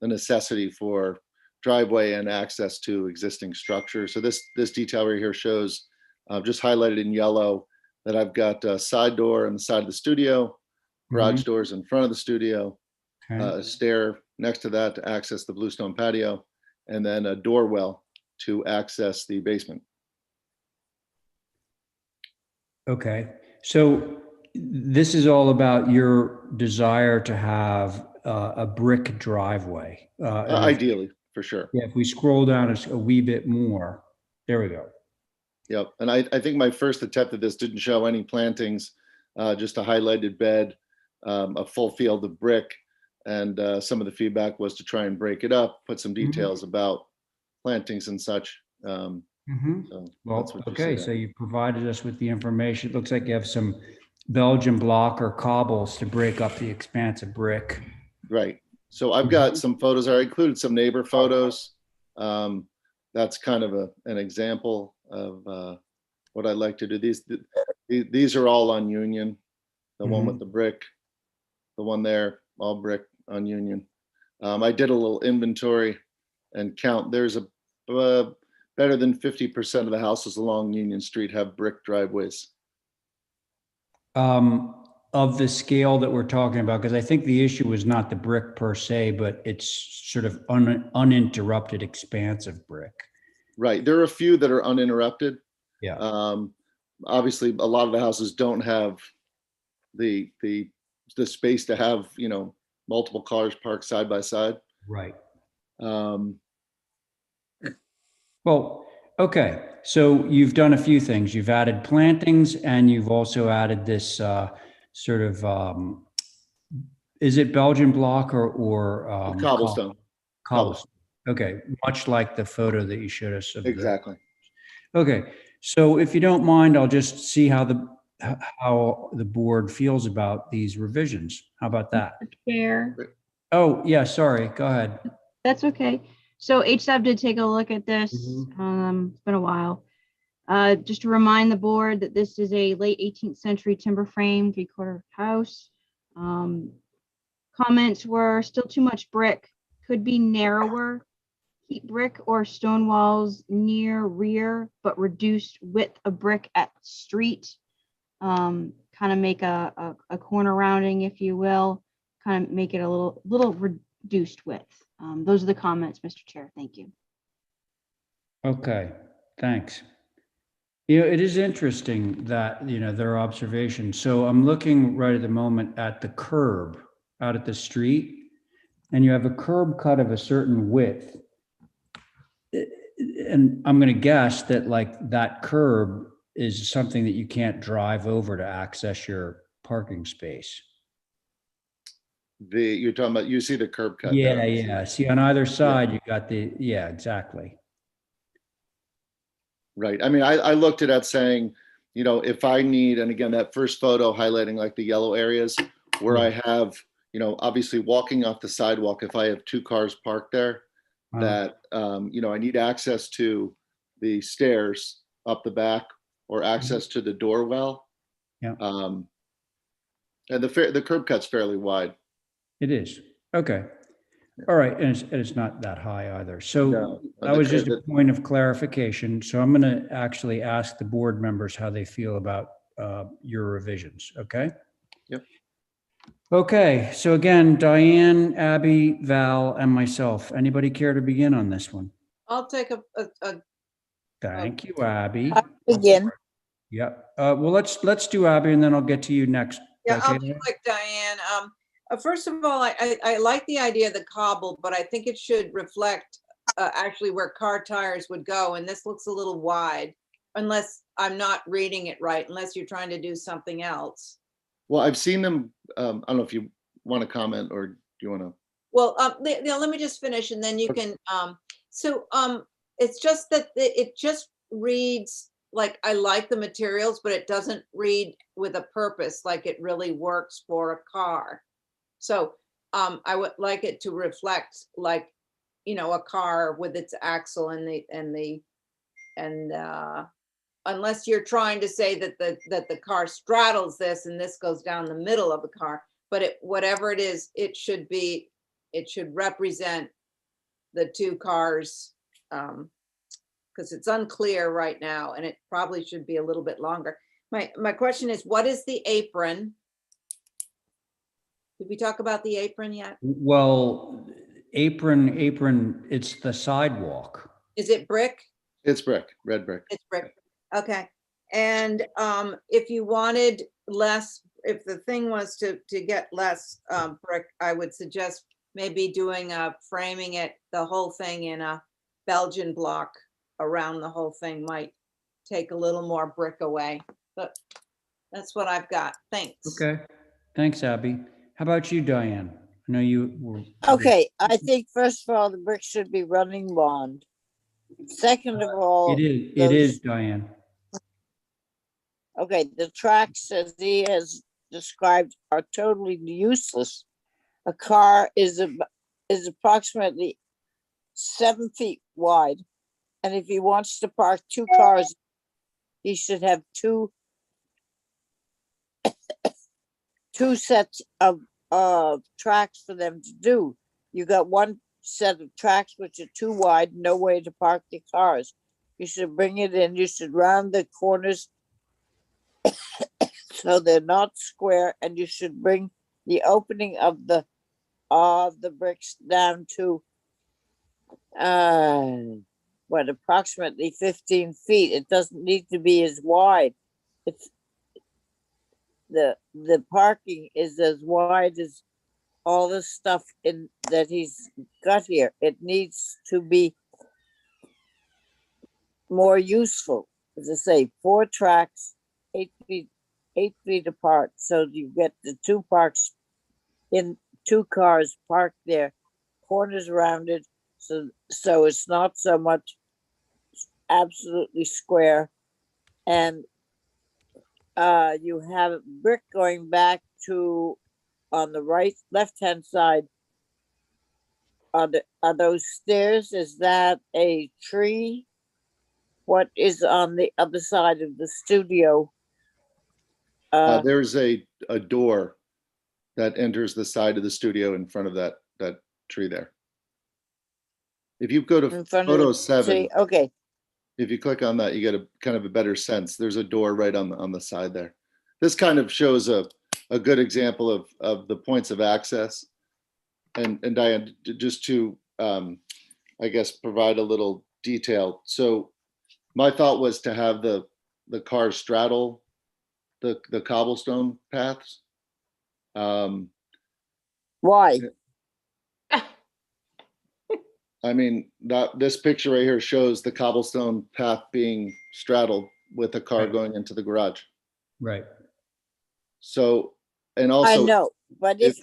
necessity for driveway and access to existing structure. So this detail right here shows, just highlighted in yellow, that I've got a side door on the side of the studio, garage doors in front of the studio, a stair next to that to access the bluestone patio, and then a door well to access the basement. Okay. So this is all about your desire to have a brick driveway. Ideally, for sure. Yeah, if we scroll down a wee bit more, there we go. Yep. And I think my first attempt at this didn't show any plantings, just a highlighted bed, a full field of brick. And some of the feedback was to try and break it up, put some details about plantings and such. So Well, that's what you okay, see so there. you provided us with the information. It looks like you have some Belgian block or cobbles to break up the expanse of brick. Right. So I've got some photos. I included some neighbor photos. That's kind of an example of what I like to do. These are all on Union. The one with the brick, the one there, all brick on Union. I did a little inventory and count. There's a better than 50% of the houses along Union Street have brick driveways. Of the scale that we're talking about, because I think the issue is not the brick per se, but it's sort of uninterrupted expanse of brick. Right. There are a few that are uninterrupted. Yeah. Obviously, a lot of the houses don't have the space to have, multiple cars parked side by side. Right. Well, okay. So you've done a few things. You've added plantings and you've also added this sort of, is it Belgian block or Cobblestone. Cobblestone. Okay. Much like the photo that you showed us. Of exactly. Okay. So if you don't mind, I'll just see how the board feels about these revisions. How about that? Chair. Oh, yeah, sorry. Go ahead. That's okay. So HSAB did take a look at this. It's been a while. Just to remind the board that this is a late 18th century timber frame 3/4 house. Comments were still too much brick, could be narrower, keep brick or stone walls near rear, but reduced width of brick at street. Kind of make a corner rounding, if you will, kind of make it a little reduced width. Those are the comments, Mr. Chair. Thank you. Okay, thanks. It is interesting that, there are observations. So I'm looking right at the moment at the curb out at the street, and you have a curb cut of a certain width. And I'm going to guess that that curb is something that you can't drive over to access your parking space. You're talking about, you see the curb cut. Yeah, there. yeah. See, on either side, you got yeah, exactly. Right. I mean, I looked at that saying, if I need, and again, that first photo highlighting like the yellow areas where I have, obviously walking off the sidewalk, if I have 2 cars parked there, that, I need access to the stairs up the back or access to the door well. Yeah. And the curb cut's fairly wide. It is. Okay. All right. And it's not that high either. So No, that was just a point of clarification. So I'm going to actually ask the board members how they feel about your revisions. Okay. Yep. Okay, so again, Diane, Abby, Val, and myself. Anybody care to begin on this one? I'll take a Thank you, Abby. Begin. Yep. Well, let's do Abby, and then I'll get to you next. yeah, I'll Okay, be quick, Diane. First of all, I like the idea of the cobble, but I think it should reflect actually where car tires would go, and this looks a little wide, unless I'm not reading it right, unless you're trying to do something else. Well, I've seen them. I don't know if you want to comment or do you want to? Well, let me just finish and then you can, it's just that it just reads like I like the materials, but it doesn't read with a purpose, like it really works for a car. So I would like it to reflect like, a car with its axle and unless you're trying to say that the car straddles this and this goes down the middle of the car, but whatever it is, it should represent the two cars, because it's unclear right now and it probably should be a little bit longer. My question is, what is the apron? Did we talk about the apron yet? well, apron, it's the sidewalk. Is it brick? It's brick, red brick. It's brick. Okay. And if you wanted less, if the thing was to get less brick, I would suggest maybe framing it, the whole thing in a Belgian block around the whole thing might take a little more brick away, but that's what I've got. Thanks. Okay. Thanks, Abby. How about you, Diane? I know you were. Okay, I think first of all, the brick should be running bond. Second of all. It is, Diane. Okay, the tracks, as he has described, are totally useless. A car is approximately 7 feet wide, and if he wants to park two cars, he should have two sets of tracks for them to do. You got one set of tracks which are too wide, no way to park the cars. You should bring it in. You should round the corners so they're not square, and you should bring the opening of the bricks down to approximately 15 feet. It doesn't need to be as wide. It's the parking is as wide as all the stuff in that he's got here. It needs to be more useful. As I say, 4 tracks, 8 feet apart, so you get the two cars parked there, corners rounded, so it's not so much absolutely square, and you have brick going back to on the left hand side. Are those stairs? Is that a tree? What is on the other side of the studio? There's a door that enters the side of the studio in front of that tree there. If you go to photo 7, okay. If you click on that, you get a kind of a better sense. There's a door right on the side there. This kind of shows a good example of the points of access. And Diane, just to I guess provide a little detail. So my thought was to have the cars straddle the cobblestone paths. Why? I mean, this picture right here shows the cobblestone path being straddled with a car going into the garage. Right. So, and also I know, but if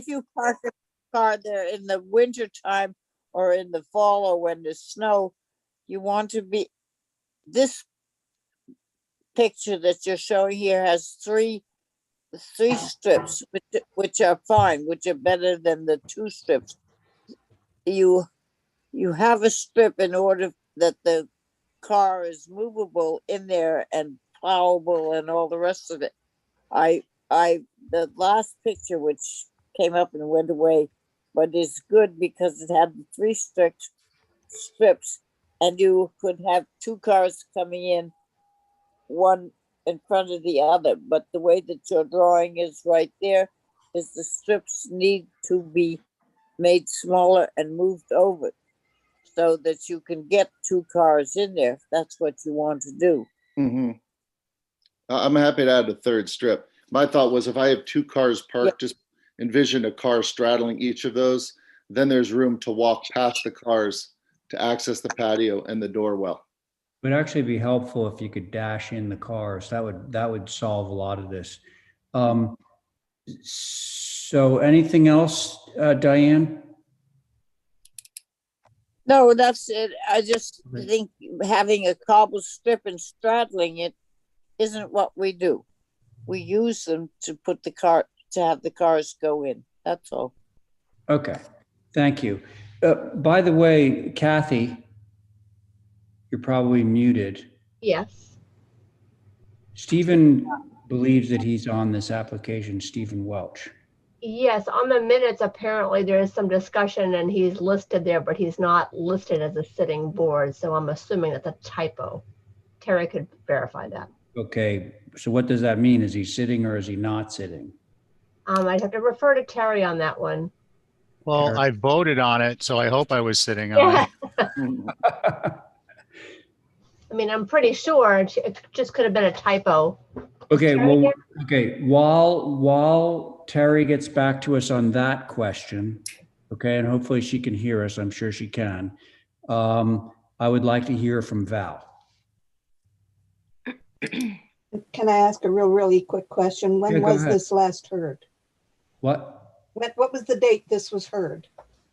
you park a car there in the winter time or in the fall or when there's snow, you want to be. This picture that you're showing here has three strips, which are fine, which are better than the 2 strips. You have a strip in order that the car is movable in there and plowable and all the rest of it. The last picture, which came up and went away, but is good because it had the 3 strips, and you could have 2 cars coming in, one in front of the other. But the way that your drawing is right there, is the strips need to be made smaller and moved over so that you can get 2 cars in there if that's what you want to do. Mm-hmm. I'm happy to add a third strip. My thought was if I have 2 cars parked, just envision a car straddling each of those. Then there's room to walk past the cars to access the patio and the doorwell. Would actually be helpful if you could dash in the cars. That would solve a lot of this. So anything else, Diane? No, that's it. I just think having a cobble strip and straddling it isn't what we do. We use them to put the car, to have the cars go in. That's all. Okay, thank you. By the way, Kathy, you're probably muted. Yes. Stephen believes that he's on this application, Stephen Welch. Yes, on the minutes, apparently there is some discussion and he's listed there, but he's not listed as a sitting board. So I'm assuming that's a typo. Terry could verify that. Okay, so what does that mean? Is he sitting or is he not sitting? I'd have to refer to Terry on that one. Well, I voted on it, so I hope I was sitting on it. I mean, I'm pretty sure it just could have been a typo. Okay, well, okay, while Terry gets back to us on that question, okay, and hopefully she can hear us, I'm sure she can. I would like to hear from Val. Can I ask a really quick question? When Yeah, go was ahead. this last heard? What? What was the date this was heard?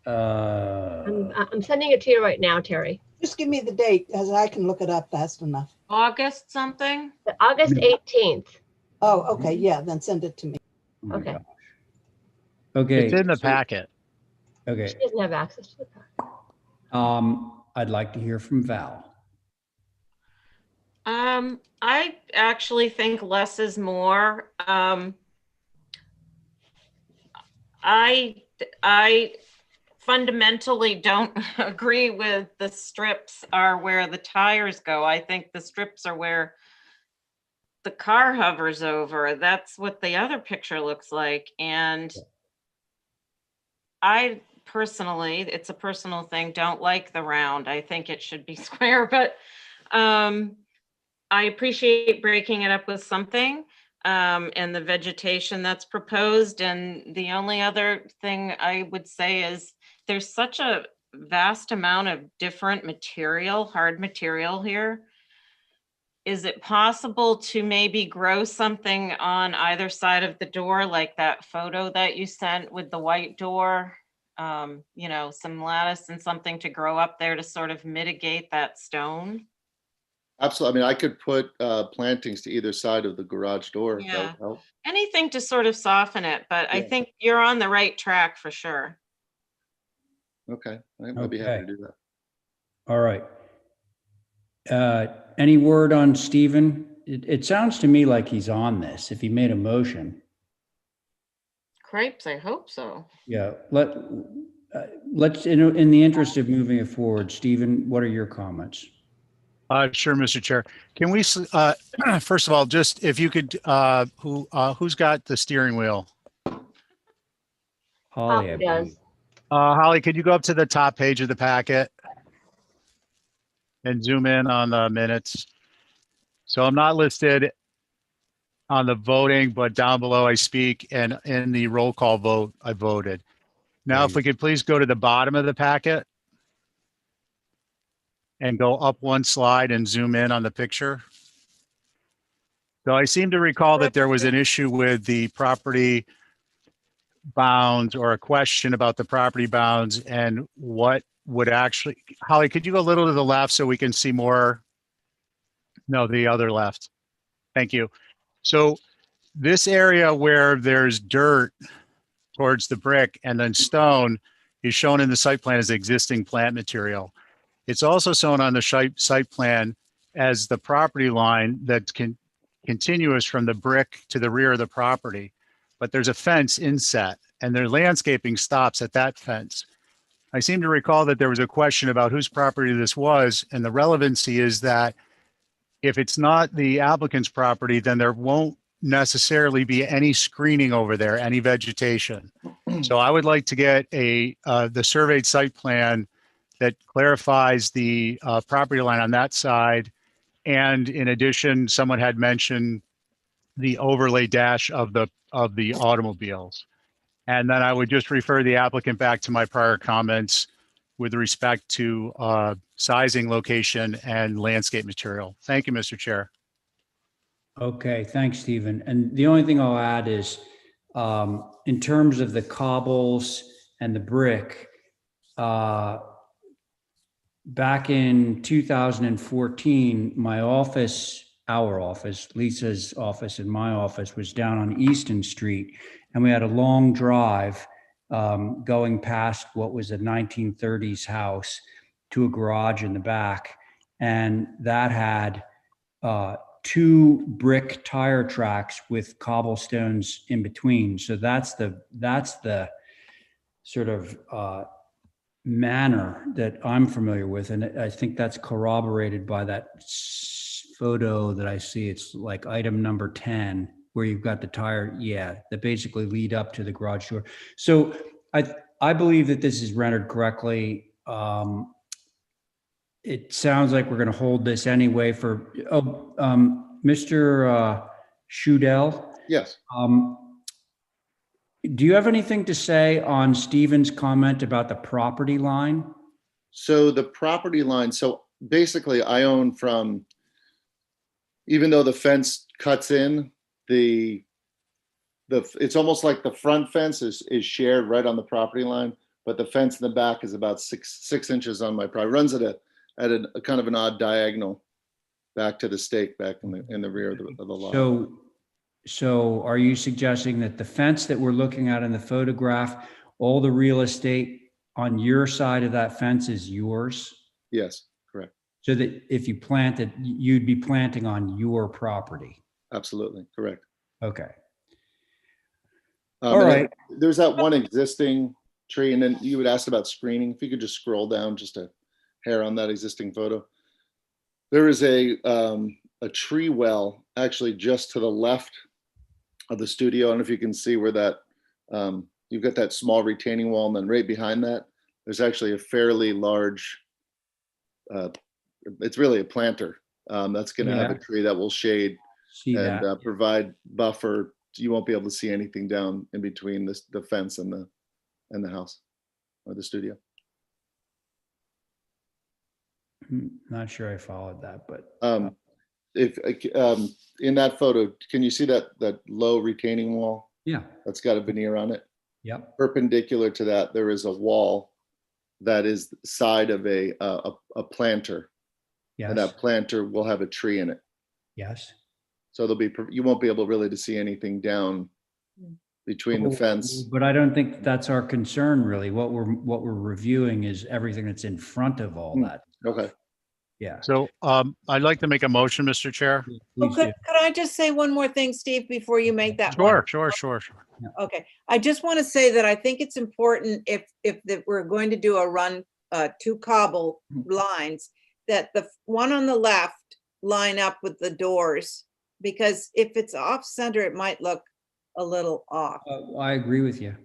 I'm sending it to you right now, Terry. Just give me the date as I can look it up fast enough. August something? August 18th. Oh, okay, yeah, then send it to me. Okay. Okay. It's in the packet. Okay. She doesn't have access to the packet. I'd like to hear from Val. I actually think less is more. I fundamentally don't agree with the strips are where the tires go. I think the strips are where the car hovers over. That's what the other picture looks like. And I personally, it's a personal thing, don't like the round. I think it should be square, but I appreciate breaking it up with something and the vegetation that's proposed. And the only other thing I would say is there's such a vast amount of different material, hard material here. Is it possible to maybe grow something on either side of the door, like that photo that you sent with the white door? You know, some lattice and something to grow up there to sort of mitigate that stone? Absolutely. I mean, I could put plantings to either side of the garage door. If that Yeah, would help. anything to sort of soften it, but I Yeah. think you're on the right track for sure. Okay, I'd be happy to do that. All right. Any word on Stephen? It sounds to me like he's on this, if he made a motion. Crepes, I hope so. Yeah, let's, in the interest of moving it forward, Stephen, what are your comments? Sure, Mr. Chair. Can we, first of all, just if you could, who's got the steering wheel? Holly, I believe. Holly, could you go up to the top page of the packet and zoom in on the minutes? So I'm not listed on the voting, but down below I speak, and in the roll call vote, I voted. Now, if we could please go to the bottom of the packet and go up one slide and zoom in on the picture. So I seem to recall that there was an issue with the property bounds, or a question about the property bounds and what would actually, Holly, could you go a little to the left so we can see more? No, the other left. Thank you. So this area where there's dirt towards the brick and then stone is shown in the site plan as existing plant material. It's also shown on the site plan as the property line that's continuous from the brick to the rear of the property. But there's a fence inset and their landscaping stops at that fence. I seem to recall that there was a question about whose property this was, and the relevancy is that if it's not the applicant's property, then there won't necessarily be any screening over there, any vegetation. So I would like to get the surveyed site plan that clarifies the property line on that side. And in addition, someone had mentioned the overlay dash of the automobiles. And then I would just refer the applicant back to my prior comments with respect to sizing, location, and landscape material. Thank you, Mr. Chair. Okay, thanks, Stephen. And the only thing I'll add is, in terms of the cobbles and the brick, back in 2014, my office, our office, Lisa's office and my office was down on Easton Street, and we had a long drive going past what was a 1930s house to a garage in the back. And that had 2 brick tire tracks with cobblestones in between. So that's the sort of manner that I'm familiar with. And I think that's corroborated by that photo that I see. It's like item number 10, where you've got the tire, that basically lead up to the garage door. So I believe that this is rendered correctly. It sounds like we're going to hold this anyway for, Mr. Shudell. Yes. Do you have anything to say on Stephen's comment about the property line? So the property line, so basically I own from, even though the fence cuts in, it's almost like the front fence is shared right on the property line, but the fence in the back is about six inches on my property. Runs at a kind of an odd diagonal back to the stake back in the rear of the lot. So are you suggesting that the fence that we're looking at in the photograph, all the real estate on your side of that fence is yours? Yes, correct. So that if you planted, you'd be planting on your property? Absolutely, correct. Okay. All right. There's that one existing tree, and then you would ask about screening. If you could just scroll down just a hair on that existing photo. There is a tree well actually just to the left of the studio. I don't know if you can see where that, you've got that small retaining wall, and then right behind that, there's actually a fairly large, it's really a planter. That's going to have a tree that will shade and provide buffer. You won't be able to see anything down in between the fence and the house or the studio. Not sure I followed that, but if in that photo, can you see that low retaining wall? Yeah, that's got a veneer on it. Yep. Perpendicular to that, there is a wall that is the side of a planter. Yes. And that planter will have a tree in it. Yes. So you won't be able really to see anything down between the fence. But I don't think that's our concern, really. What we're reviewing is everything that's in front of all that. Okay. Yeah. So I'd like to make a motion, Mr. Chair. Could I just say one more thing, Steve, before you make that? Sure. Okay. I just want to say that I think it's important if we're going to do a run 2 cobble lines, that the one on the left line up with the doors, because if it's off center, it might look a little off. I agree with you.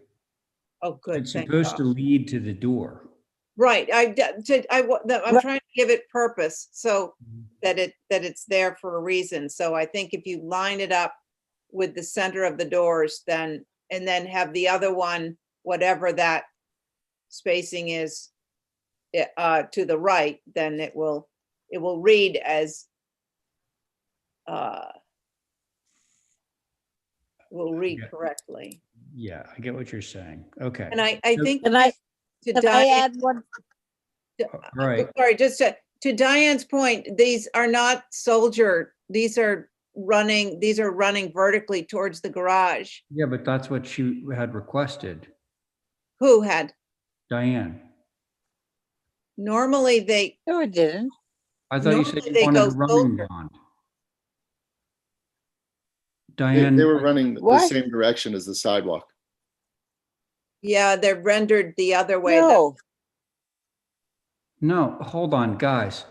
Oh, good. It's supposed to lead to the door. Right. I'm trying to give it purpose so that it's there for a reason. So I think if you line it up with the center of the doors, and then have the other one, whatever that spacing is, to the right, then it will read as will read correctly. Yeah, I get what you're saying. Okay. And I think Can I add one? Right. Sorry, just to Diane's point, these are not soldier. These are running vertically towards the garage. Yeah, but that's what she had requested. Who had? Diane. Normally they. No, it didn't. I thought you said you wanted a running bond. Diane. They were running the same direction as the sidewalk. Yeah, they're rendered the other way. No, hold on, guys.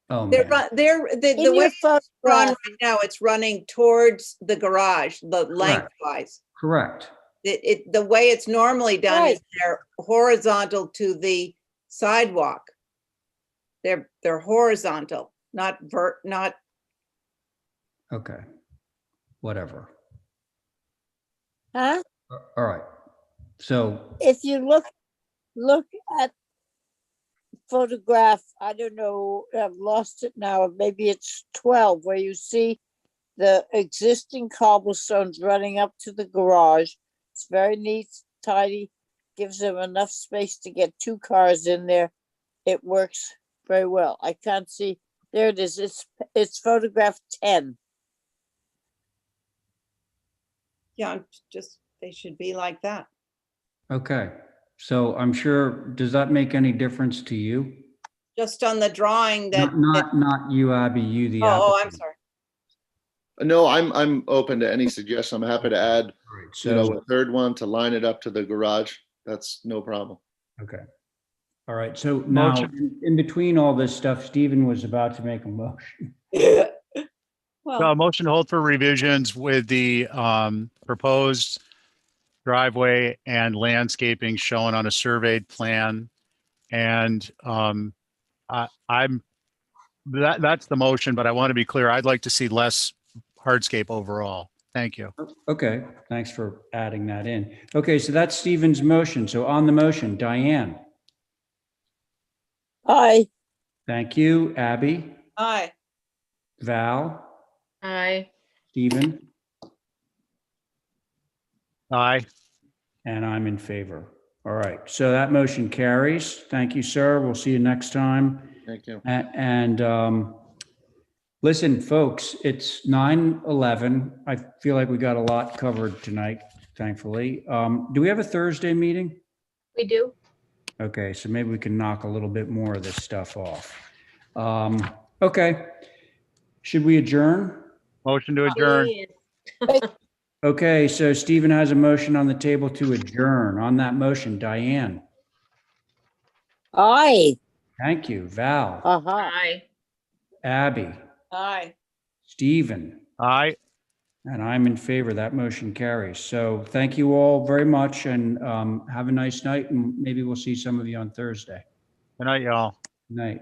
Oh, They're, man. the way it's run right now, it's running towards the garage, the lengthwise. Correct. The way it's normally done is Right. they're horizontal to the sidewalk. They're horizontal, not not. Okay. Whatever. Huh? All right. So, If you look at photograph, I don't know, I've lost it now, maybe it's 12, where you see the existing cobblestones running up to the garage. It's very neat, tidy, gives them enough space to get 2 cars in there. It works very well. I can't see, there it is, it's photograph 10. Yeah, they should be like that. okay. So I'm sure, does that make any difference to you? Just on the drawing that. Not you, Abby, you, the Oh, I'm applicant. sorry. No, I'm open to any suggestion. I'm happy to add, So, a third one to line it up to the garage. That's no problem. okay. All right. So now, in between all this stuff, Stephen was about to make a motion. So a motion to hold for revisions with the proposed driveway and landscaping shown on a surveyed plan. And that's the motion, but I want to be clear. I'd like to see less hardscape overall. Thank you. Okay. Thanks for adding that in. Okay. So that's Stephen's motion. So on the motion, Diane. Aye. Thank you. Abby, Aye. Val, Aye. Stephen, Aye. and I'm in favor. All right. So that motion carries. Thank you, sir. We'll see you next time. Thank you. And listen, folks, it's 9:11. I feel like we got a lot covered tonight, thankfully. Do we have a Thursday meeting? We do. Okay, so maybe we can knock a little bit more of this stuff off. Okay. Should we adjourn? Motion to adjourn. Okay, so Stephen has a motion on the table to adjourn. On that motion, Diane. Aye. Thank you. Val. Aye. Abby. Aye. Stephen. Aye. And I'm in favor. That motion carries. So thank you all very much and have a nice night, and maybe we'll see some of you on Thursday. Good night, y'all. Good night.